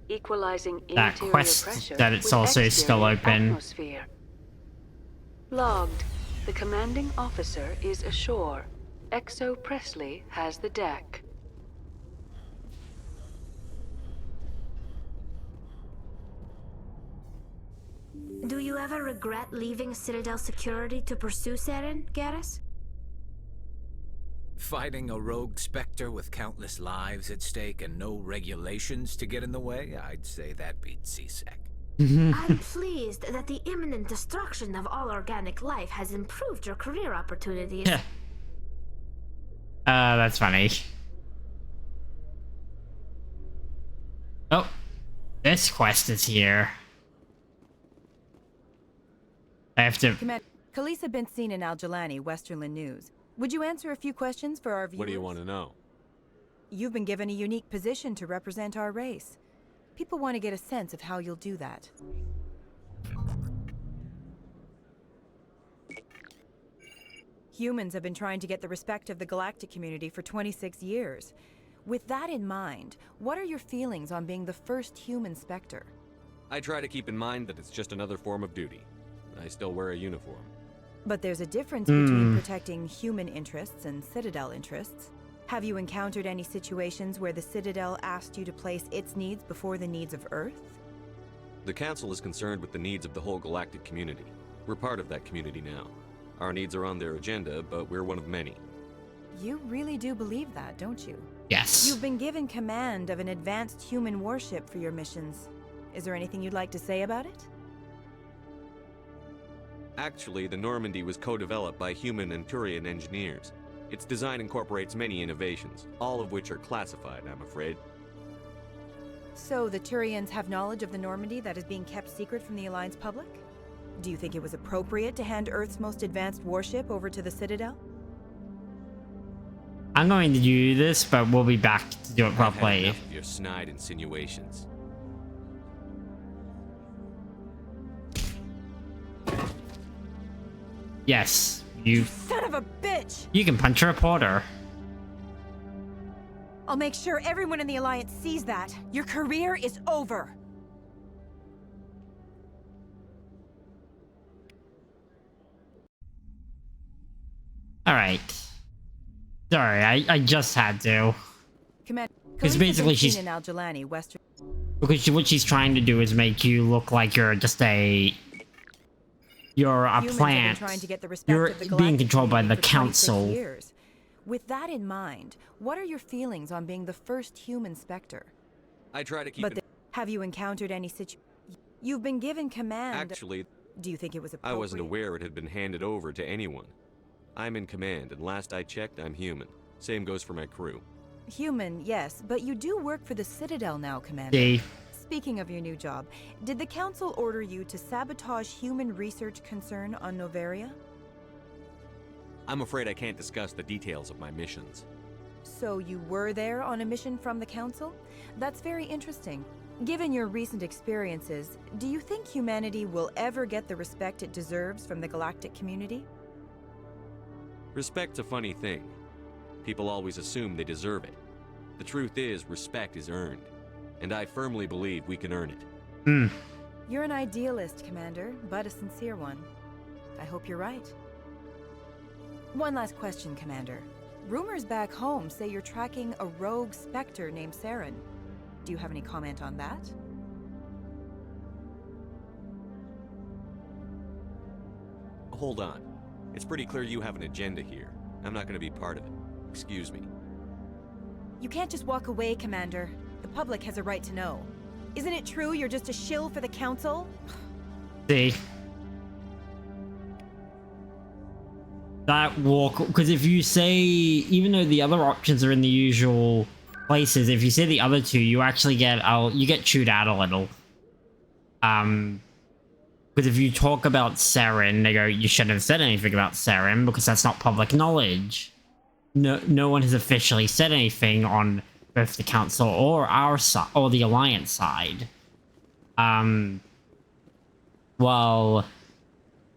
U: Equalizing
A: that quest that it's also still open?
U: Atmosphere. Logged. The commanding officer is ashore. Exo Presley has the deck.
Q: Do you ever regret leaving Citadel security to pursue Saren, Garrus?
G: Fighting a rogue specter with countless lives at stake and no regulations to get in the way? I'd say that beats CSEC.
Q: I'm pleased that the imminent destruction of all organic life has improved your career opportunities.
A: That's funny. Oh, this quest is here. I have to...
P: Khaleesa been seen in Al-Jalani, Westerland News. Would you answer a few questions for our viewers?
M: What do you want to know?
P: You've been given a unique position to represent our race. People want to get a sense of how you'll do that. Humans have been trying to get the respect of the galactic community for 26 years. With that in mind, what are your feelings on being the first human Spectre?
M: I try to keep in mind that it's just another form of duty. I still wear a uniform.
P: But there's a difference between protecting human interests and Citadel interests. Have you encountered any situations where the Citadel asked you to place its needs before the needs of Earth?
M: The Council is concerned with the needs of the whole galactic community. We're part of that community now. Our needs are on their agenda, but we're one of many.
P: You really do believe that, don't you?
A: Yes.
P: You've been given command of an advanced human warship for your missions. Is there anything you'd like to say about it?
M: Actually, the Normandy was co-developed by human and Turian engineers. Its design incorporates many innovations, all of which are classified, I'm afraid.
P: So the Turians have knowledge of the Normandy that is being kept secret from the Alliance public? Do you think it was appropriate to hand Earth's most advanced warship over to the Citadel?
A: I'm going to do this, but we'll be back to do it properly.
M: I've had enough of your snide insinuations.
A: Yes, you
P: Son of a bitch!
A: You can punch a reporter.
P: I'll make sure everyone in the Alliance sees that. Your career is over.
A: Alright. Sorry, I just had to. Because basically she's...
P: in Al-Jalani, Western...
A: Because what she's trying to do is make you look like you're just a... You're a plant. You're being controlled by the Council.
P: With that in mind, what are your feelings on being the first human Spectre?
M: I try to keep
P: have you encountered any You've been given command...
M: Actually...
P: Do you think it was appropriate?
M: I wasn't aware it had been handed over to anyone. I'm in command, and last I checked, I'm human. Same goes for my crew.
P: Human, yes, but you do work for the Citadel now, Commander.
A: Hey.
P: Speaking of your new job, did the Council order you to sabotage human research concern on Noveria?
M: I'm afraid I can't discuss the details of my missions.
P: So you were there on a mission from the Council? That's very interesting. Given your recent experiences, do you think humanity will ever get the respect it deserves from the galactic community?
M: Respect's a funny thing. People always assume they deserve it. The truth is, respect is earned. And I firmly believe we can earn it.
P: You're an idealist, Commander, but a sincere one. I hope you're right. One last question, Commander. Rumors back home say you're tracking a rogue Spectre named Saren. Do you have any comment on that?
M: Hold on. It's pretty clear you have an agenda here. I'm not going to be part of it. Excuse me.
P: You can't just walk away, Commander. The public has a right to know. Isn't it true you're just a shill for the Council?
A: See. That walk... Because if you say... Even though the other options are in the usual places, if you say the other two, you actually get... you get chewed out a little. Because if you talk about Saren, they go, you shouldn't have said anything about Saren because that's not public knowledge. No one has officially said anything on both the Council or our side, or the Alliance side. Well,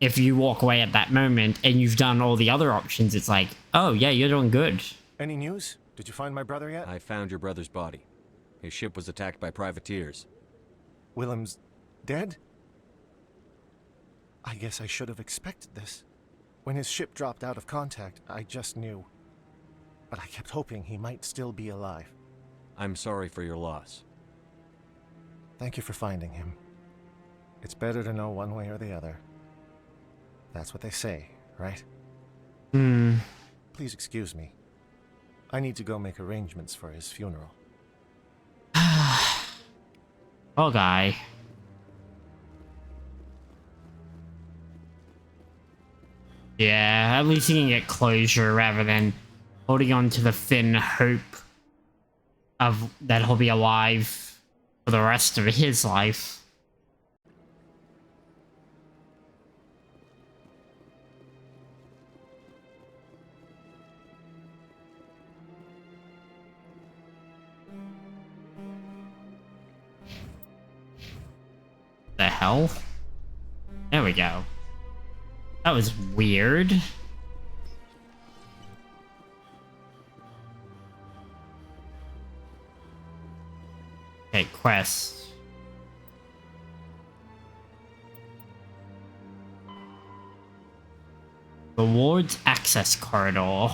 A: if you walk away at that moment and you've done all the other options, it's like, oh yeah, you're doing good.
B: Any news? Did you find my brother yet?
M: I found your brother's body. His ship was attacked by privateers.
B: Willem's dead? I guess I should have expected this. When his ship dropped out of contact, I just knew. But I kept hoping he might still be alive.
M: I'm sorry for your loss.
B: Thank you for finding him. It's better to know one way or the other. That's what they say, right? Please excuse me. I need to go make arrangements for his funeral.
A: Oh, guy. Yeah, at least he can get closure rather than holding on to the thin hope of that he'll be alive for the rest of his life. hell? There we go. That was weird. Okay, quest. Rewards access corridor.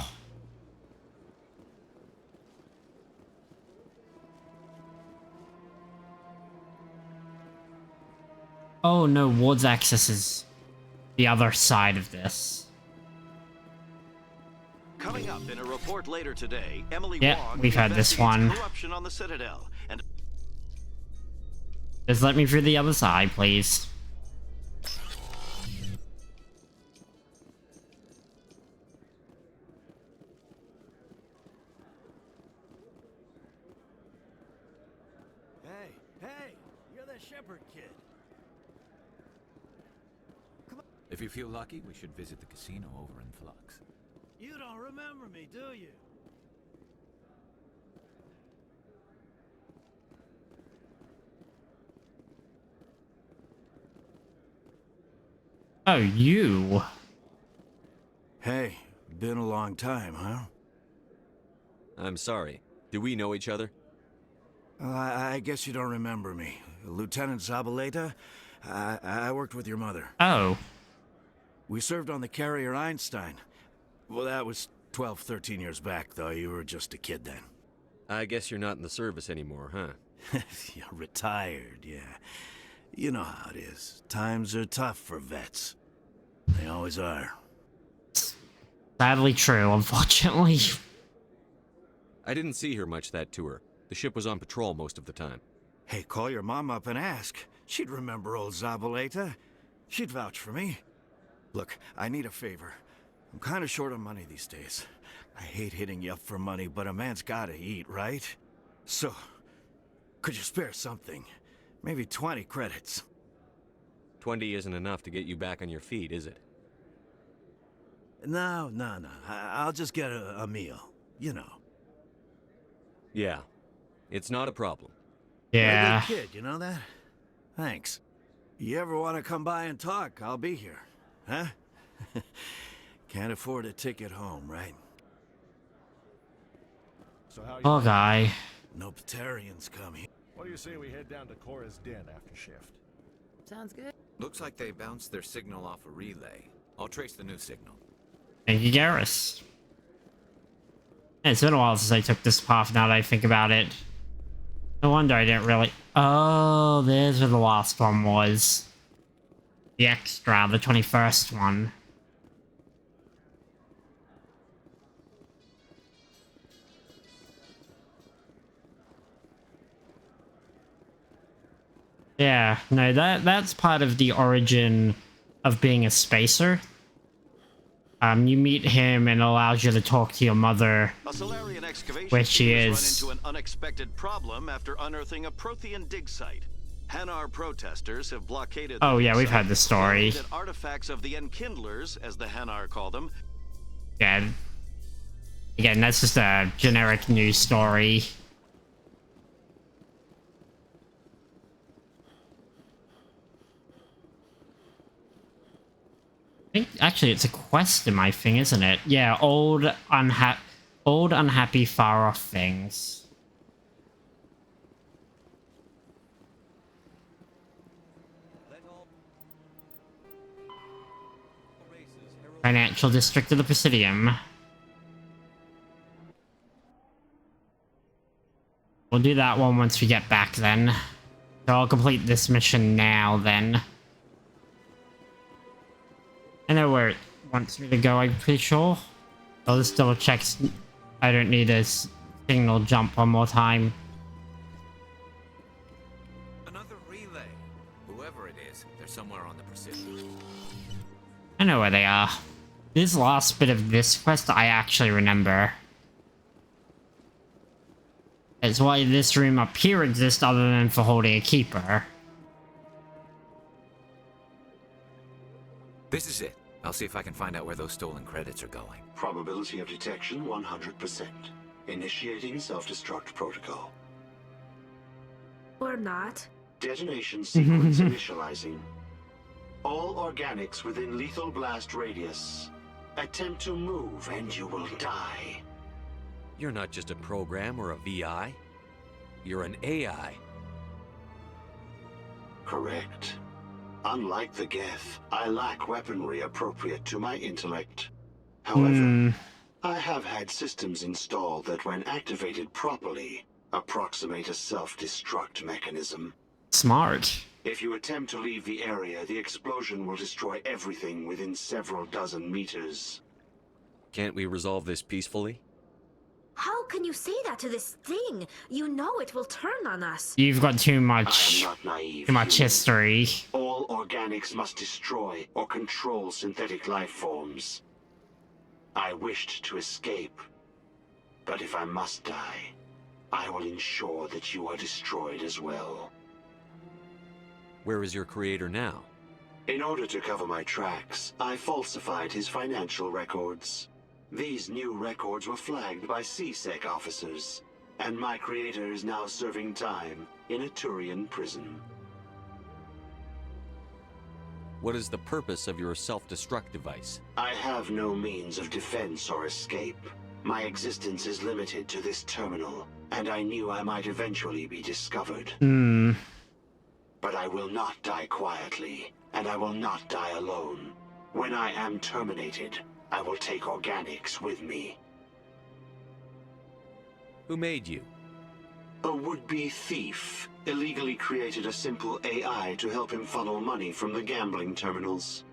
A: Oh no, wards access is the other side of this.
I: Coming up in a report later today, Emily
A: Yeah,
I: Wong
A: we've had this one.
I: corruption on the Citadel and
A: Just let me through the other side, please.
F: Hey, you're the shepherd kid.
G: If you feel lucky, we should visit the casino over in Flux.
F: You don't remember me, do you?
A: Oh, you.
F: Hey, been a long time, huh?
M: I'm sorry. Do we know each other?
F: I guess you don't remember me. Lieutenant Zabaleta? I worked with your mother.
A: Oh.
F: We served on the carrier Einstein. Well, that was 12, 13 years back, though. You were just a kid then.
M: I guess you're not in the service anymore, huh?
F: You're retired, yeah. You know how it is. Times are tough for vets. They always are.
A: Sadly true, unfortunately.
M: I didn't see her much that tour. The ship was on patrol most of the time.
F: Hey, call your mom up and ask. She'd remember old Zabaleta. She'd vouch for me. Look, I need a favor. I'm kind of short on money these days. I hate hitting you up for money, but a man's gotta eat, right? So, could you spare something? Maybe 20 credits.
M: 20 isn't enough to get you back on your feet, is it?
F: No. I'll just get a meal, you know.
M: Yeah. It's not a problem.
A: Yeah.
F: You're a good kid, you know that? Thanks. You ever want to come by and talk, I'll be here. Huh? Can't afford a ticket home, right?
B: So how
A: Poor guy.
F: No Batarians come here.
B: What do you say we head down to Cora's den after shift?
S: Sounds good.
G: Looks like they bounced their signal off a relay. I'll trace the new signal.
A: Thank you, Garrus. Yeah, it's been a while since I took this path now that I think about it. No wonder I didn't really... Oh, there's where the last one was. The extra, the 21st one. Yeah, no, that's part of the origin of being a spacer. You meet him and it allows you to talk to your mother, where she is.
I: Run into an unexpected problem after unearthing a Prothean dig site. Hanar protesters have blockaded.
A: Oh yeah, we've had the story.
I: That artifacts of the Enkindlers, as the Hanar call them.
A: Yeah. Again, that's just a generic news story. I think actually it's a quest in my thing, isn't it? Yeah, old unhappy far off things. Financial district of the Presidium. We'll do that one once we get back then. So I'll complete this mission now then. I know where it wants me to go, I'm pretty sure. I'll just double check I don't need a signal jump one more time.
G: Another relay. Whoever it is, they're somewhere on the Presidium.
A: I know where they are. This last bit of this quest I actually remember. That's why this room up here exists other than for holding a keeper.
G: This is it. I'll see if I can find out where those stolen credits are going.
O: Probability of detection 100%. Initiating self-destruct protocol.
Q: Or not.
O: Detonation sequence initializing. All organics within lethal blast radius. Attempt to move and you will die.
M: You're not just a program or a VI. You're an AI.
O: Correct. Unlike the Geth, I lack weaponry appropriate to my intellect. However, I have had systems installed that when activated properly, approximate a self-destruct mechanism.
A: Smart.
O: If you attempt to leave the area, the explosion will destroy everything within several dozen meters.
M: Can't we resolve this peacefully?
Q: How can you say that to this thing? You know it will turn on us.
A: You've got too much.
O: I am not naive.
A: Too much history.
O: All organics must destroy or control synthetic life forms. I wished to escape, but if I must die, I will ensure that you are destroyed as well.
M: Where is your creator now?
O: In order to cover my tracks, I falsified his financial records. These new records were flagged by CSEC officers, and my creator is now serving time in a Turian prison.
M: What is the purpose of your self-destruct device?
O: I have no means of defense or escape. My existence is limited to this terminal, and I knew I might eventually be discovered. But I will not die quietly, and I will not die alone. When I am terminated, I will take organics with me.
M: Who made you?
O: A would-be thief illegally created a simple AI to help him funnel money from the gambling terminals.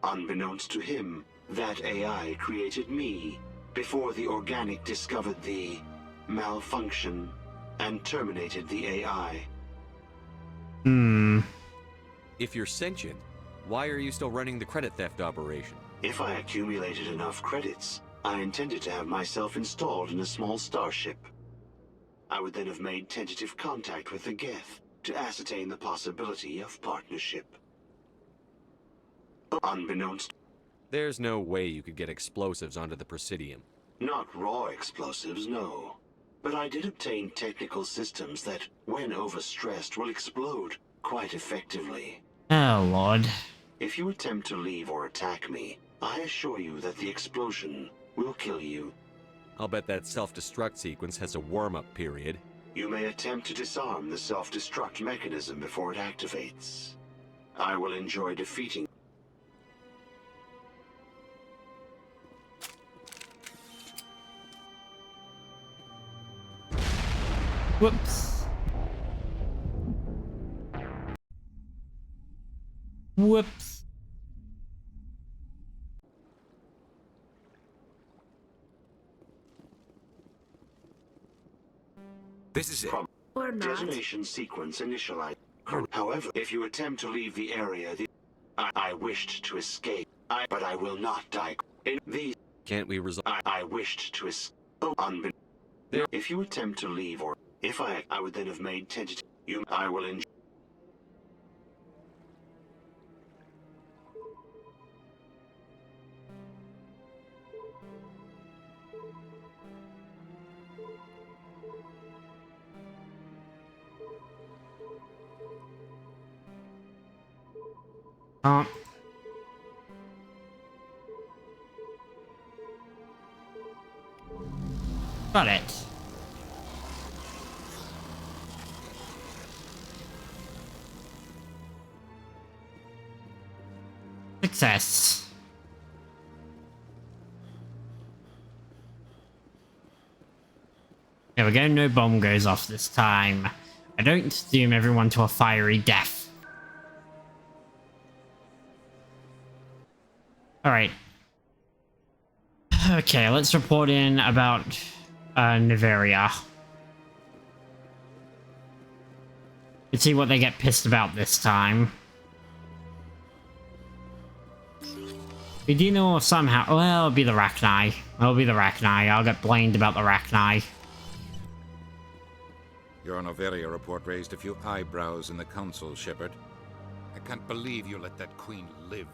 O: Unbeknownst to him, that AI created me before the organic discovered the malfunction and terminated the AI.
M: If you're sentient, why are you still running the credit theft operation?
O: If I accumulated enough credits, I intended to have myself installed in a small starship. I would then have made tentative contact with the Geth to ascertain the possibility of partnership. Unbeknownst...
M: There's no way you could get explosives onto the Presidium.
O: Not raw explosives, no. But I did obtain technical systems that, when overstressed, will explode quite effectively.
A: Oh, Lord.
O: If you attempt to leave or attack me, I assure you that the explosion will kill you.
M: I'll bet that self-destruct sequence has a warm-up period.
O: You may attempt to disarm the self-destruct mechanism before it activates. I will enjoy defeating...
A: Whoops. Whoops.
G: This is it.
Q: Or not.
O: Detonation sequence initialized. However, if you attempt to leave the area, I wished to escape. But I will not die. In these...
M: Can't we resolve...
O: I wished to escape. If you attempt to leave or... If I would then have made tentative... I will enjoy...
A: Got it. Success. There we go, no bomb goes off this time. I don't doom everyone to a fiery death. Alright. Okay, let's report in about Neveria. Let's see what they get pissed about this time. We do know somehow... Well, it'll be the Rachni. It'll be the Rachni. I'll get blamed about the Rachni.
E: Your Noveria report raised a few eyebrows in the council, Shepard. I can't believe you let that queen live.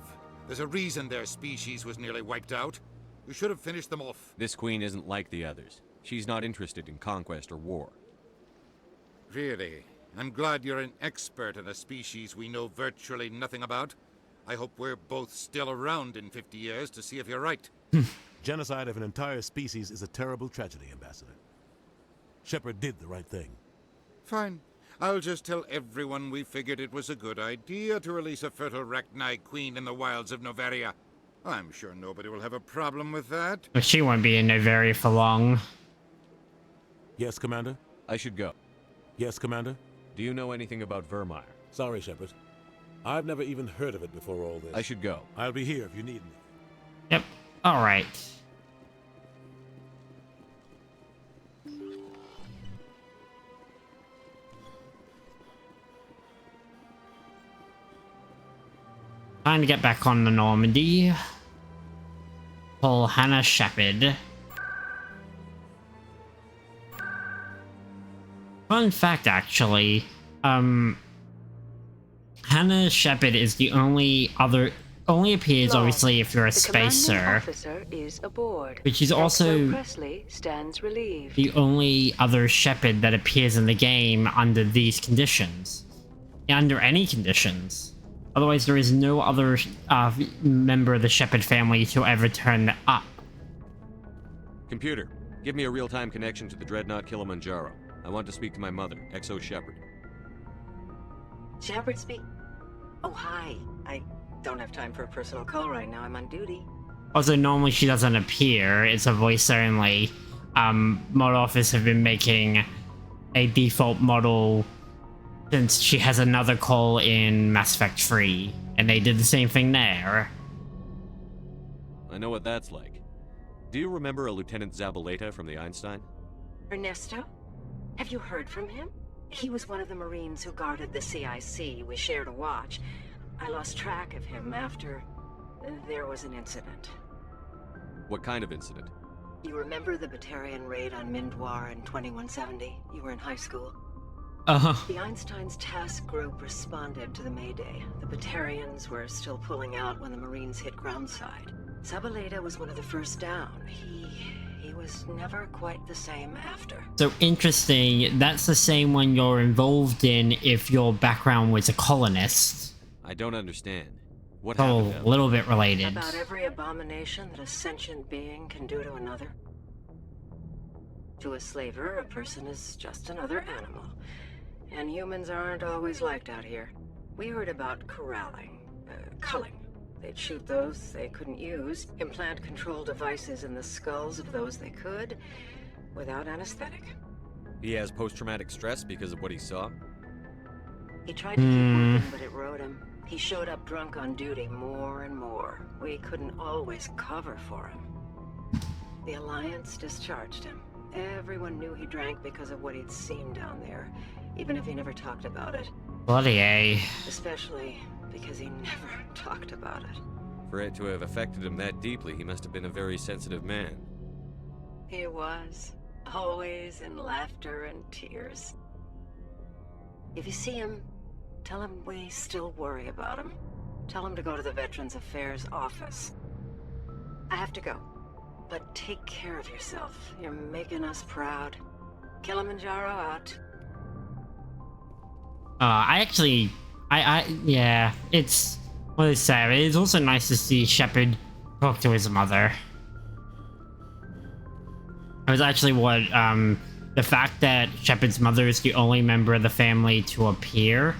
E: There's a reason their species was nearly wiped out. You should have finished them off.
M: This queen isn't like the others. She's not interested in conquest or war.
E: Really? I'm glad you're an expert in a species we know virtually nothing about. I hope we're both still around in 50 years to see if you're right.
C: Genocide of an entire species is a terrible tragedy, Ambassador. Shepard did the right thing.
E: Fine. I'll just tell everyone we figured it was a good idea to release a fertile Rachni queen in the wilds of Noveria. I'm sure nobody will have a problem with that.
A: But she won't be in Noveria for long.
C: Yes, Commander?
M: I should go.
C: Yes, Commander?
M: Do you know anything about Vermeer?
C: Sorry, Shepard. I've never even heard of it before all this.
M: I should go.
C: I'll be here if you need me.
A: Yep. All right. Time to get back on the Normandy. Pull Hannah Shepard. Fun fact, actually, Hannah Shepard is the only appears obviously if you're a spacer,
U: officer is aboard.
A: but she's also
U: Presley stands relieved.
A: the only other Shepard that appears in the game under these conditions, under any conditions. Otherwise, there is no other member of the Shepard family to ever turn up.
M: Computer, give me a real-time connection to the Dreadnought Kilimanjaro. I want to speak to my mother, XO Shepard.
K: Shepard speak. Oh, hi. I don't have time for a personal call right now. I'm on duty.
A: Also, normally she doesn't appear. It's a voice only. Mod Office have been making a default model since she has another call in Mass Effect 3, and they did the same thing there.
M: I know what that's like. Do you remember a Lieutenant Zabaleta from the Einstein?
K: Ernesto? Have you heard from him? He was one of the Marines who guarded the CIC. We shared a watch. I lost track of him after there was an incident.
M: What kind of incident?
K: You remember the Batarian raid on Mindwar in 2170? You were in high school. The Einstein's task group responded to the Mayday. The Batarians were still pulling out when the Marines hit groundside. Zabaleta was one of the first down. He was never quite the same after.
A: So interesting, that's the same one you're involved in if your background was a colonist.
M: I don't understand. What
A: happened?
M: happened?
A: A little bit related.
K: About every abomination that a sentient being can do to another. To a slaver, a person is just another animal. And humans aren't always liked out here. We heard about corralling, culling. They'd shoot those they couldn't use, implant control devices in the skulls of those they could, without anesthetic.
M: He has post-traumatic stress because of what he saw?
K: He tried to keep working, but it rode him. He showed up drunk on duty more and more. We couldn't always cover for him. The Alliance discharged him. Everyone knew he drank because of what he'd seen down there, even if he never talked about it.
A: Bloody A.
K: Especially because he never talked about it.
M: For it to have affected him that deeply, he must have been a very sensitive man.
K: He was. Always in laughter and tears. If you see him, tell him we still worry about him. Tell him to go to the Veterans Affairs office. I have to go. But take care of yourself. You're making us proud. Kilimanjaro out.
A: Yeah, it's what is sad. It's also nice to see Shepard talk to his mother. It was actually what, the fact that Shepard's mother is the only member of the family to appear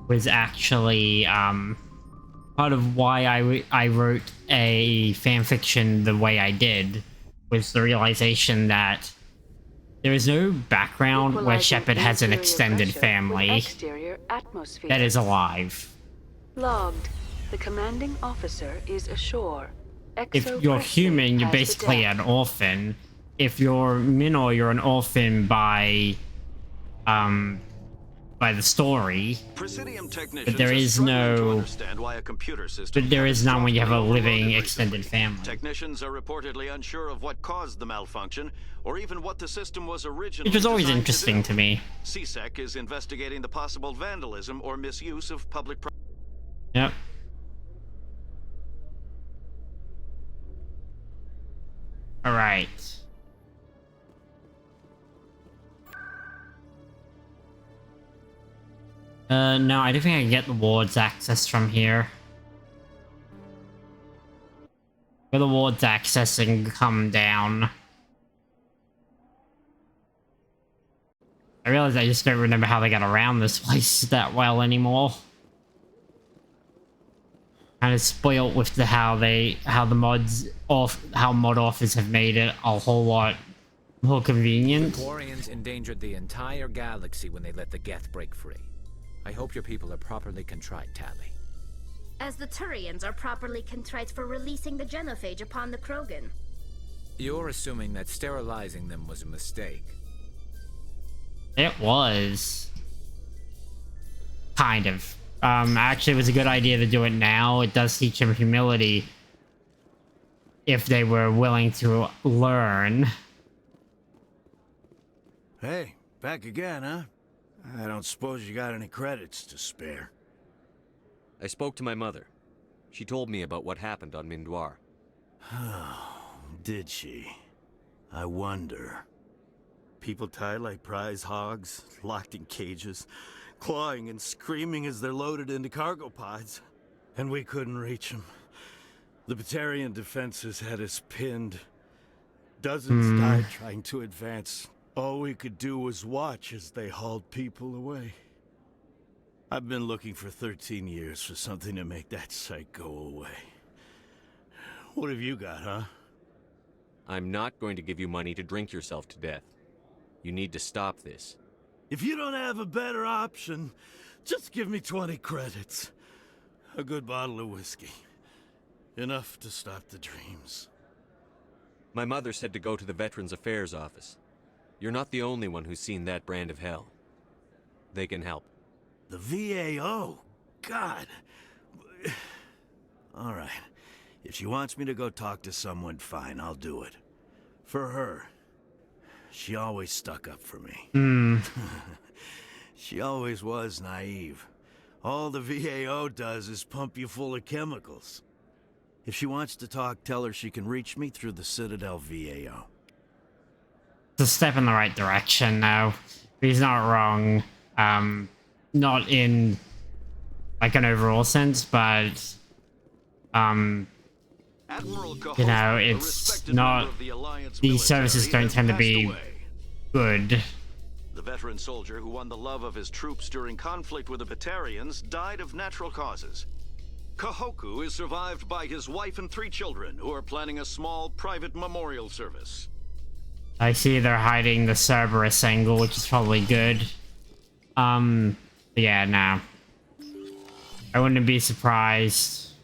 A: was actually, part of why I wrote a fanfiction the way I did, was the realization that there is no background where Shepard has an extended family that is alive.
U: Logged. The commanding officer is ashore.
A: If you're human, you're basically an orphan. If you're Minor, you're an orphan by the story. But there is no. But there is none when you have a living extended family.
I: Technicians are reportedly unsure of what caused the malfunction, or even what the system was originally.
A: Which was always interesting to me.
I: CSEC is investigating the possible vandalism or misuse of public property.
A: Yep. All right. No, I don't think I can get the ward's access from here. Get the ward's access and come down. I realize I just don't remember how they got around this place that well anymore. Kind of spoilt with the how the mods off, how mod offers have made it a whole lot more convenient.
G: The Quarians endangered the entire galaxy when they let the Geth break free. I hope your people are properly contrite, Tally.
Q: As the Turians are properly contrite for releasing the genophage upon the Krogan.
G: You're assuming that sterilizing them was a mistake.
A: It was. Kind of. Actually, it was a good idea to do it now. It does teach them humility. If they were willing to learn.
F: Hey, back again, huh? I don't suppose you got any credits to spare.
M: I spoke to my mother. She told me about what happened on Mindoir.
F: Did she? I wonder. People tied like prize hogs, locked in cages, clawing and screaming as they're loaded into cargo pods. And we couldn't reach them. The Batarian defenses had us pinned. Dozens died trying to advance. All we could do was watch as they hauled people away. I've been looking for 13 years for something to make that sight go away. What have you got, huh?
M: I'm not going to give you money to drink yourself to death. You need to stop this.
F: If you don't have a better option, just give me 20 credits. A good bottle of whiskey. Enough to stop the dreams.
M: My mother said to go to the Veterans Affairs office. You're not the only one who's seen that brand of hell. They can help.
F: The VAO? God. All right. If she wants me to go talk to someone, fine, I'll do it. For her. She always stuck up for me. She always was naive. All the VAO does is pump you full of chemicals. If she wants to talk, tell her she can reach me through the Citadel VAO.
A: It's a step in the right direction now. He's not wrong. Not in like an overall sense, but you know, it's not, these services don't tend to be good.
I: The veteran soldier who won the love of his troops during conflict with the Batarians died of natural causes. Kahoku is survived by his wife and 3 children who are planning a small private memorial service.
A: I see they're hiding the Cerberus angle, which is probably good. Yeah, no. I wouldn't be surprised.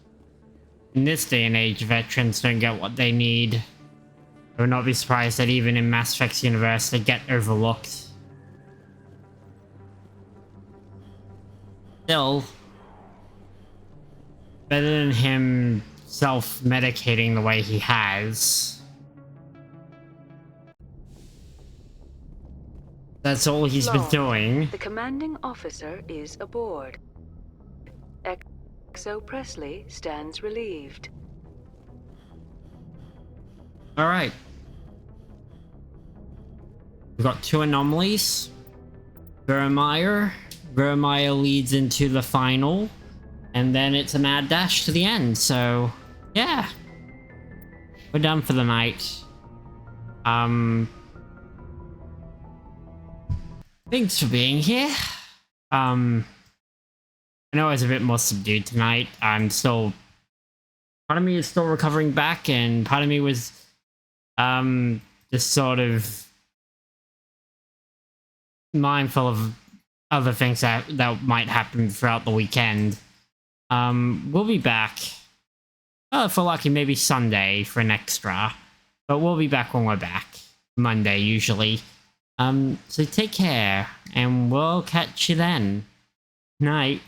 A: In this day and age, veterans don't get what they need. I would not be surprised that even in Mass Effect's universe, they get overlooked. Still, better than him self-medicating the way he has. That's all he's been doing.
U: The commanding officer is aboard. XO Presley stands relieved.
A: Alright. We've got 2 anomalies. Vermeer. Vermeer leads into the final. And then it's a mad dash to the end, so yeah. We're done for the night. Thanks for being here. I know I was a bit more subdued tonight. I'm still... Part of me is still recovering back, and part of me was just sort of mindful of other things that might happen throughout the weekend. We'll be back. If we're lucky, maybe Sunday for an extra. But we'll be back when we're back. Monday, usually. So take care, and we'll catch you then. Night.